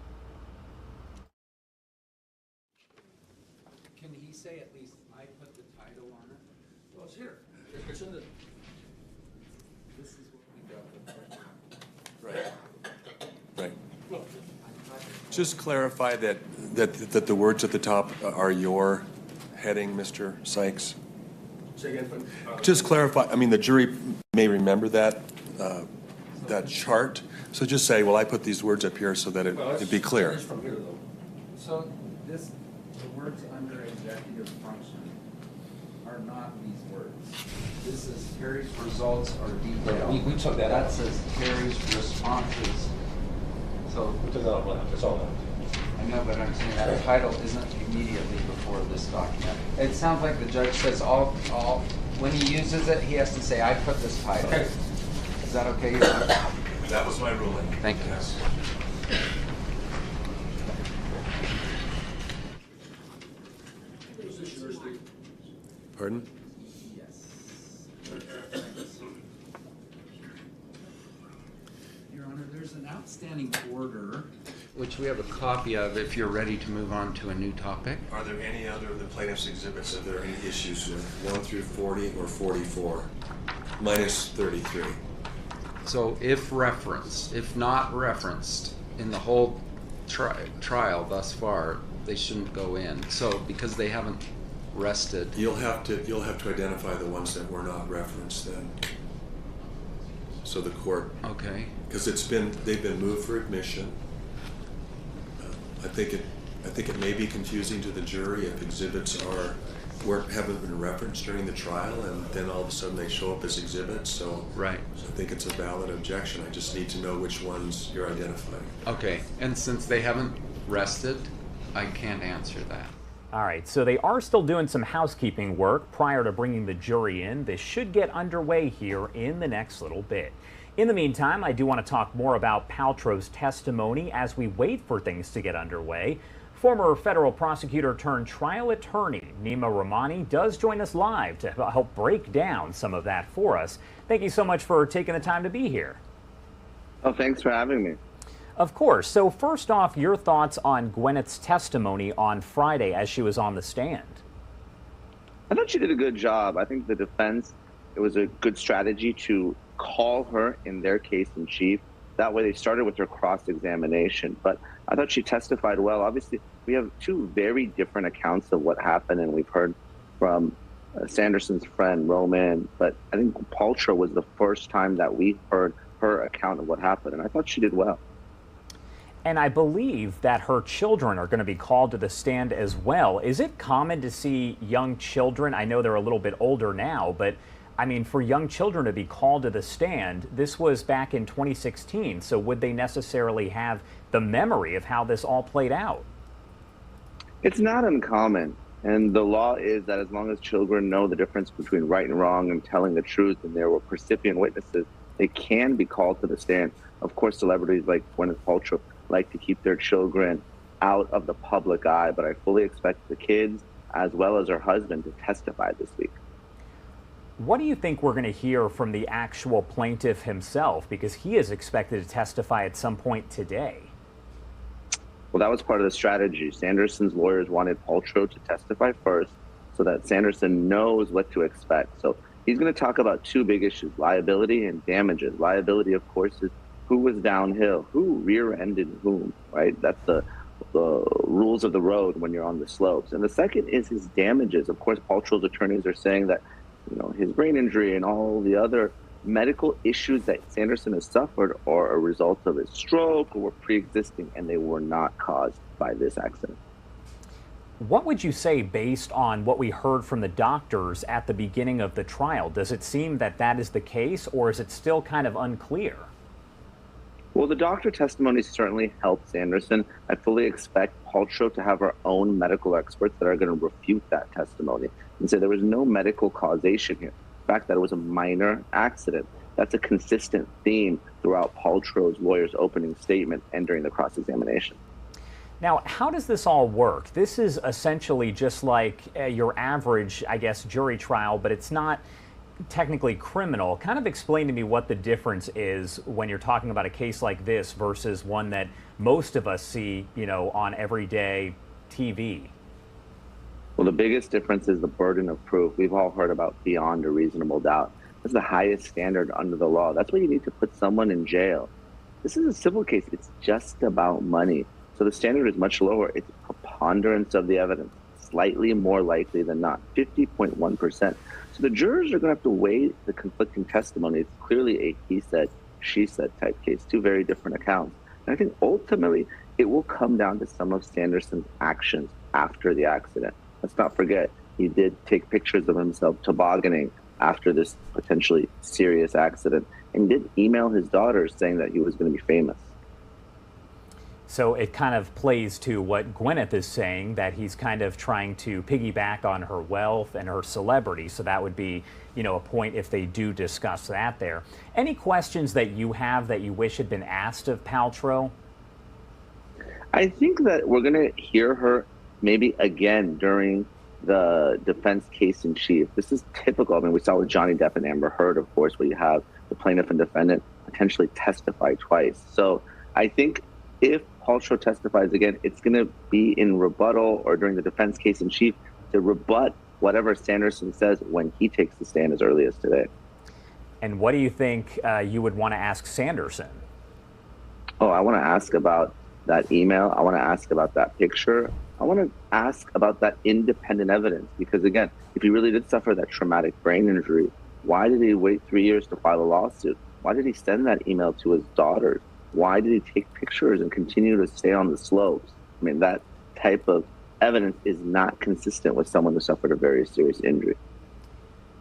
Can he say at least I put the title on it? Well, it's here. It's in the. This is what we got. Right. Right. Just clarify that the words at the top are your heading, Mr. Sykes. Say again. Just clarify. I mean, the jury may remember that chart. So just say, well, I put these words up here so that it'd be clear. It's from here, though. So the words under executive function are not these words. This is Terry's results are detailed. We took that out. That says Terry's responses. So We took that out left. That's all that. I know, but I'm saying that title isn't immediately before this document. It sounds like the judge says all when he uses it, he has to say, I put this title. Okay. Is that okay? Your Honor? That was my ruling. Thank you. Yes. Is this yours, Steve? Pardon? Your Honor, there's an outstanding order, which we have a copy of if you're ready to move on to a new topic. Are there any other of the plaintiff's exhibits? Are there any issues with 1 through 40 or 44? Minus 33. So if referenced, if not referenced in the whole trial thus far, they shouldn't go in. So because they haven't rested. You'll have to identify the ones that were not referenced then. So the court. Okay. Because they've been moved for admission. I think it may be confusing to the jury if exhibits haven't been referenced during the trial, and then all of a sudden they show up as exhibits. So right. So I think it's a valid objection. I just need to know which ones you're identifying. Okay. And since they haven't rested, I can't answer that. All right, so they are still doing some housekeeping work prior to bringing the jury in. This should get underway here in the next little bit. In the meantime, I do want to talk more about Paltrow's testimony as we wait for things to get underway. Former federal prosecutor turned trial attorney Nima Rahmani does join us live to help break down some of that for us. Thank you so much for taking the time to be here. Oh, thanks for having me. Of course. So first off, your thoughts on Gwyneth's testimony on Friday as she was on the stand. I thought she did a good job. I think the defense, it was a good strategy to call her in their case in chief. That way they started with her cross-examination. But I thought she testified well. Obviously, we have two very different accounts of what happened, and we've heard from Sanderson's friend, Roman. But I think Paltrow was the first time that we heard her account of what happened, and I thought she did well. And I believe that her children are going to be called to the stand as well. Is it common to see young children? I know they're a little bit older now, but I mean, for young children to be called to the stand, this was back in 2016. So would they necessarily have the memory of how this all played out? It's not uncommon. And the law is that as long as children know the difference between right and wrong and telling the truth, and there were percipient witnesses, they can be called to the stand. Of course, celebrities like Gwyneth Paltrow like to keep their children out of the public eye, but I fully expect the kids as well as her husband to testify this week. What do you think we're going to hear from the actual plaintiff himself? Because he is expected to testify at some point today. Well, that was part of the strategy. Sanderson's lawyers wanted Paltrow to testify first so that Sanderson knows what to expect. So he's going to talk about two big issues, liability and damages. Liability, of course, is who was downhill, who rear-ended whom, right? That's the rules of the road when you're on the slopes. And the second is his damages. Of course, Paul Troll's attorneys are saying that, his brain injury and all the other medical issues that Sanderson has suffered are a result of his stroke or were pre-existing, and they were not caused by this accident. What would you say based on what we heard from the doctors at the beginning of the trial? Does it seem that that is the case, or is it still kind of unclear? Well, the doctor testimony certainly helped Sanderson. I fully expect Paul Troll to have our own medical experts that are going to refute that testimony and say there was no medical causation here. The fact that it was a minor accident, that's a consistent theme throughout Paul Troll's lawyer's opening statement and during the cross-examination. Now, how does this all work? This is essentially just like your average, I guess, jury trial, but it's not technically criminal. Kind of explain to me what the difference is when you're talking about a case like this versus one that most of us see, on everyday TV. Well, the biggest difference is the burden of proof. We've all heard about beyond a reasonable doubt. That's the highest standard under the law. That's why you need to put someone in jail. This is a civil case. It's just about money. So the standard is much lower. It's preponderance of the evidence, slightly more likely than not, 50.1%. So the jurors are going to have to weigh the conflicting testimony. It's clearly a he said, she said type case, two very different accounts. And I think ultimately it will come down to some of Sanderson's actions after the accident. Let's not forget, he did take pictures of himself tobogganing after this potentially serious accident and did email his daughter saying that he was going to be famous. So it kind of plays to what Gwyneth is saying, that he's kind of trying to piggyback on her wealth and her celebrity. So that would be, a point if they do discuss that there. Any questions that you have that you wish had been asked of Paltrow? I think that we're going to hear her maybe again during the defense case in chief. This is typical. I mean, we saw with Johnny Depp and Amber Heard, of course, where you have the plaintiff and defendant potentially testify twice. So I think if Paul Troll testifies again, it's going to be in rebuttal or during the defense case in chief to rebut whatever Sanderson says when he takes the stand as early as today. And what do you think you would want to ask Sanderson? Oh, I want to ask about that email. I want to ask about that picture. I want to ask about that independent evidence, because again, if he really did suffer that traumatic brain injury, why did he wait 3 years to file a lawsuit? Why did he send that email to his daughters? Why did he take pictures and continue to stay on the slopes? I mean, that type of evidence is not consistent with someone who suffered a very serious injury.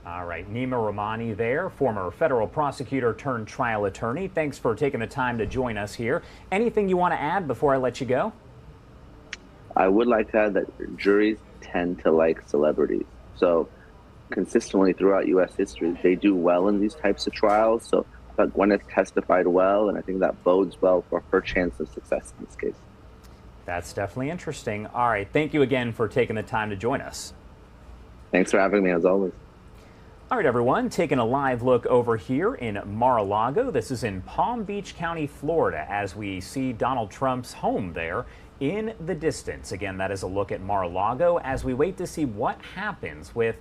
All right, Nima Rahmani there, former federal prosecutor turned trial attorney. Thanks for taking the time to join us here. Anything you want to add before I let you go? I would like to add that juries tend to like celebrities. So consistently throughout U.S. history, they do well in these types of trials. So I thought Gwyneth testified well, and I think that bodes well for her chance of success in this case. That's definitely interesting. All right, thank you again for taking the time to join us. Thanks for having me, as always. All right, everyone, taking a live look over here in Mar-a-Lago. This is in Palm Beach County, Florida, as we see Donald Trump's home there in the distance. Again, that is a look at Mar-a-Lago as we wait to see what happens with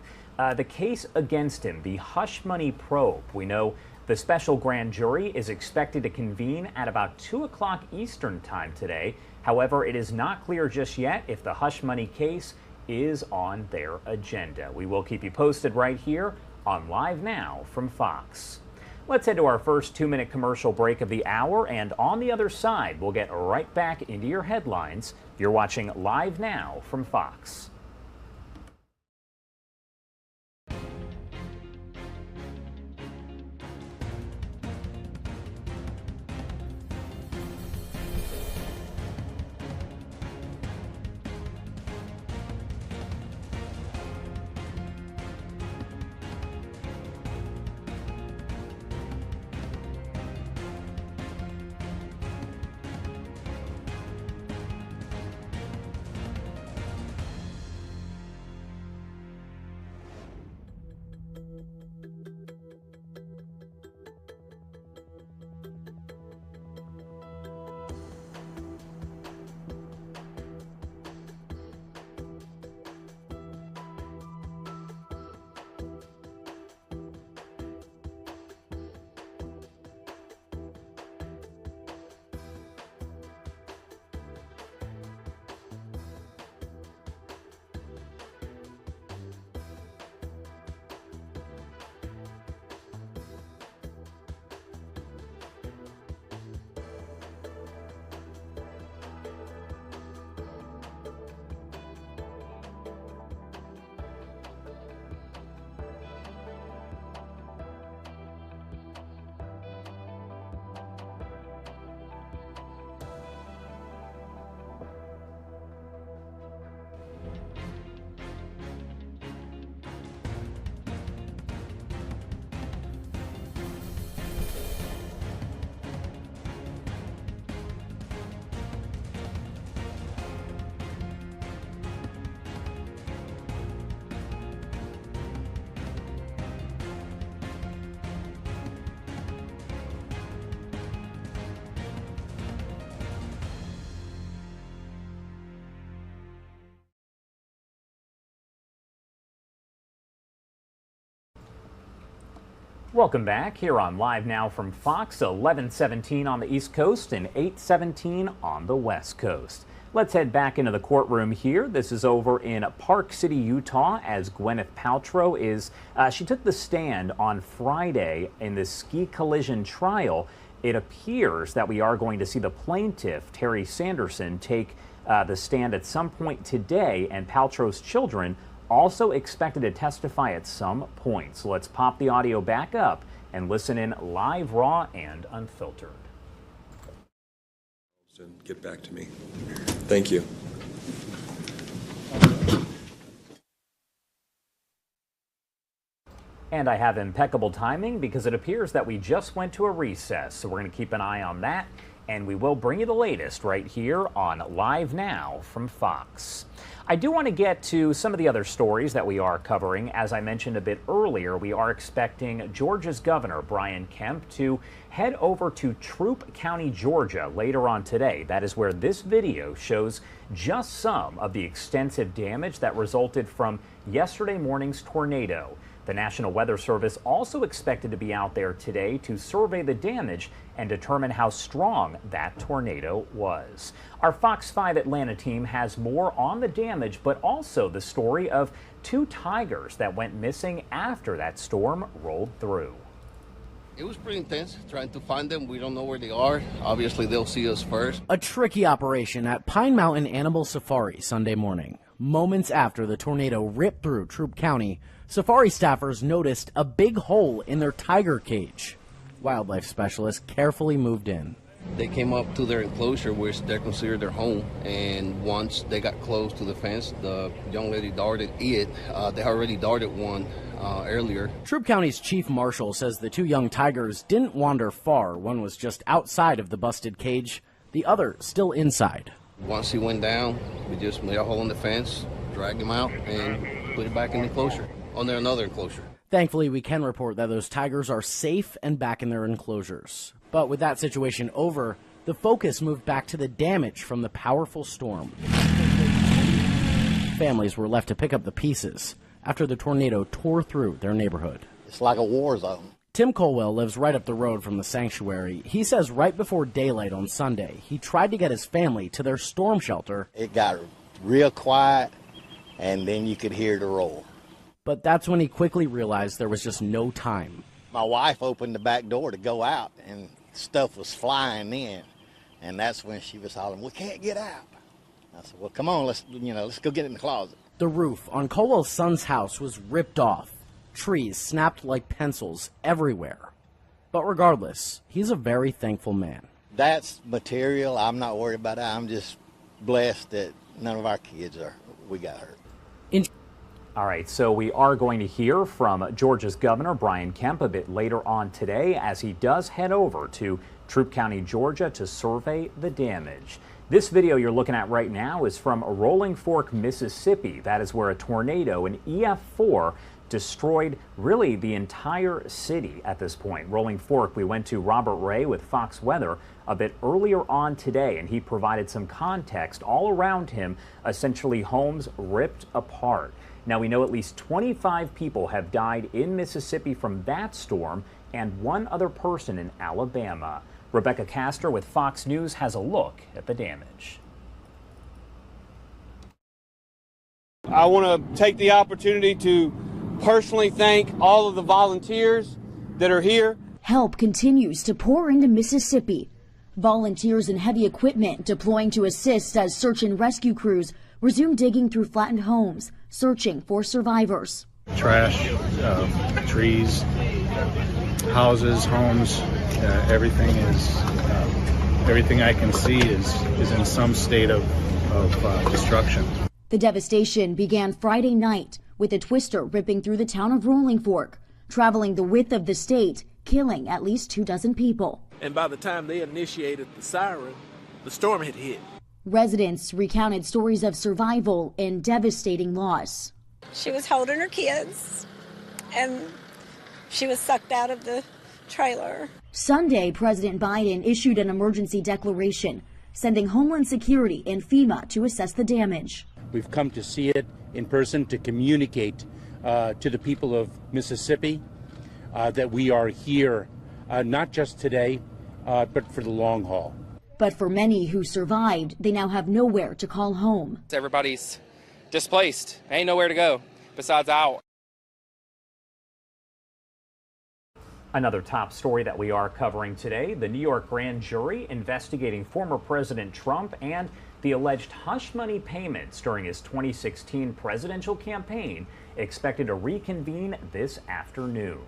the case against him, the hush money probe. We know the special grand jury is expected to convene at about 2 o'clock Eastern time today. However, it is not clear just yet if the hush money case is on their agenda. We will keep you posted right here on Live Now from Fox. Let's head to our first 2-minute commercial break of the hour, and on the other side, we'll get right back into your headlines. You're watching Live Now from Fox. Welcome back here on Live Now from Fox, 11:17 on the East Coast and 8:17 on the West Coast. Let's head back into the courtroom here. This is over in Park City, Utah, as Gwyneth Paltrow she took the stand on Friday in the ski collision trial. It appears that we are going to see the plaintiff, Terry Sanderson, take the stand at some point today, and Paltrow's children also expected to testify at some point. So let's pop the audio back up and listen in live, raw, and unfiltered. Get back to me. Thank you. And I have impeccable timing because it appears that we just went to a recess. So we're going to keep an eye on that. And we will bring you the latest right here on Live Now from Fox. I do want to get to some of the other stories that we are covering. As I mentioned a bit earlier, we are expecting Georgia's Governor Brian Kemp to head over to Troup County, Georgia later on today. That is where this video shows just some of the extensive damage that resulted from yesterday morning's tornado. The National Weather Service also expected to be out there today to survey the damage and determine how strong that tornado was. Our Fox 5 Atlanta team has more on the damage, but also the story of two tigers that went missing after that storm rolled through. It was pretty intense trying to find them. We don't know where they are. Obviously, they'll see us first. A tricky operation at Pine Mountain Animal Safari Sunday morning. Moments after the tornado ripped through Troup County, safari staffers noticed a big hole in their tiger cage. Wildlife specialists carefully moved in. They came up to their enclosure, which they're considered their home, and once they got close to the fence, the young lady darted it. They already darted one earlier. Troup County's chief marshal says the two young tigers didn't wander far. One was just outside of the busted cage, the other still inside. Once he went down, we just made a hole in the fence, dragged him out, and put it back in the enclosure, on another enclosure. Thankfully, we can report that those tigers are safe and back in their enclosures. But with that situation over, the focus moved back to the damage from the powerful storm. Families were left to pick up the pieces after the tornado tore through their neighborhood. It's like a war zone. Tim Colwell lives right up the road from the sanctuary. He says right before daylight on Sunday, he tried to get his family to their storm shelter. It got real quiet, and then you could hear the roar. But that's when he quickly realized there was just no time. My wife opened the back door to go out, and stuff was flying in, and that's when she was hollering, "We can't get out." I said, "Well, come on, let's go get in the closet." The roof on Colwell's son's house was ripped off. Trees snapped like pencils everywhere. But regardless, he's a very thankful man. That's material. I'm not worried about that. I'm just blessed that none of our kids got hurt. All right, so we are going to hear from Georgia's Governor Brian Kemp a bit later on today as he does head over to Troup County, Georgia to survey the damage. This video you're looking at right now is from Rolling Fork, Mississippi. That is where a tornado, an EF4, destroyed really the entire city at this point. Rolling Fork, we went to Robert Ray with Fox Weather a bit earlier on today, and he provided some context all around him, essentially homes ripped apart. Now we know at least 25 people have died in Mississippi from that storm and one other person in Alabama. Rebecca Castor with Fox News has a look at the damage. I want to take the opportunity to personally thank all of the volunteers that are here. Help continues to pour into Mississippi. Volunteers and heavy equipment deploying to assist as search and rescue crews resume digging through flattened homes, searching for survivors. Trash, trees, houses, homes, everything I can see is in some state of destruction. The devastation began Friday night with a twister ripping through the town of Rolling Fork, traveling the width of the state, killing at least 24 people. And by the time they initiated the siren, the storm had hit. Residents recounted stories of survival and devastating loss. She was holding her kids, and she was sucked out of the trailer. Sunday, President Biden issued an emergency declaration, sending Homeland Security and FEMA to assess the damage. We've come to see it in person, to communicate to the people of Mississippi that we are here, not just today, but for the long haul. But for many who survived, they now have nowhere to call home. Everybody's displaced. Ain't nowhere to go besides out. Another top story that we are covering today, the New York grand jury investigating former President Trump and the alleged hush money payments during his 2016 presidential campaign expected to reconvene this afternoon.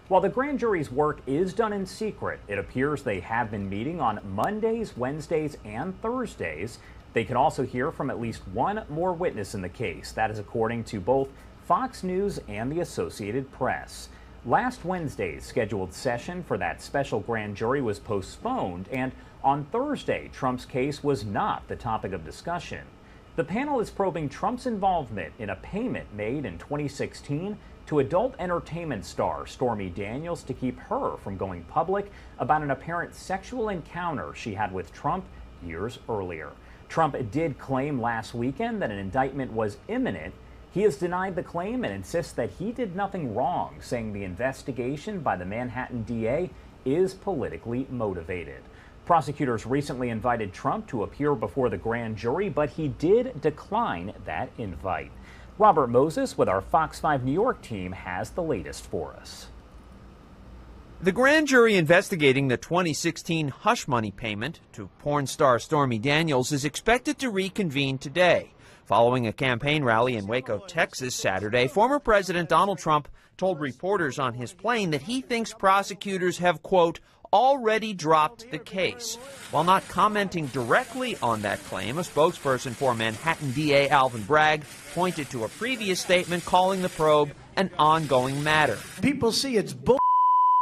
While the grand jury's work is done in secret, it appears they have been meeting on Mondays, Wednesdays, and Thursdays. They can also hear from at least one more witness in the case. That is according to both Fox News and the Associated Press. Last Wednesday's scheduled session for that special grand jury was postponed, and on Thursday, Trump's case was not the topic of discussion. The panel is probing Trump's involvement in a payment made in 2016 to adult entertainment star Stormy Daniels to keep her from going public about an apparent sexual encounter she had with Trump years earlier. Trump did claim last weekend that an indictment was imminent. He has denied the claim and insists that he did nothing wrong, saying the investigation by the Manhattan DA is politically motivated. Prosecutors recently invited Trump to appear before the grand jury, but he did decline that invite. Robert Moses with our Fox 5 New York team has the latest for us. The grand jury investigating the 2016 hush money payment to porn star Stormy Daniels is expected to reconvene today. Following a campaign rally in Waco, Texas Saturday, former President Donald Trump told reporters on his plane that he thinks prosecutors have, quote, already dropped the case. While not commenting directly on that claim, a spokesperson for Manhattan DA Alvin Bragg pointed to a previous statement calling the probe an ongoing matter. People see it's bull.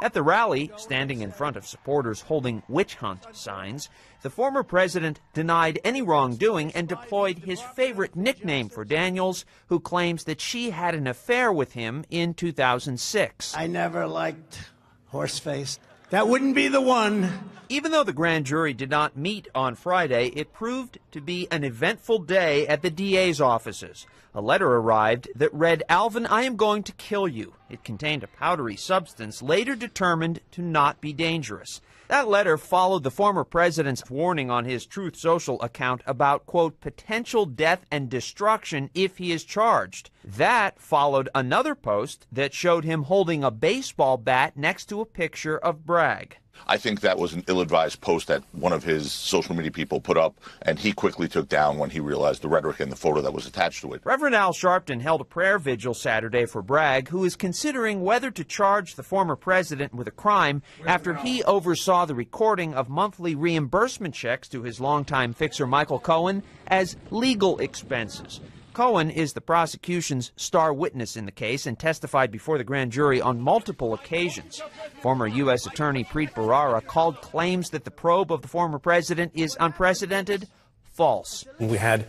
At the rally, standing in front of supporters holding witch hunt signs, the former president denied any wrongdoing and deployed his favorite nickname for Daniels, who claims that she had an affair with him in 2006. I never liked horseface. That wouldn't be the one. Even though the grand jury did not meet on Friday, it proved to be an eventful day at the DA's offices. A letter arrived that read, "Alvin, I am going to kill you." It contained a powdery substance later determined to not be dangerous. That letter followed the former president's warning on his Truth Social account about, quote, potential death and destruction if he is charged. That followed another post that showed him holding a baseball bat next to a picture of Bragg. I think that was an ill-advised post that one of his social media people put up, and he quickly took down when he realized the rhetoric and the photo that was attached to it. Reverend Al Sharpton held a prayer vigil Saturday for Bragg, who is considering whether to charge the former president with a crime after he oversaw the recording of monthly reimbursement checks to his longtime fixer Michael Cohen as legal expenses. Cohen is the prosecution's star witness in the case and testified before the grand jury on multiple occasions. Former U.S. Attorney Preet Bharara called claims that the probe of the former president is unprecedented false. We had,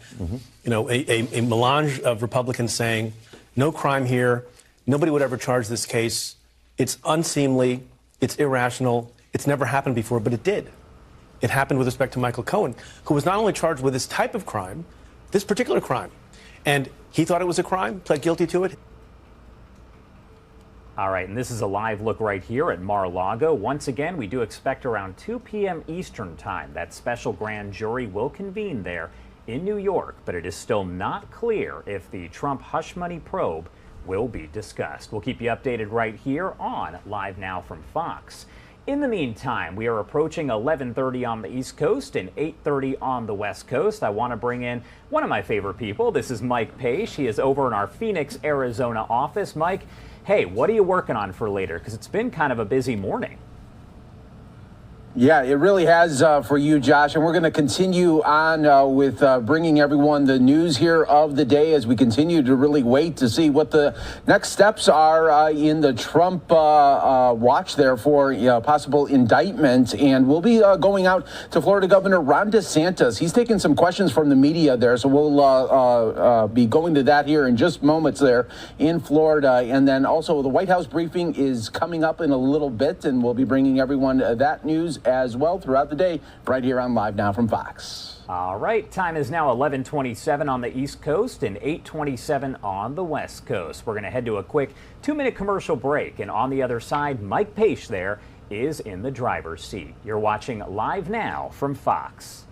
a melange of Republicans saying, no crime here, nobody would ever charge this case, it's unseemly, it's irrational, it's never happened before, but it did. It happened with respect to Michael Cohen, who was not only charged with this type of crime, this particular crime. And he thought it was a crime, pled guilty to it. All right, and this is a live look right here at Mar-a-Lago. Once again, we do expect around 2 p.m. Eastern time that special grand jury will convene there in New York, but it is still not clear if the Trump hush money probe will be discussed. We'll keep you updated right here on Live Now from Fox. In the meantime, we are approaching 11:30 on the East Coast and 8:30 on the West Coast. I want to bring in one of my favorite people. This is Mike Page. He is over in our Phoenix, Arizona office. Mike, hey, what are you working on for later? Because it's been kind of a busy morning. Yeah, it really has for you, Josh. And we're going to continue on with bringing everyone the news here of the day as we continue to really wait to see what the next steps are in the Trump watch there for possible indictment. And we'll be going out to Florida Governor Ron DeSantis. He's taking some questions from the media there. So we'll be going to that here in just moments there in Florida. And then also the White House briefing is coming up in a little bit, and we'll be bringing everyone that news as well throughout the day right here on Live Now from Fox. All right, time is now 11:27 on the East Coast and 8:27 on the West Coast. We're going to head to a quick 2-minute commercial break, and on the other side, Mike Page there is in the driver's seat. You're watching Live Now from Fox.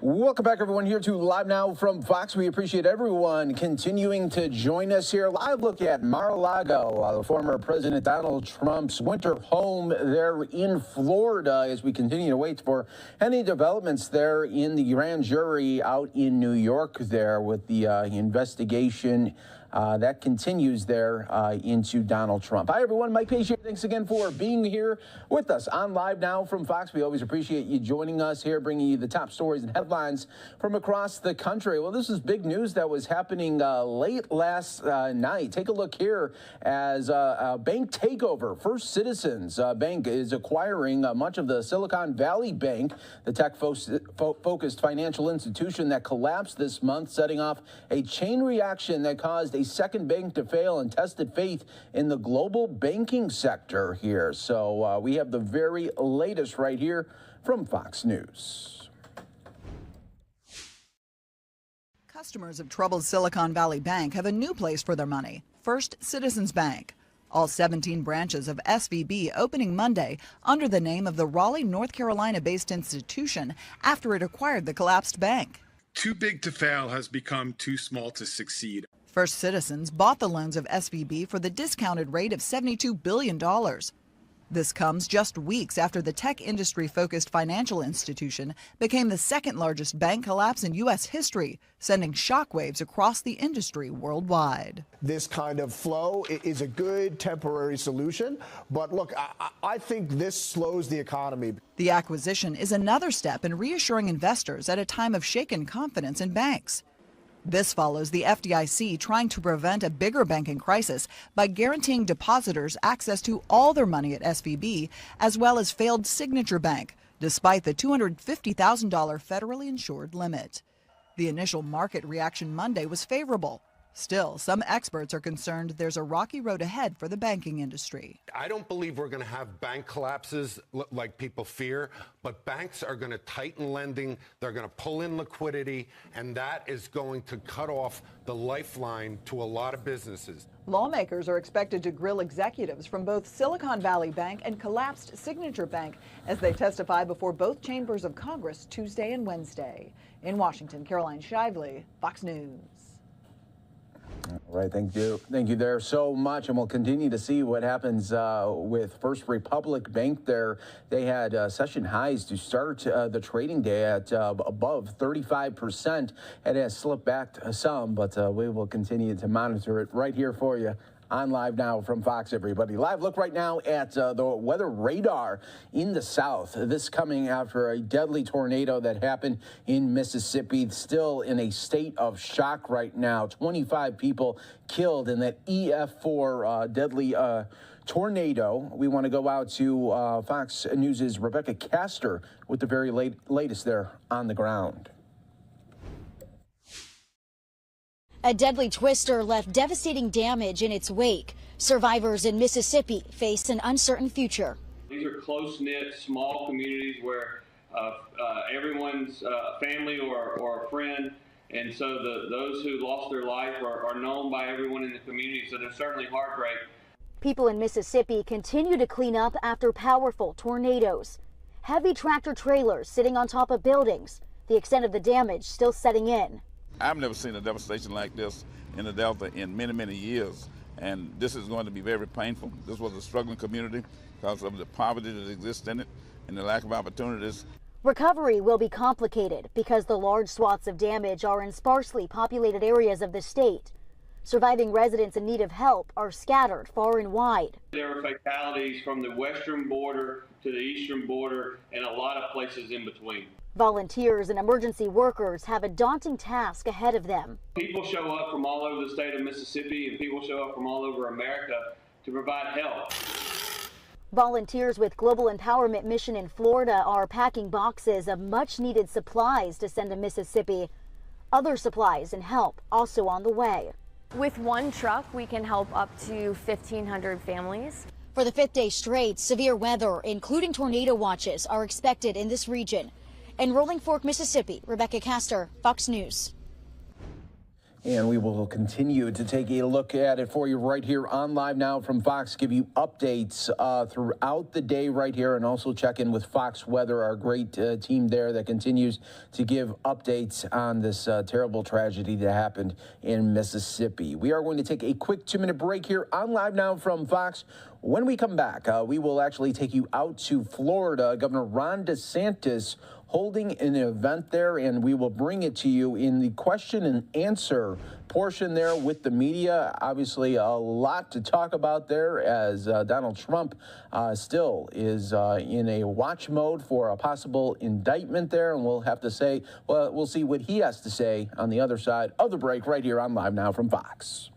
Welcome back, everyone, here to Live Now from Fox. We appreciate everyone continuing to join us here. Live look at Mar-a-Lago, the former President Donald Trump's winter home there in Florida, as we continue to wait for any developments there in the grand jury out in New York there with the investigation that continues there into Donald Trump. Hi, everyone. Mike Page here. Thanks again for being here with us on Live Now from Fox. We always appreciate you joining us here, bringing you the top stories and headlines from across the country. Well, this is big news that was happening late last night. Take a look here as a bank takeover. First Citizens Bank is acquiring much of the Silicon Valley Bank, the tech-focused financial institution that collapsed this month, setting off a chain reaction that caused a second bank to fail and tested faith in the global banking sector here. So we have the very latest right here from Fox News. Customers of troubled Silicon Valley Bank have a new place for their money, First Citizens Bank. All 17 branches of SVB opening Monday under the name of the Raleigh, North Carolina-based institution after it acquired the collapsed bank. Too big to fail has become too small to succeed. First Citizens bought the loans of SVB for the discounted rate of $72 billion. This comes just weeks after the tech industry-focused financial institution became the second largest bank collapse in U.S. history, sending shockwaves across the industry worldwide. This kind of flow is a good temporary solution, but look, I think this slows the economy. The acquisition is another step in reassuring investors at a time of shaken confidence in banks. This follows the FDIC trying to prevent a bigger banking crisis by guaranteeing depositors access to all their money at SVB, as well as failed Signature Bank, despite the $250,000 federally insured limit. The initial market reaction Monday was favorable. Still, some experts are concerned there's a rocky road ahead for the banking industry. I don't believe we're going to have bank collapses like people fear, but banks are going to tighten lending. They're going to pull in liquidity, and that is going to cut off the lifeline to a lot of businesses. Lawmakers are expected to grill executives from both Silicon Valley Bank and collapsed Signature Bank as they testify before both chambers of Congress Tuesday and Wednesday. In Washington, Caroline Shively, Fox News. All right, thank you there so much, and we'll continue to see what happens with First Republic Bank there. They had session highs to start the trading day at above 35%. It has slipped back some, but we will continue to monitor it right here for you on Live Now from Fox, everybody. Live look right now at the weather radar in the south. This coming after a deadly tornado that happened in Mississippi. Still in a state of shock right now. 25 people killed in that EF4 deadly tornado. We want to go out to Fox News' Rebecca Castor with the very latest there on the ground. A deadly twister left devastating damage in its wake. Survivors in Mississippi face an uncertain future. These are close-knit, small communities where everyone's family or a friend, and so those who lost their life are known by everyone in the community, so there's certainly heartbreak. People in Mississippi continue to clean up after powerful tornadoes. Heavy tractor trailers sitting on top of buildings. The extent of the damage still setting in. I've never seen a devastation like this in the Delta in many, many years, and this is going to be very painful. This was a struggling community because of the poverty that exists in it and the lack of opportunities. Recovery will be complicated because the large swaths of damage are in sparsely populated areas of the state. Surviving residents in need of help are scattered far and wide. There were fatalities from the western border to the eastern border and a lot of places in between. Volunteers and emergency workers have a daunting task ahead of them. People show up from all over the state of Mississippi and people show up from all over America to provide help. Volunteers with Global Empowerment Mission in Florida are packing boxes of much needed supplies to send to Mississippi. Other supplies and help also on the way. With one truck, we can help up to 1,500 families. For the fifth day straight, severe weather, including tornado watches, are expected in this region. In Rolling Fork, Mississippi, Rebecca Castor, Fox News. And we will continue to take a look at it for you right here on Live Now from Fox, give you updates throughout the day right here, and also check in with Fox Weather, our great team there that continues to give updates on this terrible tragedy that happened in Mississippi. We are going to take a quick 2-minute break here on Live Now from Fox. When we come back, we will actually take you out to Florida. Governor Ron DeSantis holding an event there, and we will bring it to you in the question and answer portion there with the media. Obviously, a lot to talk about there as Donald Trump still is in a watch mode for a possible indictment there, and we'll have to say, well, we'll see what he has to say on the other side of the break right here on Live Now from Fox.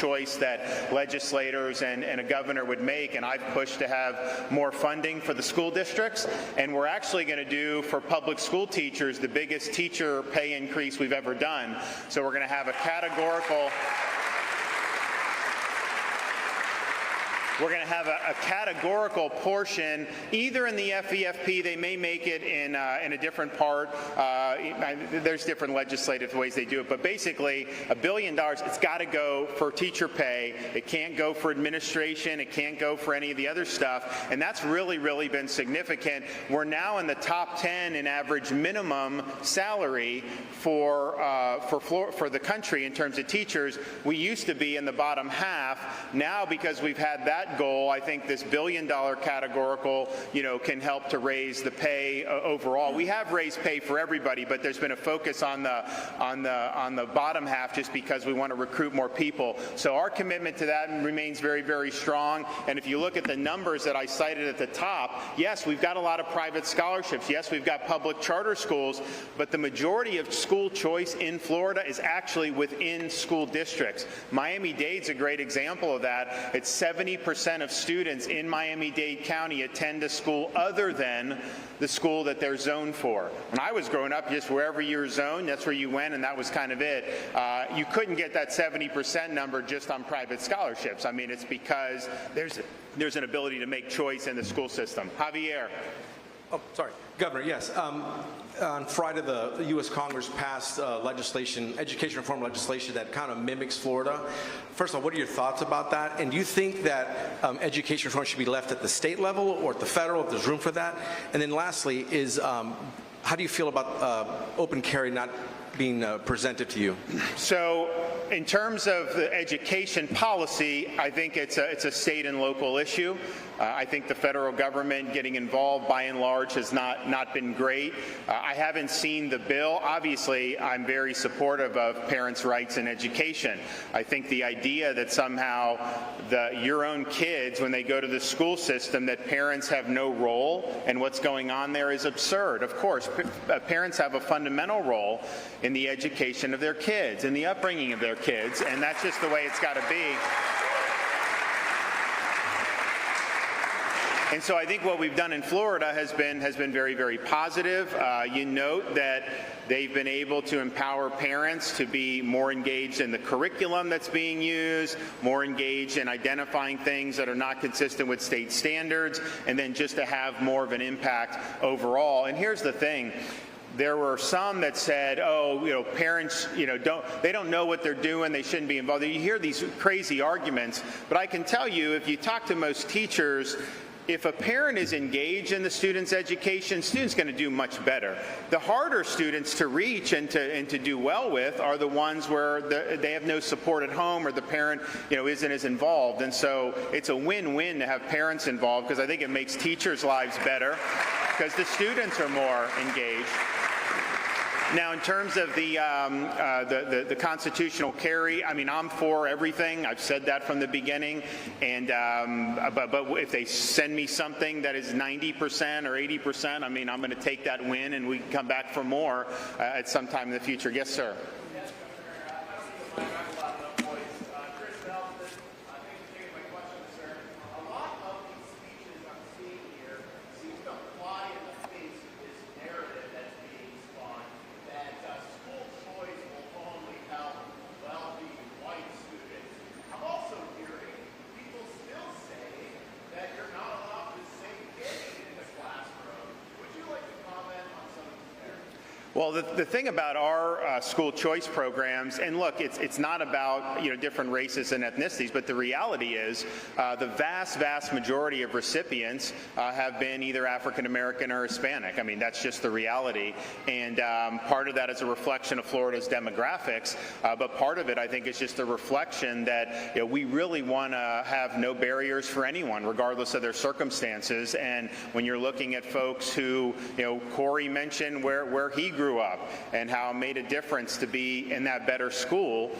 choice that legislators and a governor would make, and I've pushed to have more funding for the school districts, and we're actually going to do for public school teachers the biggest teacher pay increase we've ever done. So we're going to have a categorical portion, either in the FEFP, they may make it in a different part. There's different legislative ways they do it, but basically $1 billion, it's got to go for teacher pay. It can't go for administration. It can't go for any of the other stuff, and that's really, really been significant. We're now in the top 10 in average minimum salary for the country in terms of teachers. We used to be in the bottom half. Now, because we've had that goal, I think this $1 billion categorical, can help to raise the pay overall. We have raised pay for everybody, but there's been a focus on the bottom half just because we want to recruit more people. So our commitment to that remains very, very strong. And if you look at the numbers that I cited at the top, yes, we've got a lot of private scholarships. Yes, we've got public charter schools, but the majority of school choice in Florida is actually within school districts. Miami-Dade's a great example of that. It's 70% of students in Miami-Dade County attend a school other than the school that they're zoned for. When I was growing up, just wherever you were zoned, that's where you went, and that was kind of it. You couldn't get that 70% number just on private scholarships. I mean, it's because there's an ability to make choice in the school system. Javier. Oh, sorry. Governor, yes. On Friday, the U.S. Congress passed legislation, education reform legislation that kind of mimics Florida. First of all, what are your thoughts about that? And do you think that education reform should be left at the state level or at the federal, if there's room for that? And then lastly is, how do you feel about open carry not being presented to you? So in terms of the education policy, I think it's a state and local issue. I think the federal government getting involved by and large has not been great. I haven't seen the bill. Obviously, I'm very supportive of parents' rights in education. I think the idea that somehow your own kids, when they go to the school system, that parents have no role in what's going on there is absurd. Of course, parents have a fundamental role in the education of their kids, in the upbringing of their kids, and that's just the way it's got to be. And so I think what we've done in Florida has been very, very positive. You note that they've been able to empower parents to be more engaged in the curriculum that's being used, more engaged in identifying things that are not consistent with state standards, and then just to have more of an impact overall. And here's the thing. There were some that said, parents, they don't know what they're doing, they shouldn't be involved. You hear these crazy arguments, but I can tell you, if you talk to most teachers, if a parent is engaged in the student's education, student's going to do much better. The harder students to reach and to do well with are the ones where they have no support at home or the parent, isn't as involved. And so it's a win-win to have parents involved, because I think it makes teachers' lives better because the students are more engaged. Now, in terms of the constitutional carry, I mean, I'm for everything. I've said that from the beginning. And but if they send me something that is 90% or 80%, I mean, I'm going to take that win, and we can come back for more at some time in the future. Yes, sir. Well, the thing about our school choice programs, and look, it's not about different races and ethnicities, but the reality is the vast majority of recipients have been either African American or Hispanic. I mean, that's just the reality, and part of that is a reflection of Florida's demographics, but part of it, I think, is just a reflection that we really want to have no barriers for anyone, regardless of their circumstances. And when you're looking at folks who, Corey mentioned where he grew grew up and how it made a difference to be in that better school.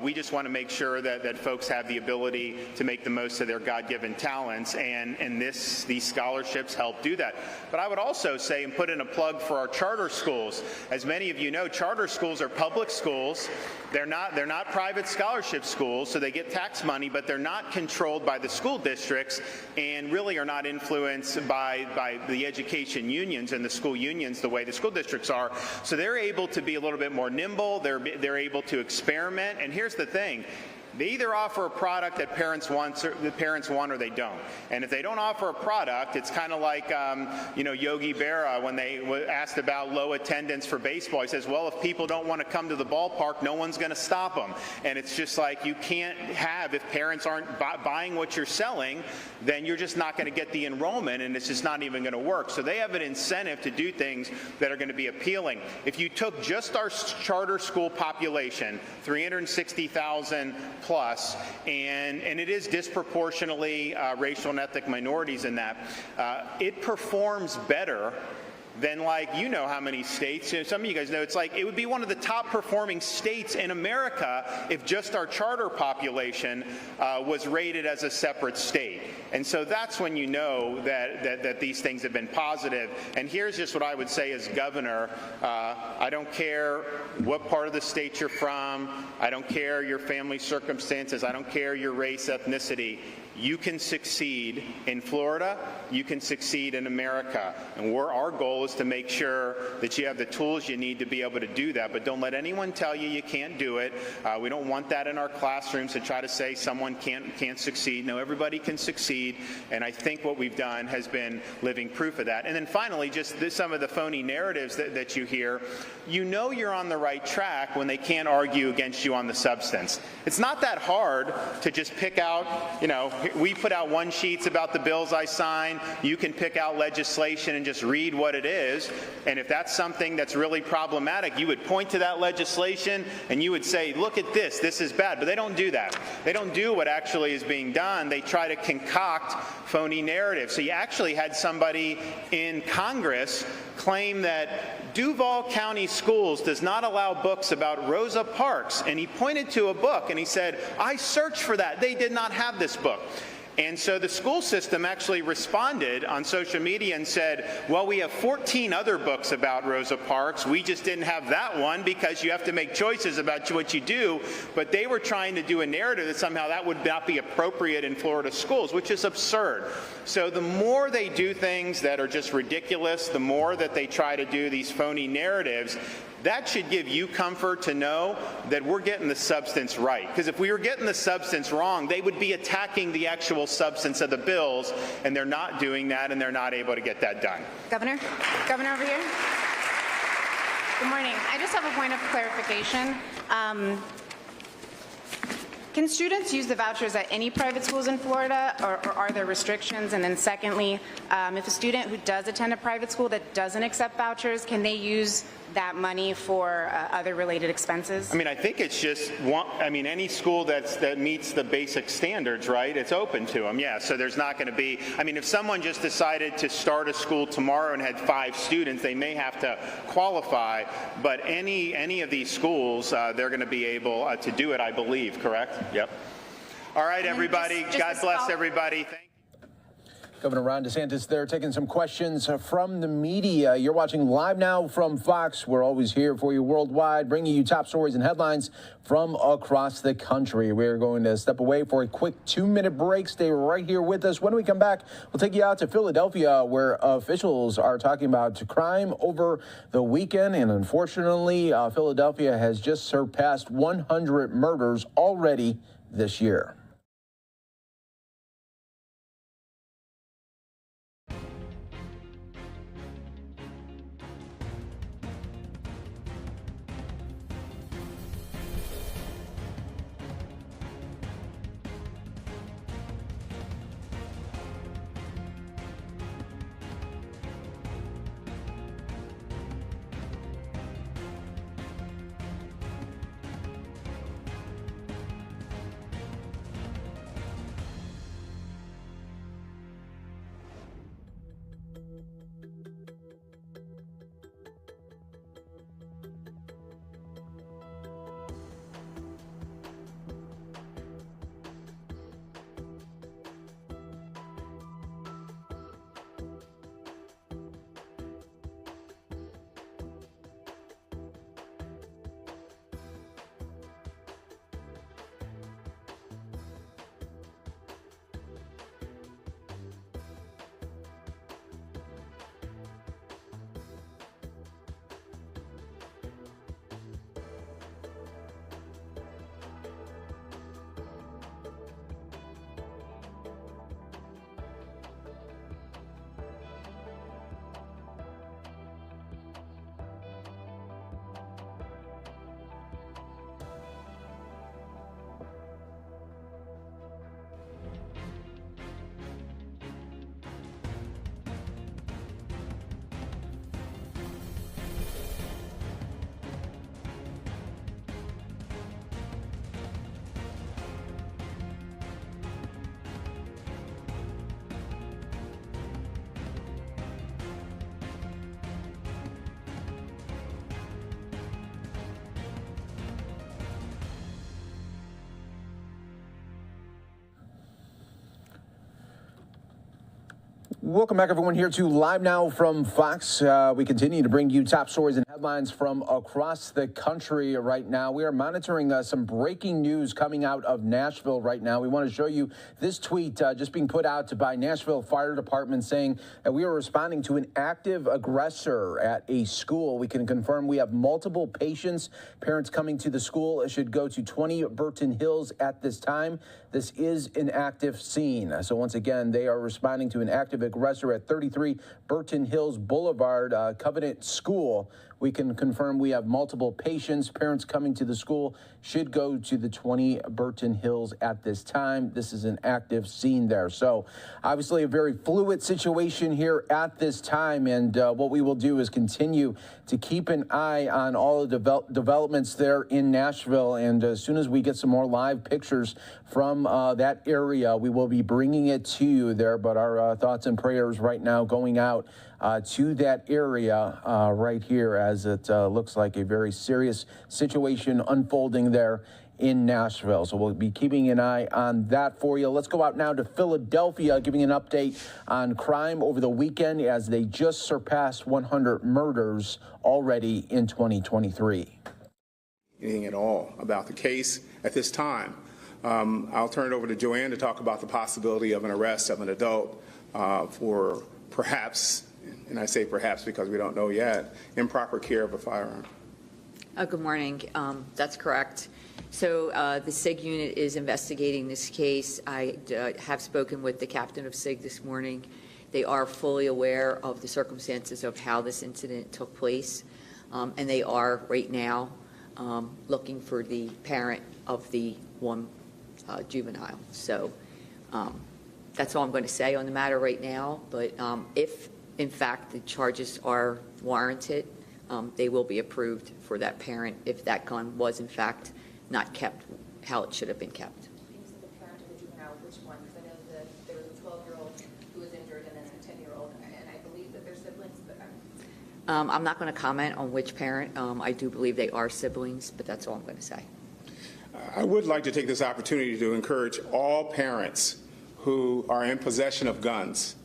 We just want to make sure that folks have the ability to make the most of their God-given talents, and these scholarships help do that. But I would also say and put in a plug for our charter schools. As many of you know, charter schools are public schools. They're not private scholarship schools, so they get tax money, but they're not controlled by the school districts and really are not influenced by the education unions and the school unions the way the school districts are. So they're able to be a little bit more nimble. They're able to experiment. And here's the thing. They either offer a product that parents want or they don't. And if they don't offer a product, it's kind of like, Yogi Berra when they asked about low attendance for baseball. He says, well, if people don't want to come to the ballpark, no one's going to stop them. And it's just like you can't have, if parents aren't buying what you're selling, then you're just not going to get the enrollment, and it's just not even going to work. So they have an incentive to do things that are going to be appealing. If you took just our charter school population, 360,000 plus, and it is disproportionately racial and ethnic minorities in that, it performs better than, like, how many states. Some of you guys know it's like it would be one of the top performing states in America if just our charter population was rated as a separate state. And so that's when you know that these things have been positive. And here's just what I would say as governor. I don't care what part of the state you're from. I don't care your family circumstances. I don't care your race, ethnicity. You can succeed in Florida, you can succeed in America. And our goal is to make sure that you have the tools you need to be able to do that. But don't let anyone tell you you can't do it. We don't want that in our classrooms to try to say someone can't succeed. No, everybody can succeed. And I think what we've done has been living proof of that. And then finally, just some of the phony narratives that you hear. You're on the right track when they can't argue against you on the substance. It's not that hard to just pick out, we put out one sheets about the bills I sign. You can pick out legislation and just read what it is. And if that's something that's really problematic, you would point to that legislation and you would say, look at this is bad. But they don't do that. They don't do what actually is being done. They try to concoct phony narratives. So you actually had somebody in Congress claim that Duval County Schools does not allow books about Rosa Parks. And he pointed to a book and he said, I searched for that. They did not have this book. And so the school system actually responded on social media and said, well, we have 14 other books about Rosa Parks. We just didn't have that one because you have to make choices about what you do. But they were trying to do a narrative that somehow that would not be appropriate in Florida schools, which is absurd. So the more they do things that are just ridiculous, the more that they try to do these phony narratives, that should give you comfort to know that we're getting the substance right. Because if we were getting the substance wrong, they would be attacking the actual substance of the bills, and they're not doing that, and they're not able to get that done. Governor over here. Good morning. I just have a point of clarification. Can students use the vouchers at any private schools in Florida, or are there restrictions? And then secondly, if a student who does attend a private school that doesn't accept vouchers, can they use that money for other related expenses? I think it's just any school that meets the basic standards, right? It's open to them, yeah. So there's not going to be, if someone just decided to start a school tomorrow and had 5 students, they may have to qualify. But any of these schools, they're going to be able to do it, I believe, correct? Yep. All right, everybody. God bless everybody. Thank you. Governor Ron DeSantis there taking some questions from the media. You're watching Live Now from Fox. We're always here for you worldwide, bringing you top stories and headlines from across the country. We're going to step away for a quick 2-minute break. Stay right here with us. When we come back, we'll take you out to Philadelphia, where officials are talking about crime over the weekend. And unfortunately, Philadelphia has just surpassed 100 murders already this year. Welcome back, everyone, here to Live Now from Fox. We continue to bring you top stories and headlines from across the country right now. We are monitoring some breaking news coming out of Nashville right now. We want to show you this tweet just being put out by Nashville Fire Department saying that we are responding to an active aggressor at a school. We can confirm we have multiple patients. Parents coming to the school should go to 20 Burton Hills at this time. This is an active scene. So once again, they are responding to an active aggressor at 33 Burton Hills Boulevard, Covenant School. We can confirm we have multiple patients. Parents coming to the school should go to the 20 Burton Hills at this time. This is an active scene there. So obviously a very fluid situation here at this time. And what we will do is continue to keep an eye on all the developments there in Nashville. And as soon as we get some more live pictures from that area, we will be bringing it to you there. But our thoughts and prayers right now going out to that area right here, as it looks like a very serious situation unfolding there in Nashville. So we'll be keeping an eye on that for you. Let's go out now to Philadelphia, giving an update on crime over the weekend as they just surpassed 100 murders already in 2023. Anything at all about the case at this time. I'll turn it over to Joanne to talk about the possibility of an arrest of an adult for perhaps, and I say perhaps because we don't know yet, improper care of a firearm. Good morning. That's correct. So the SIG unit is investigating this case. I have spoken with the captain of SIG this morning. They are fully aware of the circumstances of how this incident took place, and they are right now looking for the parent of the one juvenile. So that's all I'm going to say on the matter right now. But if, in fact, the charges are warranted, they will be approved for that parent if that gun was, in fact, not kept how it should have been kept. The parent of the juvenile, which one? Because I know that there was a 12-year-old who was injured and then a 10-year-old, and I believe that they're siblings. But I'm not going to comment on which parent. I do believe they are siblings, but that's all I'm going to say. I would like to take this opportunity to encourage all parents who are in possession of guns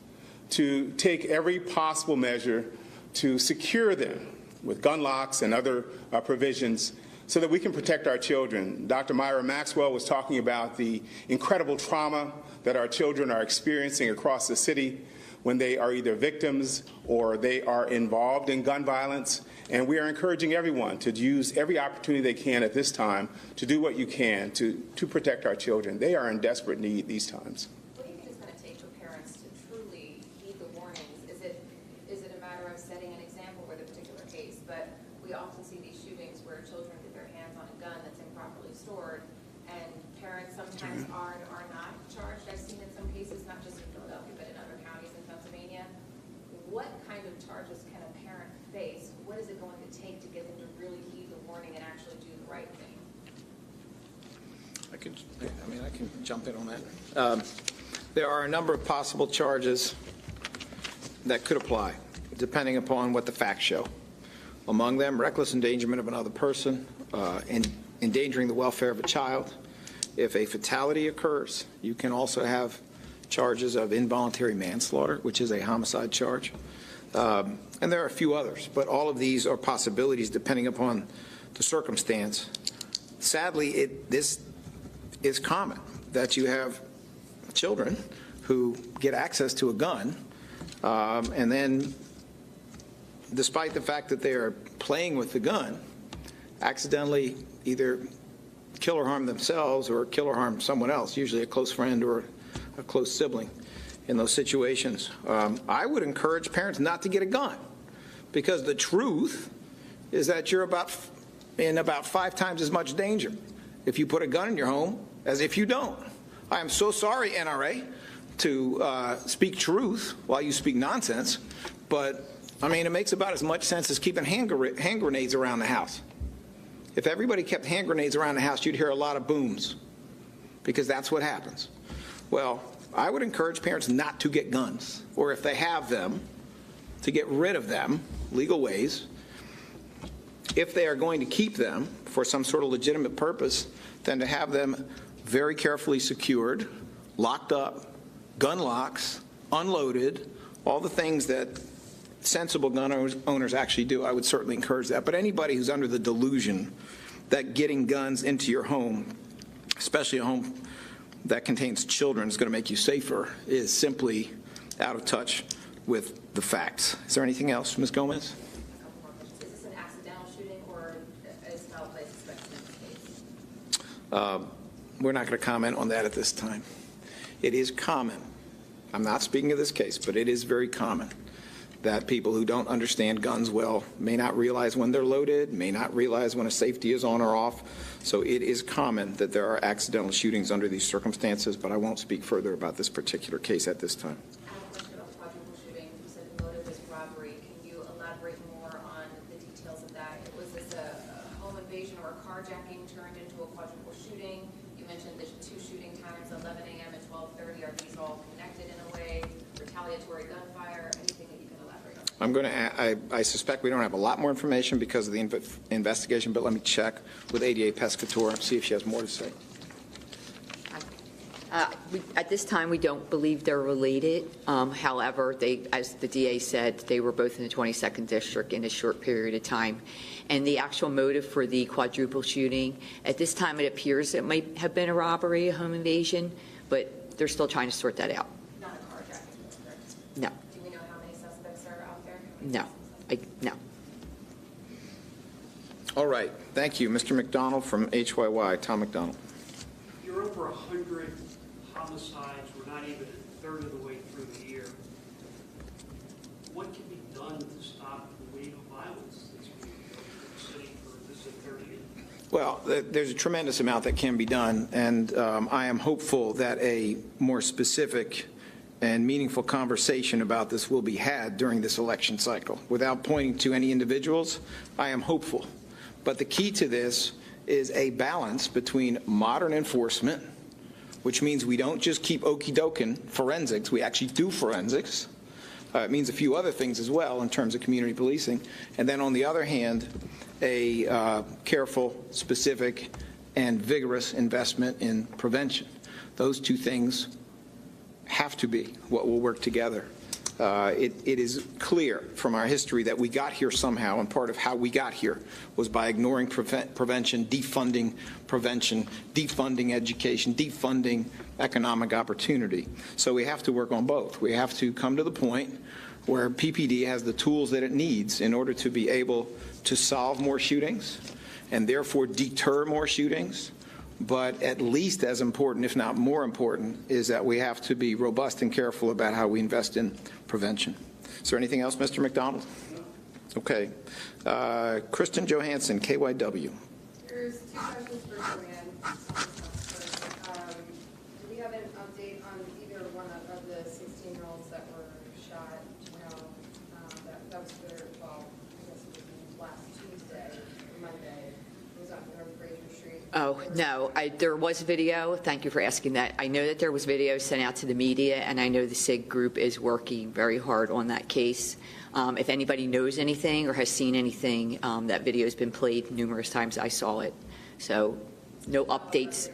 to take every possible measure to secure them with gun locks and other provisions so that we can protect our children. Dr. Myra Maxwell was talking about the incredible trauma that our children are experiencing across the city when they are either victims or they are involved in gun violence. And we are encouraging everyone to use every opportunity they can at this time to do what you can to protect our children. They are in desperate need these times. What do you think it's going to take for parents to truly heed the warnings? Is it a matter of setting an example with a particular case? But we often see these shootings where children get their hands on a gun that's improperly stored, and parents sometimes are and are not charged. I've seen in some cases, not just in Philadelphia, but in other counties in Pennsylvania. What kind of charges can a parent face? What is it going to take to get them to really heed the warning and actually do the right thing? I can jump in on that. There are a number of possible charges that could apply, depending upon what the facts show. Among them, reckless endangerment of another person, endangering the welfare of a child. If a fatality occurs, you can also have charges of involuntary manslaughter, which is a homicide charge. And there are a few others, but all of these are possibilities depending upon the circumstance. Sadly, this is common, that you have children who get access to a gun, and then, despite the fact that they are playing with the gun, accidentally either kill or harm themselves or kill or harm someone else, usually a close friend or a close sibling. In those situations, I would encourage parents not to get a gun, because the truth is that you're in about 5 times as much danger if you put a gun in your home as if you don't. I am so sorry, NRA, to speak truth while you speak nonsense, but I mean, it makes about as much sense as keeping hand grenades around the house. If everybody kept hand grenades around the house, you'd hear a lot of booms, because that's what happens. Well, I would encourage parents not to get guns, or if they have them, to get rid of them, legal ways. If they are going to keep them for some sort of legitimate purpose, then to have them very carefully secured, locked up, gun locks, unloaded, all the things that sensible gun owners actually do, I would certainly encourage that. But anybody who's under the delusion that getting guns into your home, especially a home that contains children, is going to make you safer is simply out of touch with the facts. Is there anything else, Ms. Gomez? Is this an accidental shooting or is foul play suspected in this case? We're not going to comment on that at this time. It is common, I'm not speaking of this case, but it is very common that people who don't understand guns well may not realize when they're loaded, may not realize when a safety is on or off. So it is common that there are accidental shootings under these circumstances, but I won't speak further about this particular case at this time. I have a question about the quadruple shooting. You said the motive was robbery. Can you elaborate more on the details of that? Was this a home invasion or a carjacking turned into a quadruple shooting? You mentioned the 2 shooting times, 11 a.m. and 12:30. Are these all connected in a way? Retaliatory gunfire? Anything that you can elaborate on? I'm going to, I suspect we don't have a lot more information because of the investigation, but let me check with ADA Pescator and see if she has more to say. At this time, we don't believe they're related. However, they, as the DA said, they were both in the 22nd District in a short period of time. And the actual motive for the quadruple shooting, at this time it appears it might have been a robbery, a home invasion, but they're still trying to sort that out. Not a carjacking, correct? No. Do we know how many suspects are out there? No. No. All right. Thank you. Mr. McDonald from HYY. Tom McDonald. You're over 100 homicides. We're not even a third of the way through the year. What can be done to stop the wave of violence that's being built in the city for this third year? Well, there's a tremendous amount that can be done, and I am hopeful that a more specific and meaningful conversation about this will be had during this election cycle. Without pointing to any individuals, I am hopeful. But the key to this is a balance between modern enforcement, which means we don't just keep okey-doking forensics, we actually do forensics. It means a few other things as well in terms of community policing. And then on the other hand, a careful, specific, and vigorous investment in prevention. Those two things have to be what will work together. It is clear from our history that we got here somehow, and part of how we got here was by ignoring prevention, defunding prevention, defunding education, defunding economic opportunity. So we have to work on both. We have to come to the point where PPD has the tools that it needs in order to be able to solve more shootings and therefore deter more shootings. But at least as important, if not more important, is that we have to be robust and careful about how we invest in prevention. Is there anything else, Mr. McDonald? Okay. Kristen Johansson, KYW. There's 2 questions for Joanne. Do we have an update on either one of the 16-year-olds that were shot? That was their, well, I guess it was last Tuesday or Monday. It was on North Fraser Street. Oh, no, there was video. Thank you for asking that. I know that there was video sent out to the media, and I know the SIG group is working very hard on that case. If anybody knows anything or has seen anything, that video has been played numerous times. I saw it. So no updates.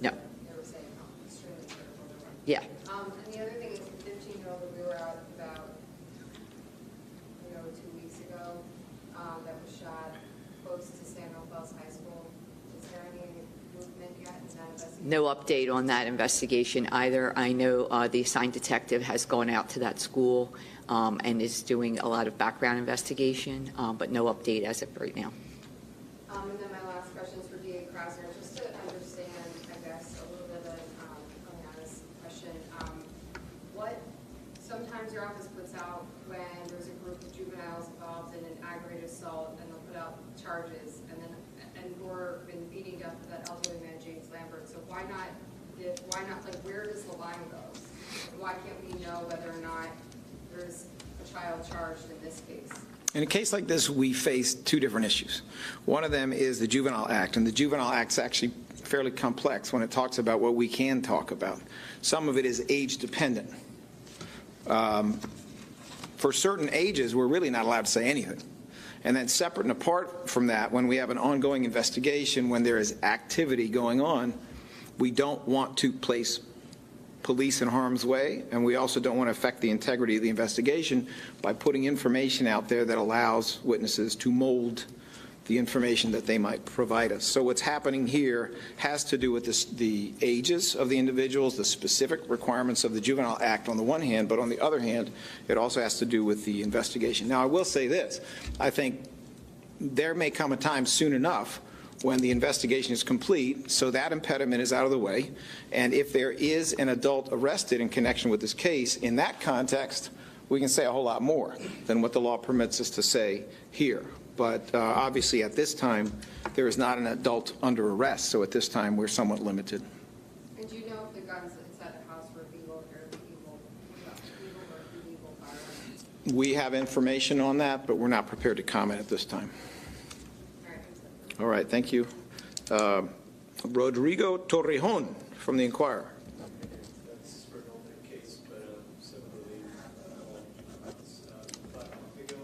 No. Yeah. And the other thing is the 15-year-old that we were out about, 2 weeks ago, that was shot close to Samuel Fells High School. Is there any movement yet in that investigation? No update on that investigation either. I know the assigned detective has gone out to that school and is doing a lot of background investigation, but no update as of right now. And then my last question is for DA Krasner, just to understand, I guess, a little bit of an honest question. What sometimes your office puts out when there's a group of juveniles involved in an aggravated assault, and they'll put out charges, and you're been beating death of that elderly man, James Lambert. So why not, like, where does the line go? Why can't we know whether or not there's a child charged in this case? In a case like this, we face 2 different issues. One of them is the Juvenile Act, and the Juvenile Act's actually fairly complex when it talks about what we can talk about. Some of it is age dependent. For certain ages, we're really not allowed to say anything. And then separate and apart from that, when we have an ongoing investigation, when there is activity going on, we don't want to place police in harm's way, and we also don't want to affect the integrity of the investigation by putting information out there that allows witnesses to mold the information that they might provide us. So what's happening here has to do with the ages of the individuals, the specific requirements of the Juvenile Act on the one hand, but on the other hand, it also has to do with the investigation. Now, I will say this. I think there may come a time soon enough when the investigation is complete, so that impediment is out of the way. And if there is an adult arrested in connection with this case, in that context, we can say a whole lot more than what the law permits us to say here. But obviously at this time, there is not an adult under arrest, so at this time we're somewhat limited. And do you know if the guns inside the house were legal or illegal firearms? We have information on that, but we're not prepared to comment at this time. All right, thank you. Rodrigo Torrejon from the Inquirer. That's for an older case, but similarly, about a month ago,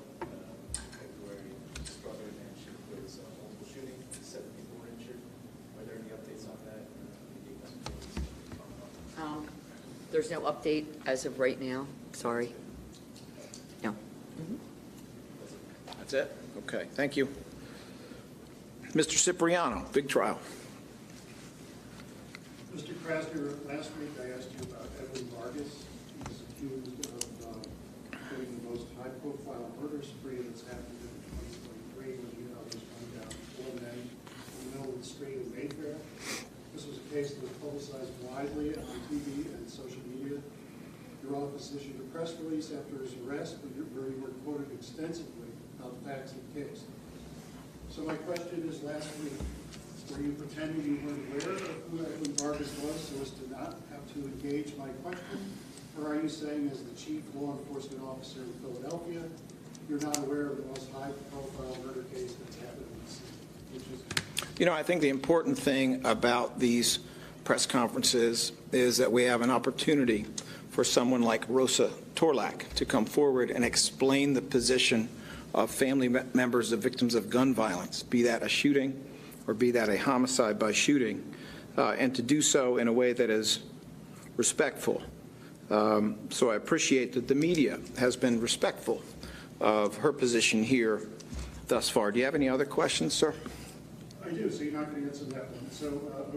February, Strawberry Mansion was a multiple shooting, 7 people were injured. Are there any updates on that? There's no update as of right now. Sorry. No. That's it? Okay, thank you. Mr. Cipriano, big trial. Mr. Krasner, last week I asked you about Edwin Vargas. He's accused of doing the most high-profile murder spree that's happened in 2023 when he and others gunned down 4 men in the middle of the street in Mayfair. This was a case that was publicized widely on TV and social media. Your office issued a press release after his arrest where you were quoted extensively about the facts of the case. So my question is, last week, were you pretending you weren't aware of who Edwin Vargas was so as to not have to engage my question? Or are you saying, as the chief law enforcement officer in Philadelphia, you're not aware of the most high-profile murder case that's happened in the city? You know, I think the important thing about these press conferences is that we have an opportunity for someone like Rosa Torlak to come forward and explain the position of family members of victims of gun violence, be that a shooting or be that a homicide by shooting, and to do so in a way that is respectful. So I appreciate that the media has been respectful of her position here thus far. Do you have any other questions, sir? I do, so you're not going to answer that one. So,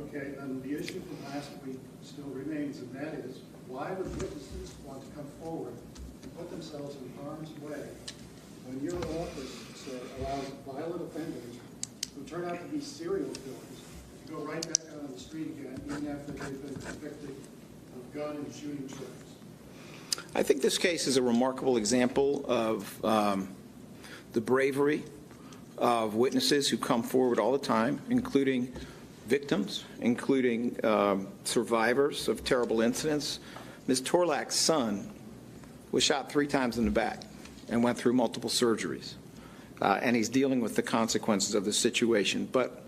okay, and the issue from last week still remains, and that is, why would witnesses want to come forward and put themselves in harm's way when your office allows violent offenders who turn out to be serial killers to go right back out on the street again, even after they've been convicted of gun and shooting charges? I think this case is a remarkable example of the bravery of witnesses who come forward all the time, including victims, including survivors of terrible incidents. Ms. Torlak's son was shot 3 times in the back and went through multiple surgeries. And he's dealing with the consequences of the situation. But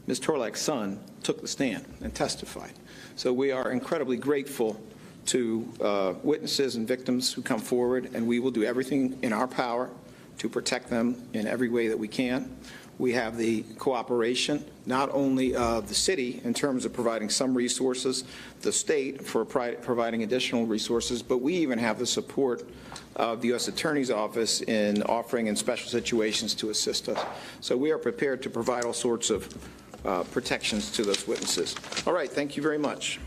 Ms. Torlak's son took the stand and testified. So we are incredibly grateful to witnesses and victims who come forward, and we will do everything in our power to protect them in every way that we can. We have the cooperation not only of the city in terms of providing some resources, the state for providing additional resources, but we even have the support of the U.S. Attorney's Office in offering in special situations to assist us. So we are prepared to provide all sorts of protections to those witnesses. All right, thank you very much.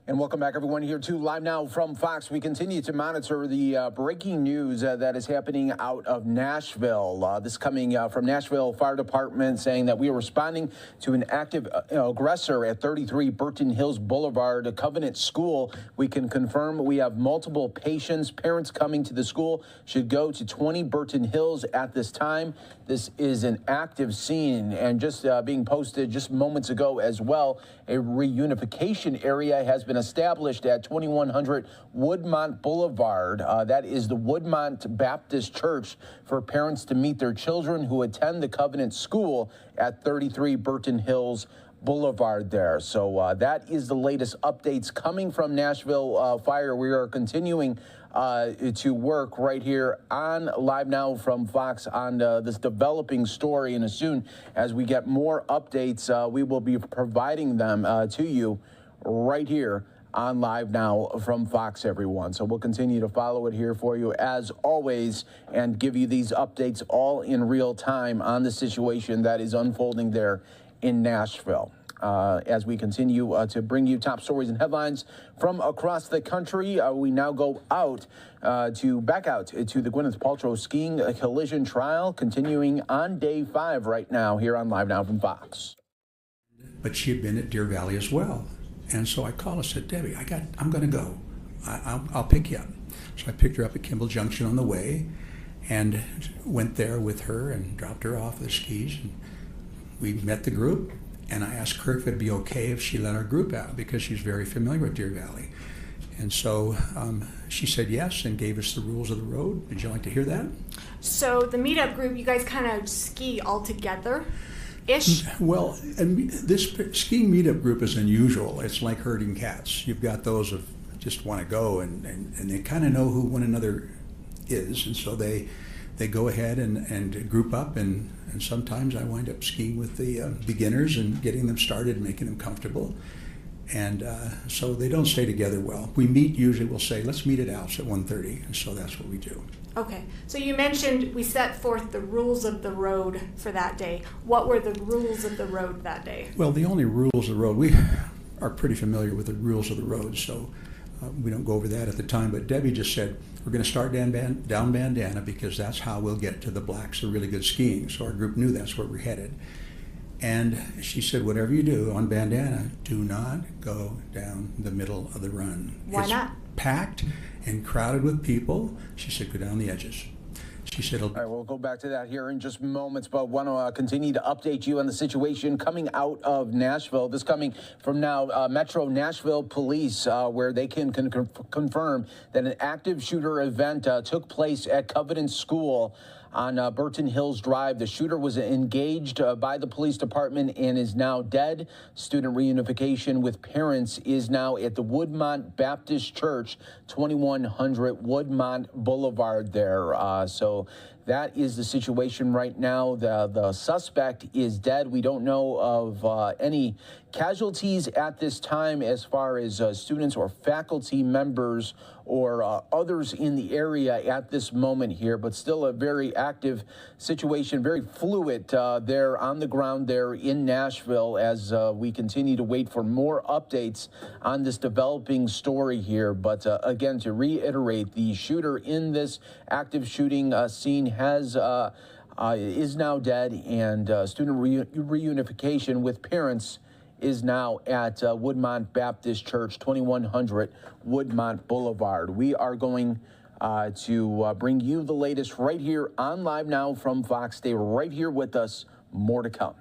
And welcome back, everyone, here to Live Now from Fox. We continue to monitor the breaking news that is happening out of Nashville. This coming from Nashville Fire Department saying that we are responding to an active aggressor at 33 Burton Hills Boulevard, a Covenant School. We can confirm we have multiple patients. Parents coming to the school should go to 20 Burton Hills at this time. This is an active scene, and just being posted just moments ago as well, a reunification area has been established at 2100 Woodmont Boulevard. That is the Woodmont Baptist Church for parents to meet their children who attend the Covenant School at 33 Burton Hills Boulevard there. So that is the latest updates coming from Nashville Fire. We are continuing to work right here on Live Now from Fox on this developing story. And as soon as we get more updates, we will be providing them to you right here on Live Now from Fox, everyone. So we'll continue to follow it here for you as always and give you these updates all in real time on the situation that is unfolding there in Nashville. As we continue to bring you top stories and headlines from across the country, we now go out to the Gwyneth Paltrow skiing collision trial, continuing on day 5 right now here on Live Now from Fox. But she had been at Deer Valley as well. And so I called and said, Debbie, I'm going to go. I'll pick you up. So I picked her up at Kimball Junction on the way and went there with her and dropped her off the skis. And we met the group, and I asked her if it'd be okay if she let our group out because she's very familiar with Deer Valley. And so she said yes and gave us the rules of the road. Would you like to hear that? So the meetup group, you guys kind of ski all together? Ish? Well, and this ski meetup group is unusual. It's like herding cats. You've got those who just want to go, and they kind of know who one another is, and so they go ahead and group up, and sometimes I wind up skiing with the beginners and getting them started and making them comfortable. And so they don't stay together well. We meet, usually we'll say, let's meet at Alps at 1:30, and so that's what we do. Okay, so you mentioned we set forth the rules of the road for that day. What were the rules of the road that day? Well, the only rules of the road, we are pretty familiar with the rules of the road, so we don't go over that at the time. But Debbie just said, we're going to start down Bandana because that's how we'll get to the blacks, the really good skiing. So our group knew that's where we're headed. And she said, whatever you do on Bandana, do not go down the middle of the run. Why not? Packed and crowded with people. She said, go down the edges. She said, all right, we'll go back to that here in just moments, but want to continue to update you on the situation coming out of Nashville. This coming from now Metro Nashville Police, where they can confirm that an active shooter event took place at Covenant School on Burton Hills Drive. The shooter was engaged by the police department and is now dead. Student reunification with parents is now at the Woodmont Baptist Church, 2100 Woodmont Boulevard there. So that is the situation right now. The suspect is dead. We don't know of any casualties at this time as far as students or faculty members or others in the area at this moment here, but still a very active situation, very fluid there on the ground there in Nashville as we continue to wait for more updates on this developing story here. But again, to reiterate, the shooter in this active shooting scene is now dead, and student reunification with parents is now at Woodmont Baptist Church, 2100 Woodmont Boulevard. We are going to bring you the latest right here on Live Now from Fox. Stay right here with us. More to come.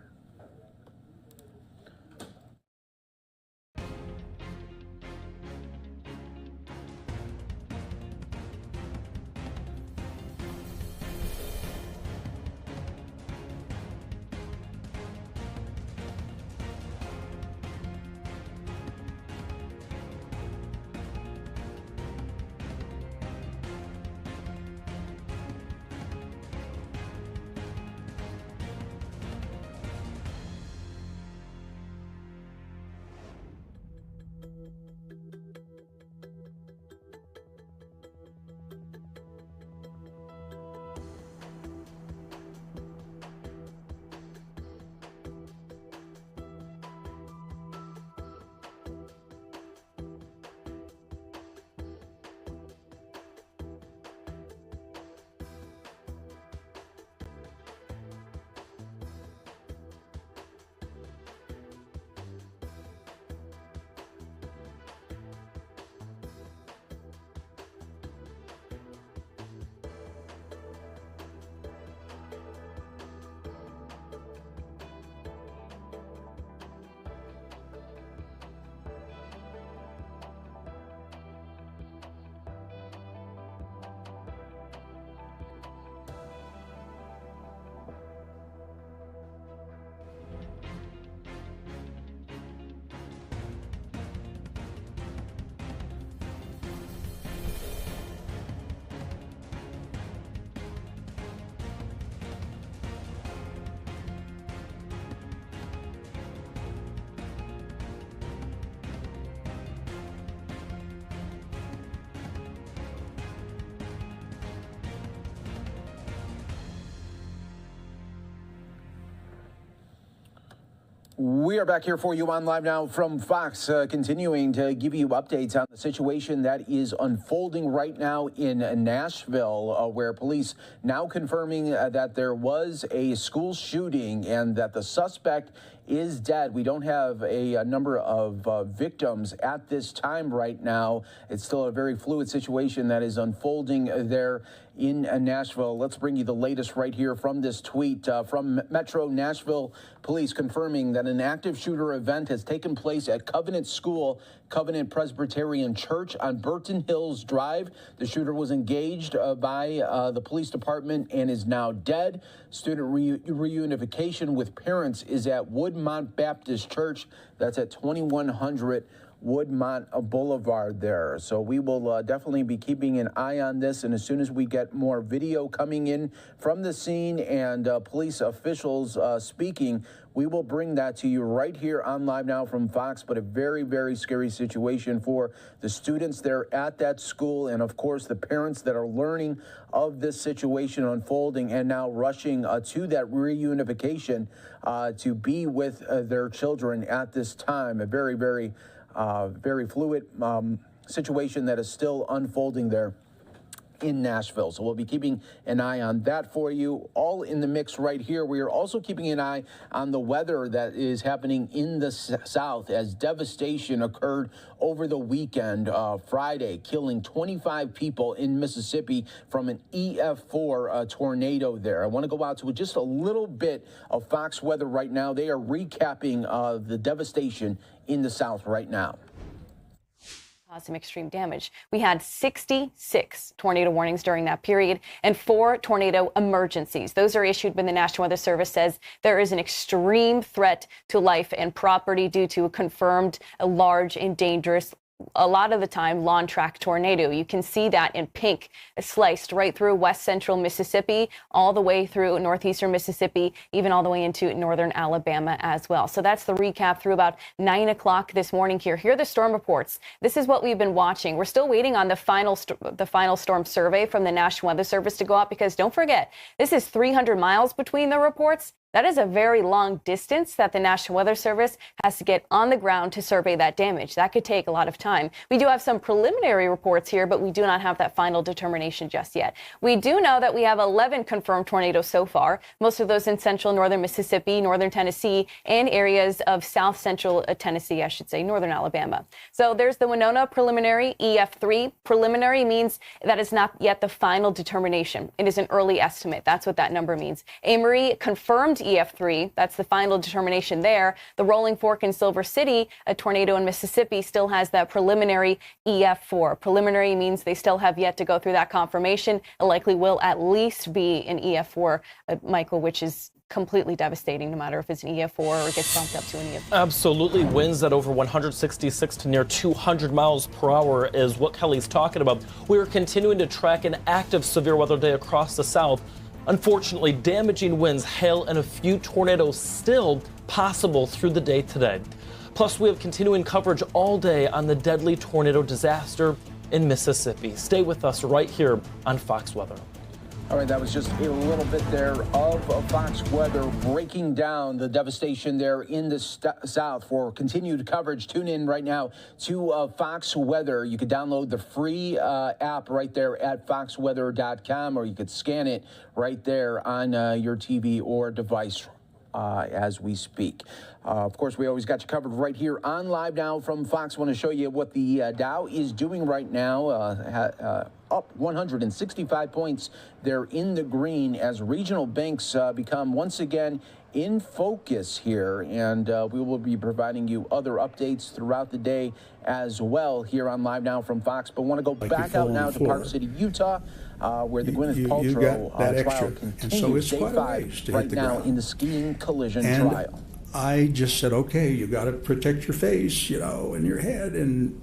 We are back here for you on Live Now from Fox, continuing to give you updates on the situation that is unfolding right now in Nashville, where police now confirming that there was a school shooting and that the suspect is dead. We don't have a number of victims at this time right now. It's still a very fluid situation that is unfolding there in Nashville. Let's bring you the latest right here from this tweet from Metro Nashville Police, confirming that an active shooter event has taken place at Covenant School, Covenant Presbyterian Church on Burton Hills Drive. The shooter was engaged by the police department and is now dead. Student reunification with parents is at Woodmont Baptist Church. That's at 2100 Woodmont Boulevard there. So we will definitely be keeping an eye on this, and as soon as we get more video coming in from the scene and police officials speaking, we will bring that to you right here on Live Now from Fox. But a very, very scary situation for the students there at that school, and of course the parents that are learning of this situation unfolding and now rushing to that reunification to be with their children at this time. A very, very fluid situation that is still unfolding there in Nashville. So we'll be keeping an eye on that for you. All in the mix right here. We are also keeping an eye on the weather that is happening in the South, as devastation occurred over the weekend, Friday, killing 25 people in Mississippi from an EF4 tornado there. I want to go out to just a little bit of Fox weather right now. They are recapping the devastation in the South right now. Some extreme damage. We had 66 tornado warnings during that period and 4 tornado emergencies. Those are issued when the National Weather Service says there is an extreme threat to life and property due to a confirmed large and dangerous, a lot of the time, lawn track tornado. You can see that in pink, sliced right through west central Mississippi, all the way through northeastern Mississippi, even all the way into northern Alabama as well. So that's the recap through about 9 o'clock this morning here. Here are the storm reports. This is what we've been watching. We're still waiting on the final storm survey from the National Weather Service to go out, because don't forget, this is 300 miles between the reports. That is a very long distance that the National Weather Service has to get on the ground to survey that damage. That could take a lot of time. We do have some preliminary reports here, but we do not have that final determination just yet. We do know that we have 11 confirmed tornadoes so far, most of those in central northern Mississippi, northern Tennessee, and areas of south central Tennessee, I should say, northern Alabama. So there's the Winona preliminary, EF3. Preliminary means that is not yet the final determination. It is an early estimate. That's what that number means. Amory confirmed EF3. That's the final determination there. The Rolling Fork in Silver City, a tornado in Mississippi, still has that preliminary EF4. Preliminary means they still have yet to go through that confirmation. It likely will at least be an EF4, Michael, which is completely devastating, no matter if it's an EF4 or it gets bumped up to an EF4. Absolutely. Winds at over 166 to near 200 miles per hour is what Kelly's talking about. We are continuing to track an active severe weather day across the South. Unfortunately, damaging winds, hail, and a few tornadoes still possible through the day today. Plus, we have continuing coverage all day on the deadly tornado disaster in Mississippi. Stay with us right here on Fox Weather. All right, that was just a little bit there of Fox Weather breaking down the devastation there in the South. For continued coverage, tune in right now to Fox Weather. You could download the free app right there at foxweather.com, or you could scan it right there on your TV or device as we speak. Of course, we always got you covered right here on Live Now from Fox. I want to show you what the Dow is doing right now. Up 165 points. They're in the green as regional banks become once again in focus here, and we will be providing you other updates throughout the day as well here on Live Now from Fox. But want to go back out now to Park City, Utah, where the Gwyneth Paltrow trial continues. And so it's Day quite a 5 ways to right hit the now ground. in the skiing collision And trial. I just said, okay, you got to protect your face, and your head, and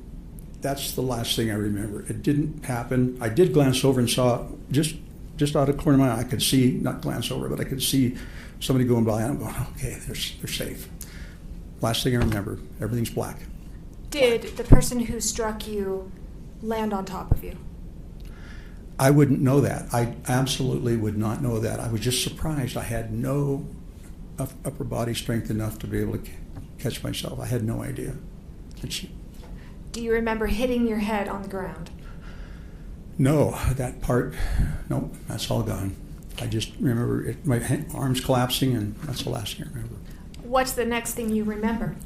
that's the last thing I remember. It didn't happen. I did glance over and saw just out of the corner of my eye, I could see, not glance over, but I could see somebody going by, and I'm going, okay, they're safe. Last thing I remember, everything's black. Did the person who struck you land on top of you? I wouldn't know that. I absolutely would not know that. I was just surprised. I had no upper body strength enough to be able to catch myself. I had no idea. Do you remember hitting your head on the ground? No, that part, no, that's all gone. I just remember my arms collapsing, and that's the last thing I remember. What's the next thing you remember?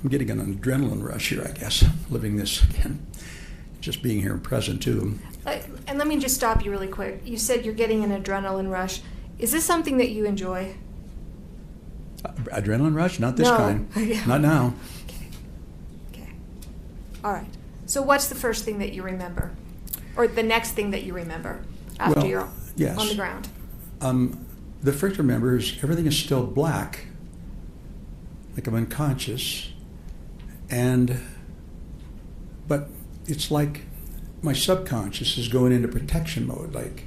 I'm getting an adrenaline rush here, I guess, living this again. Just being here and present, too. And let me just stop you really quick. You said you're getting an adrenaline rush. Is this something that you enjoy? Adrenaline rush? Not this No. kind. Yeah. Not now. Okay. All right. So what's the first thing that you remember? Or the next thing that you remember after Well, you're yes. on the ground? The first remember is everything is still black, like I'm unconscious, but it's like my subconscious is going into protection mode, like,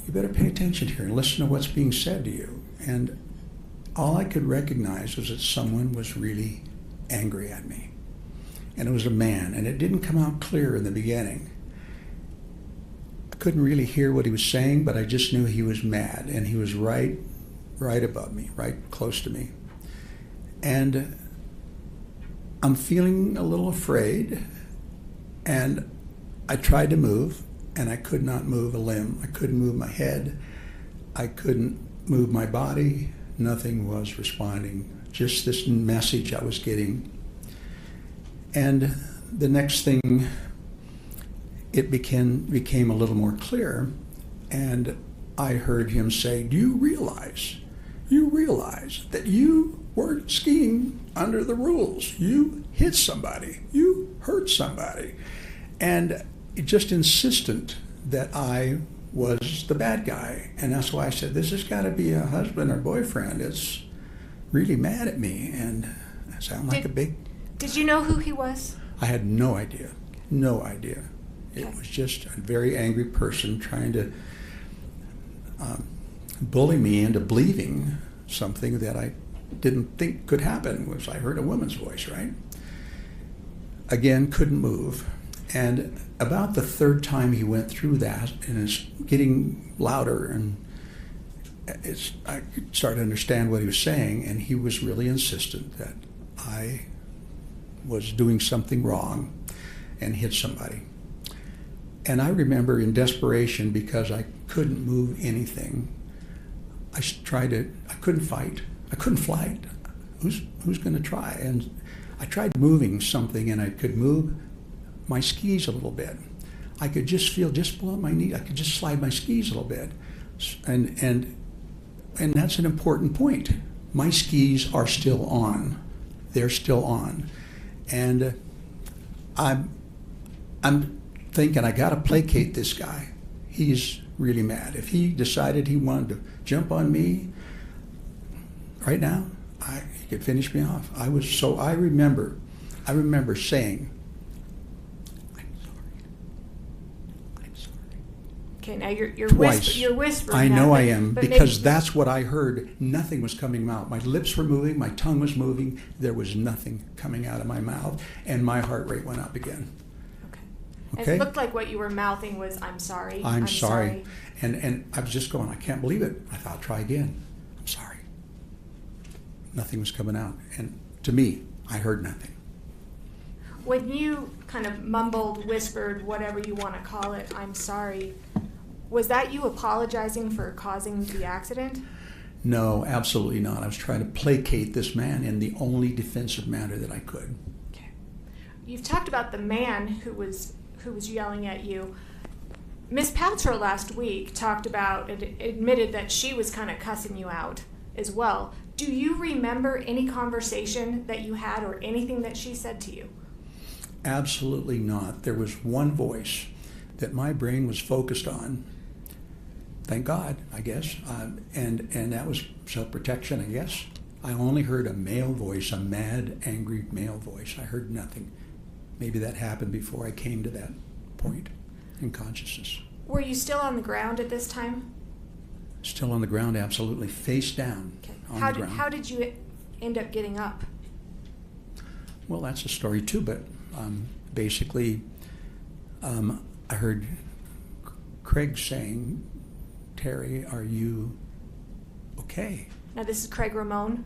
you better pay attention here and listen to what's being said to you. And all I could recognize was that someone was really angry at me. And it was a man, and it didn't come out clear in the beginning. I couldn't really hear what he was saying, but I just knew he was mad, and he was right above me, right close to me. And I'm feeling a little afraid, and I tried to move, and I could not move a limb. I couldn't move my head. I couldn't move my body. Nothing was responding. Just this message I was getting. And the next thing, it became a little more clear, and I heard him say, "Do you realize that you weren't skiing under the rules? You hit somebody, you hurt somebody." And just insistent that I was the bad guy. And that's why I said, this has got to be a husband or boyfriend. It's really mad at me, and I sound like a big... Did you know who he was? I had no idea. No idea. It was just a very angry person trying to bully me into believing something that I didn't think could happen. Was I heard a woman's voice, right? Again, couldn't move. And about the third time he went through that, and it's getting louder, and I started to understand what he was saying, and he was really insistent that I was doing something wrong and hit somebody. And I remember in desperation, because I couldn't move anything, I couldn't fight. I couldn't flight. Who's going to try? And I tried moving something, and I could move my skis a little bit. I could just feel just below my knee. I could just slide my skis a little bit. And that's an important point. My skis are still on. They're still on. And I'm thinking, I got to placate this guy. He's really mad. If he decided he wanted to jump on me right now, he could finish me off. I remember saying, I'm sorry. Okay, now you're Twice. You're whispering. I know that, I am, but because maybe, that's what I heard. Nothing was coming out. My lips were moving, my tongue was moving. There was nothing coming out of my mouth, and my heart rate went up again. It looked like what you were mouthing was, "I'm sorry. I'm sorry." And I was just going, I can't believe it. I thought, try again. I'm sorry. Nothing was coming out. And to me, I heard nothing. When you kind of mumbled, whispered, whatever you want to call it, "I'm sorry," was that you apologizing for causing the accident? No, absolutely not. I was trying to placate this man in the only defensive manner that I could. Okay. You've talked about the man who was yelling at you. Miss Paltrow last week admitted that she was kind of cussing you out as well. Do you remember any conversation that you had or anything that she said to you? Absolutely not. There was one voice that my brain was focused on. Thank God, I guess. And that was self-protection, I guess. I only heard a male voice, a mad, angry male voice. I heard nothing. Maybe that happened before I came to that point in consciousness. Were you still on the ground at this time? Still on the ground, absolutely, face down on the ground. How did you end up getting up? Well, that's a story too, but basically I heard Craig saying, "Terry, are you okay?" Now, this is Craig Ramone.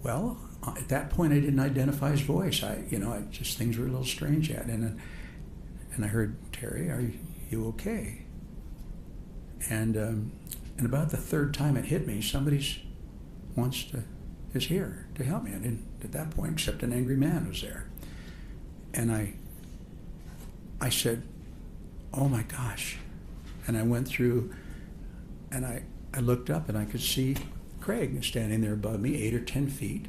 Well, at that point, I didn't identify his voice. Things were a little strange yet. And I heard, "Terry, are you okay?" And about the third time it hit me, somebody is here to help me. I didn't, at that point, except an angry man was there. And I said, "Oh my gosh." And I went through, and I looked up and I could see Craig standing there above me, 8 or 10 feet.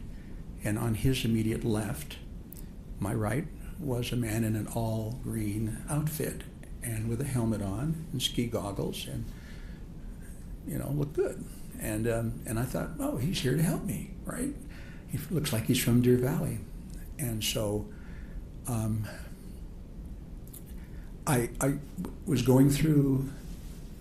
And on his immediate left, my right, was a man in an all green outfit and with a helmet on and ski goggles and, looked good. And I thought, oh, he's here to help me, right? He looks like he's from Deer Valley. And so I was going through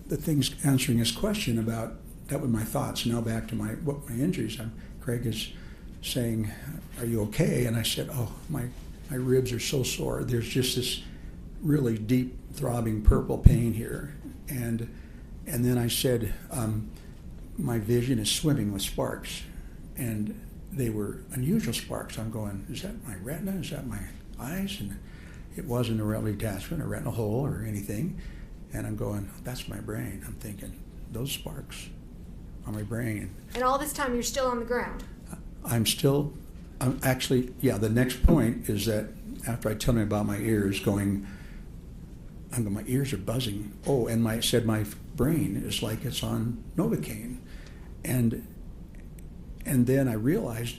the things, answering his question about, that were my thoughts. Now back to my injuries. Craig is saying, "Are you okay?" And I said, "Oh, my ribs are so sore. There's just this really deep, throbbing purple pain here." And then I said, "My vision is swimming with sparks." And they were unusual sparks. I'm going, is that my retina? Is that my eyes? And it wasn't a retinal detachment, a retinal hole or anything. And I'm going, that's my brain. I'm thinking, those sparks are my brain. And all this time, you're still on the ground. I'm actually, the next point is that after I tell him about my ears my ears are buzzing. Oh, and my brain is like it's on Novocaine. And then I realized,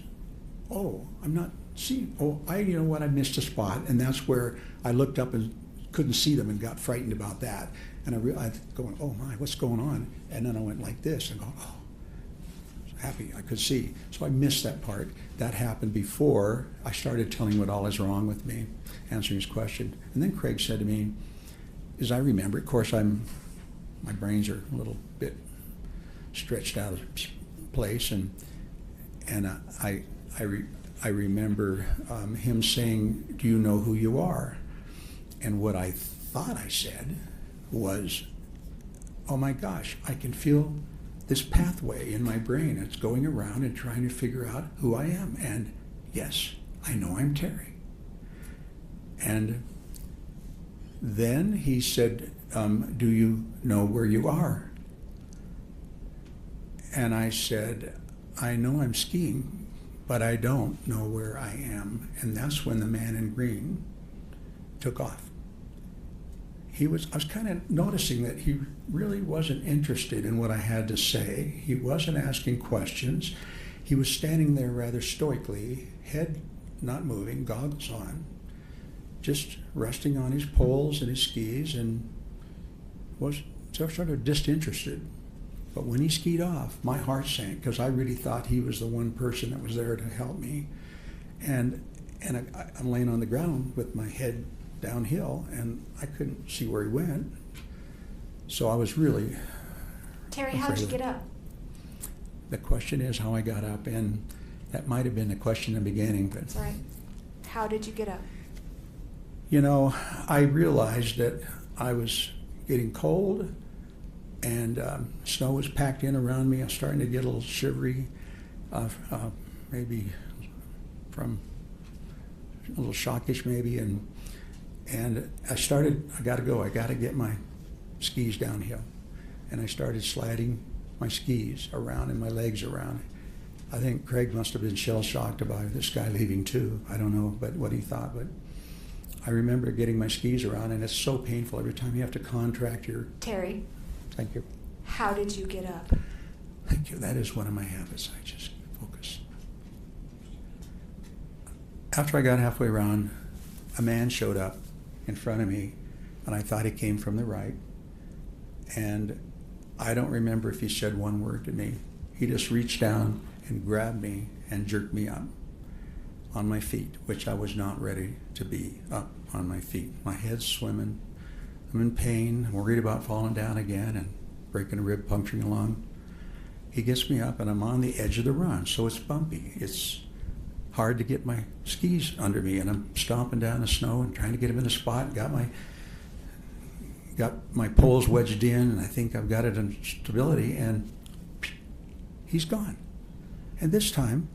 oh, I'm not seeing, I missed a spot. And that's where I looked up and couldn't see them and got frightened about that. And I realized, going, oh my, what's going on? And then I went like this and go, oh, happy I could see. So I missed that part. That happened before I started telling what all is wrong with me, answering his question. And then Craig said to me, as I remember, of course, my brains are a little bit stretched out of place, and I remember him saying, "Do you know who you are?" And what I thought I said was, "Oh my gosh, I can feel this pathway in my brain. It's going around and trying to figure out who I am. And yes, I know I'm Terry." And then he said, "Do you know where you are?" And I said, "I know I'm skiing, but I don't know where I am." And that's when the man in green took off. I was kind of noticing that he really wasn't interested in what I had to say. He wasn't asking questions. He was standing there rather stoically, head not moving, goggles on, just resting on his poles and his skis, and was sort of disinterested. But when he skied off, my heart sank, because I really thought he was the one person that was there to help me. And I'm laying on the ground with my head downhill, and I couldn't see where he went. So I was really Terry, how'd you get up? The question is how I got up, and that might have been the question in the beginning. But that's right. How did you get up? I realized that I was getting cold, and snow was packed in around me. I was starting to get a little shivery, maybe from a little shockish maybe, and I got to go. I got to get my skis downhill. And I started sliding my skis around and my legs around. I think Craig must have been shell-shocked about this guy leaving too. I don't know what he thought, but I remember getting my skis around, and it's so painful every time you have to contract your... Terry. Thank you. How did you get up? Thank you. That is one of my habits. I just focus. After I got halfway around, a man showed up in front of me, and I thought he came from the right. And I don't remember if he said one word to me. He just reached down and grabbed me and jerked me up on my feet, which I was not ready to be up on my feet. My head's swimming. I'm in pain, worried about falling down again and breaking a rib, puncturing a lung. He gets me up, and I'm on the edge of the run, so it's bumpy. It's hard to get my skis under me, and I'm stomping down the snow and trying to get them in a spot. Got got my poles wedged in, and I think I've got it in stability, and he's gone. And this time,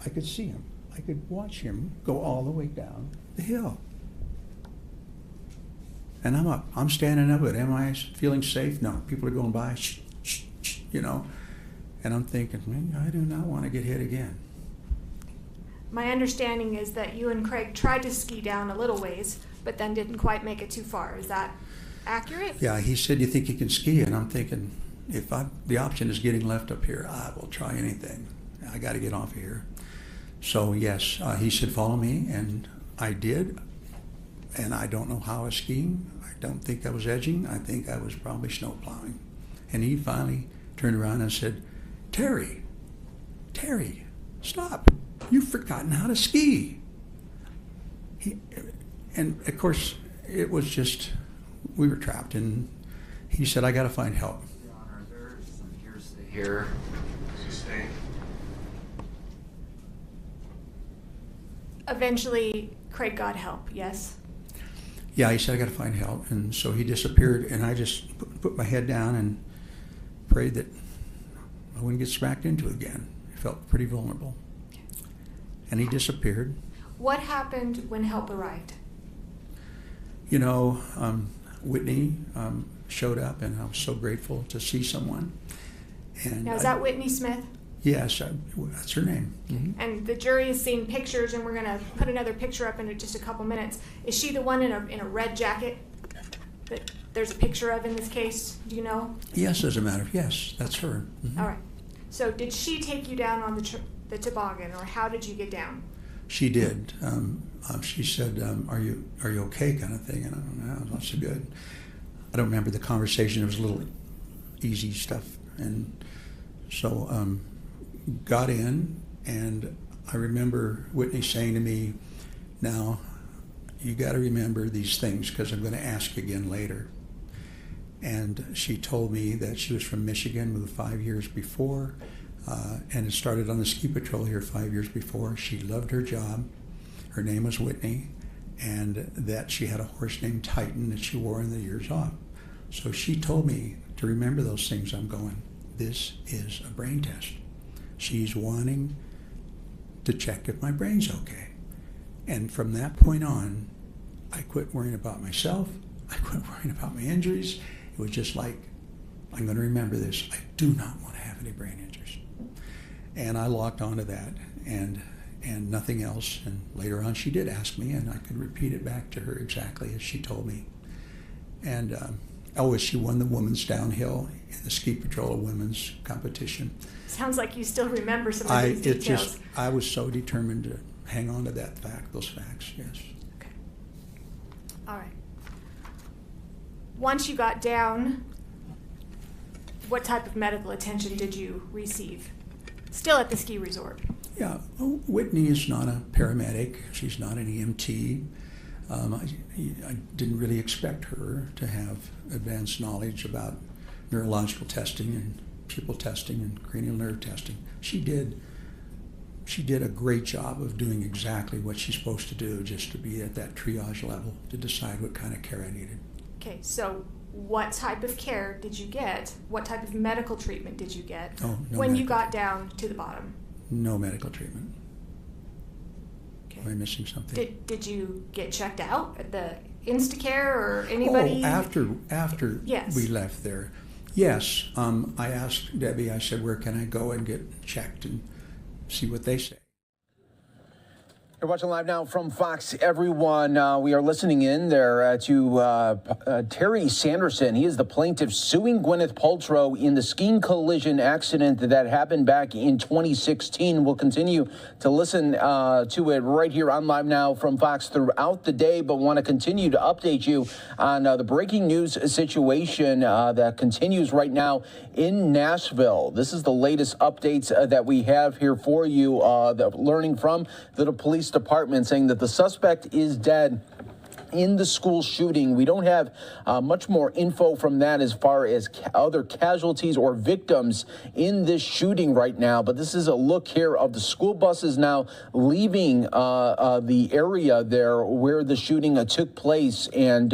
I could see him. I could watch him go all the way down the hill. And I'm up. I'm standing up, but am I feeling safe? No. People are going by, shh, shh, shh, you know. And I'm thinking, man, I do not want to get hit again. My understanding is that you and Craig tried to ski down a little ways, but then didn't quite make it too far. Is that accurate? Yeah, he said, you think you can ski? And I'm thinking, if the option is getting left up here, I will try anything. I got to get off of here. So yes, he said, follow me, and I did. And I don't know how I was skiing. I don't think I was edging. I think I was probably snow plowing. And he finally turned around and said, Terry, stop. You've forgotten how to ski. And of course, it was just, we were trapped. And he said, I got to find help. Your Honor, there is some hearsay here. Sustained. Eventually, Craig got help, yes? Yeah, he said, I got to find help. And so he disappeared, and I just put my head down and prayed that I wouldn't get smacked into it again. I felt pretty vulnerable. And he disappeared. What happened when help arrived? You know, Whitney showed up, and I was so grateful to see someone. And now, is that Whitney Smith? Yes, that's her name. Mm-hmm. And the jury has seen pictures, and we're going to put another picture up in just a couple minutes. Is she the one in a red jacket that there's a picture of in this case? Do you know? Yes, as a matter of yes, that's her. Mm-hmm. All right. So did she take you down on the toboggan, or how did you get down? She did. She said, "Are you okay?" kind of thing, and I don't know, not so good. I don't remember the conversation. It was a little easy stuff, and so got in, and I remember Whitney saying to me, "Now, you got to remember these things because I'm going to ask you again later." And she told me that she was from Michigan, moved 5 years before, and had started on the ski patrol here 5 years before. She loved her job. Her name was Whitney, and that she had a horse named Titan that she wore in the years off. So she told me to remember those things. I'm going, this is a brain test. She's wanting to check if my brain's okay. And from that point on, I quit worrying about myself. I quit worrying about my injuries. It was just like, I'm going to remember this. I do not want to have any brain injuries. And I locked onto that and nothing else. And later on, she did ask me, and I could repeat it back to her exactly as she told me. And she won the women's downhill in the ski patrol women's competition. Sounds like you still remember some of these details. I was so determined to hang on to that fact, those facts, yes. Okay. All right. Once you got down, what type of medical attention did you receive? Still at the ski resort? Yeah, Whitney is not a paramedic. She's not an EMT. I didn't really expect her to have advanced knowledge about neurological testing and pupil testing and cranial nerve testing. She did a great job of doing exactly what she's supposed to do, just to be at that triage level to decide what kind of care I needed. Okay, so what type of care did you get? What type of medical treatment did you get when you got down to the bottom? No medical treatment. Okay. Am I missing something? Did you get checked out at the Instacare or anybody? Oh, after yes. We left there. Yes, I asked Debbie, I said, where can I go and get checked and see what they say? You're watching Live Now from Fox, everyone. We are listening in there to Terry Sanderson. He is the plaintiff suing Gwyneth Paltrow in the skiing collision accident that happened back in 2016. We'll continue to listen to it right here on Live Now from Fox throughout the day, but want to continue to update you on the breaking news situation that continues right now in Nashville. This is the latest updates that we have here for you, learning from the police department, saying that the suspect is dead in the school shooting. We don't have much more info from that as far as other casualties or victims in this shooting right now, but this is a look here of the school buses now leaving the area there where the shooting took place, and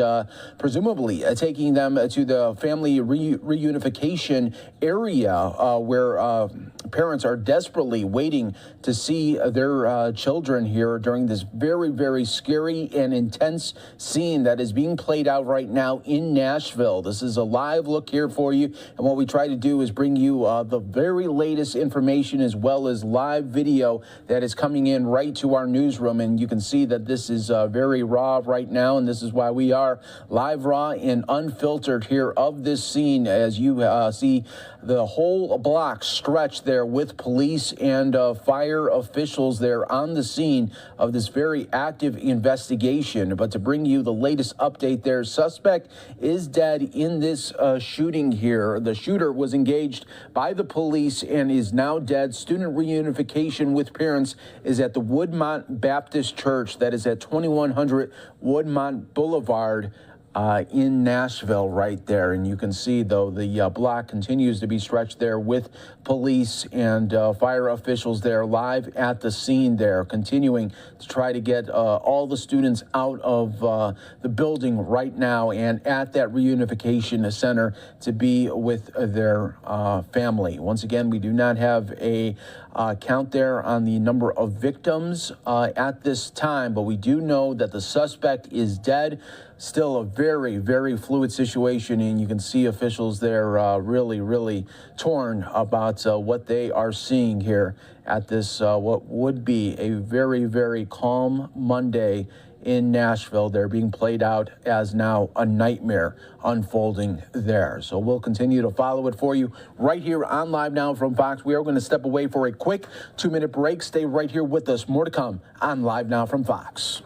presumably taking them to the family reunification area where parents are desperately waiting to see their children here during this very, very scary and intense scene that is being played out right now in Nashville. This is a live look here for you, and what we try to do is bring you the very latest information as well as live video that is coming in right to our newsroom. And you can see that this is very raw right now, and this is why we are live, raw, and unfiltered here of this scene, as you see the whole block stretched there with police and fire officials there on the scene of this very active investigation. But to bring you the latest update there, suspect is dead in this shooting here. The shooter was engaged by the police and is now dead. Student reunification with parents is at the Woodmont Baptist Church that is at 2100 Woodmont Boulevard in Nashville right there. And you can see, though, the block continues to be stretched there with police and fire officials there live at the scene there, continuing to try to get all the students out of the building right now and at that reunification center to be with their family. Once again, we do not have a count there on the number of victims at this time, but we do know that the suspect is dead. Still a very, very fluid situation, and you can see officials there really torn about what they are seeing here at this what would be a very, very calm Monday in Nashville. They're being played out as now a nightmare unfolding there. So we'll continue to follow it for you right here on Live Now from Fox. We are going to step away for a quick 2-minute break. Stay right here with us. More to come on Live Now from Fox.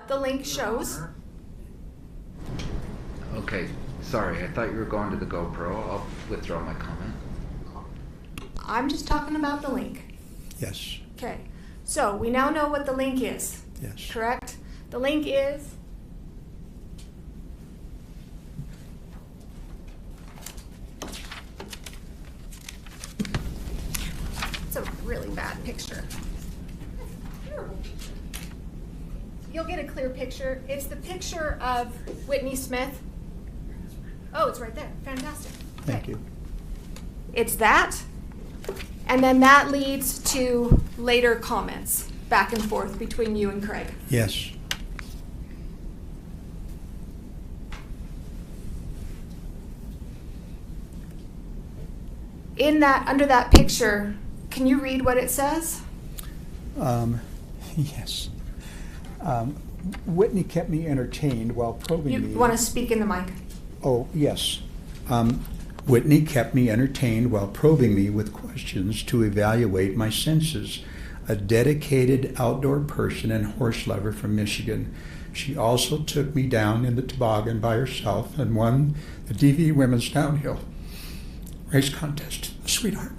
The link shows. Okay, sorry, I thought you were going to the GoPro. I'll withdraw my comment. I'm just talking about the link. Yes. Okay, so we now know what the link is. Yes. Correct? The link is it's a really bad picture. Terrible picture. You'll get a clear picture. It's the picture of Whitney Smith. Oh, it's right there. Fantastic. Thank you. It's that, and then that leads to later comments. back and forth between you and Craig? Yes. Under that picture, can you read what it says? Yes. Whitney kept me entertained while probing me. You want to speak in the mic? Oh, yes. Whitney kept me entertained while probing me with questions to evaluate my senses. A dedicated outdoor person and horse lover from Michigan. She also took me down in the toboggan by herself and won the DV Women's Downhill race contest. Sweetheart.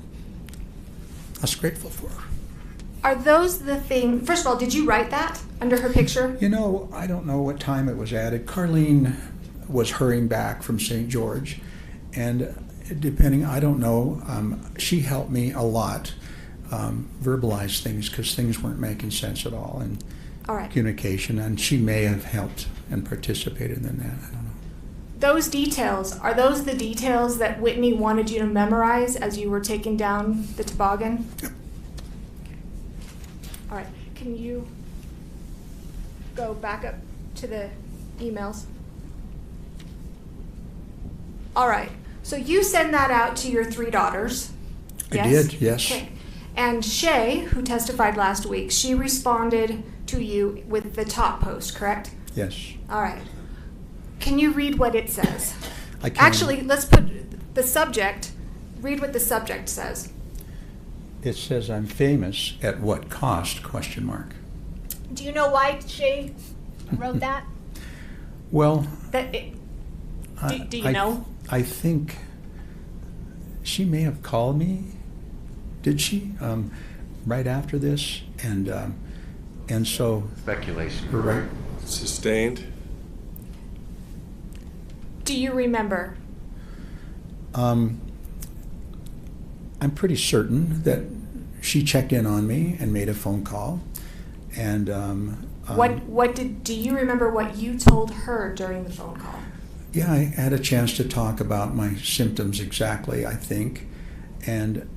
I was grateful for her. Are those the things? First of all, did you write that under her picture? You know, I don't know what time it was added. Carlene was hurrying back from St. George, and depending, I don't know, she helped me a lot verbalize things because things weren't making sense at all in communication, and she may have helped and participated in that. I don't know. Those details, are those the details that Whitney wanted you to memorize as you were taking down the toboggan? Yep. All right, can you go back up to the emails? All right, so you send that out to your 3 daughters. I did, yes. Okay. And Shay, who testified last week, she responded to you with the top post, correct? Yes. All right. Can you read what it says? I can. Actually, let's put the subject, read what the subject says. It says, I'm famous at what cost, question mark. Do you know why Shay wrote that? Well, Do you know? I think she may have called me, did she, right after this? And so... Speculation. Right. Sustained. Do you remember? I'm pretty certain that she checked in on me and made a phone call. And do you remember what you told her during the phone call? Yeah, I had a chance to talk about my symptoms exactly, I think. And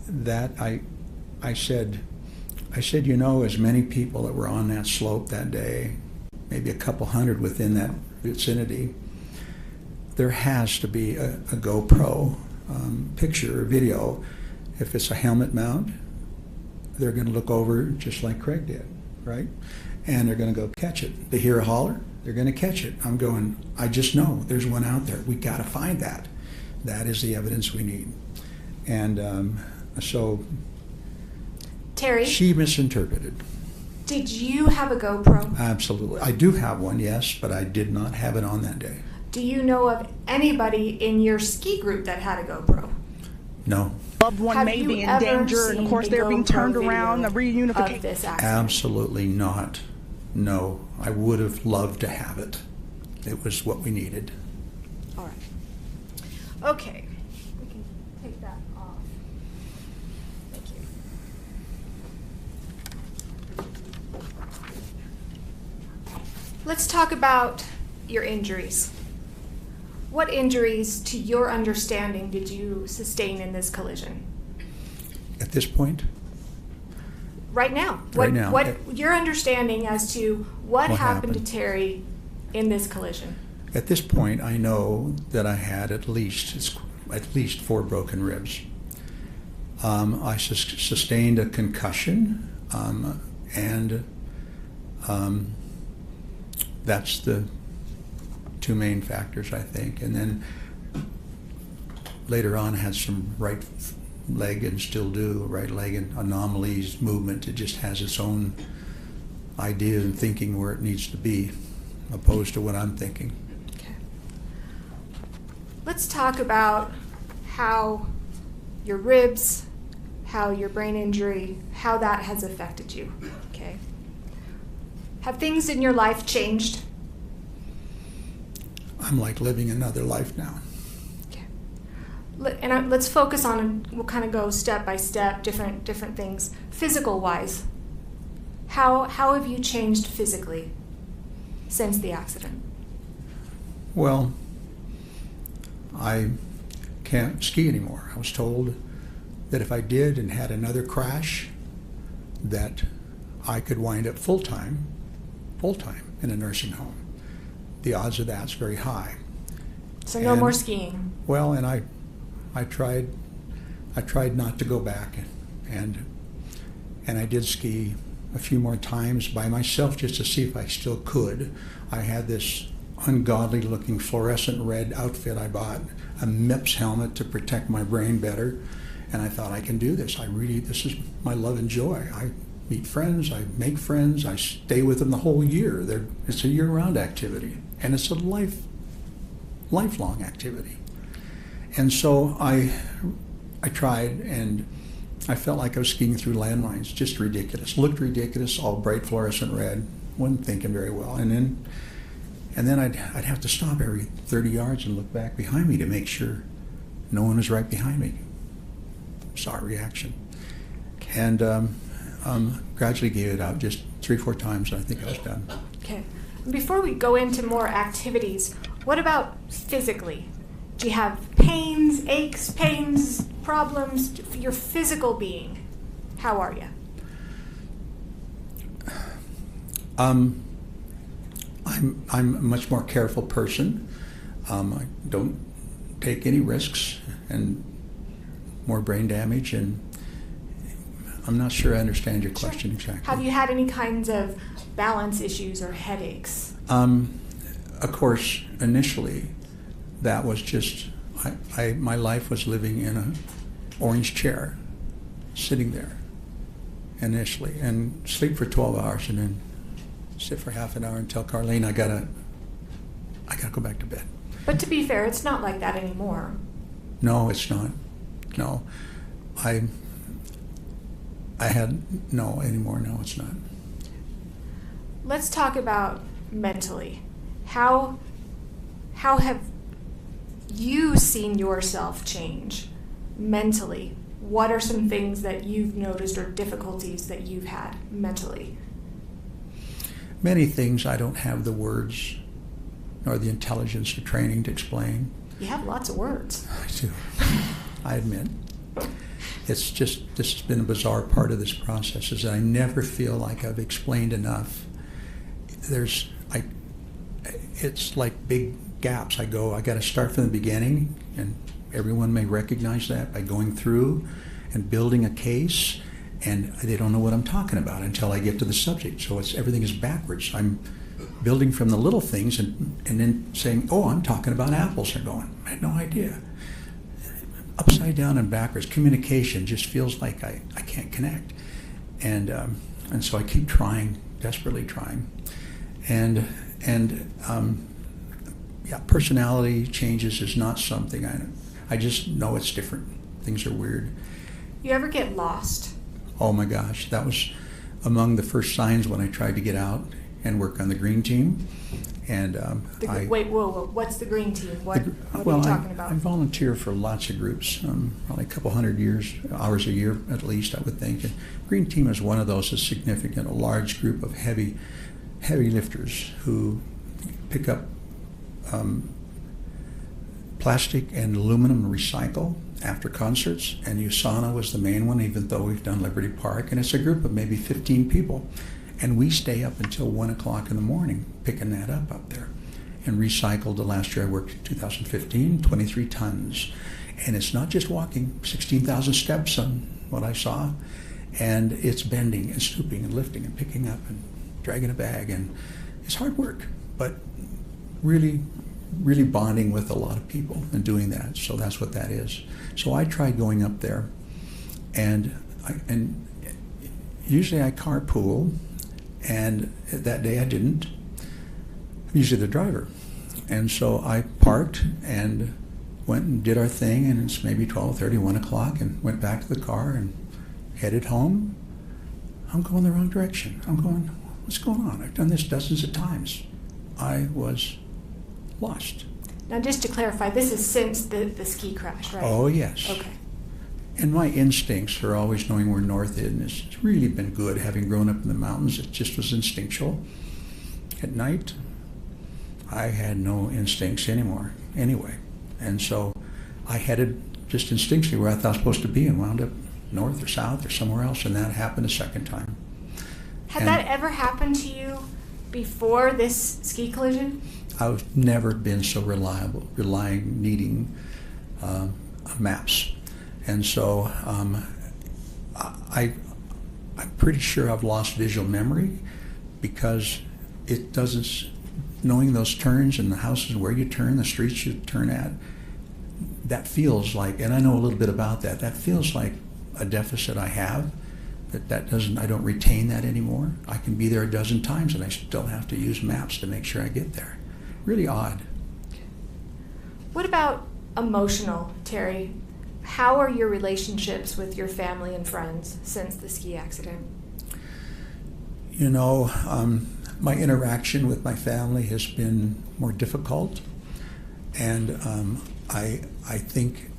that I said, you know, as many people that were on that slope that day, maybe a couple hundred within that vicinity, there has to be a GoPro picture or video. If it's a helmet mount, they're going to look over just like Craig did, right? And they're going to go catch it. They hear a holler, they're going to catch it. I'm going, I just know there's one out there. We got to find that. That is the evidence we need. And so Terry, she misinterpreted. Did you have a GoPro? Absolutely. I do have one, yes, but I did not have it on that day. Do you know of anybody in your ski group that had a GoPro? No. Loved one may be in danger, and of course they're being turned around, the reunification. Of this accident? Absolutely not. No, I would have loved to have it. It was what we needed. All right. Okay. We can take that off. Thank you. Let's talk about your injuries. What injuries, to your understanding, did you sustain in this collision? At this point? Right now. Right now. What your understanding as to what happened happened to Terry in this collision? At this point, I know that I had at least 4 broken ribs. I sustained a concussion, and that's the 2 main factors, I think. And then later on, I had some right leg, and still do, right leg and anomalies, movement. It just has its own idea and thinking where it needs to be, opposed to what I'm thinking. Okay. Let's talk about how your ribs, how your brain injury, how that has affected you. Okay. Have things in your life changed? I'm like living another life now. And let's focus on, we'll kind of go step by step, different things. Physical wise, how have you changed physically since the accident? Well, I can't ski anymore. I was told that if I did and had another crash, that I could wind up full-time in a nursing home. The odds of that's very high. So no more skiing. Well, and I tried not to go back, and I did ski a few more times by myself just to see if I still could. I had this ungodly looking fluorescent red outfit I bought, a MIPS helmet to protect my brain better, and I thought I can do this. This is my love and joy. I meet friends, I make friends, I stay with them the whole year. It's a year-round activity, and it's a lifelong activity. And so I tried, and I felt like I was skiing through landmines, just ridiculous. Looked ridiculous, all bright fluorescent red. Wasn't thinking very well. And then I'd have to stop every 30 yards and look back behind me to make sure no one was right behind me. Saw a reaction. And gradually gave it out just 3-4 times, and I think I was done. Okay. Before we go into more activities, what about physically? Do you have pains, aches, pains, problems? Your physical being, how are you? I'm a much more careful person. I don't take any risks, and more brain damage, and I'm not sure I understand your question exactly. Have you had any kinds of balance issues or headaches? Of course, initially, that was just, my life was living in an orange chair, sitting there initially, and sleep for 12 hours and then sit for half an hour and tell Carlene I gotta go back to bed. But to be fair, it's not like that anymore. No, it's not. No. No, it's not. Let's talk about mentally. How have you seen yourself change mentally? What are some things that you've noticed or difficulties that you've had mentally? Many things I don't have the words nor the intelligence or training to explain. You have lots of words. I do. I admit. It's just, this has been a bizarre part of this process, is that I never feel like I've explained enough. It's like big gaps. I got to start from the beginning, and everyone may recognize that by going through and building a case, and they don't know what I'm talking about until I get to the subject. So everything is backwards. I'm building from the little things and then saying, oh, I'm talking about apples. They're going, I had no idea. Upside down and backwards. Communication just feels like I can't connect. And so I keep trying, desperately trying. And personality changes is not something I just know it's different. Things are weird. You ever get lost? Oh my gosh, that was among the first signs when I tried to get out and work on the green team. And wait, whoa, what's the green team? What are you talking about? I volunteer for lots of groups, probably a couple hundred hours a year at least, I would think. And green team is one of those that's significant, a large group of heavy lifters who pick up plastic and aluminum recycle after concerts, and USANA was the main one, even though we've done Liberty Park, and it's a group of maybe 15 people, and we stay up until 1 o'clock in the morning picking that up there, and recycled. The last year I worked in 2015, 23 tons, and it's not just walking, 16,000 steps on what I saw, and it's bending and stooping and lifting and picking up and dragging a bag, and it's hard work, but really bonding with a lot of people and doing that. So that's what that is. So I tried going up there, and usually I carpool, and that day I didn't. I'm usually the driver. And so I parked and went and did our thing, and it's maybe 12:30, 1 o'clock, and went back to the car and headed home. I'm going the wrong direction. I'm going, what's going on? I've done this dozens of times. I was lost. Now, just to clarify, this is since the ski crash, right? Oh, yes. Okay. And my instincts for always knowing where north is, and it's really been good having grown up in the mountains. It just was instinctual. At night, I had no instincts anymore, anyway. And so I headed just instinctually where I thought I was supposed to be and wound up north or south or somewhere else, and that happened a second time. Had that ever happened to you before this ski collision? I've never been so needing maps. And so I'm pretty sure I've lost visual memory because it doesn't, knowing those turns and the houses where you turn, the streets you turn at, that feels like, and I know a little bit about that, that feels like a deficit I have. That doesn't, I don't retain that anymore. I can be there a dozen times and I still have to use maps to make sure I get there. Really odd. What about emotional, Terry? How are your relationships with your family and friends since the ski accident? You know, my interaction with my family has been more difficult, and I think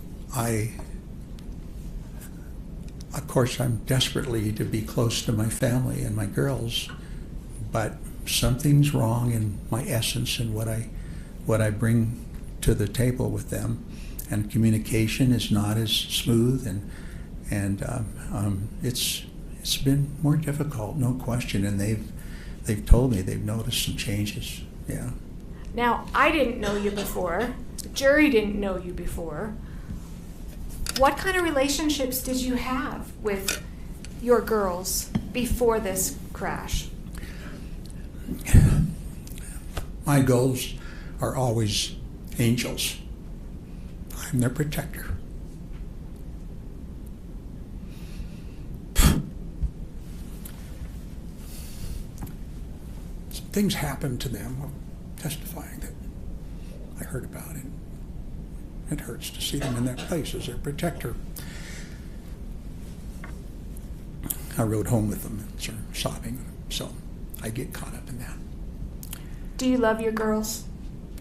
of course, I'm desperately to be close to my family and my girls, but something's wrong in my essence and what I bring to the table with them, and communication is not as smooth, and it's been more difficult, no question. And they've told me they've noticed some changes. Yeah. Now, I didn't know you before. The jury didn't know you before. What kind of relationships did you have with your girls before this crash? My goals are always angels. I'm their protector. Some things happened to them, testifying that I heard about it. It hurts to see them in that place as their protector. I rode home with them and started sobbing, so I get caught up in that. Do you love your girls?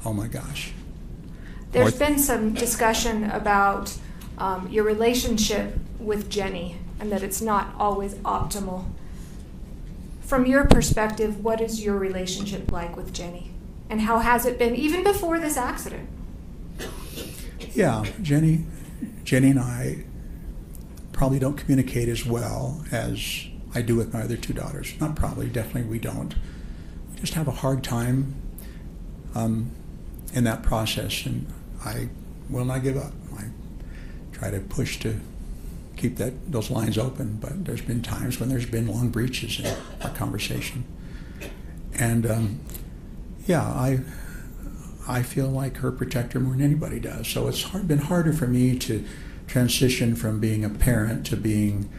Oh my gosh. There's been some discussion about your relationship with Jenny and that it's not always optimal. From your perspective, what is your relationship like with Jenny? And how has it been even before this accident? Yeah, Jenny and I probably don't communicate as well as I do with my other two daughters. Not probably, definitely we don't. We just have a hard time in that process, and I will not give up. I try to push to keep those lines open, but there's been times when there's been long breaches in our conversation. And yeah, I feel like her protector more than anybody does. So it's been harder for me to transition from being a parent to being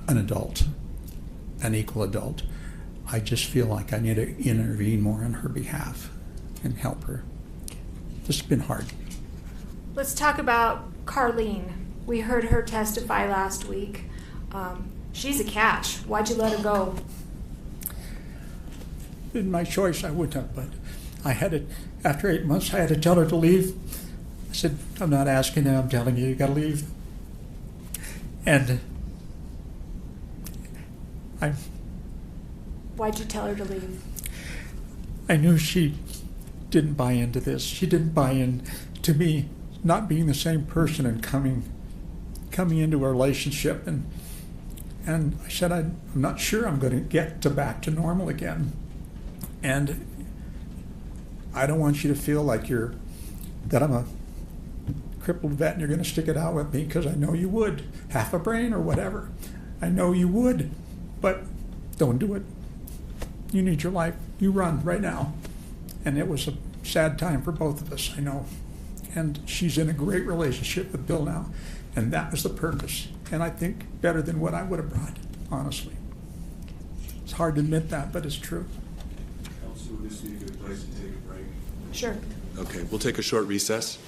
an adult, an equal adult. I just feel like I need to intervene more on her behalf and help her. This has been hard. Let's talk about Carlene. We heard her testify last week. She's a catch. Why'd you let her go? In my choice, I wouldn't have, but I had to, after 8 months, I had to tell her to leave. I said, I'm not asking you, I'm telling you, you gotta leave. And Why'd you tell her to leave? I knew she didn't buy into this. She didn't buy in to me not being the same person and coming into a relationship. And I said, I'm not sure I'm going to get back to normal again. And I don't want you to feel like that I'm a crippled vet and you're going to stick it out with me, because I know you would. Half a brain or whatever. I know you would, but don't do it. You need your life. You run right now. And it was a sad time for both of us, I know. And she's in a great relationship with Bill now. And that was the purpose. And I think better than what I would have brought, honestly. It's hard to admit that, but it's true. Council, would this be a good place to take a break? Sure. Okay, we'll take a short recess.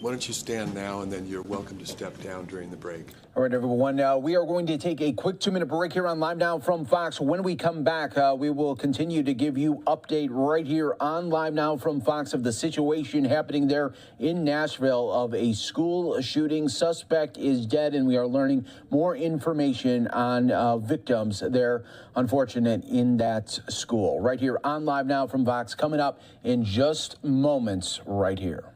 Why don't you stand now, and then you're welcome to step down during the break. All right, everyone. We are going to take a quick 2-minute break here on Live Now from Fox. When we come back, we will continue to give you update right here on Live Now from Fox of the situation happening there in Nashville of a school shooting. Suspect is dead, and we are learning more information on victims there, unfortunate, in that school. Right here on Live Now from Fox, coming up in just moments right here.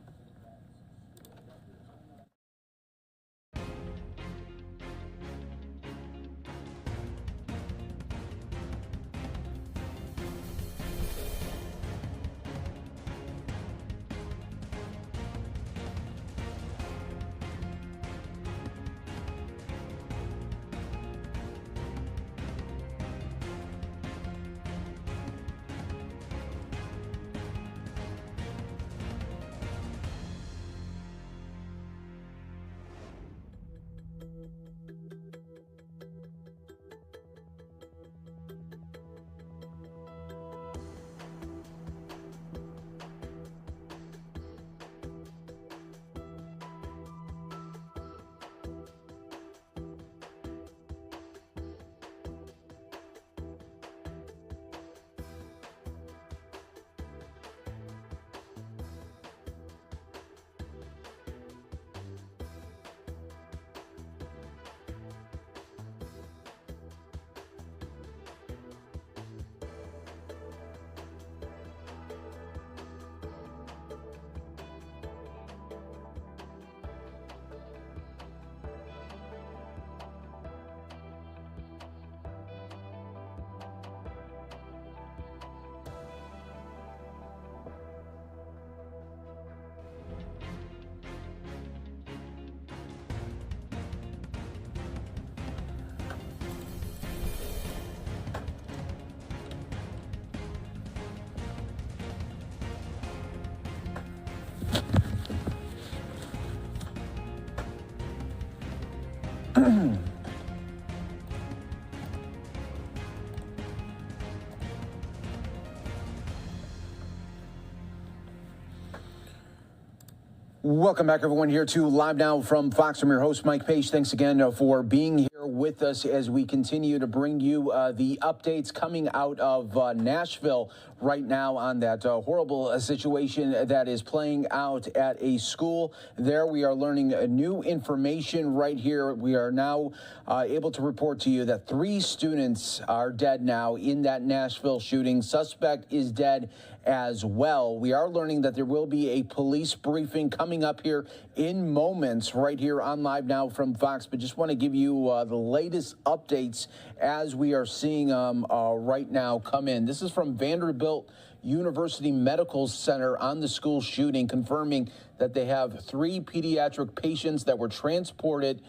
Welcome back, everyone, here to Live Now from Fox. I'm your host, Mike Page. Thanks again for being here with us as we continue to bring you the updates coming out of Nashville right now on that horrible situation that is playing out at a school. There we are learning new information right here. We are now able to report to you that 3 students are dead now in that Nashville shooting. Suspect is dead as well. We are learning that there will be a police briefing coming up here in moments right here on Live Now from Fox, but just want to give you the latest updates as we are seeing them right now come in. This is from Vanderbilt University Medical Center on the school shooting, confirming that they have 3 pediatric patients that were transported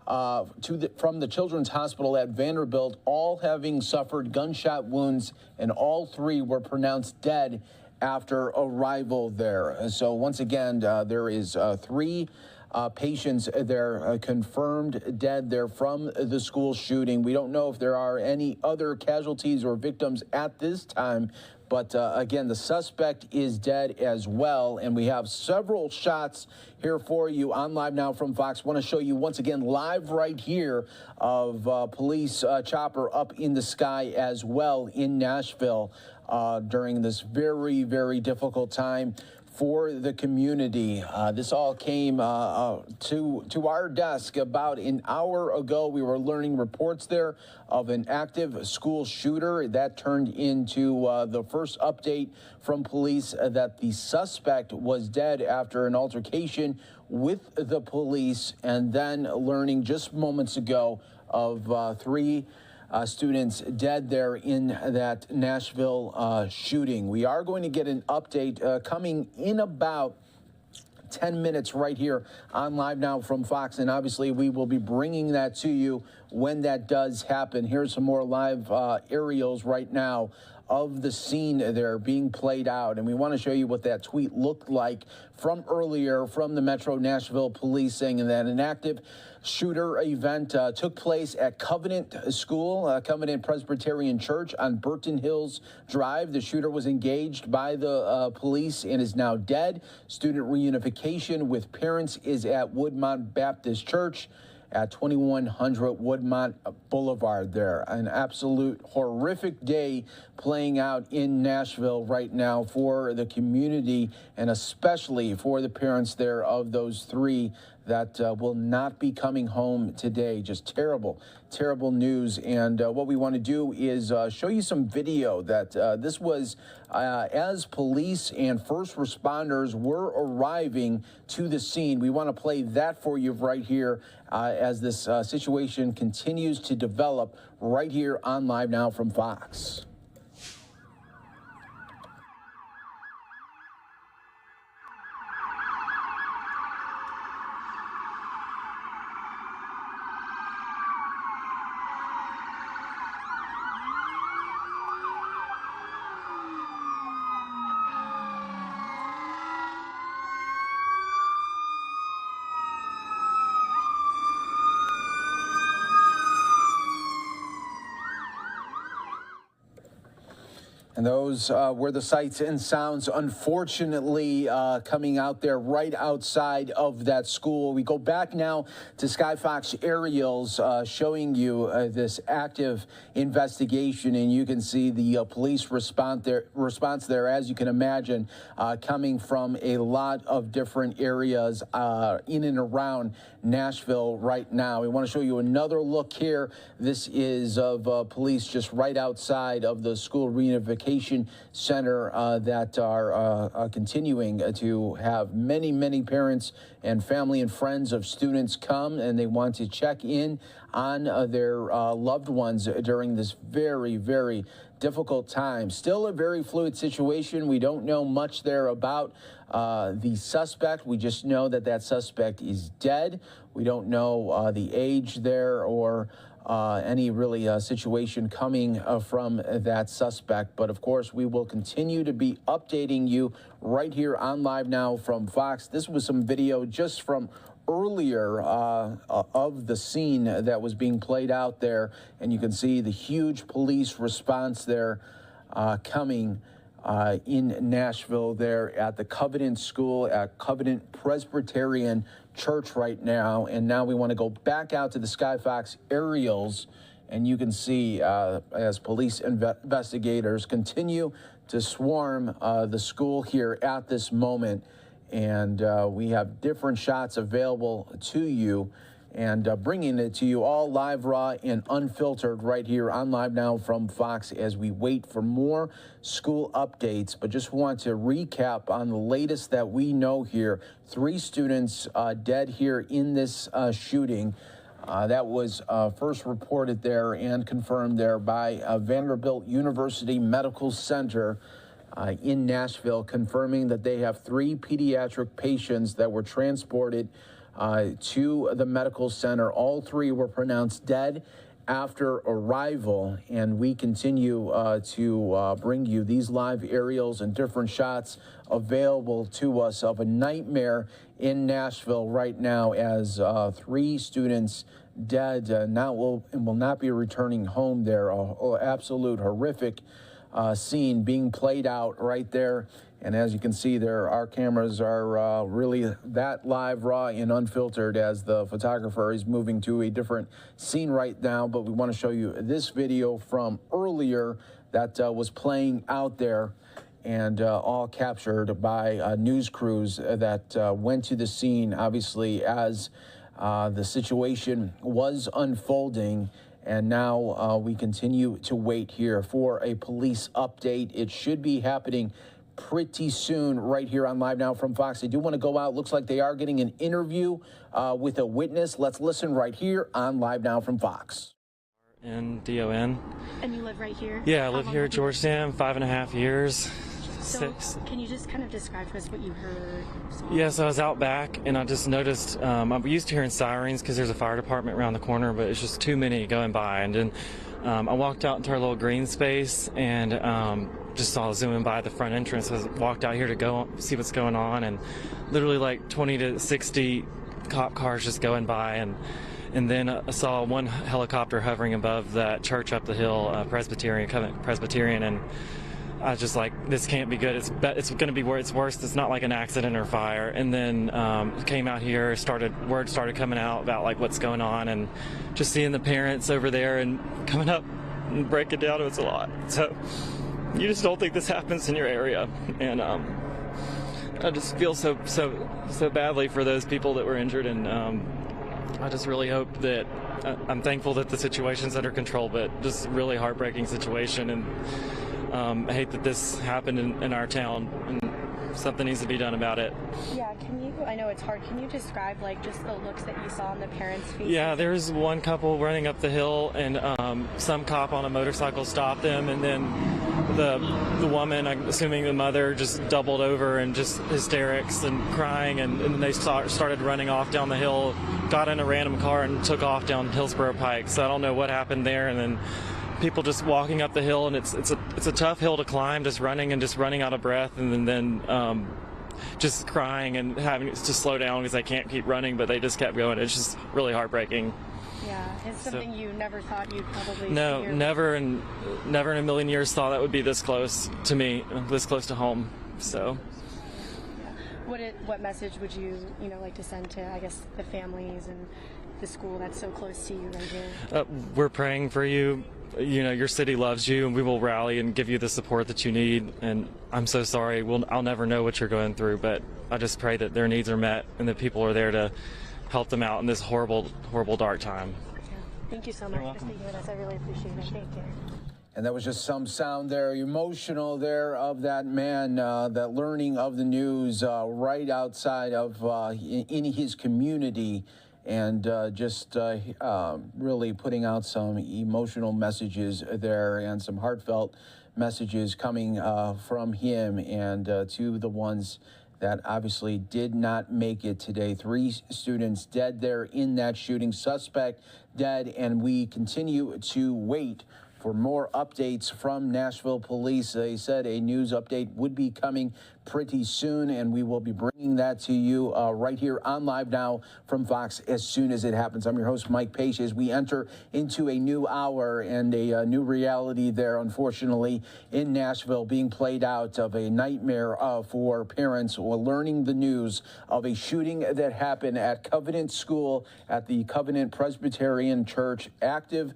from the Children's Hospital at Vanderbilt, all having suffered gunshot wounds, and all 3 were pronounced dead after arrival there. So once again, there is 3 patients there confirmed dead there from the school shooting. We don't know if there are any other casualties or victims at this time, but again, the suspect is dead as well, and we have several shots here for you on Live Now from Fox. Want to show you once again live right here of police chopper up in the sky as well in Nashville during this very, very difficult time for the community. This all came to our desk about an hour ago. We were learning reports there of an active school shooter. That turned into the first update from police that the suspect was dead after an altercation with the police, and then learning just moments ago of 3 students dead there in that Nashville shooting. We are going to get an update coming in about 10 minutes right here on Live Now from Fox, and obviously we will be bringing that to you when that does happen. Here's some more live aerials right now of the scene there being played out. And we want to show you what that tweet looked like from earlier from the Metro Nashville Police, saying that an active shooter event took place at Covenant School, Covenant Presbyterian Church on Burton Hills Drive. The shooter was engaged by the police and is now dead. Student reunification with parents is at Woodmont Baptist Church at 2100 Woodmont Boulevard there. An absolute horrific day playing out in Nashville right now for the community, and especially for the parents there of those three that will not be coming home today. Just terrible, terrible news. And what we want to do is show you some video that this was as police and first responders were arriving to the scene. We want to play that for you right here as this situation continues to develop right here on Live Now from Fox. And those were the sights and sounds, unfortunately, coming out there right outside of that school. We go back now to Sky Fox aerials showing you this active investigation, and you can see the police response there, as you can imagine, coming from a lot of different areas in and around Nashville right now. We want to show you another look here. This is of police just right outside of the school reunification center that are continuing to have many parents and family and friends of students come, and they want to check in on their loved ones during this very difficult time. Still a very fluid situation. We don't know much there about the suspect. We just know that that suspect is dead. We don't know the age there or any really situation coming from that suspect. But of course, we will continue to be updating you right here on Live Now from Fox. This was some video just from earlier of the scene that was being played out there, and you can see the huge police response there coming in Nashville there at the Covenant School, at Covenant Presbyterian Church right now. And now we want to go back out to the Sky Fox aerials, and you can see as police investigators continue to swarm the school here at this moment. And we have different shots available to you, and bringing it to you all live, raw, and unfiltered right here on Live Now from Fox as we wait for more school updates. But just want to recap on the latest that we know here. 3 students dead here in this shooting. That was first reported there and confirmed there by Vanderbilt University Medical Center in Nashville, confirming that they have 3 pediatric patients that were transported to the medical center. All 3 were pronounced dead after arrival, and we continue to bring you these live aerials and different shots available to us of a nightmare in Nashville right now, as 3 students dead will not be returning home there. Absolute horrific scene being played out right there. And as you can see there, our cameras are really that live, raw, and unfiltered as the photographer is moving to a different scene right now. But we want to show you this video from earlier that was playing out there, and all captured by news crews that went to the scene, obviously, as the situation was unfolding. And now we continue to wait here for a police update. It should be happening pretty soon right here on Live Now from Fox. They do want to go out. Looks like they are getting an interview with a witness. Let's listen right here on Live Now from Fox. And DON. And you live right here? Yeah, I live here at Georgetown, 5.5 years. So can you just kind of describe to us what you heard? Yes, I was out back and I just noticed, I'm used to hearing sirens because there's a fire department around the corner, but it's just too many going by. And then I walked out into our little green space and just saw zooming by the front entrance. I walked out here to go see what's going on, and literally like 20 to 60 cop cars just going by. And then I saw one helicopter hovering above that church up the hill, Covenant Presbyterian, and I was just like, this can't be good. It's going to be where it's worse. It's not like an accident or fire. And then came out here, word started coming out about like what's going on, and just seeing the parents over there and coming up and breaking down, it was a lot. So you just don't think this happens in your area, and I just feel so badly for those people that were injured, and I just really hope that I'm thankful that the situation's under control, but just really heartbreaking situation, and I hate that this happened in our town, and something needs to be done about it. Yeah, I know it's hard, can you describe like just the looks that you saw on the parents' faces? Yeah, there's one couple running up the hill, and some cop on a motorcycle stopped them, and then the woman, I'm assuming the mother, just doubled over and just hysterics and crying, and then they started running off down the hill, got in a random car and took off down Hillsborough Pike. So I don't know what happened there, and then people just walking up the hill, and it's a tough hill to climb, just running out of breath, and then just crying and having to slow down because they can't keep running, but they just kept going. It's just really heartbreaking. Yeah, it's something you never thought you'd probably No, see never in a million years thought that would be this close to me, this close to home. So what message would you like to send to, I guess, the families and the school that's so close to you right here? We're praying for you. Your city loves you, and we will rally and give you the support that you need. And I'm so sorry. I'll never know what you're going through, but I just pray that their needs are met and that people are there to help them out in this horrible, horrible, dark time. Thank you so much for speaking with us. I really appreciate it. Thank you. And that was just some sound there, emotional there, of that man, that learning of the news right outside of in his community, and just really putting out some emotional messages there and some heartfelt messages coming from him and to the ones that obviously did not make it today. 3 students dead there in that shooting, suspect dead, and we continue to wait for more updates from Nashville police. They said a news update would be coming pretty soon, and we will be bringing that to you right here on Live Now from Fox as soon as it happens. I'm your host, Mike Page, as we enter into a new hour and a new reality there, unfortunately, in Nashville, being played out of a nightmare for parents learning the news of a shooting that happened at Covenant School at the Covenant Presbyterian Church. Active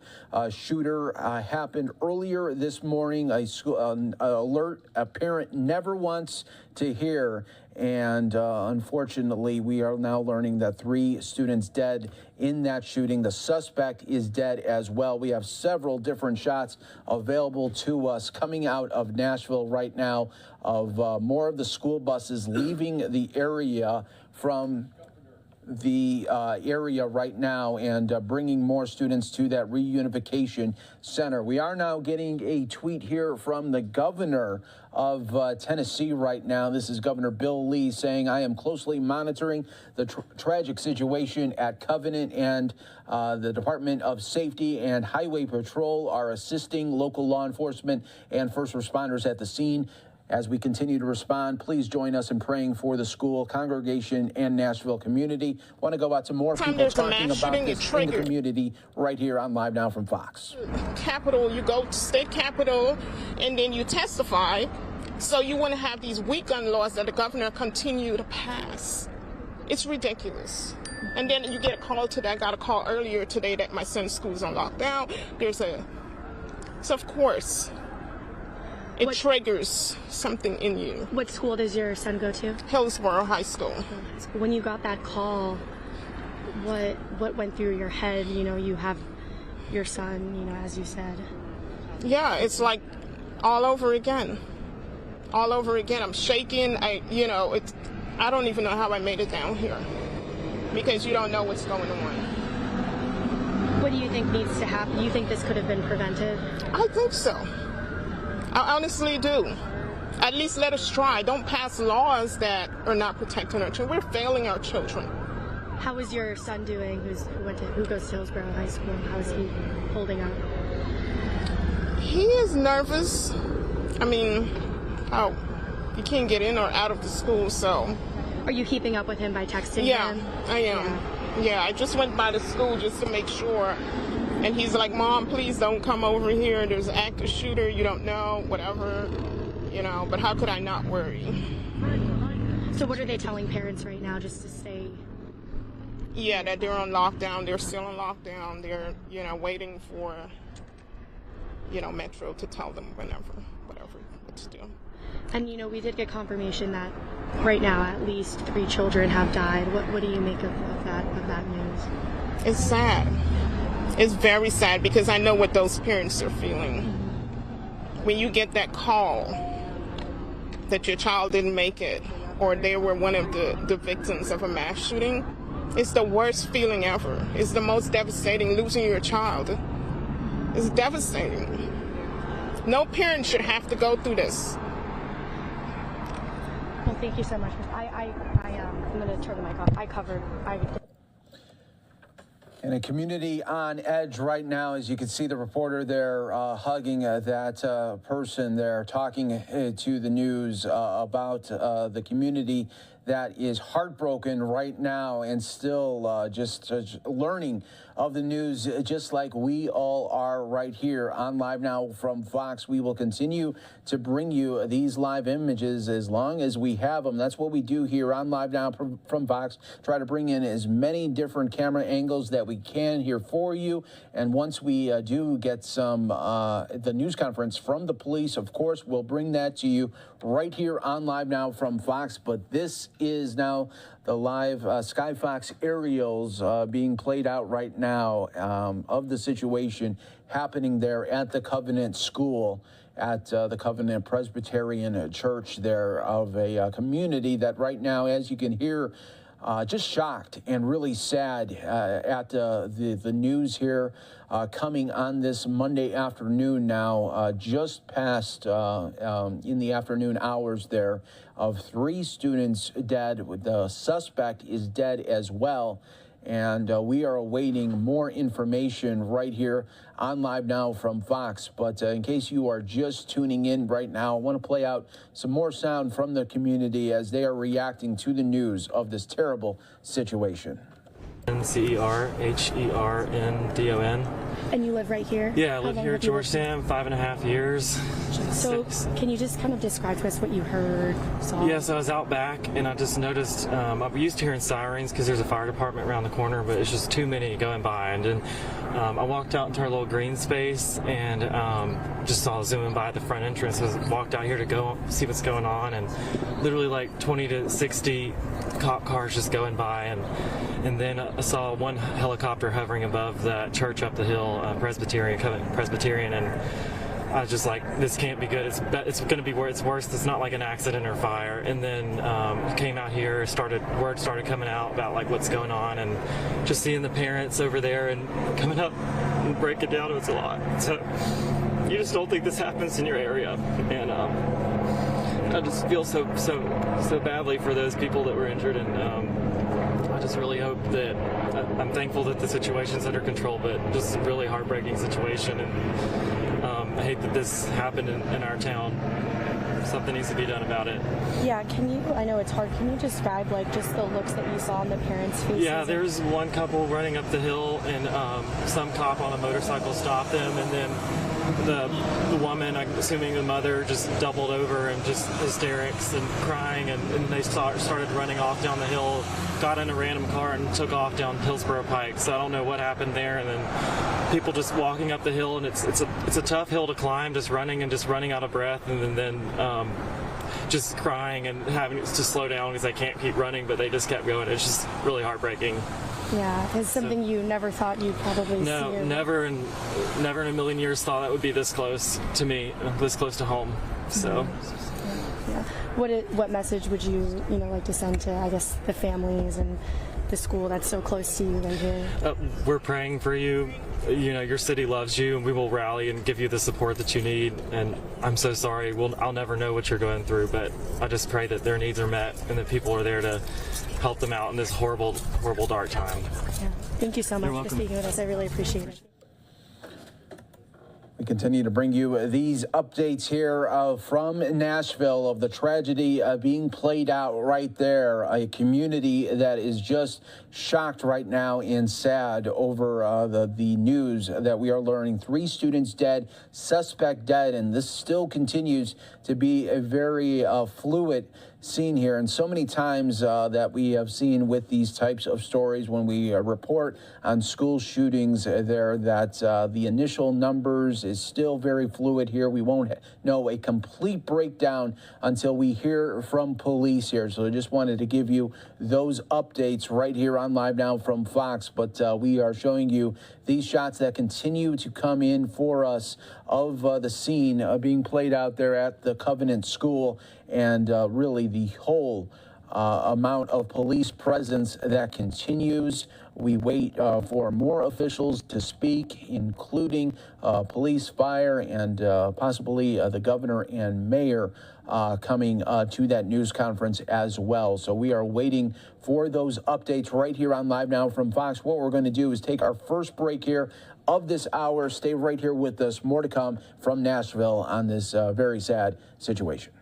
shooter happened earlier this morning. A school alert a parent never wants to hear, and unfortunately we are now learning that 3 students dead in that shooting. The suspect is dead as well. We have several different shots available to us coming out of Nashville right now of more of the school buses leaving the area from the area right now and bringing more students to that reunification center. We are now getting a tweet here from the governor of Tennessee right now. This is Governor Bill Lee saying, I am closely monitoring the tragic situation at Covenant, and the Department of Safety and Highway Patrol are assisting local law enforcement and first responders at the scene. As we continue to respond, please join us in praying for the school, congregation, and Nashville community. Want to go out to more people talking about this in the community right here on Live Now from Fox. Capitol, you go to state capitol, and then you testify. So you want to have these weak gun laws that the governor continue to pass. It's ridiculous. And then you get a call today. I got a call earlier today that my son's school's on lockdown. So of course, it triggers something in you. What school does your son go to? Hillsborough High School. When you got that call, what went through your head? You have your son, as you said. Yeah, it's like all over again. All over again. I'm shaking. I don't even know how I made it down here, because you don't know what's going on. What do you think needs to happen? Do you think this could have been prevented? I think so. I honestly do. At least let us try. Don't pass laws that are not protecting our children. We're failing our children. How is your son doing? Who goes to Hillsborough High School? How is he holding up? He is nervous. I mean, he can't get in or out of the school, so. Are you keeping up with him by texting him? Yeah, I am. Yeah, I just went by the school just to make sure. And he's like, Mom, please don't come over here. There's an active shooter. You don't know, whatever. You know, but how could I not worry? So what are they telling parents right now, just to stay? Yeah, that they're on lockdown. They're still on lockdown. They're, waiting for, Metro to tell them whatever what to do. And, we did get confirmation that right now at least 3 children have died. What do you make of that news? It's sad. It's very sad because I know what those parents are feeling. When you get that call that your child didn't make it or they were one of the victims of a mass shooting, it's the worst feeling ever. It's the most devastating, losing your child. It's devastating. No parent should have to go through this. Well, thank you so much. I'm going to turn the mic off. In a community on edge right now, as you can see the reporter there hugging that person there, talking to the news about the community that is heartbroken right now and still just learning of the news, just like we all are right here on Live Now from Fox. We will continue to bring you these live images as long as we have them. That's what we do here on Live Now from Fox. Try to bring in as many different camera angles that we can here for you. And once we do get some the news conference from the police, of course, we'll bring that to you right here on Live Now from Fox. But this is now the live Sky Fox aerials being played out right now of the situation happening there at the Covenant School, at the Covenant Presbyterian Church there, of a community that right now, as you can hear, just shocked and really sad at the news here coming on this Monday afternoon now, just past in the afternoon hours there, of 3 students dead. The suspect is dead as well. And we are awaiting more information right here on Live Now from Fox. But in case you are just tuning in right now, I want to play out some more sound from the community as they are reacting to the news of this terrible situation. Cerherdon. And you live right here? Yeah, I live here at Georgetown, 5.5 years. So can you just kind of describe to us what you heard, saw? Yes, I was out back and I just noticed, I'm used to hearing sirens because there's a fire department around the corner, but it's just too many going by. And then I walked out into our little green space and just saw zooming by at the front entrance. I walked out here to go see what's going on, and literally like 20 to 60 cop cars just going by. And then I saw one helicopter hovering above the church up the hill, Presbyterian, and I was just like, this can't be good. It's going to be where it's worse. It's not like an accident or fire. And then came out here, word started coming out about like what's going on, and just seeing the parents over there and coming up and breaking down, it was a lot. So you just don't think this happens in your area, and I just feel so badly for those people that were injured, and I just really hope that, I'm thankful that the situation's under control, but just a really heartbreaking situation, and I hate that this happened in our town. Something needs to be done about it. Yeah, I know it's hard, can you describe like just the looks that you saw on the parents' faces? Yeah, there's one couple running up the hill, and some cop on a motorcycle stopped them, and then the woman, I'm assuming the mother, just doubled over and just hysterics and crying, and they started running off down the hill, got in a random car and took off down Hillsborough Pike. So I don't know what happened there, and then people just walking up the hill, and it's a tough hill to climb, just running out of breath, and then just crying and having to slow down because they can't keep running, but they just kept going. It's just really heartbreaking. Yeah, it's something you never thought you'd probably see. No, never in a million years thought that would be this close to me, this close to home. So, yeah. What message would you like to send to, I guess, the families and the school that's so close to you right here. We're praying for you. You know, your city loves you, and we will rally and give you the support that you need. And I'm so sorry. I'll never know what you're going through, but I just pray that their needs are met and that people are there to help them out in this horrible, horrible, dark time. Yeah. Thank you so much for speaking with us. I really appreciate it. We continue to bring you these updates here from Nashville of the tragedy being played out right there. A community that is just shocked right now and sad over the news that we are learning. 3 students dead, suspect dead, and this still continues to be a very fluid scene here. And so many times that we have seen with these types of stories when we report on school shootings there that the initial numbers is still very fluid here. We won't know a complete breakdown until we hear from police here. So I just wanted to give you those updates right here on Live Now from Fox. But we are showing you these shots that continue to come in for us of the scene being played out there at the Covenant School, and really the whole amount of police presence that continues. We wait for more officials to speak, including police, fire, and possibly the governor and mayor coming to that news conference as well. So we are waiting for those updates right here on Live Now from Fox. What we're going to do is take our first break here of this hour. Stay right here with us. More to come from Nashville on this very sad situation.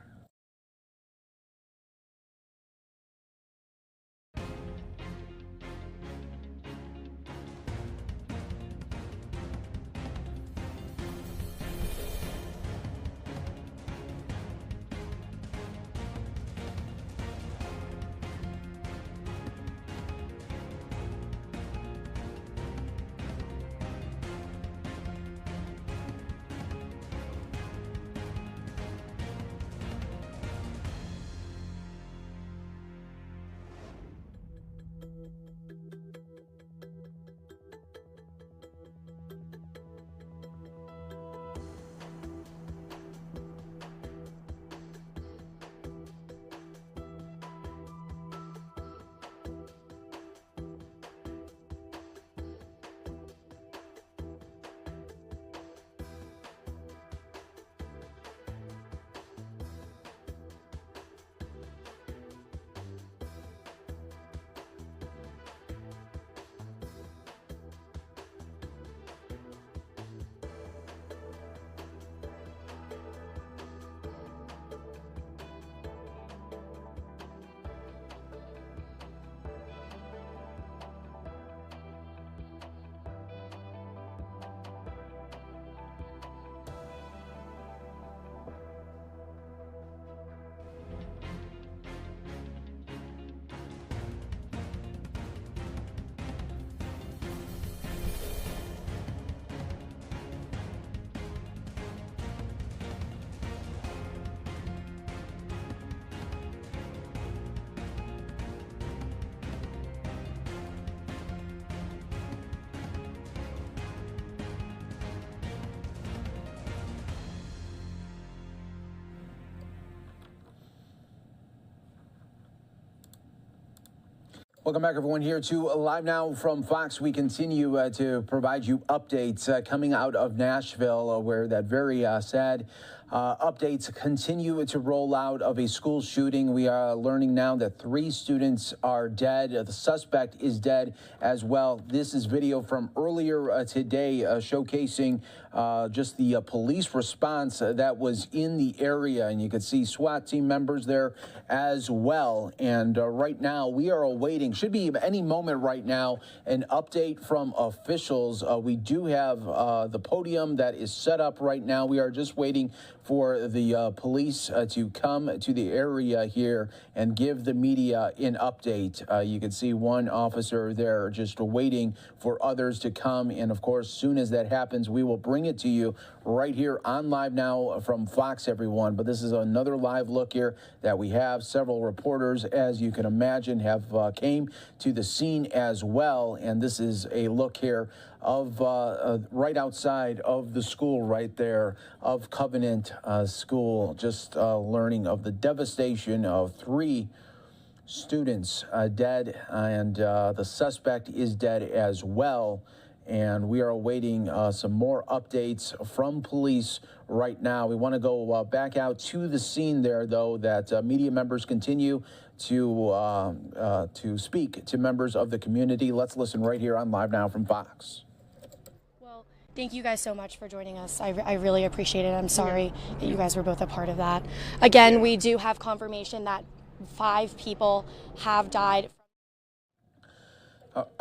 Welcome back, everyone, here to Live Now from Fox. We continue to provide you updates coming out of Nashville, where that very sad updates continue to roll out of a school shooting. We are learning now that 3 students are dead. The suspect is dead as well. This is video from earlier today showcasing just the police response that was in the area. And you could see SWAT team members there as well. And right now we are awaiting, should be any moment right now, an update from officials. We do have the podium that is set up right now. We are just waiting for the police to come to the area here and give the media an update. You can see one officer there just waiting for others to come. And of course, soon as that happens, we will bring it to you right here on Live Now from Fox, everyone. But this is another live look here that we have. Several reporters, as you can imagine, have came to the scene as well. And this is a look here of right outside of the school right there of Covenant School, just learning of the devastation of 3 students dead, and the suspect is dead as well. And we are awaiting some more updates from police right now. We want to go back out to the scene there, though, that media members continue to speak to members of the community. Let's listen right here on Live Now from Fox. Thank you guys so much for joining us. I really appreciate it. I'm sorry that you guys were both a part of that. Again, we do have confirmation that 5 people have died.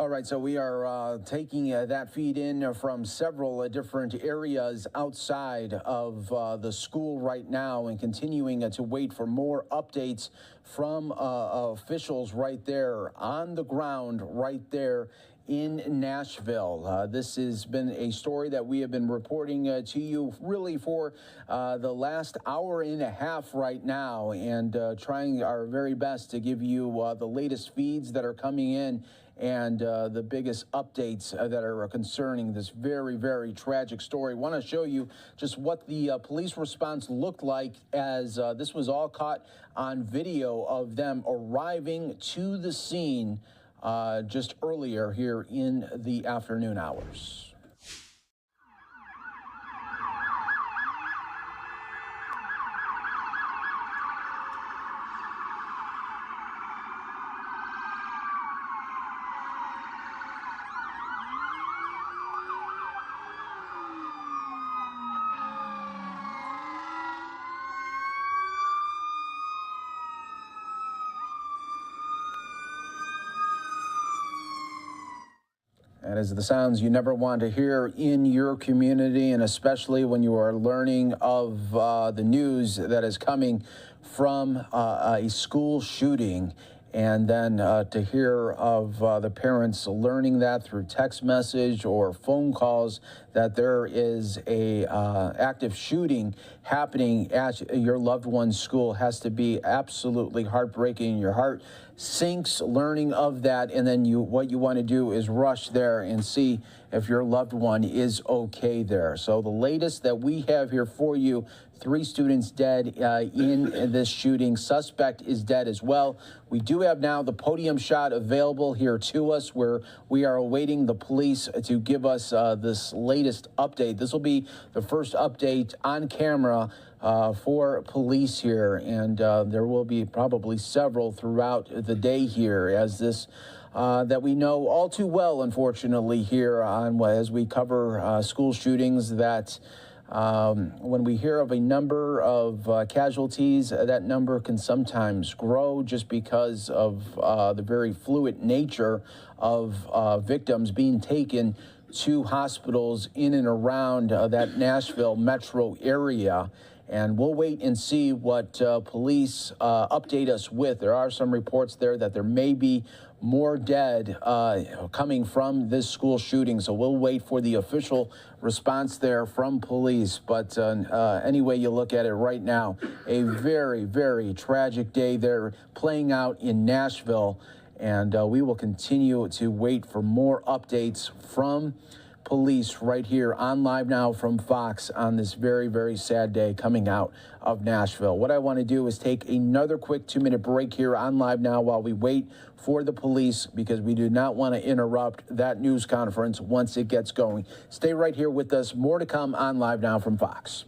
All right, so we are taking that feed in from several different areas outside of the school right now and continuing to wait for more updates from officials right there on the ground right there in Nashville. This has been a story that we have been reporting to you really for the last hour and a half right now, and trying our very best to give you the latest feeds that are coming in and the biggest updates that are concerning this very, very tragic story. I want to show you just what the police response looked like as this was all caught on video of them arriving to the scene just earlier here in the afternoon hours. That is the sounds you never want to hear in your community, and especially when you are learning of the news that is coming from a school shooting. And then to hear of the parents learning that through text message or phone calls that there is a active shooting happening at your loved one's school has to be absolutely heartbreaking. Your heart sinks learning of that, and then what you want to do is rush there and see if your loved one is okay there. So the latest that we have here for you, 3 students dead in this shooting. Suspect is dead as well. We do have now the podium shot available here to us where we are awaiting the police to give us this latest update. This will be the first update on camera for police here, and there will be probably several throughout the day here as this that we know all too well, unfortunately, here on as we cover school shootings that when we hear of a number of casualties, that number can sometimes grow just because of the very fluid nature of victims being taken to hospitals in and around that Nashville metro area. And we'll wait and see what police update us with. There are some reports there that there may be more dead coming from this school shooting. So we'll wait for the official response there from police. But any way you look at it right now, a very, very tragic day there playing out in Nashville. And we will continue to wait for more updates from police right here on Live Now from Fox on this very, very sad day coming out of Nashville. What I want to do is take another quick 2-minute break here on Live Now while we wait for the police, because we do not want to interrupt that news conference once it gets going. Stay right here with us. More to come on Live Now from Fox.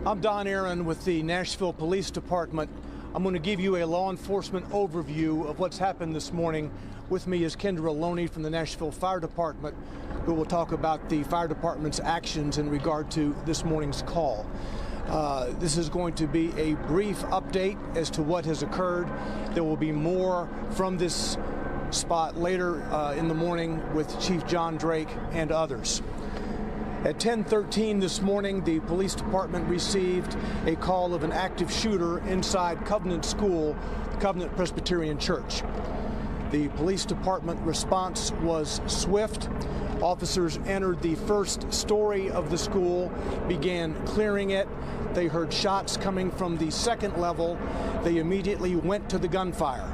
I'm Don Aaron with the Nashville Police Department. I'm going to give you a law enforcement overview of what's happened this morning. With me is Kendra Loney from the Nashville Fire Department, who will talk about the fire department's actions in regard to this morning's call. This is going to be a brief update as to what has occurred. There will be more from this spot later in the morning with Chief John Drake and others. At 10:13 this morning, the police department received a call of an active shooter inside Covenant School, Covenant Presbyterian Church. The police department response was swift. Officers entered the first story of the school, began clearing it. They heard shots coming from the second level. They immediately went to the gunfire.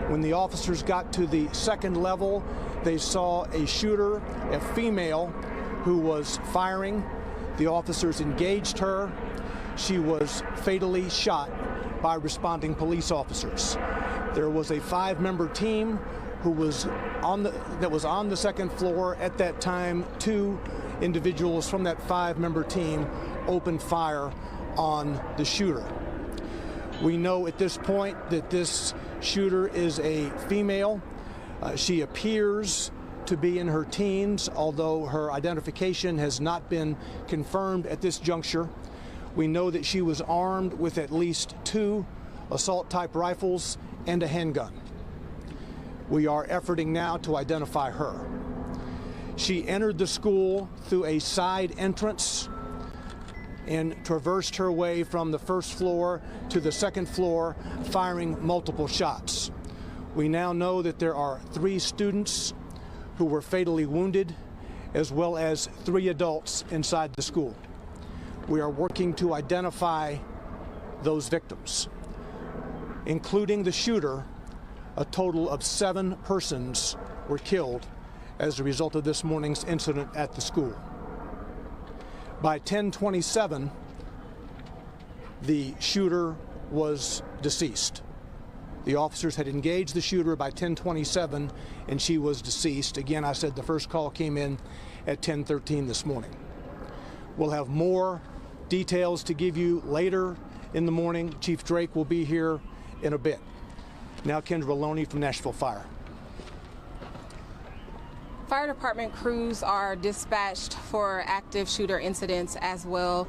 When the officers got to the second level, they saw a shooter, a female, who was firing. The officers engaged her. She was fatally shot by responding police officers. There was a 5-member team who was on the second floor at that time. 2 individuals from that 5-member team opened fire on the shooter. We know at this point that this shooter is a female. She appears to be in her teens, although her identification has not been confirmed at this juncture. We know that she was armed with at least 2 assault-type rifles and a handgun. We are efforting now to identify her. She entered the school through a side entrance and traversed her way from the first floor to the second floor, firing multiple shots. We now know that there are 3 students who were fatally wounded, as well as 3 adults inside the school. We are working to identify those victims. Including the shooter, a total of 7 persons were killed as a result of this morning's incident at the school. By 10:27, the shooter was deceased. The officers had engaged the shooter by 10:27, and she was deceased. Again, I said the first call came in at 10:13 this morning. We'll have more details to give you later in the morning. Chief Drake will be here in a bit. Now, Kendra Loney from Nashville Fire. Fire department crews are dispatched for active shooter incidents as well,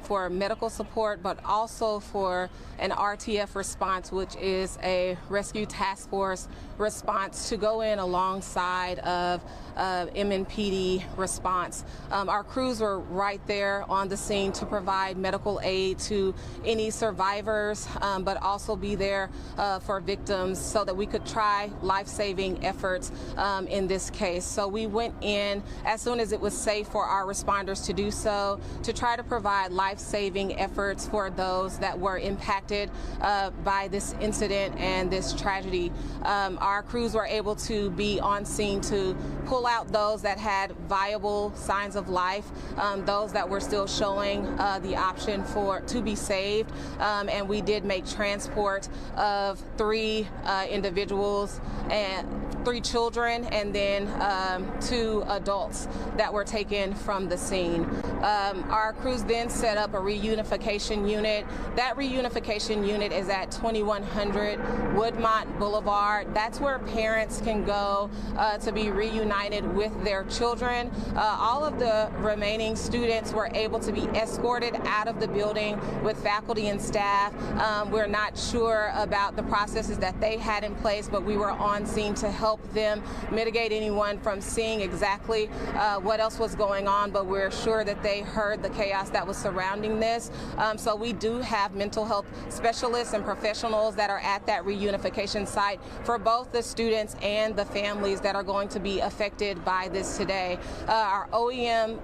for medical support, but also for an RTF response, which is a rescue task force response to go in alongside of MNPD response. Our crews were right there on the scene to provide medical aid to any survivors, but also be there for victims so that we could try life-saving efforts in this case. So we went in as soon as it was safe for our responders to do so, to try to provide life-saving efforts for those that were impacted by this incident and this tragedy. Our crews were able to be on scene to pull out those that had viable signs of life, those that were still showing the option to be saved, and we did make transport of 3 individuals and 3 children, and then 2 adults that were taken from the scene. Our crews then set up a reunification unit. That reunification unit is at 2100 Woodmont Boulevard. That's where parents can go to be reunited with their children. All of the remaining students were able to be escorted out of the building with faculty and staff. We're not sure about the processes that they had in place, but we were on scene to help them mitigate anyone from seeing exactly what else was going on, but we're sure that they heard the chaos that was surrounding this. So we do have mental health specialists and professionals that are at that reunification site for both the students and the families that are going to be affected by this today. Our OEM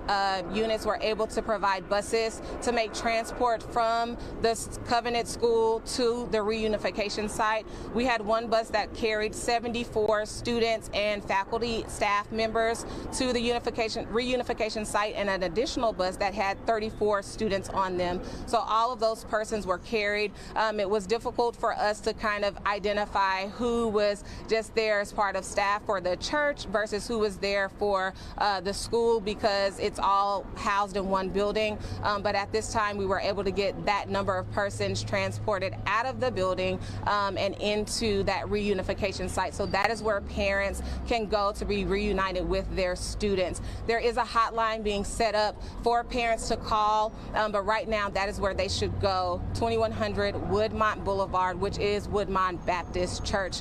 units were able to provide buses to make transport from the Covenant School to the reunification site. We had one bus that carried 74 students and faculty staff members to the reunification site, and an additional bus that had 34 students on them. So all of those persons were carried. It was difficult for us to kind of identify who was just there as part of staff for the church versus who was there for the school, because it's all housed in one building. But at this time, we were able to get that number of persons transported out of the building and into that reunification site. So that is where parents can go to be reunited with their students. There is a hotline being set up for parents to call well. But right now, that is where they should go, 2100 Woodmont Boulevard, which is Woodmont Baptist Church.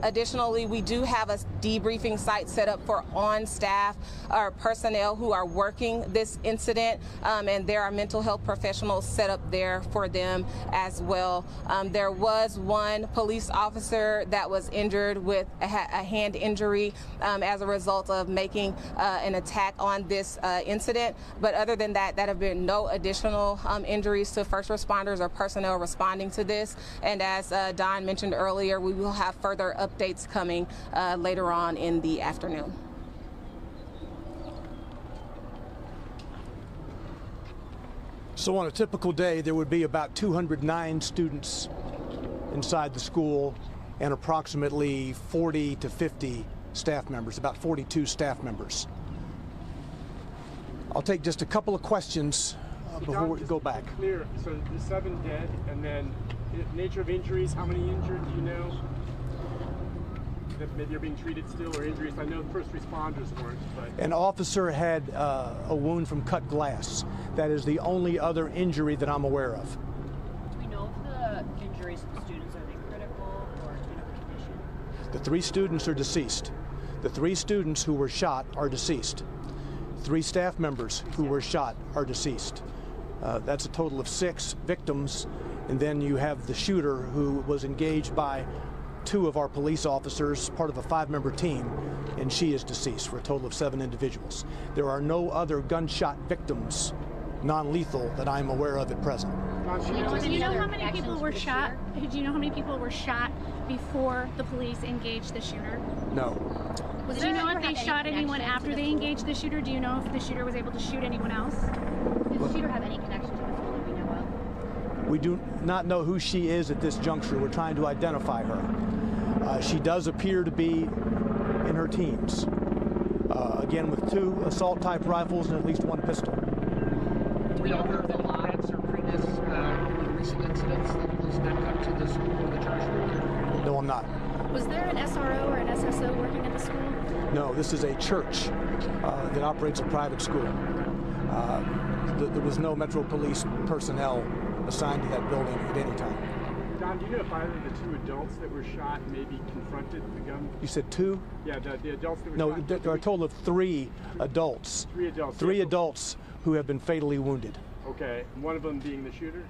Additionally, we do have a debriefing site set up for on-staff or personnel who are working this incident, and there are mental health professionals set up there for them as well. There was one police officer that was injured with a hand injury as a result of making an attack on this incident. But other than that, there have been no additional injuries to first responders or personnel responding to this. And as Don mentioned earlier, we will have further updates coming later on in the afternoon. So on a typical day, there would be about 209 students inside the school and approximately 40 to 50 staff members, about 42 staff members. I'll take just a couple of questions before we go back. Clear. So the 7 dead, and then the nature of injuries, how many injured, do you know? That maybe are being treated still, or injuries? I know first responders weren't, but... An officer had a wound from cut glass. That is the only other injury that I'm aware of. Do we know if the injuries of the students, are they critical or in a condition? The 3 students are deceased. The 3 students who were shot are deceased. 3 staff members who were shot are deceased. That's a total of 6 victims, and then you have the shooter who was engaged by 2 of our police officers, part of a 5-member team, and she is deceased, for a total of 7 individuals. There are no other gunshot victims, non-lethal, that I'm aware of at present. Do you know how many people were shot? Do you know how many people were shot before the police engaged the shooter? No. Do you know if they shot anyone after they engaged the shooter? Do you know if the shooter was able to shoot anyone else? Did the shooter have any connection to the school that we know of? We do not know who she is at this juncture. We're trying to identify her. She does appear to be in her teens. Again, with 2 assault-type rifles and at least 1 pistol. Do we know if there have been lives or previous recent incidents that police not come to the school or the church? No, I'm not. Was there an SRO or an SSO working at the school? No, this is a church that operates a private school. There was no Metro Police personnel assigned to that building at any time. Don, do you know if either of the 2 adults that were shot maybe confronted the gun? You said 2? Yeah, the adults that were No, shot. there are a total of 3 adults. 3 adults. 3 adults who have been fatally wounded. Okay, and one of them being the shooter?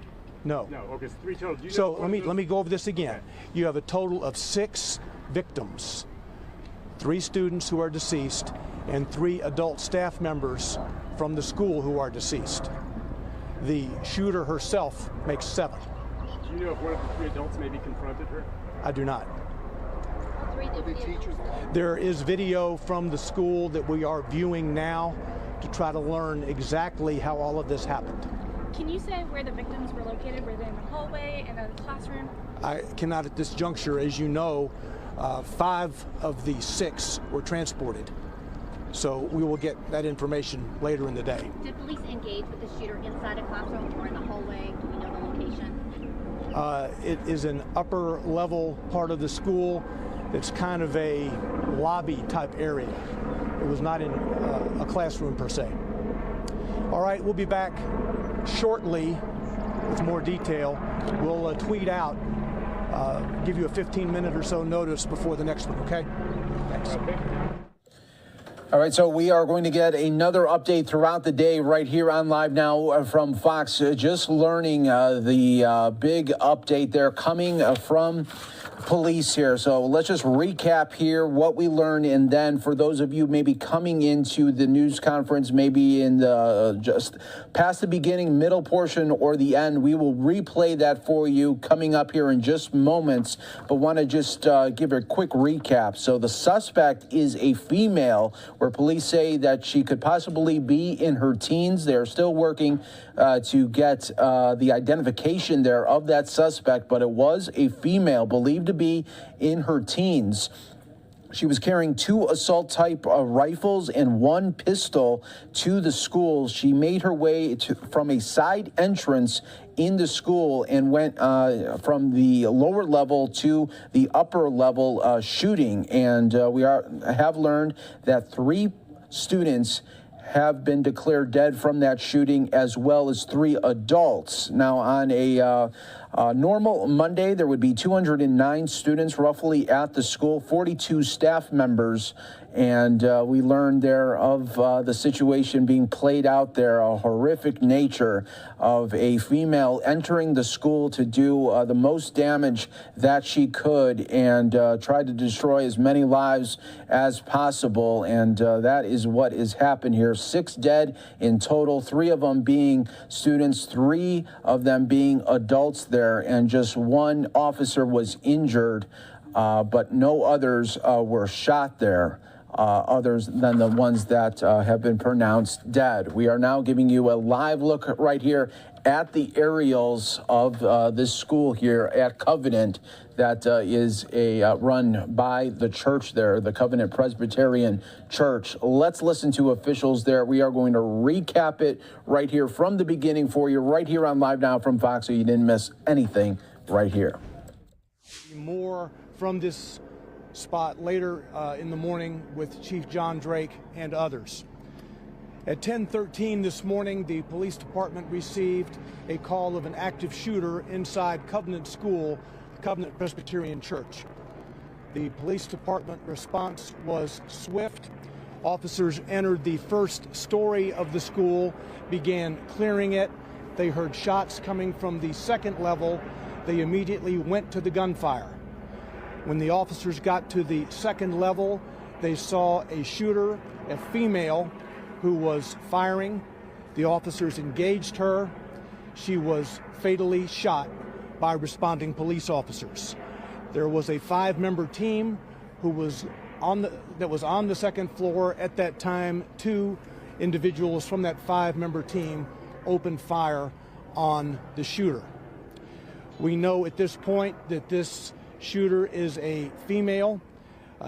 No. No, okay, so 3 total. Do you So know let me go over this again. You have a total of 6 victims, 3 students who are deceased, and 3 adult staff members from the school who are deceased. The shooter herself makes 7. Do you know if one of the 3 adults maybe confronted her? I do not. Are the teachers? There is video from the school that we are viewing now to try to learn exactly how all of this happened. Can you say where the victims were located? Were they in the hallway, in a classroom? I cannot at this juncture. As you know, 5 of the 6 were transported. So we will get that information later in the day. Did police engage with the shooter inside a classroom or in the hallway? Do we know the location? It is an upper level part of the school. It's kind of a lobby type area. It was not in a classroom per se. All right, we'll be back shortly with more detail. We'll tweet out, give you a 15-minute or so notice before the next one, okay? Thanks. All right, so we are going to get another update throughout the day right here on Live Now from Fox. Just learning the big update there coming from police here. So let's just recap here what we learned, and then for those of you maybe coming into the news conference, maybe in the just past the beginning, middle portion, or the end, we will replay that for you coming up here in just moments, but want to just give a quick recap. So the suspect is a female, where police say that she could possibly be in her teens. They're still working to get the identification there of that suspect, but it was a female believed to be in her teens. She was carrying 2 assault-type rifles and 1 pistol to the school. She made her way from a side entrance in the school and went from the lower level to the upper level shooting. And we have learned that 3 students have been declared dead from that shooting, as well as 3 adults. Now, on a normal Monday, there would be 209 students roughly at the school, 42 staff members, and we learned there of the situation being played out there, a horrific nature of a female entering the school to do the most damage that she could and try to destroy as many lives as possible. And that is what has happened here. 6 dead in total, 3 of them being students, 3 of them being adults there, and just 1 officer was injured, but no others were shot there. Others than the ones that have been pronounced dead. We are now giving you a live look right here at the aerials of this school here at Covenant that is run by the church there, the Covenant Presbyterian Church. Let's listen to officials there. We are going to recap it right here from the beginning for you, right here on Live Now from Fox, so you didn't miss anything right here. More from this spot later in the morning with Chief John Drake and others. At 10:13 this morning, the police department received a call of an active shooter inside Covenant School, Covenant Presbyterian Church. The police department response was swift. Officers entered the first story of the school, began clearing it. They heard shots coming from the second level. They immediately went to the gunfire. When the officers got to the second level, they saw a shooter, a female, who was firing. The officers engaged her. She was fatally shot by responding police officers. There was a 5-member team who was on the second floor at that time. 2 individuals from that 5-member team opened fire on the shooter. We know at this point that this shooter is a female.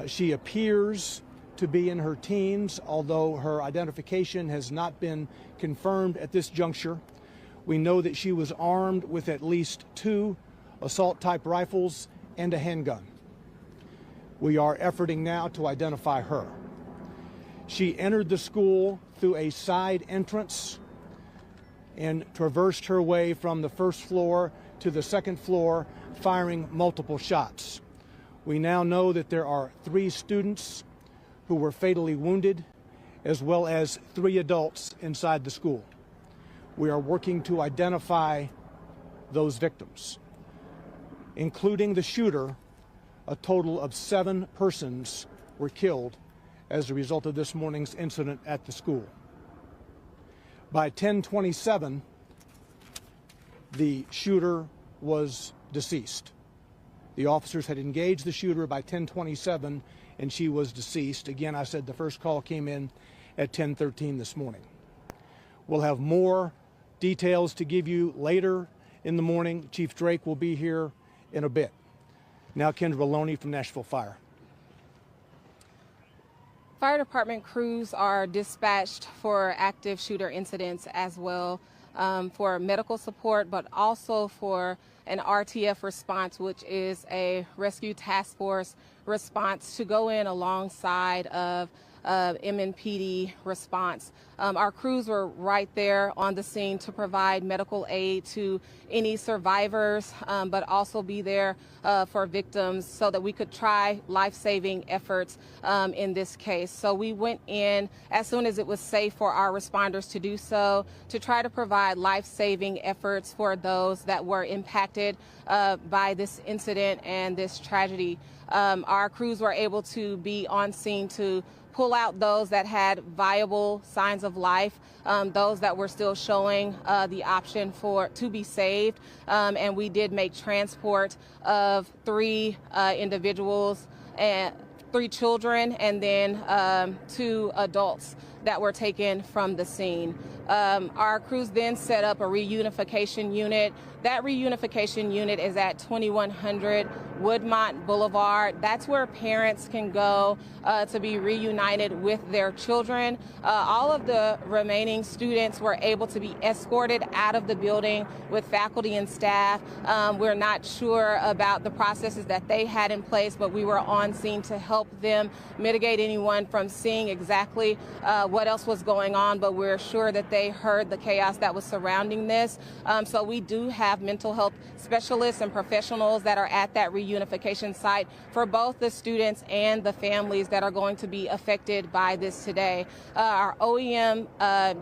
She appears to be in her teens, although her identification has not been confirmed at this juncture. We know that she was armed with at least 2 assault-type rifles and a handgun. We are efforting now to identify her. She entered the school through a side entrance and traversed her way from the first floor to the second floor, firing multiple shots. We now know that there are 3 students who were fatally wounded, as well as 3 adults inside the school. We are working to identify those victims. Including the shooter, a total of 7 persons were killed as a result of this morning's incident at the school. By 10:27, the shooter was deceased. The officers had engaged the shooter by 10:27, and she was deceased. Again, I said the first call came in at 10:13 this morning. We'll have more details to give you later in the morning. Chief Drake will be here in a bit. Now, Kendra Loney from Nashville Fire. Fire department crews are dispatched for active shooter incidents as well, for medical support, but also for an RTF response, which is a rescue task force response to go in alongside of MNPD response. Our crews were right there on the scene to provide medical aid to any survivors, but also be there for victims so that we could try life-saving efforts in this case. So we went in as soon as it was safe for our responders to do so, to try to provide life-saving efforts for those that were impacted by this incident and this tragedy. Our crews were able to be on scene to pull out those that had viable signs of life, those that were still showing the option to be saved. And we did make transport of 3 individuals, and 3 children, and then 2 adults that were taken from the scene. Our crews then set up a reunification unit. That reunification unit is at 2100 Woodmont Boulevard. That's where parents can go to be reunited with their children. All of the remaining students were able to be escorted out of the building with faculty and staff. We're not sure about the processes that they had in place, but we were on scene to help them mitigate anyone from seeing exactly what what else was going on, but we're sure that they heard the chaos that was surrounding this. So we do have mental health specialists and professionals that are at that reunification site for both the students and the families that are going to be affected by this today. Our OEM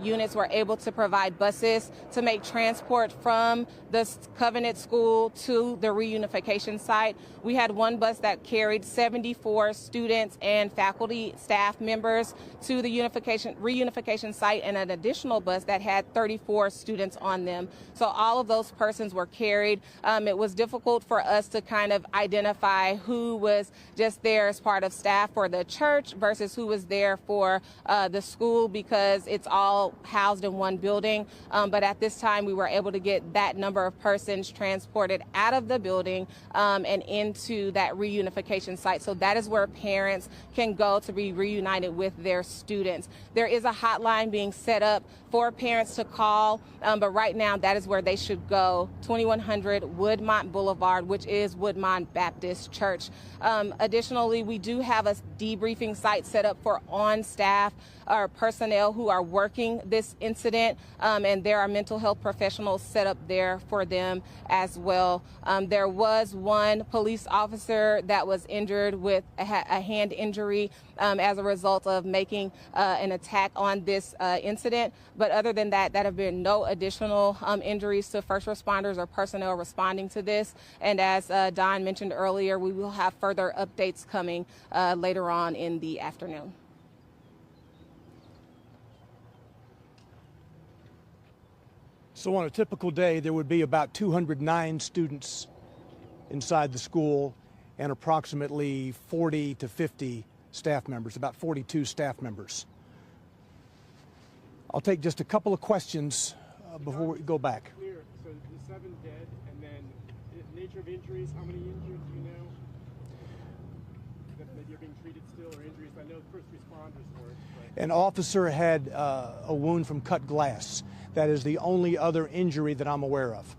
units were able to provide buses to make transport from the Covenant School to the reunification site. We had one bus that carried 74 students and faculty staff members to the reunification site, and an additional bus that had 34 students on them. So all of those persons were carried. It was difficult for us to kind of identify who was just there as part of staff for the church versus who was there for the school, because it's all housed in one building. But at this time, we were able to get that number of persons transported out of the building and into that reunification site. So that is where parents can go to be reunited with their students. There is a hotline being set up for parents to call, but right now that is where they should go, 2100 Woodmont Boulevard, which is Woodmont Baptist Church. Additionally, we do have a debriefing site set up for on-staff or personnel who are working this incident, and there are mental health professionals set up there for them as well. There was one police officer that was injured with a hand injury as a result of making an attack on this incident. But other than that, there have been no additional injuries to first responders or personnel responding to this. And as Don mentioned earlier, we will have further updates coming later on in the afternoon. So on a typical day, there would be about 209 students inside the school and approximately 40 to 50 staff members, about 42 staff members. I'll take just a couple of questions before we go back. Clear. So the 7 dead, and then the nature of injuries, how many injured do you know? That you're being treated still, or injuries? I know first responders weren't. An officer had a wound from cut glass. That is the only other injury that I'm aware of. Do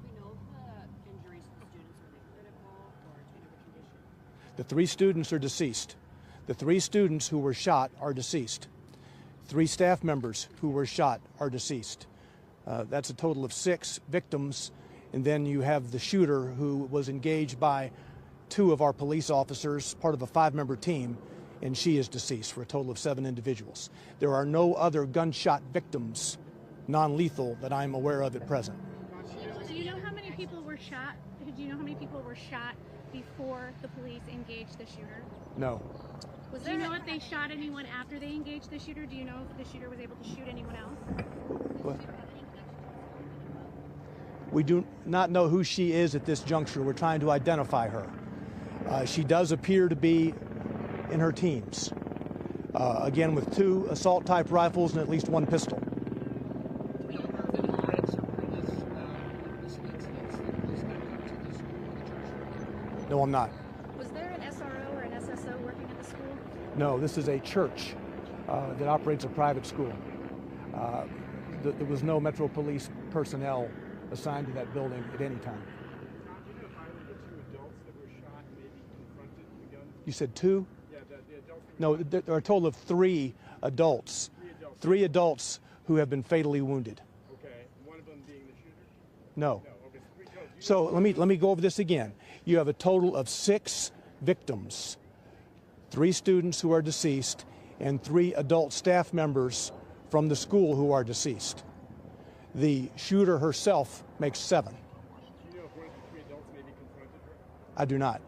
we know if the injuries to the students are critical or in a condition? The 3 students are deceased. The 3 students who were shot are deceased. 3 staff members who were shot are deceased. That's a total of 6 victims. And then you have the shooter who was engaged by 2 of our police officers, part of a 5-member team, and she is deceased for a total of 7 individuals. There are no other gunshot victims, non-lethal, that I'm aware of at present. Do you know how many people were shot? Do you know how many people were shot before the police engaged the shooter? No. Do you know if they shot anyone after they engaged the shooter? Do you know if the shooter was able to shoot anyone else? What? We do not know who she is at this juncture. We're trying to identify her. She does appear to be in her teens. Again, with 2 assault-type rifles and at least 1 pistol. No, I'm not. Was there an SRO or an SSO working at the school? No, this is a church that operates a private school. There was no Metro Police personnel assigned to that building at any time. You said 2? Yeah, the adults. No, there are a total of 3 adults. 3 adults who have been fatally wounded. Okay, one of them being the shooter? No. So let me go over this again. You have a total of 6 victims, 3 students who are deceased, and 3 adult staff members from the school who are deceased. The shooter herself makes 7. Do you know if one of the 3 adults maybe confronted her? I do not.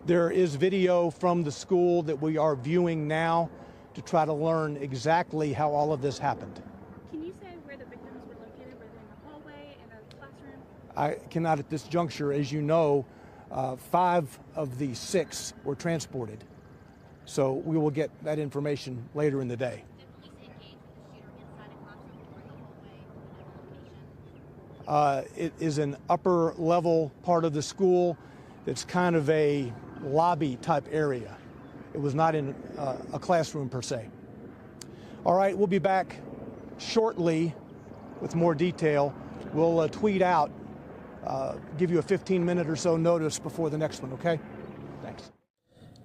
There is video from the school that we are viewing now to try to learn exactly how all of this happened. Can you say where the victims were located? Were they in the hallway, in a classroom? I cannot at this juncture. As you know, 5 of the 6 were transported. So we will get that information later in the day. It is an upper level part of the school. It's kind of a lobby type area. It was not in a classroom per se. All right, we'll be back shortly with more detail. We'll tweet out, give you a 15-minute or so notice before the next one, okay? Thanks.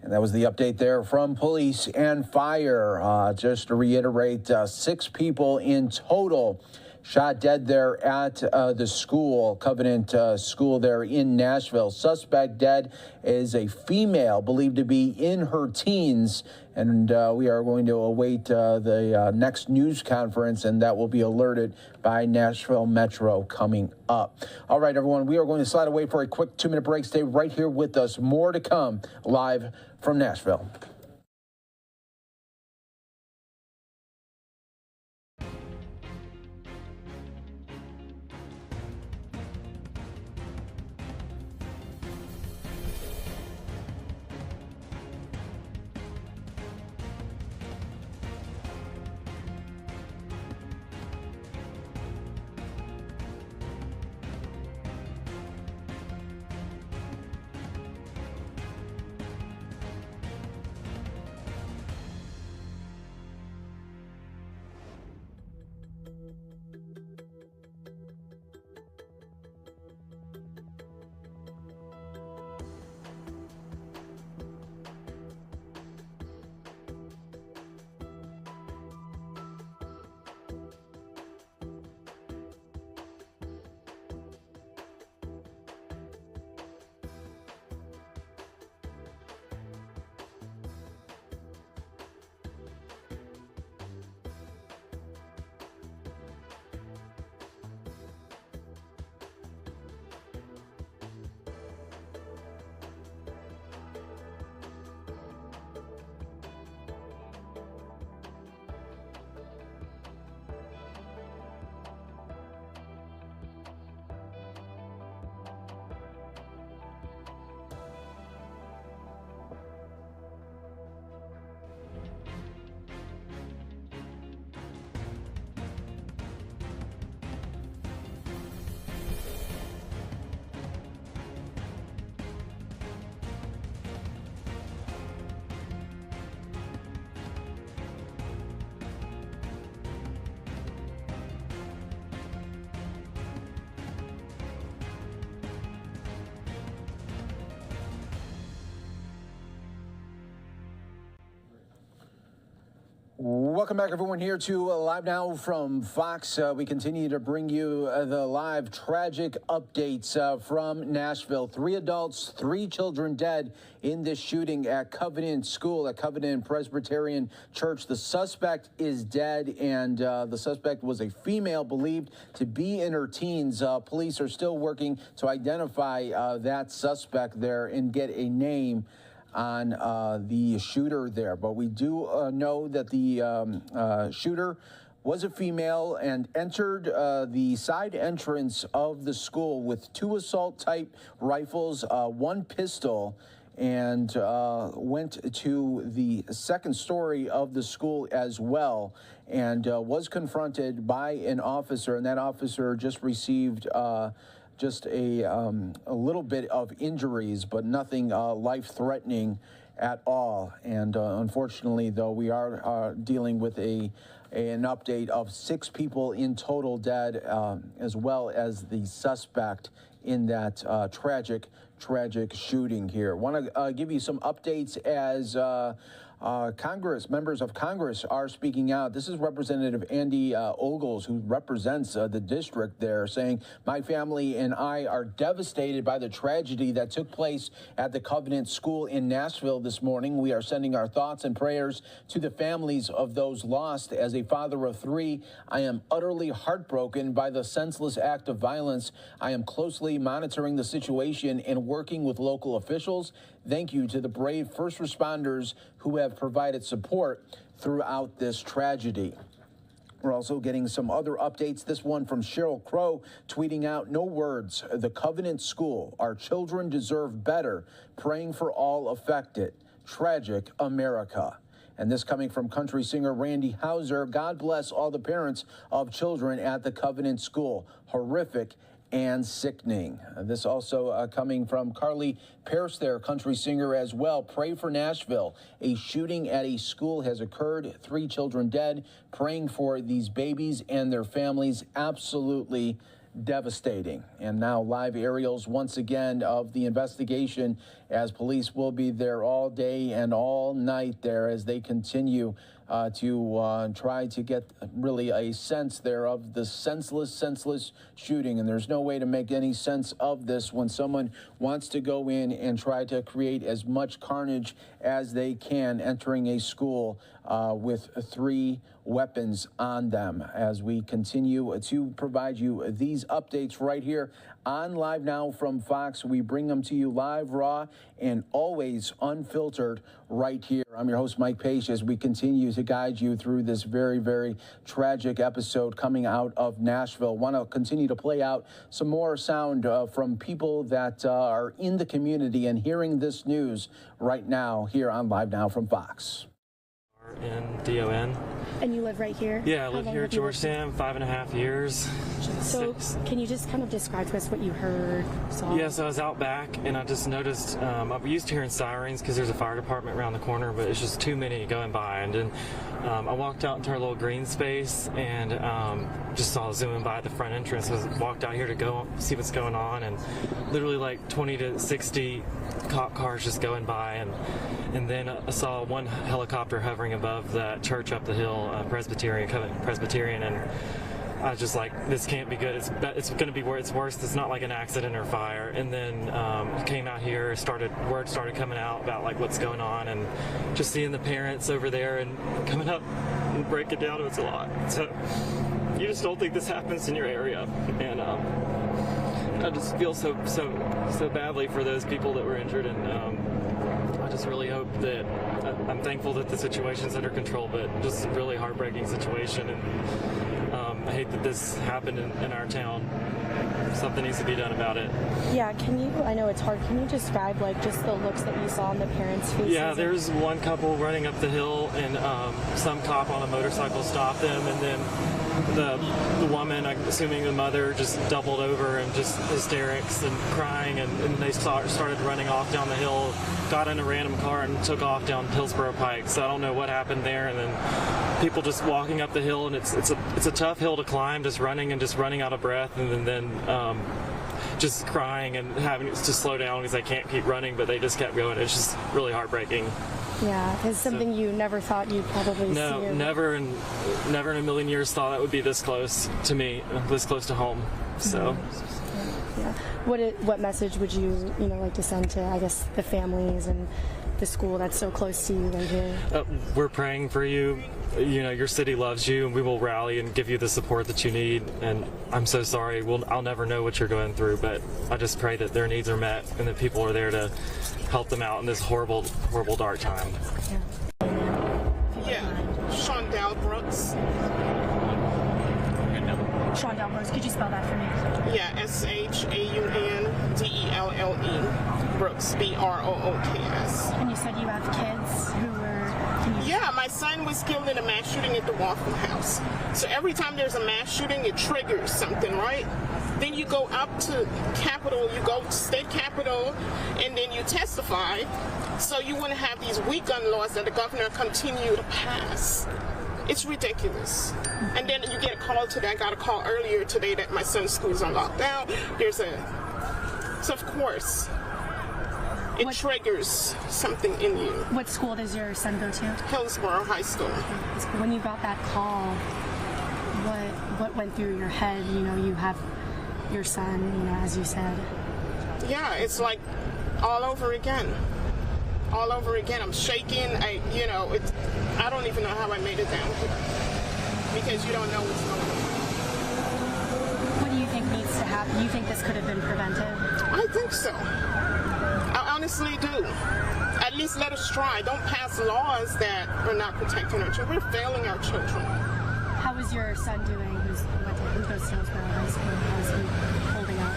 And that was the update there from police and fire. Just to reiterate, 6 people in total shot dead there at the school, Covenant School there in Nashville. Suspect dead is a female believed to be in her teens. And we are going to await the next news conference, and that will be alerted by Nashville Metro coming up. All right, everyone, we are going to slide away for a quick 2-minute break. Stay right here with us. More to come live from Nashville. Welcome back, everyone, here to Live Now from Fox. We continue to bring you the live tragic updates from Nashville. 3 adults, 3 children dead in this shooting at Covenant School, at Covenant Presbyterian Church. The suspect is dead, and the suspect was a female believed to be in her teens. Police are still working to identify that suspect there and get a name on the shooter there. But we do know that the shooter was a female and entered the side entrance of the school with 2 assault-type rifles, 1 pistol, and went to the second story of the school as well, and was confronted by an officer, and that officer just received just a little bit of injuries, but nothing life-threatening at all. And unfortunately, though, we are dealing with an update of 6 people in total dead, as well as the suspect in that tragic shooting here. Want to give you some updates as members of Congress are speaking out. This is Representative Andy Ogles, who represents the district there, saying, "My family and I are devastated by the tragedy that took place at the Covenant School in Nashville this morning. We are sending our thoughts and prayers to the families of those lost. As a father of 3, I am utterly heartbroken by the senseless act of violence. I am closely monitoring the situation and working with local officials. Thank you to the brave first responders who have provided support throughout this tragedy." We're also getting some other updates. This one from Cheryl Crow tweeting out, "No words. The Covenant School. Our children deserve better. Praying for all affected. Tragic America." And this coming from country singer Randy Houser. "God bless all the parents of children at the Covenant School. Horrific and sickening." This also coming from Carly Pierce there, country singer as well. "Pray for Nashville. A shooting at a school has occurred. 3 children dead. Praying for these babies and their families. Absolutely devastating. And now live aerials once again of the investigation, as police will be there all day and all night there as they continue to try to get really a sense there of the senseless shooting. And there's no way to make any sense of this when someone wants to go in and try to create as much carnage as they can, entering a school with 3 weapons on them. As we continue to provide you these updates right here on Live Now from Fox, we bring them to you live, raw, and always unfiltered right here. I'm your host, Mike Page, as we continue to guide you through this very, very tragic episode coming out of Nashville. Want to continue to play out some more sound from people that are in the community and hearing this news right now here on Live Now from Fox. R-N-D-O-N. And you live right here? Yeah, I live here at Georgetown, 5.5 years. So can you just kind of describe to us what you heard, saw? Yeah, so I was out back and I just noticed, I'm used to hearing sirens because there's a fire department around the corner, but it's just too many going by. And then I walked out into our little green space and just saw zooming by at the front entrance. I walked out here to go see what's going on, and literally like 20 to 60 cop cars just going by. And then I saw one helicopter hovering above that church up the hill, Presbyterian, and I was just like, this can't be good. It's going to be where it's worse. It's not like an accident or fire. And then came out here, word started coming out about like what's going on, and just seeing the parents over there and coming up and breaking down, it was a lot. So you just don't think this happens in your area, and I just feel so badly for those people that were injured, and I just really hope that I'm thankful that the situation's under control, but just a really heartbreaking situation, and I hate that this happened in our town. Something needs to be done about it. Yeah, I know it's hard, can you describe like just the looks that you saw on the parents' faces? Yeah, there's one couple running up the hill, and some cop on a motorcycle stopped them, and then the woman, I'm assuming the mother, just doubled over and just hysterics and crying, and they started running off down the hill, got in a random car and took off down Hillsborough Pike. So I don't know what happened there, and then people just walking up the hill, and it's a tough hill to climb, just running out of breath, and then just crying and having to slow down because they can't keep running, but they just kept going. It's just really heartbreaking. Yeah, it's something you never thought you'd probably see. No, never in a million years thought that would be this close to me, this close to home. So, yeah. What message would you like to send to, I guess, the families and the school that's so close to you right here? We're praying for you. Your city loves you, and we will rally and give you the support that you need. And I'm so sorry. I'll never know what you're going through, but I just pray that their needs are met and that people are there to help them out in this horrible, horrible, dark time. Yeah, Shondell Brooks. Shondell Brooks, could you spell that for me? Yeah, Shaundelle Brooks, B-R-O-O-K-S. And you said you have kids who were... Yeah, my son was killed in a mass shooting at the Waffle House. So every time there's a mass shooting, it triggers something, right? Then you go up to Capitol, you go to State Capitol, and then you testify. So you want to have these weak gun laws that the governor continue to pass. It's ridiculous. And then you get a call today. I got a call earlier today that my son's school's on lockdown. So of course, it triggers something in you. What school does your son go to? Hillsborough High School. When you got that call, what went through your head? You have your son, as you said. Yeah, it's like all over again. All over again. I'm shaking. I don't even know how I made it down here because you don't know what's going on. What do you think needs to happen? You think this could have been prevented? I think so. I honestly do. At least let us try. Don't pass laws that are not protecting our children. We're failing our children. How is your son doing? Who goes to Hillsborough High School? How is he holding up?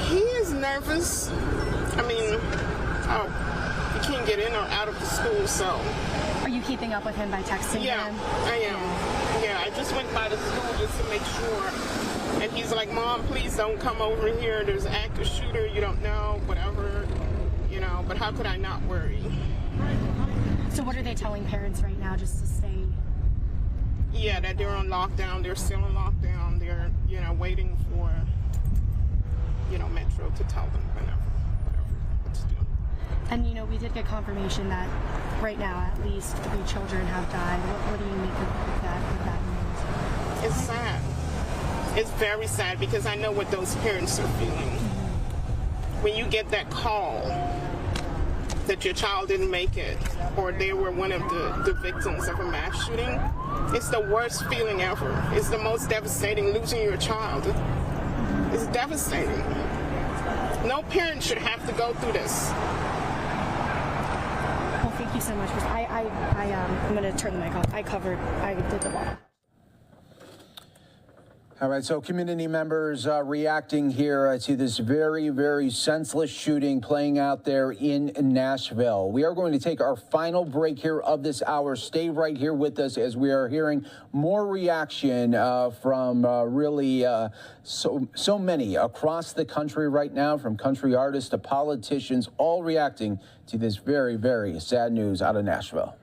He is nervous. He can't get in or out of the school, so. Are you keeping up with him by texting him? Yeah, I am. Yeah, I just went by the school just to make sure. And he's like, Mom, please don't come over here. There's an active shooter. You don't know, whatever. But how could I not worry? So what are they telling parents right now just to stay? Yeah, that they're on lockdown. They're still on lockdown. They're, waiting for, Metro to tell them whatever what to do. And we did get confirmation that right now at least 3 children have died. What do you make of that news? It's sad. It's very sad because I know what those parents are feeling. When you get that call that your child didn't make it, or they were one of the victims of a mass shooting, it's the worst feeling ever. It's the most devastating, losing your child. It's devastating. No parent should have to go through this. Well, thank you so much. I'm going to turn the mic off. I did the ball. All right, so community members reacting here to this very, very senseless shooting playing out there in Nashville. We are going to take our final break here of this hour. Stay right here with us as we are hearing more reaction from really so many across the country right now, from country artists to politicians, all reacting to this very, very sad news out of Nashville.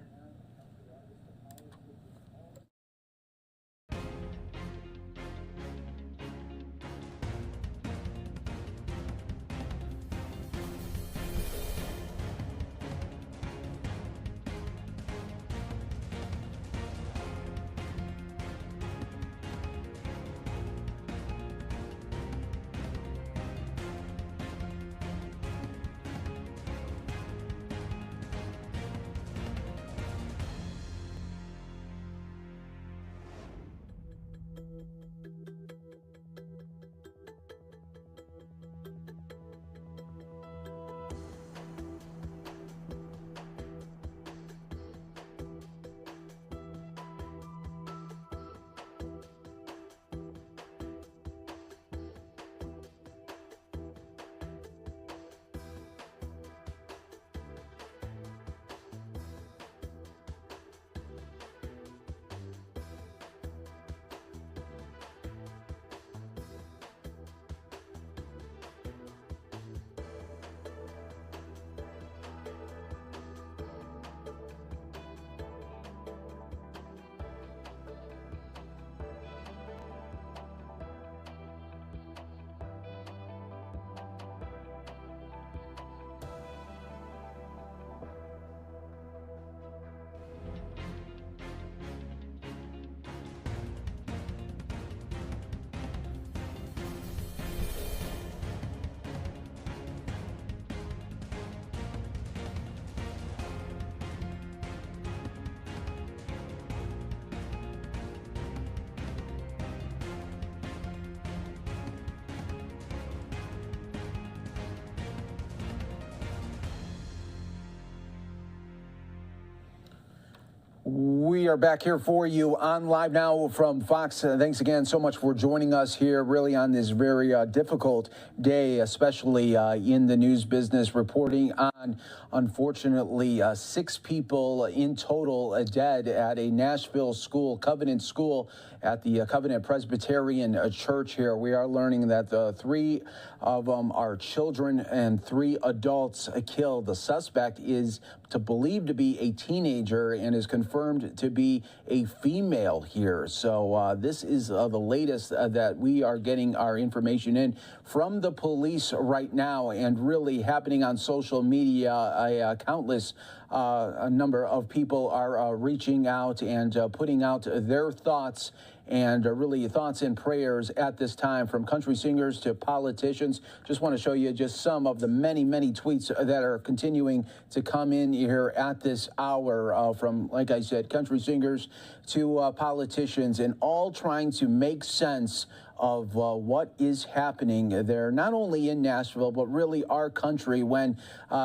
We are back here for you on Live Now from Fox. Thanks again so much for joining us here really on this very difficult day, especially in the news business, reporting on, unfortunately, 6 people in total dead at a Nashville school, Covenant School, at the Covenant Presbyterian Church here. We are learning that 3 of them are children and 3 adults killed. The suspect is believed to be a teenager and is confirmed to be a female here. So this is the latest that we are getting our information in from the police right now, and really happening on social media. A countless number of people are reaching out and putting out their thoughts and really thoughts and prayers at this time, from country singers to politicians. Just want to show you just some of the many, many tweets that are continuing to come in here at this hour from, like I said, country singers to politicians, and all trying to make sense of what is happening there, not only in Nashville, but really our country, when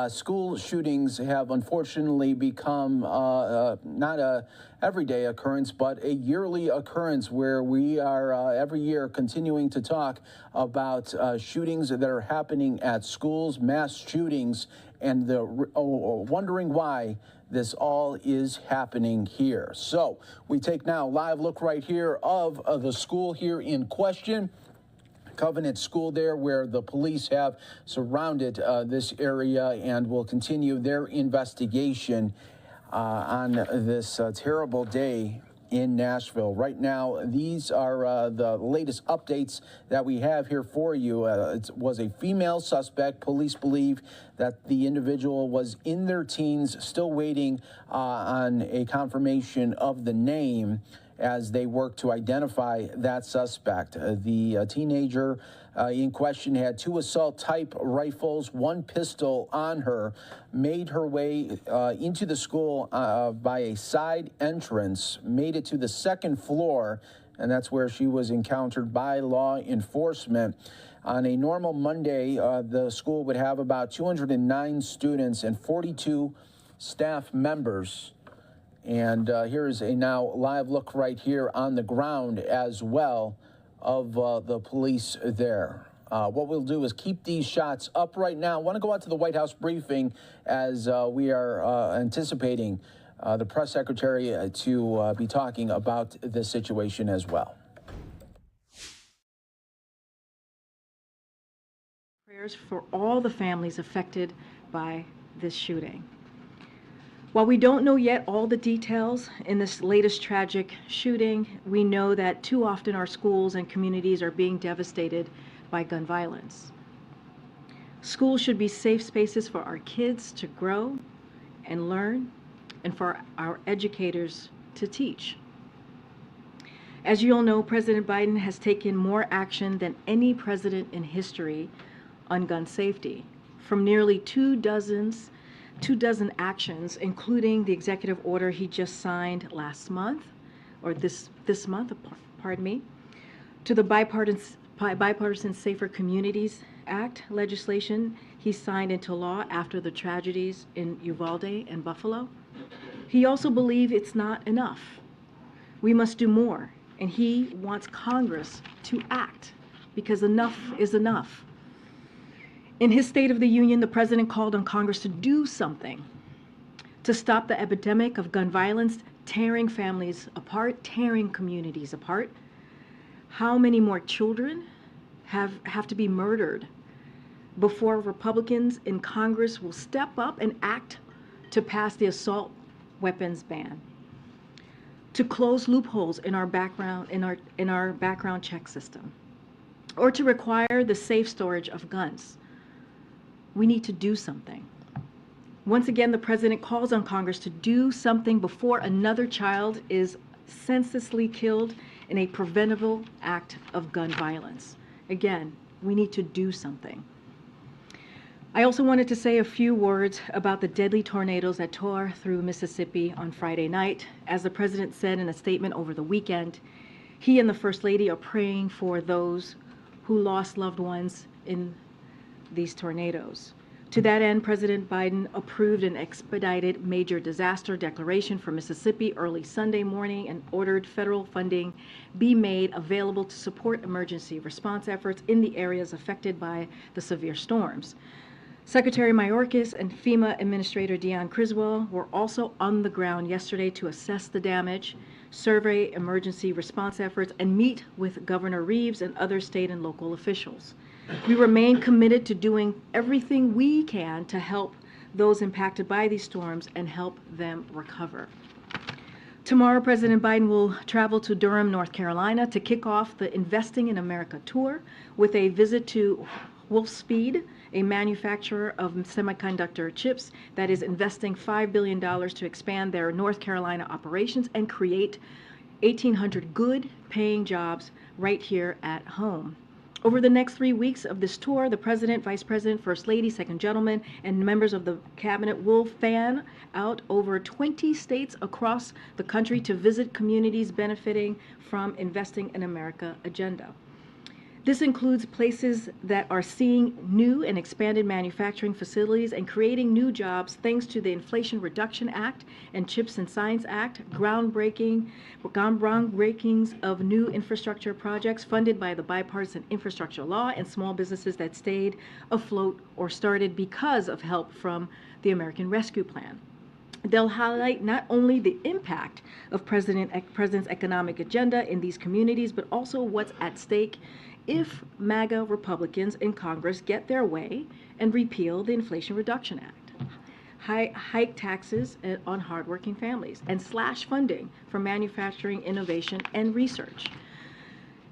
school shootings have unfortunately become not a everyday occurrence, but a yearly occurrence, where we are every year continuing to talk about shootings that are happening at schools, mass shootings, and wondering why this all is happening here. So we take now a live look right here of the school here in question, Covenant School there, where the police have surrounded this area and will continue their investigation on this terrible day in Nashville. Right now, these are the latest updates that we have here for you. It was a female suspect. Police believe that the individual was in their teens, still waiting on a confirmation of the name as they work to identify that suspect. The teenager in question had 2 assault-type rifles, 1 pistol on her, made her way into the school by a side entrance, made it to the 2nd floor, and that's where she was encountered by law enforcement. On a normal Monday, the school would have about 209 students and 42 staff members. And here is a now live look right here on the ground as well of the police there. What we'll do is keep these shots up right now. I want to go out to the White House briefing as we are anticipating the press secretary to be talking about this situation as well. Prayers for all the families affected by this shooting. While we don't know yet all the details in this latest tragic shooting, we know that too often our schools and communities are being devastated by gun violence. Schools should be safe spaces for our kids to grow and learn, and for our educators to teach. As you all know, President Biden has taken more action than any president in history on gun safety, from nearly 2 dozen actions, including the executive order he just signed last month, or this month, pardon me, to the Bipartisan Safer Communities Act legislation he signed into law after the tragedies in Uvalde and Buffalo. He also believes it's not enough. We must do more, and he wants Congress to act, because enough is enough. In his State of the Union, the president called on Congress to do something to stop the epidemic of gun violence, tearing families apart, tearing communities apart. How many more children have to be murdered before Republicans in Congress will step up and act to pass the assault weapons ban, to close loopholes in our background check system, or to require the safe storage of guns? We need to do something. Once again, the president calls on Congress to do something before another child is senselessly killed in a preventable act of gun violence. Again, we need to do something. I also wanted to say a few words about the deadly tornadoes that tore through Mississippi on Friday night. As the president said in a statement over the weekend, he and the First Lady are praying for those who lost loved ones in these tornadoes. To that end, President Biden approved an expedited major disaster declaration for Mississippi early Sunday morning and ordered federal funding be made available to support emergency response efforts in the areas affected by the severe storms. Secretary Mayorkas and FEMA Administrator Deon Criswell were also on the ground yesterday to assess the damage, survey emergency response efforts, and meet with Governor Reeves and other state and local officials. We remain committed to doing everything we can to help those impacted by these storms and help them recover. Tomorrow, President Biden will travel to Durham, North Carolina to kick off the Investing in America tour with a visit to Wolfspeed, a manufacturer of semiconductor chips that is investing $5 billion to expand their North Carolina operations and create 1,800 good paying jobs right here at home. Over the next 3 weeks of this tour, the President, Vice President, First Lady, Second Gentleman, and members of the Cabinet will fan out over 20 states across the country to visit communities benefiting from Investing in America agenda. This includes places that are seeing new and expanded manufacturing facilities and creating new jobs thanks to the Inflation Reduction Act and CHIPS and Science Act, groundbreakings of new infrastructure projects funded by the Bipartisan Infrastructure Law, and small businesses that stayed afloat or started because of help from the American Rescue Plan. They'll highlight not only the impact of President's economic agenda in these communities, but also what's at stake if MAGA Republicans in Congress get their way and repeal the Inflation Reduction Act. hike taxes on hardworking families, and slash funding for manufacturing, innovation, and research.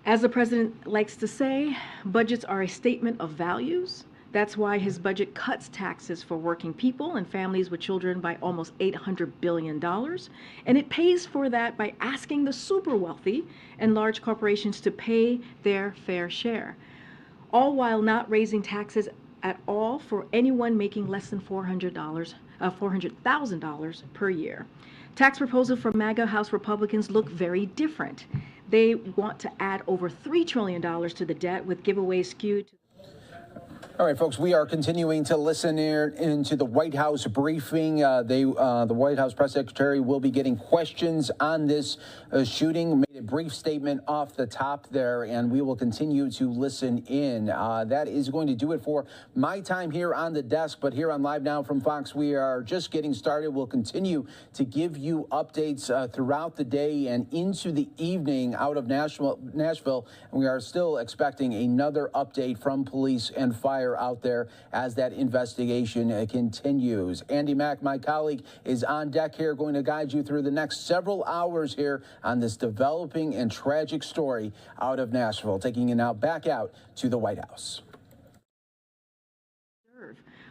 As the president likes to say, budgets are a statement of values. That's why his budget cuts taxes for working people and families with children by almost $800 billion. And it pays for that by asking the super wealthy and large corporations to pay their fair share, all while not raising taxes at all for anyone making less than $400,000 per year. Tax proposals from MAGA House Republicans look very different. They want to add over $3 trillion to the debt, with giveaways skewed to... All right, folks, we are continuing to listen into the White House briefing. The White House press secretary will be getting questions on this shooting. Made a brief statement off the top there, and we will continue to listen in. That is going to do it for my time here on the desk. But here on Live Now from Fox, we are just getting started. We'll continue to give you updates throughout the day and into the evening out of Nashville. And we are still expecting another update from police and fire out there as that investigation continues. Andy Mack, my colleague, is on deck here, going to guide you through the next several hours here on this developing and tragic story out of Nashville, taking you now back out to the White House.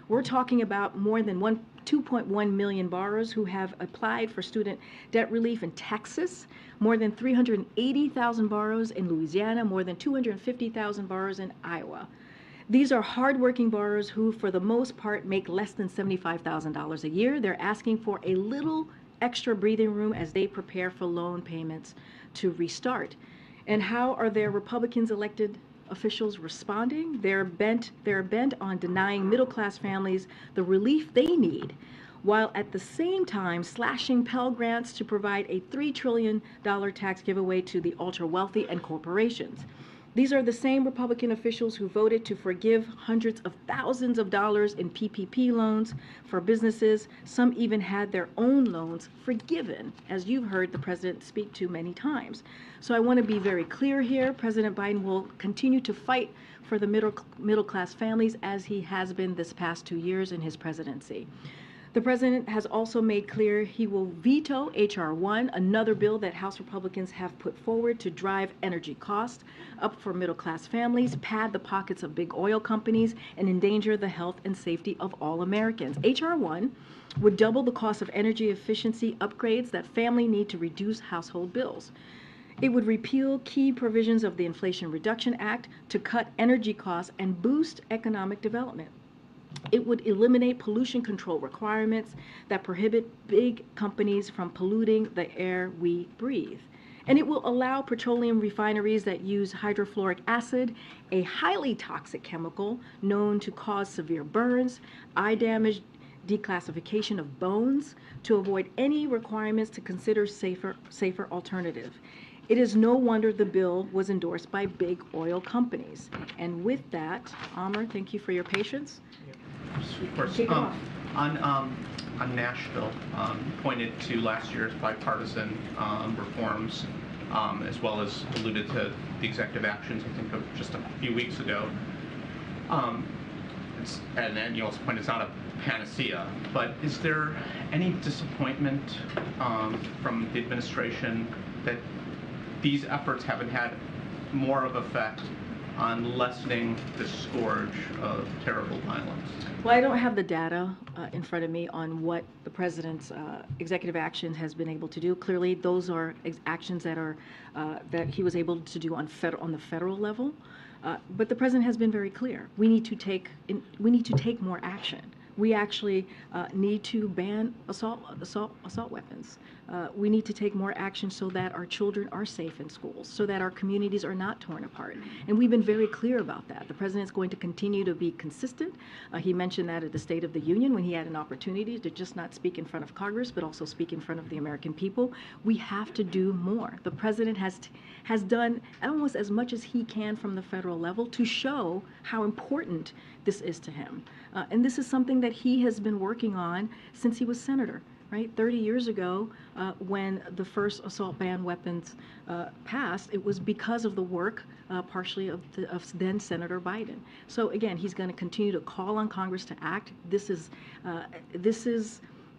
We're talking about more than 2.1 million borrowers who have applied for student debt relief in Texas, more than 380,000 borrowers in Louisiana, more than 250,000 borrowers in Iowa. These are hardworking borrowers who, for the most part, make less than $75,000 a year. They're asking for a little extra breathing room as they prepare for loan payments to restart. And how are their Republicans elected officials responding? They're bent on denying middle-class families the relief they need, while at the same time slashing Pell Grants to provide a $3 trillion tax giveaway to the ultra-wealthy and corporations. These are the same Republican officials who voted to forgive hundreds of thousands of dollars in PPP loans for businesses. Some even had their own loans forgiven, as you've heard the president speak to many times. So I want to be very clear here. President Biden will continue to fight for the middle-class families, as he has been this past 2 years in his presidency. The president has also made clear he will veto H.R. 1, another bill that House Republicans have put forward to drive energy costs up for middle-class families, pad the pockets of big oil companies, and endanger the health and safety of all Americans. H.R. 1 would double the cost of energy efficiency upgrades that families need to reduce household bills. It would repeal key provisions of the Inflation Reduction Act to cut energy costs and boost economic development. It would eliminate pollution control requirements that prohibit big companies from polluting the air we breathe. And it will allow petroleum refineries that use hydrofluoric acid, a highly toxic chemical known to cause severe burns, eye damage, declassification of bones, to avoid any requirements to consider safer alternative. It is no wonder the bill was endorsed by big oil companies. And with that, Amr, thank you for your patience. Of course. Kick it off. On Nashville, pointed to last year's bipartisan reforms, as well as alluded to the executive actions, I think, of just a few weeks ago. And then you also pointed it's not a panacea, but is there any disappointment from the administration that these efforts haven't had more of effect on lessening the scourge of terrible violence? Well, I don't have the data in front of me on what the president's executive action has been able to do. Clearly, those are actions that are that he was able to do on the federal level. But the president has been very clear. We need to take more action. We actually need to ban assault weapons. We need to take more action so that our children are safe in schools, so that our communities are not torn apart. And we've been very clear about that. The president's going to continue to be consistent. He mentioned that at the State of the Union when he had an opportunity to just not speak in front of Congress, but also speak in front of the American people. We have to do more. The president has done almost as much as he can from the federal level to show how important this is to him. And this is something that he has been working on since he was senator. right? 30 years ago, when the first assault ban weapons passed, it was because of the work partially of then Senator Biden. So again, he's going to continue to call on Congress to act. This is,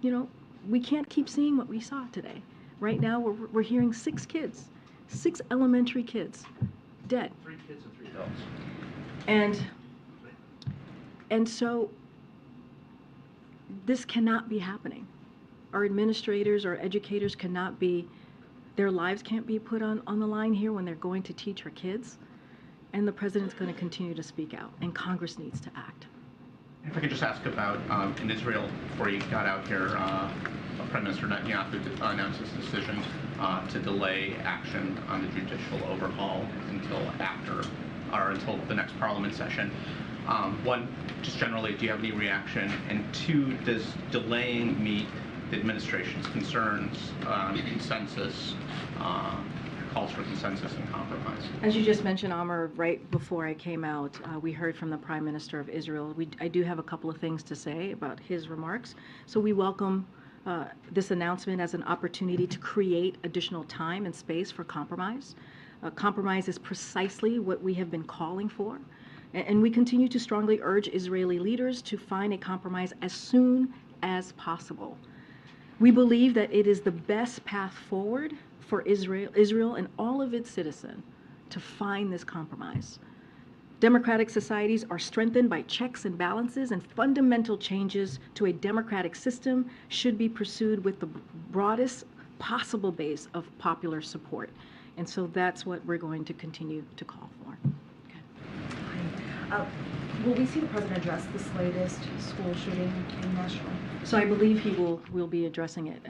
you know, we can't keep seeing what we saw today. Right now, we're hearing 6 kids, 6 elementary kids dead. 3 kids and 3 adults. And so this cannot be happening. Our administrators, our educators cannot be, their lives can't be put on the line here when they're going to teach our kids. And the president's going to continue to speak out, and Congress needs to act. If I could just ask about in Israel, before you got out here, Prime Minister Netanyahu announced his decision to delay action on the judicial overhaul until until the next parliament session. One, just generally, do you have any reaction? And 2, does delaying meet the administration's concerns on consensus, calls for consensus and compromise? As you just mentioned, Amr, right before I came out, we heard from the Prime Minister of Israel. I do have a couple of things to say about his remarks. So we welcome this announcement as an opportunity to create additional time and space for compromise. Compromise is precisely what we have been calling for. And we continue to strongly urge Israeli leaders to find a compromise as soon as possible. We believe that it is the best path forward for Israel and all of its citizens to find this compromise. Democratic societies are strengthened by checks and balances, and fundamental changes to a democratic system should be pursued with the broadest possible base of popular support. And so that's what we're going to continue to call for. Will we see the president address this latest school shooting in Nashville? So I believe he will be addressing it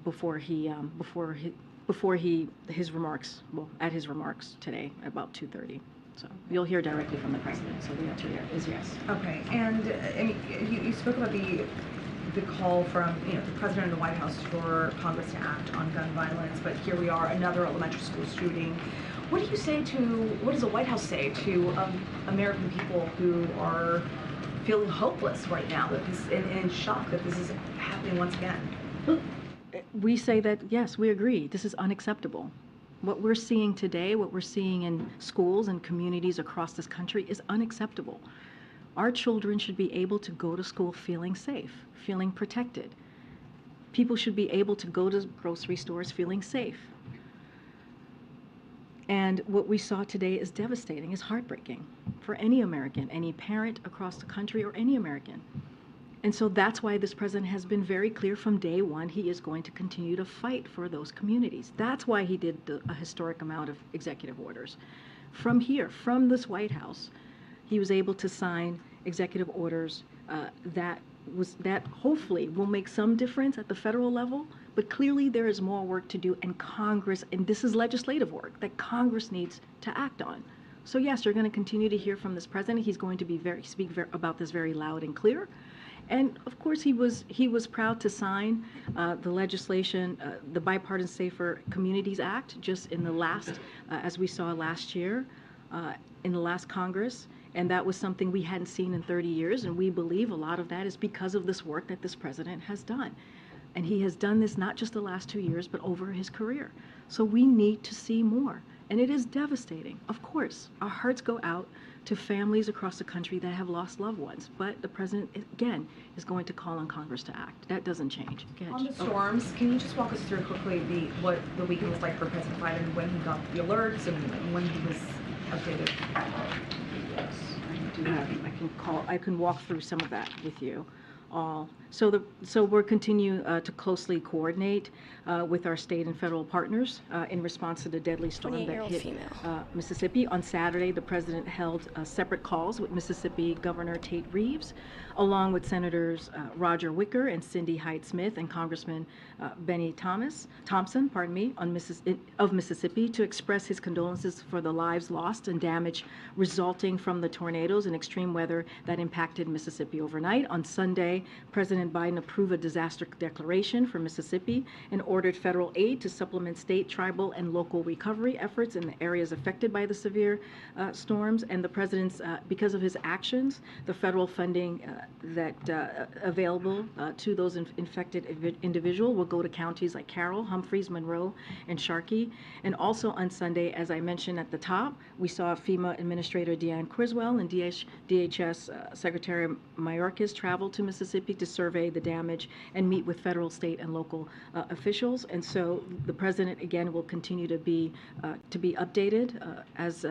before his remarks. Well, at his remarks today about 2:30. So you'll hear directly from the president. So the answer is yes. Okay, and you spoke about the call from the president of the White House for Congress to act on gun violence, but here we are, another elementary school shooting. What does the White House say to American people who are feeling hopeless right now, that this in shock that this is happening once again? We say that yes, we agree. This is unacceptable. What we're seeing today, what we're seeing in schools and communities across this country is unacceptable. Our children should be able to go to school feeling safe, feeling protected. People should be able to go to grocery stores feeling safe. And what we saw today is devastating, is heartbreaking for any American, any parent across the country, or any American. And so that's why this president has been very clear from day one he is going to continue to fight for those communities. That's why he did a historic amount of executive orders. From here, from this White House, he was able to sign executive orders that hopefully will make some difference at the federal level, but clearly there is more work to do, and Congress, and this is legislative work that Congress needs to act on. So yes, you're going to continue to hear from this president. He's going to speak about this very loud and clear. And of course, he was proud to sign the legislation, the Bipartisan Safer Communities Act, just in the last, as we saw last year, in the last Congress. And that was something we hadn't seen in 30 years. And we believe a lot of that is because of this work that this president has done. And he has done this not just the last 2 years, but over his career. So we need to see more. And it is devastating. Of course, our hearts go out to families across the country that have lost loved ones. But the president, again, is going to call on Congress to act. That doesn't change. On the storms, can you just walk us through quickly what the weekend was like for President Biden, when he got the alerts and when he was updated? Yes, I do have. I can walk through some of that with you all. So we're continue to closely coordinate with our state and federal partners in response to the deadly storm that hit Mississippi. On Saturday, the president held separate calls with Mississippi Governor Tate Reeves, along with Senators Roger Wicker and Cindy Hyde-Smith and Congressman Benny Thompson, of Mississippi, to express his condolences for the lives lost and damage resulting from the tornadoes and extreme weather that impacted Mississippi overnight. On Sunday, July, President Biden approved a disaster declaration for Mississippi and ordered federal aid to supplement state, tribal, and local recovery efforts in the areas affected by the severe storms. And the president's, because of his actions, the federal funding available to those infected individuals will go to counties like Carroll, Humphreys, Monroe, and Sharkey. And also on Sunday, as I mentioned at the top, we saw FEMA Administrator Deanne Criswell and DHS Secretary Mayorkas travel to Mississippi to survey the damage and meet with federal, state, and local officials. And so the president again will continue to be updated as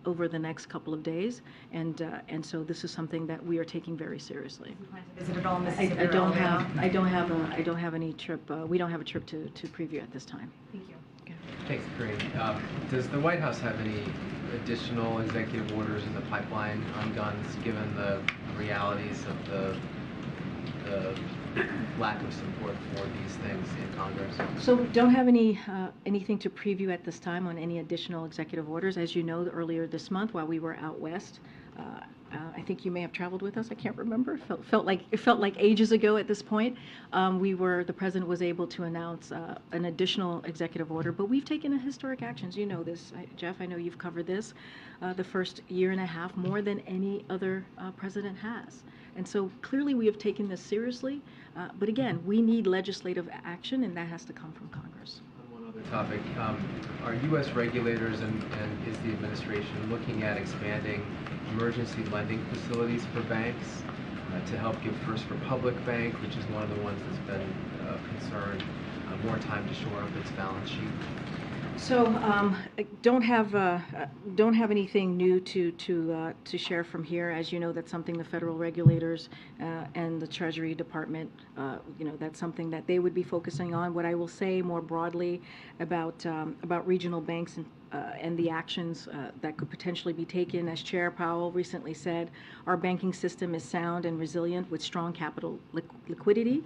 over the next couple of days. And so this is something that we are taking very seriously. Is it at all Mississippi? I don't have any trip. We don't have a trip to preview at this time. Thank you. Thanks, Corinne. Does the White House have any additional executive orders in the pipeline on guns, given the realities of the lack of support for these things in Congress? So we don't have anything to preview at this time on any additional executive orders. As you know, earlier this month, while we were out west, I think you may have traveled with us. I can't remember. It felt like ages ago at this point. The president was able to announce an additional executive order, but we've taken historic actions. You know this, Jeff. I know you've covered this. The first year and a half, more than any other president has. And so clearly we have taken this seriously. But again, we need legislative action, and that has to come from Congress. On one other topic, are U.S. regulators and is the administration looking at expanding emergency lending facilities for banks to help give First Republic Bank, which is one of the ones that's been concerned, more time to shore up its balance sheet? So I don't have anything new to share from here. As you know, that's something the federal regulators and the Treasury Department, that's something that they would be focusing on. What I will say more broadly about regional banks and the actions that could potentially be taken, as Chair Powell recently said, our banking system is sound and resilient with strong capital liquidity.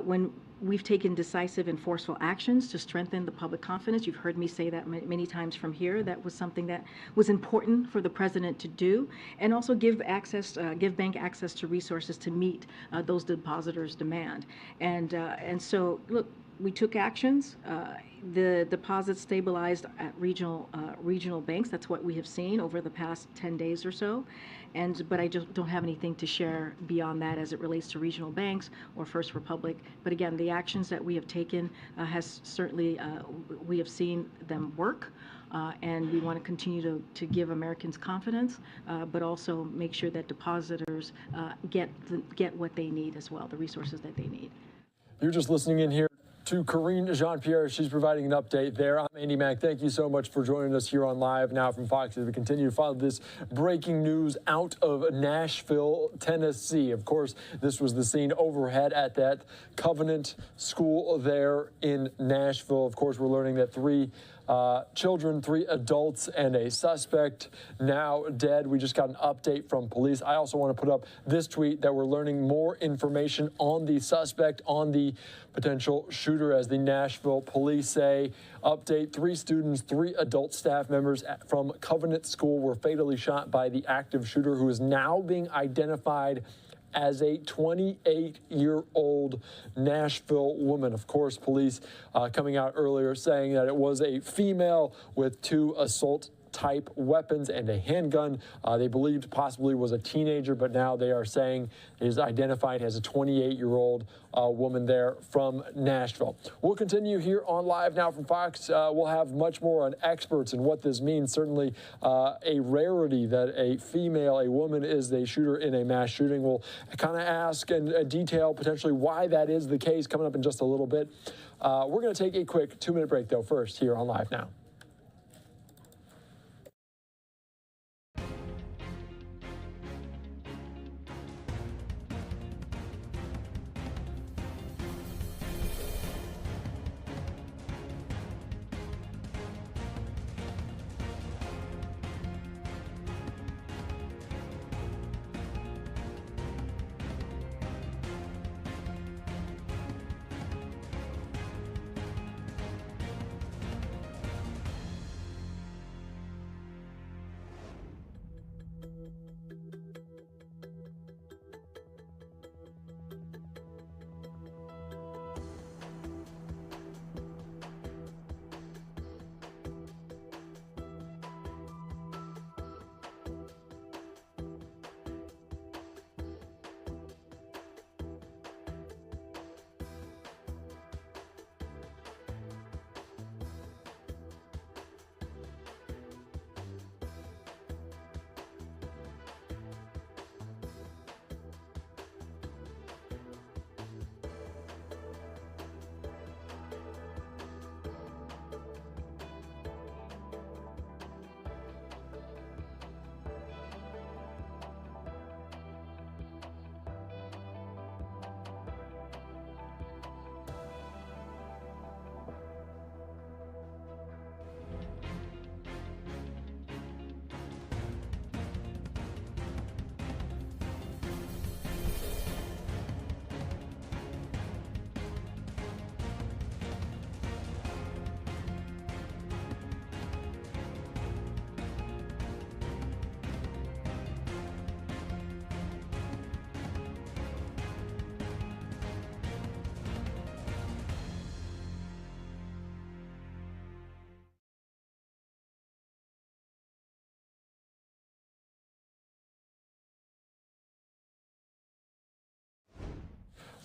When we've taken decisive and forceful actions to strengthen the public confidence. You've heard me say that many times from here. That was something that was important for the president to do, and also give bank access to resources to meet those depositors' demand. And so, look, we took actions. The deposits stabilized at regional banks. That's what we have seen over the past 10 days or so. But I just don't have anything to share beyond that as it relates to regional banks or First Republic. But again, the actions that we have taken has certainly, we have seen them work. And we want to continue to give Americans confidence, but also make sure that depositors get what they need as well, the resources that they need. You're just listening in here to Corinne Jean-Pierre. She's providing an update there. I'm Andy Mack. Thank you so much for joining us here on Live Now from Fox as we continue to follow this breaking news out of Nashville, Tennessee. Of course, this was the scene overhead at that Covenant school there in Nashville. Of course, we're learning that 3 children, 3 adults, and a suspect now dead. We just got an update from police. I also want to put up this tweet that we're learning more information on the suspect, on the potential shooter, as the Nashville police say. Update: 3 students, 3 adult staff members from Covenant School were fatally shot by the active shooter, who is now being identified as a 28-year-old Nashville woman. Of course, police coming out earlier saying that it was a female with 2 assault-type weapons and a handgun. They believed possibly was a teenager, but now they are saying is identified as a 28-year-old woman there from Nashville. We'll continue here on Live Now from Fox. We'll have much more on experts and what this means. Certainly a rarity that a woman is a shooter in a mass shooting. We'll kind of ask and detail potentially why that is the case coming up in just a little bit. We're going to take a quick 2-minute break, though, first here on Live Now.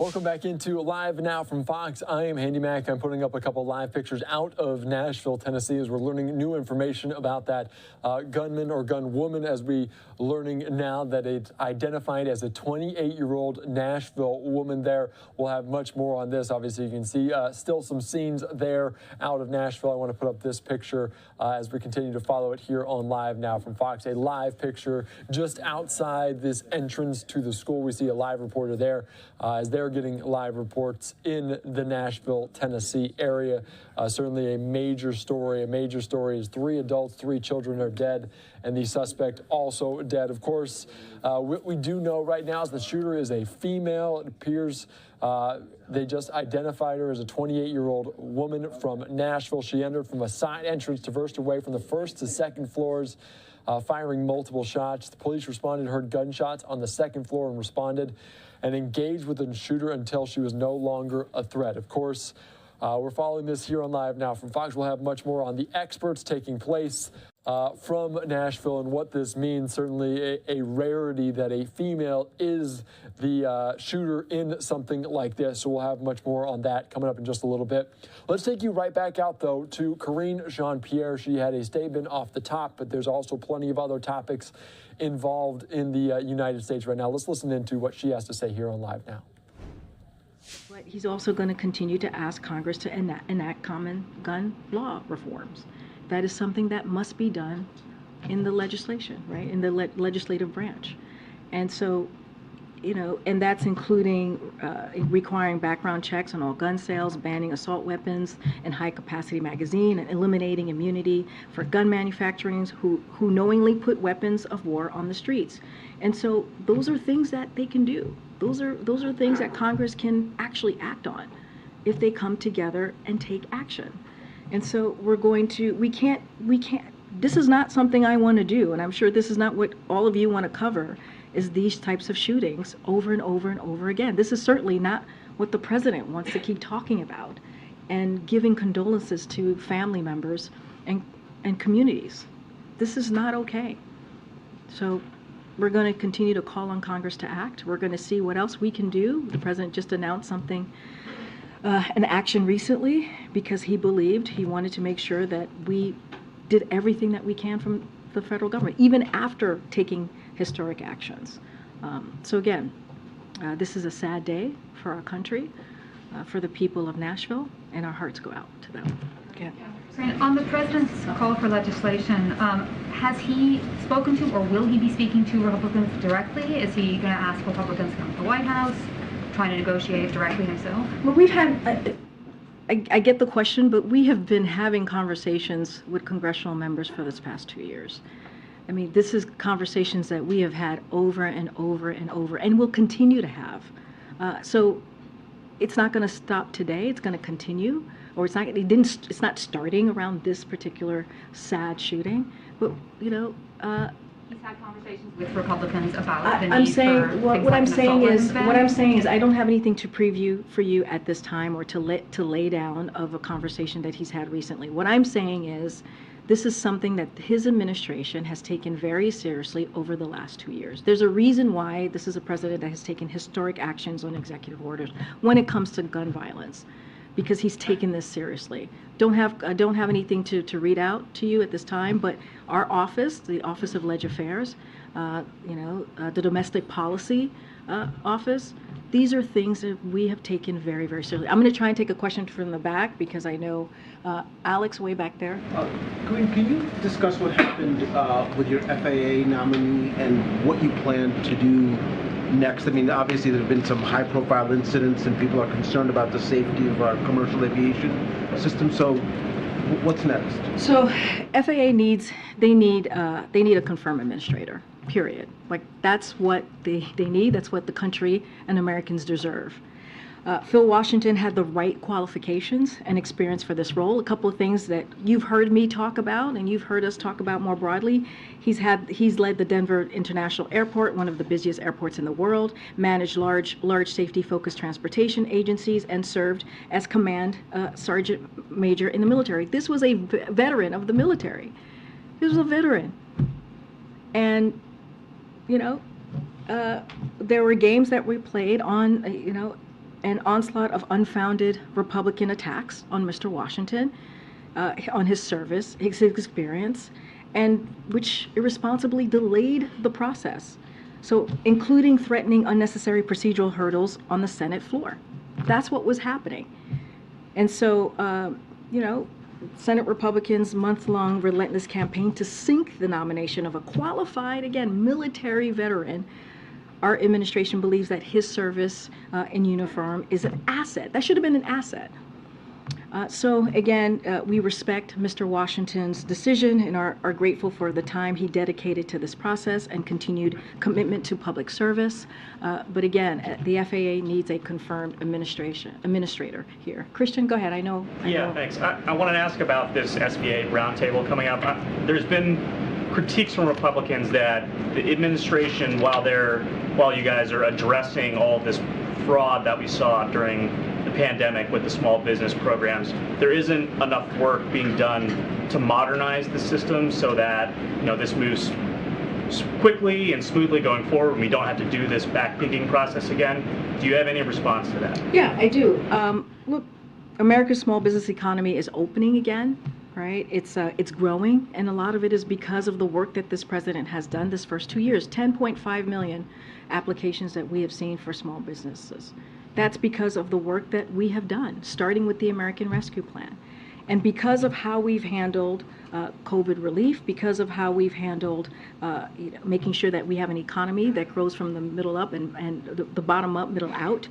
Welcome back into Live Now from Fox. I am Handy Mac. I'm putting up a couple live pictures out of Nashville, Tennessee, as we're learning new information about that gunman or gunwoman, as we learning now that it's identified as a 28-year-old Nashville woman there. We'll have much more on this. Obviously, you can see still some scenes there out of Nashville. I want to put up this picture as we continue to follow it here on Live Now from Fox. A live picture just outside this entrance to the school. We see a live reporter there as they're getting live reports in the Nashville, Tennessee area. Certainly a major story. A major story is 3 adults, 3 children are dead, and the suspect also dead. Of course, what we do know right now is the shooter is a female. It appears they just identified her as a 28-year-old woman from Nashville. She entered from a side entrance, traversed her way from the first to second floors, firing multiple shots. The police responded, heard gunshots on the second floor and responded and engaged with the shooter until she was no longer a threat. Of course, we're following this here on Live Now from Fox. We'll have much more on the experts taking place from Nashville and what this means. Certainly a rarity that a female is the shooter in something like this. So we'll have much more on that coming up in just a little bit. Let's take you right back out, though, to Karine Jean-Pierre. She had a statement off the top, but there's also plenty of other topics involved in the United States right now. Let's listen into what she has to say here on Live Now. But he's also going to continue to ask Congress to enact common gun law reforms. That is something that must be done in the legislation, right, in the legislative branch. And so, you know, and that's including requiring background checks on all gun sales, banning assault weapons and high-capacity magazine, and eliminating immunity for gun manufacturers who knowingly put weapons of war on the streets. And so those are things that they can do. Those are things that Congress can actually act on if they come together and take action. And so we can't, this is not something I want to do, and I'm sure this is not what all of you want to cover, is these types of shootings over and over and over again. This is certainly not what the president wants to keep talking about and giving condolences to family members and communities. This is not okay. So we're going to continue to call on Congress to act. We're going to see what else we can do. The president just announced something, an action recently, because he wanted to make sure that we did everything that we can from the federal government, even after taking historic actions. So again, this is a sad day for our country, for the people of Nashville, and our hearts go out to them. Again. On the president's call for legislation, has he spoken to or will he be speaking to Republicans directly? Is he going to ask Republicans to come to the White House, trying to negotiate directly himself? Well, we've had, I get the question, but we have been having conversations with congressional members for this past 2 years. I mean, this is conversations that we have had over and over and over, and will continue to have. So it's not going to stop today. It's going to continue, or it's not starting around this particular sad shooting. But you know, he's had conversations with Republicans about the need I'm saying for what I'm saying is I don't have anything to preview for you at this time or to lay down of a conversation that he's had recently. What I'm saying is, this is something that his administration has taken very seriously over the last 2 years. There's a reason why this is a president that has taken historic actions on executive orders when it comes to gun violence, because he's taken this seriously. I don't have anything to read out to you at this time, but our office, the Office of Leg Affairs, the Domestic Policy Office, these are things that we have taken very, very seriously. I'm going to try and take a question from the back because I know Alex way back there. Can you discuss what happened with your FAA nominee and what you plan to do next? I mean, obviously there have been some high-profile incidents and people are concerned about the safety of our commercial aviation system. So what's next? So FAA needs a confirmed administrator, period. Like, that's what they need. That's what the country and Americans deserve. Phil Washington had the right qualifications and experience for this role. A couple of things that you've heard me talk about and you've heard us talk about more broadly. He's led the Denver International Airport, one of the busiest airports in the world, managed large safety-focused transportation agencies, and served as command sergeant major in the military. This was a veteran of the military. He was a veteran. And, you know, there were games that we played on, an onslaught of unfounded Republican attacks on Mr. Washington, on his service, his experience, and which irresponsibly delayed the process. So, including threatening unnecessary procedural hurdles on the Senate floor. That's what was happening. And so, Senate Republicans' month-long relentless campaign to sink the nomination of a qualified, again, military veteran, our administration believes that his service in uniform is an asset. That should have been an asset. So again, we respect Mr. Washington's decision and are grateful for the time he dedicated to this process and continued commitment to public service. But again, the FAA needs a confirmed administrator here. Christian, go ahead. I know. Thanks. I want to ask about this SBA roundtable coming up. There's been critiques from Republicans that the administration, while you guys are addressing all of this fraud that we saw during the pandemic with the small business programs, there isn't enough work being done to modernize the system so that this moves quickly and smoothly going forward and we don't have to do this backpicking process again. Do you have any response to that? Yeah, I do. Look, America's small business economy is opening again. Right? It's growing, and a lot of it is because of the work that this president has done this first 2 years. 10.5 million applications that we have seen for small businesses. That's because of the work that we have done, starting with the American Rescue Plan. And because of how we've handled COVID relief, because of how we've handled making sure that we have an economy that grows from the middle up and the bottom up, middle out,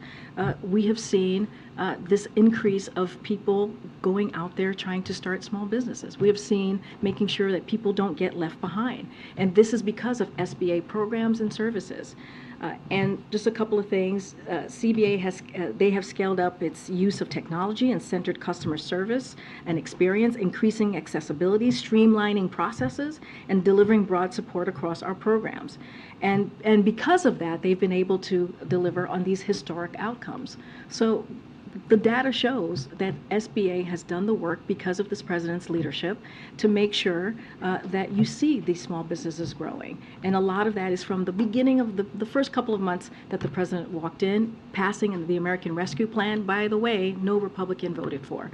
we have seen this increase of people going out there trying to start small businesses. We have seen making sure that people don't get left behind. And this is because of SBA programs and services. And just a couple of things, CBA they have scaled up its use of technology and centered customer service and experience, increasing accessibility, streamlining processes, and delivering broad support across our programs. And because of that, they've been able to deliver on these historic outcomes. So the data shows that SBA has done the work because of this president's leadership to make sure that you see these small businesses growing. And a lot of that is from the beginning of the first couple of months that the president walked in, passing the American Rescue Plan, by the way, no Republican voted for.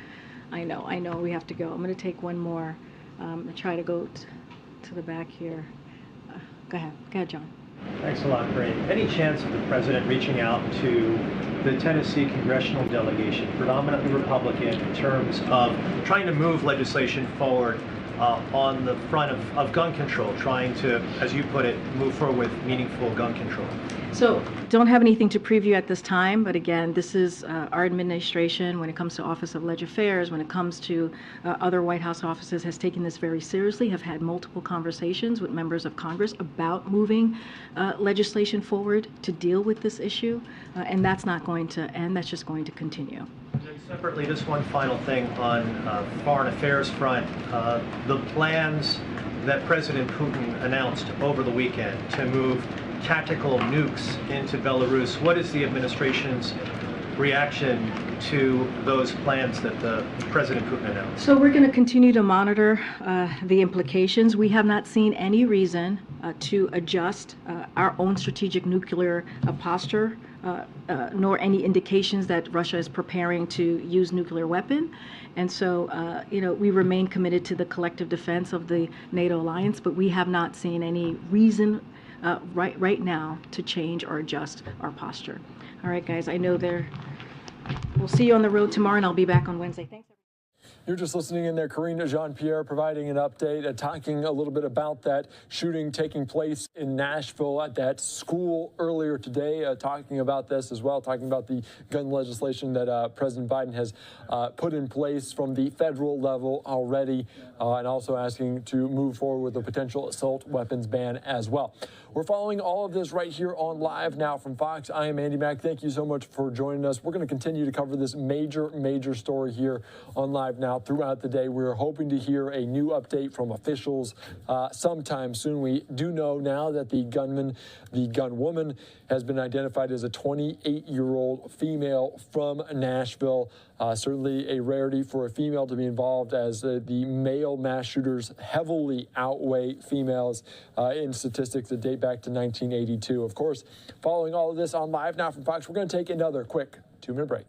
I know, we have to go. I'm going to take one more and try to go to the back here. Go ahead, John. Thanks a lot, Brady. Any chance of the president reaching out to the Tennessee congressional delegation, predominantly Republican, in terms of trying to move legislation forward on the front of gun control, trying to, as you put it, move forward with meaningful gun control? So don't have anything to preview at this time, but again, this is our administration, when it comes to Office of Legislative Affairs, when it comes to other White House offices, has taken this very seriously, have had multiple conversations with members of Congress about moving legislation forward to deal with this issue, and that's not going to end, that's just going to continue. Separately, just one final thing on foreign affairs front. The plans that President Putin announced over the weekend to move tactical nukes into Belarus. What is the administration's reaction to those plans that the President Putin announced? So we're going to continue to monitor the implications. We have not seen any reason to adjust our own strategic nuclear posture, nor any indications that Russia is preparing to use nuclear weapon. And so, we remain committed to the collective defense of the NATO alliance, but we have not seen any reason right now to change or adjust our posture. All right, guys, I know we'll see you on the road tomorrow, and I'll be back on Wednesday. Thanks. You're just listening in there. Karine Jean-Pierre providing an update, talking a little bit about that shooting taking place in Nashville at that school earlier today, talking about this as well, talking about the gun legislation that President Biden has put in place from the federal level already, and also asking to move forward with a potential assault weapons ban as well. We're following all of this right here on Live Now from Fox. I am Andy Mack. Thank you so much for joining us. We're going to continue to cover this major story here on Live Now throughout the day. We're hoping to hear a new update from officials sometime soon. We do know now that the gunwoman has been identified as a 28-year-old female from Nashville. Certainly a rarity for a female to be involved, as the male mass shooters heavily outweigh females in statistics that date back back to 1982. Of course, following all of this on Live Now from Fox, we're going to take another quick 2-minute break.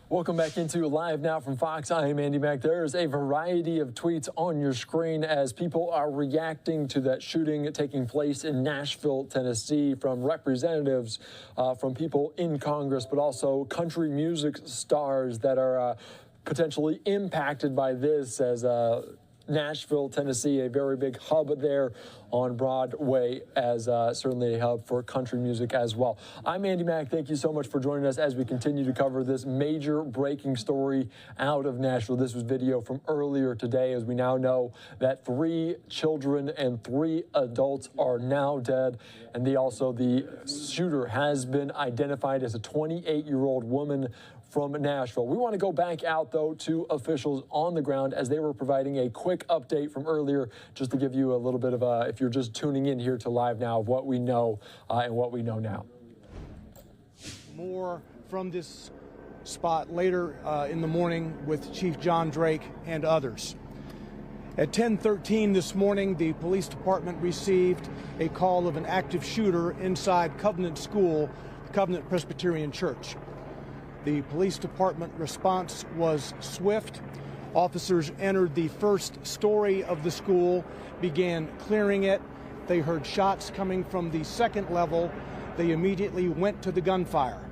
Welcome back into Live Now from Fox. I am Andy Mack. There's a variety of tweets on your screen as people are reacting to that shooting taking place in Nashville, Tennessee, from representatives, from people in Congress, but also country music stars that are potentially impacted by this, as Nashville, Tennessee, a very big hub there on Broadway, as certainly a hub for country music as well. I'm Andy Mack. Thank you so much for joining us as we continue to cover this major breaking story out of Nashville. This was video from earlier today, as we now know that 3 children and 3 adults are now dead. And the shooter has been identified as a 28-year-old woman from Nashville. We want to go back out, though, to officials on the ground as they were providing a quick update from earlier, just to give you a little bit of if you're just tuning in here to Live Now, of what we know and what we know now. More from this spot later in the morning with Chief John Drake and others. At 10:13 this morning, the police department received a call of an active shooter inside Covenant School, the Covenant Presbyterian Church. The police department response was swift. Officers entered the first story of the school, began clearing it. They heard shots coming from the second level. They immediately went to the gunfire.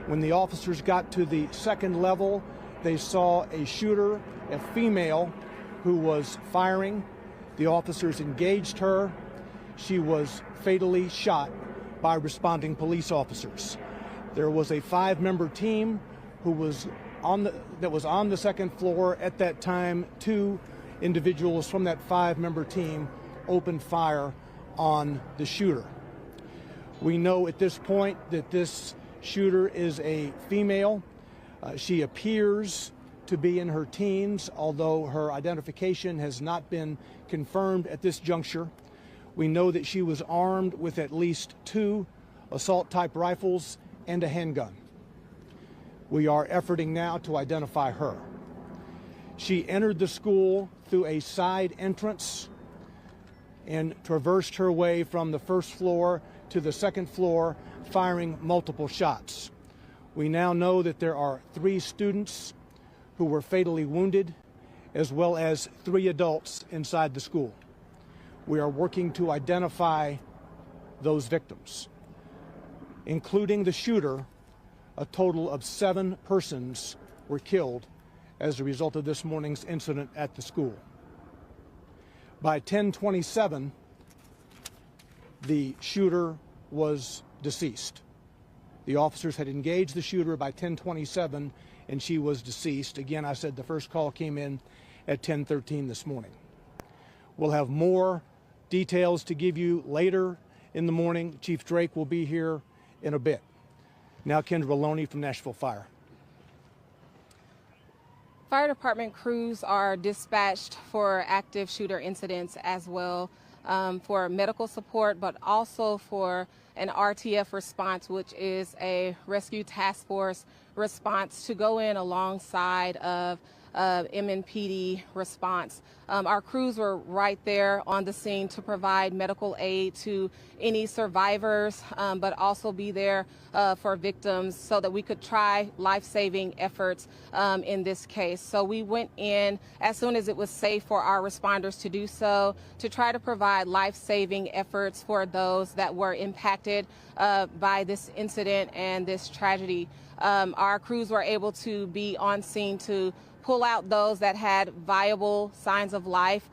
When the officers got to the second level, they saw a shooter, a female, who was firing. The officers engaged her. She was fatally shot by responding police officers. There was a 5-member team who was on the second floor at that time. 2 individuals from that 5-member team opened fire on the shooter. We know at this point that this shooter is a female. She appears to be in her teens, although her identification has not been confirmed at this juncture. We know that she was armed with at least 2 assault-type rifles and a handgun. We are efforting now to identify her. She entered the school through a side entrance and traversed her way from the first floor to the second floor, firing multiple shots. We now know that there are 3 students who were fatally wounded, as well as 3 adults inside the school. We are working to identify those victims. Including the shooter, a total of 7 persons were killed as a result of this morning's incident at the school. By 10:27, the shooter was deceased. The officers had engaged the shooter by 10:27, and she was deceased. Again, I said the first call came in at 10:13 this morning. We'll have more details to give you later in the morning. Chief Drake will be here in a bit. Now, Kendra Baloney from Nashville Fire. Fire department crews are dispatched for active shooter incidents as well, for medical support, but also for an RTF response, which is a rescue task force response to go in alongside of MNPD response. Our crews were right there on the scene to provide medical aid to any survivors, but also be there for victims so that we could try life-saving efforts in this case. So we went in as soon as it was safe for our responders to do so, to try to provide life-saving efforts for those that were impacted by this incident and this tragedy. Our crews were able to be on scene to pull out those that had viable signs of life,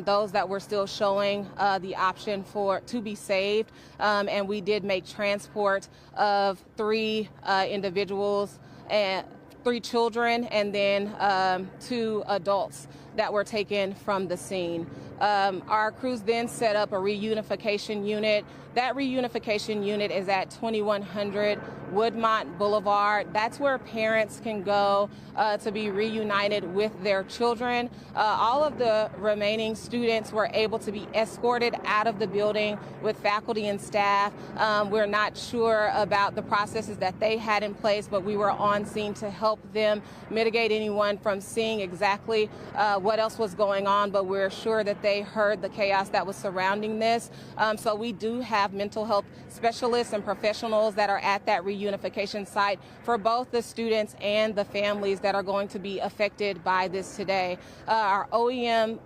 those that were still showing the option to be saved. And we did make transport of 3 individuals, and 3 children, and then 2 adults that were taken from the scene. Our crews then set up a reunification unit. That reunification unit is at 2100 Woodmont Boulevard. That's where parents can go to be reunited with their children. All of the remaining students were able to be escorted out of the building with faculty and staff. We're not sure about the processes that they had in place, but we were on scene to help them mitigate anyone from seeing exactly what else was going on, but we're sure that they heard the chaos that was surrounding this. So we do have mental health specialists and professionals that are at that reunification site for both the students and the families that are going to be affected by this today. Our OEM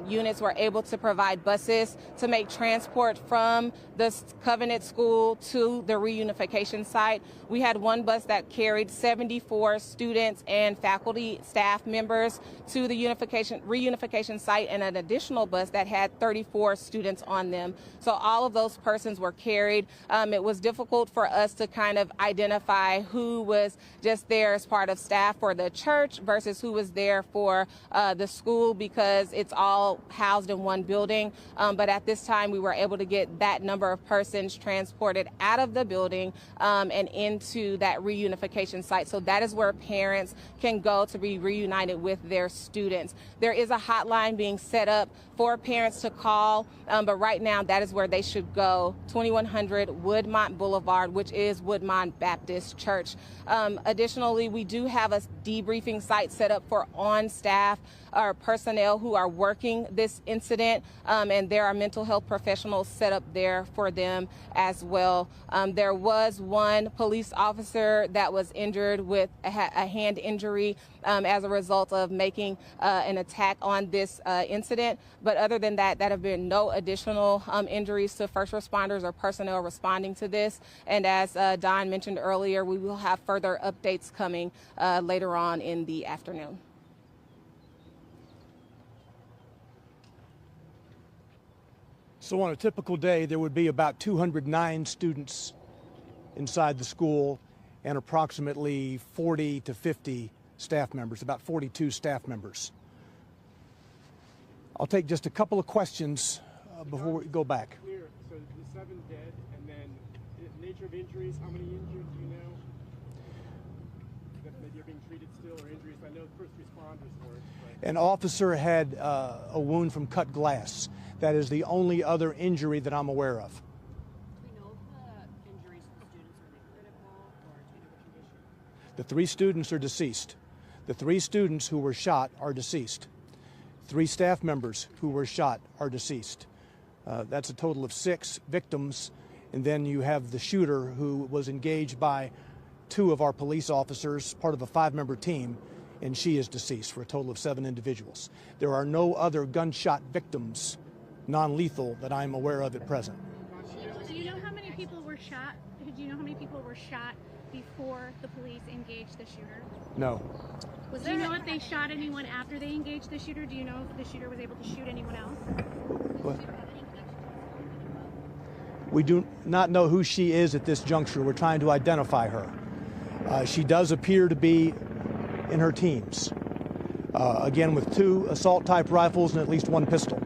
units were able to provide buses to make transport from the Covenant School to the reunification site. We had one bus that carried 74 students and faculty staff members to the reunification site, and an additional bus that had 34 students on them. So all of those persons were carried. It was difficult for us to kind of identify who was just there as part of staff for the church versus who was there for the school, because it's all housed in one building. But at this time, we were able to get that number of persons transported out of the building and into that reunification site. So that is where parents can go to be reunited with their students. There is a hotline being set up for parents to call, but right now that is where they should go, 2100 Woodmont Boulevard, which is Woodmont Baptist Church. Additionally, we do have a debriefing site set up for on-staff or personnel who are working this incident, and there are mental health professionals set up there for them as well. There was one police officer that was injured with a hand injury as a result of making an attack on this incident. But other than that, there have been no additional injuries to first responders or personnel responding to this. And as Don mentioned earlier, we will have further updates coming later on in the afternoon. So on a typical day, there would be about 209 students inside the school and approximately 40 to 50 staff members, about 42 staff members. I'll take just a couple of questions before we go back. Clear. So the 7 dead, and then the nature of injuries, how many injured do you know? That maybe are being treated still, or injuries? I know first responders were. An officer had a wound from cut glass. That is the only other injury that I'm aware of. Do we know if the injuries to the students are they critical or due to the condition? The 3 students are deceased. The 3 students who were shot are deceased. 3 staff members who were shot are deceased. That's a total of 6 victims. And then you have the shooter who was engaged by 2 of our police officers, part of a 5-member team, and she is deceased for a total of 7 individuals. There are no other gunshot victims, non-lethal, that I'm aware of at present. Do you know how many people were shot? Do you know how many people were shot before the police engaged the shooter? No. Do you know if they shot anyone after they engaged the shooter? Do you know if the shooter was able to shoot anyone else? What? We do not know who she is at this juncture. We're trying to identify her. She does appear to be in her teens. Again, with 2 assault-type rifles and at least 1 pistol.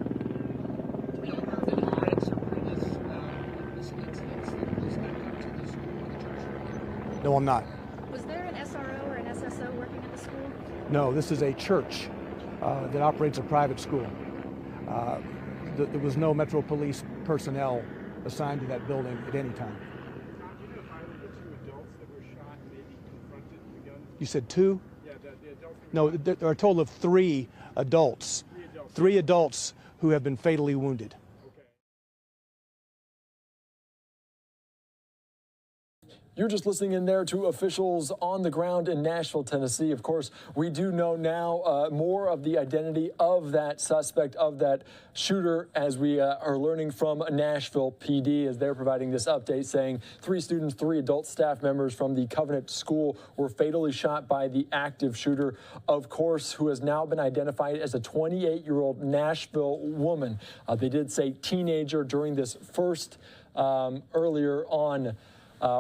No, I'm not. Was there an SRO or an SSO working at the school? No, this is a church that operates a private school. There was no Metro Police personnel assigned to that building at any time. You said 2? Yeah, the adults. No, there are a total of 3 adults. 3 adults who have been fatally wounded. You're just listening in there to officials on the ground in Nashville, Tennessee. Of course, we do know now more of the identity of that suspect, of that shooter, as we are learning from Nashville PD as they're providing this update saying 3 students, 3 adult staff members from the Covenant School were fatally shot by the active shooter, of course, who has now been identified as a 28-year-old Nashville woman. They did say teenager during this first earlier on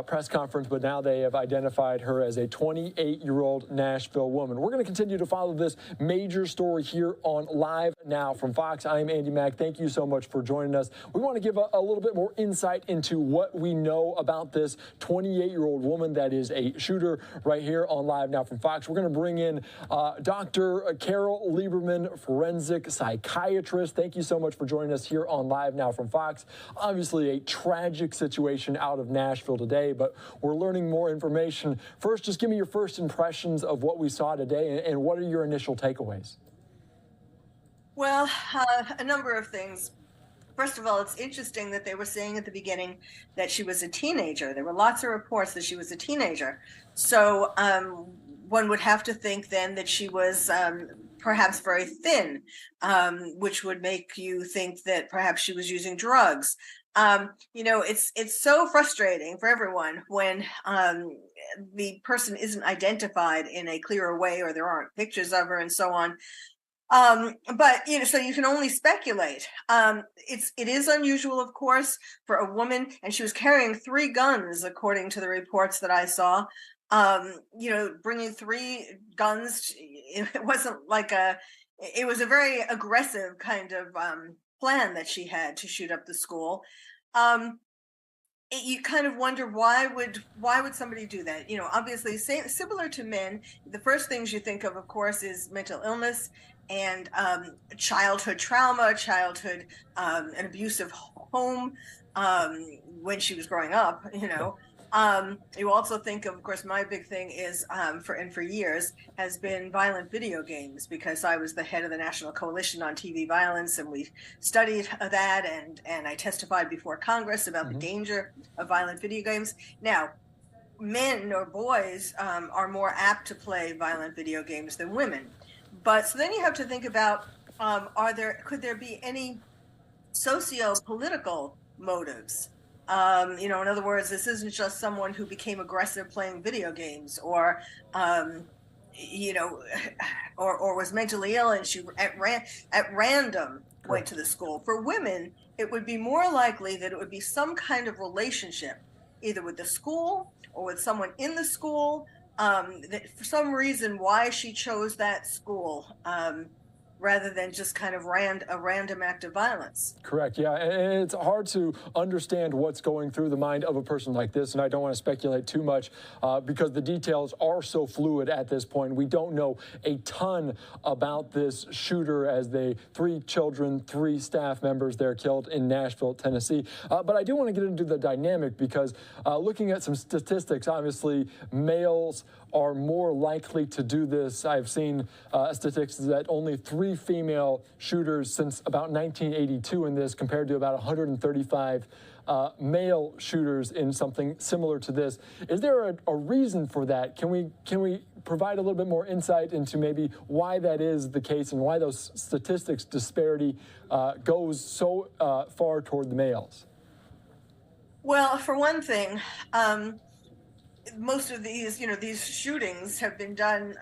press conference, but now they have identified her as a 28-year-old Nashville woman. We're going to continue to follow this major story here on Live Now from Fox. I'm Andy Mack. Thank you so much for joining us. We want to give a little bit more insight into what we know about this 28-year-old woman that is a shooter right here on Live Now from Fox. We're going to bring in Dr. Carol Lieberman, forensic psychiatrist. Thank you so much for joining us here on Live Now from Fox. Obviously, a tragic situation out of Nashville today, but we're learning more information. First, just give me your first impressions of what we saw today, and what are your initial takeaways? Well, a number of things. First of all, it's interesting that they were saying at the beginning that she was a teenager. There were lots of reports that she was a teenager. So one would have to think then that she was perhaps very thin, which would make you think that perhaps she was using drugs. You know, it's so frustrating for everyone when the person isn't identified in a clearer way, or there aren't pictures of her and so on. But you know, so you can only speculate. It is unusual, of course, for a woman, and she was carrying 3 guns, according to the reports that I saw. You know, bringing 3 guns, it wasn't like it was a very aggressive kind of plan that she had to shoot up the school. You kind of wonder why would somebody do that? You know, obviously, similar to men, the first things you think of course, is mental illness and childhood trauma, an abusive home when she was growing up. You know. You also think of course, my big thing is for years has been violent video games, because I was the head of the National Coalition on TV Violence, and we studied that, and I testified before Congress about the danger of violent video games. Now, men or boys are more apt to play violent video games than women, but so then you have to think about could there be any socio-political motives? You know, in other words, this isn't just someone who became aggressive playing video games, or, you know, or was mentally ill and she at random went to the school. For women, it would be more likely that it would be some kind of relationship, either with the school or with someone in the school, that for some reason why she chose that school. Rather than just kind of a random act of violence. Correct, yeah, and it's hard to understand what's going through the mind of a person like this, and I don't want to speculate too much because the details are so fluid at this point. We don't know a ton about this shooter, as 3 children, 3 staff members there killed in Nashville, Tennessee. But I do want to get into the dynamic, because looking at some statistics, obviously males are more likely to do this. I've seen statistics that only 3 female shooters since about 1982 in this, compared to about 135 male shooters in something similar to this. Is there a reason for that? Can we provide a little bit more insight into maybe why that is the case, and why those statistics disparity goes so far toward the males? Well, for one thing, most of these shootings have been done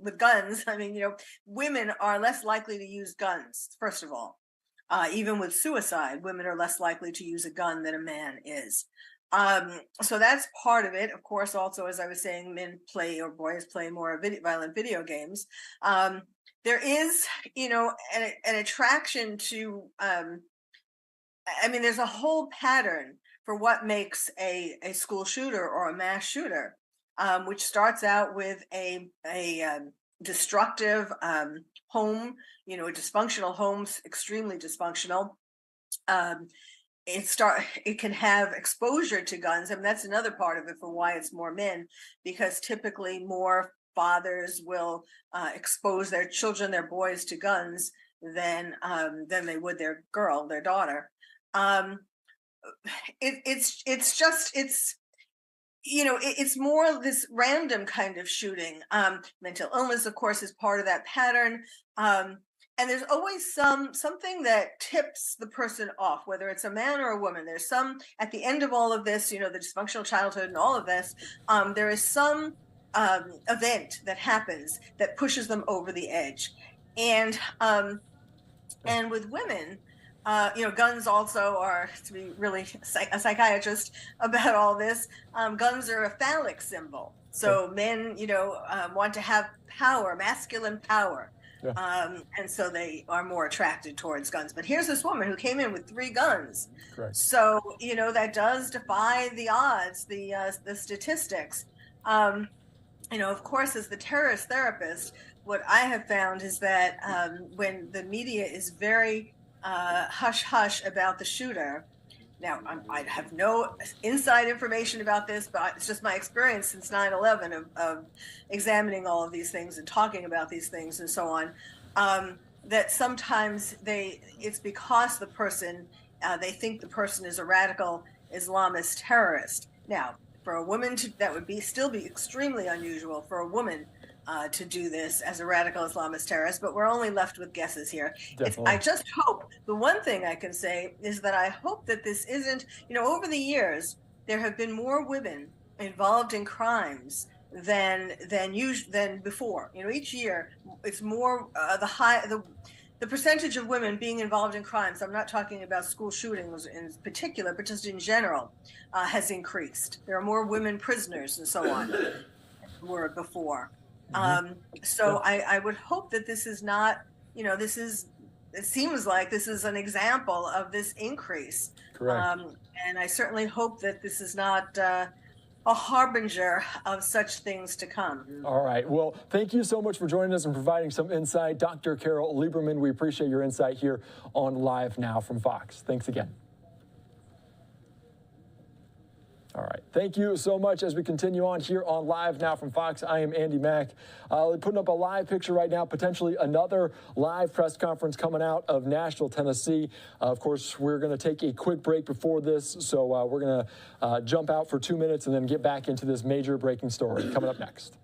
with guns. I mean, you know, women are less likely to use guns, first of all. Even with suicide, women are less likely to use a gun than a man is. So that's part of it. Of course, also, as I was saying, men play or boys play more violent video games. There is, an attraction to, there's a whole pattern for what makes a school shooter or a mass shooter, which starts out with a destructive home, a dysfunctional home, extremely dysfunctional. It can have exposure to guns. That's another part of it for why it's more men, because typically more fathers will expose their children, their boys, to guns than they would their daughter. It's more this random kind of shooting. Mental illness, of course, is part of that pattern. And there's always something that tips the person off, whether it's a man or a woman. There's some, at the end of all of this, the dysfunctional childhood and all of this, there is some event that happens that pushes them over the edge. And with women, guns also are, to be really a psychiatrist about all this, guns are a phallic symbol. So men, want to have power, masculine power. Yeah. And so they are more attracted towards guns. But here's this woman who came in with 3 guns. Correct. So, that does defy the odds, the statistics. Of course, as the terrorist therapist, what I have found is that when the media is very hush-hush about the shooter, now I have no inside information about this, but it's just my experience since 9/11 of examining all of these things and talking about these things and so on, that sometimes it's because the person, they think the person is a radical Islamist terrorist. Now, for a woman that would still be extremely unusual for a woman to do this as a radical Islamist terrorist, but we're only left with guesses here. I just hope, the one thing I can say is that I hope that this isn't, over the years, there have been more women involved in crimes than before. Each year it's more, the percentage of women being involved in crimes, I'm not talking about school shootings in particular, but just in general, has increased. There are more women prisoners and so on than were before. So I would hope that this is not, it seems like this is an example of this increase. Correct. And I certainly hope that this is not a harbinger of such things to come. All right. Well, thank you so much for joining us and providing some insight. Dr. Carol Lieberman, we appreciate your insight here on Live Now from Fox. Thanks again. All right. Thank you so much. As we continue on here on Live Now from Fox, I am Andy Mack. Putting up a live picture right now, potentially another live press conference coming out of Nashville, Tennessee. Of course, we're going to take a quick break before this, so we're going to jump out for 2 minutes and then get back into this major breaking story coming up next.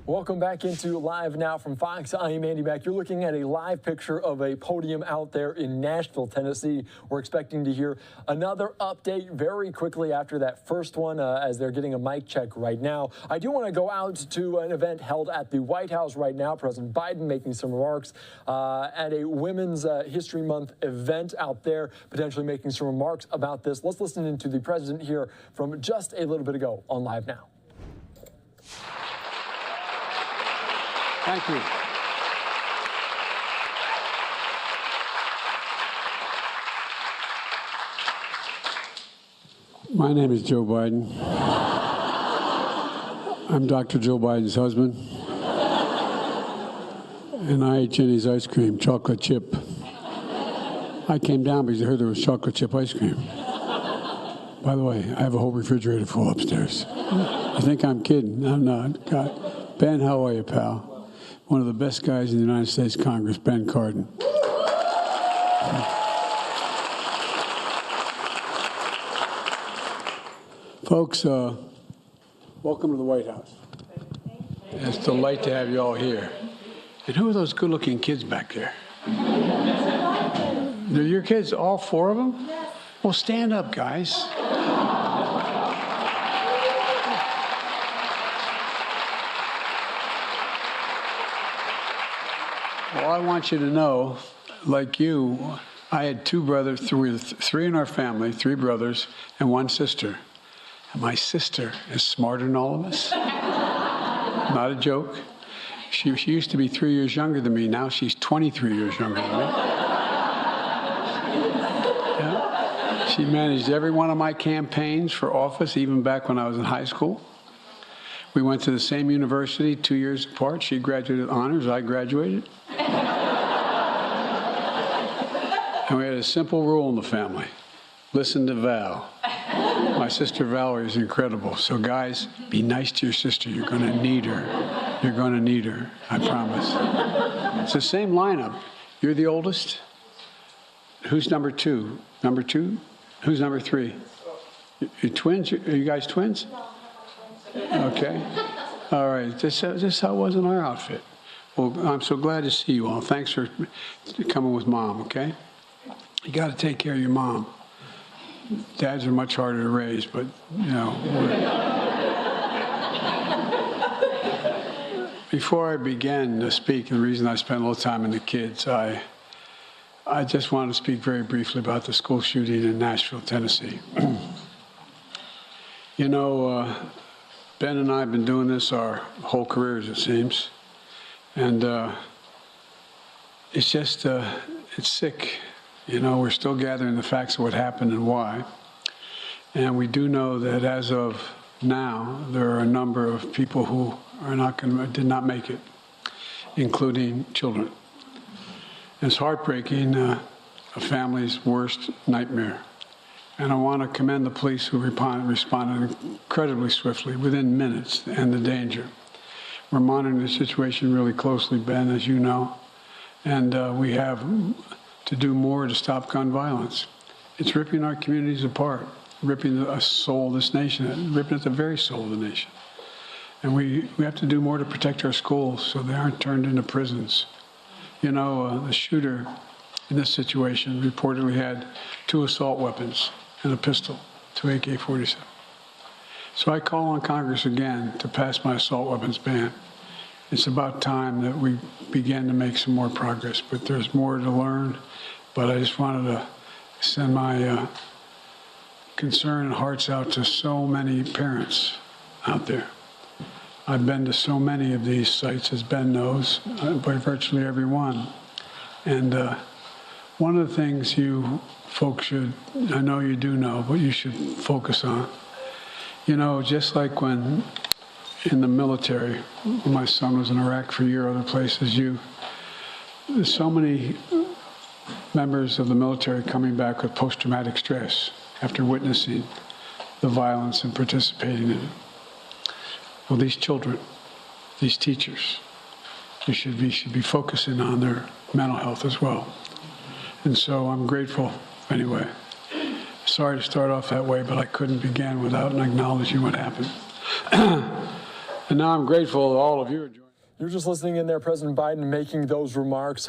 Welcome back into Live Now from Fox. I am Andy Mack. You're looking at a live picture of a podium out there in Nashville, Tennessee. We're expecting to hear another update very quickly after that first one as they're getting a mic check right now. I do want to go out to an event held at the White House right now. President Biden making some remarks at a Women's History Month event out there, potentially making some remarks about this. Let's listen into the president here from just a little bit ago on Live Now. Thank you. My name is Joe Biden. I'm Dr. Joe Biden's husband. And I ate Jenny's ice cream, chocolate chip. I came down because I heard there was chocolate chip ice cream. By the way, I have a whole refrigerator full upstairs. You think I'm kidding? I'm not. God. Ben, how are you, pal? One of the best guys in the United States Congress, Ben Cardin. Folks, welcome to the White House. It's a delight to have you all here. And who are those good-looking kids back there? They're your kids, all four of them? Well, stand up, guys. Well, I want you to know, like you, I had two brothers, three in our family, three brothers, and one sister. And my sister is smarter than all of us. Not a joke. She used to be 3 years younger than me. Now she's 23 years younger than me. Yeah. She managed every one of my campaigns for office, even back when I was in high school. We went to the same university 2 years apart. She graduated with honors. I graduated. And we had a simple rule in the family. Listen to Val. My sister Valerie is incredible. So guys, be nice to your sister. You're going to need her. You're going to need her. I promise. It's the same lineup. You're the oldest. Who's number two? Number two? Who's number three? You're twins? Are you guys twins? Okay. All right. This how it was in our outfit. Well, I'm so glad to see you all. Thanks for coming with Mom, okay? You got to take care of your mom. Dads are much harder to raise, but, you know. Before I began to speak, and the reason I spent a little time in the kids, I just wanted to speak very briefly about the school shooting in Nashville, Tennessee. You know, Ben and I have been doing this our whole careers, it seems. And it's just, it's sick. You know, we're still gathering the facts of what happened and why. And we do know that as of now, there are a number of people who are did not make it, including children. It's heartbreaking, a family's worst nightmare. And I want to commend the police who responded incredibly swiftly, within minutes, to end the danger. We're monitoring the situation really closely, Ben, as you know. And we have to do more to stop gun violence. It's ripping our communities apart, ripping the soul of this nation, ripping at the very soul of the nation. And we have to do more to protect our schools so they aren't turned into prisons. You know, the shooter in this situation reportedly had 2 assault weapons and a pistol, 2 AK-47. So I call on Congress again to pass my assault weapons ban. It's about time that we begin to make some more progress, but there's more to learn. But I just wanted to send my concern and hearts out to so many parents out there. I've been to so many of these sites, as Ben knows, by virtually every one. And one of the things you folks should, I know you do know, but you should focus on, you know, just like when in the military, my son was in Iraq for a year, other places, there's so many members of the military coming back with post-traumatic stress after witnessing the violence and participating in it. Well, these children, these teachers, you should be focusing on their mental health as well. And so I'm grateful, anyway. Sorry to start off that way, but I couldn't begin without acknowledging what happened. And now I'm grateful to all of you. You're just listening in there, President Biden making those remarks.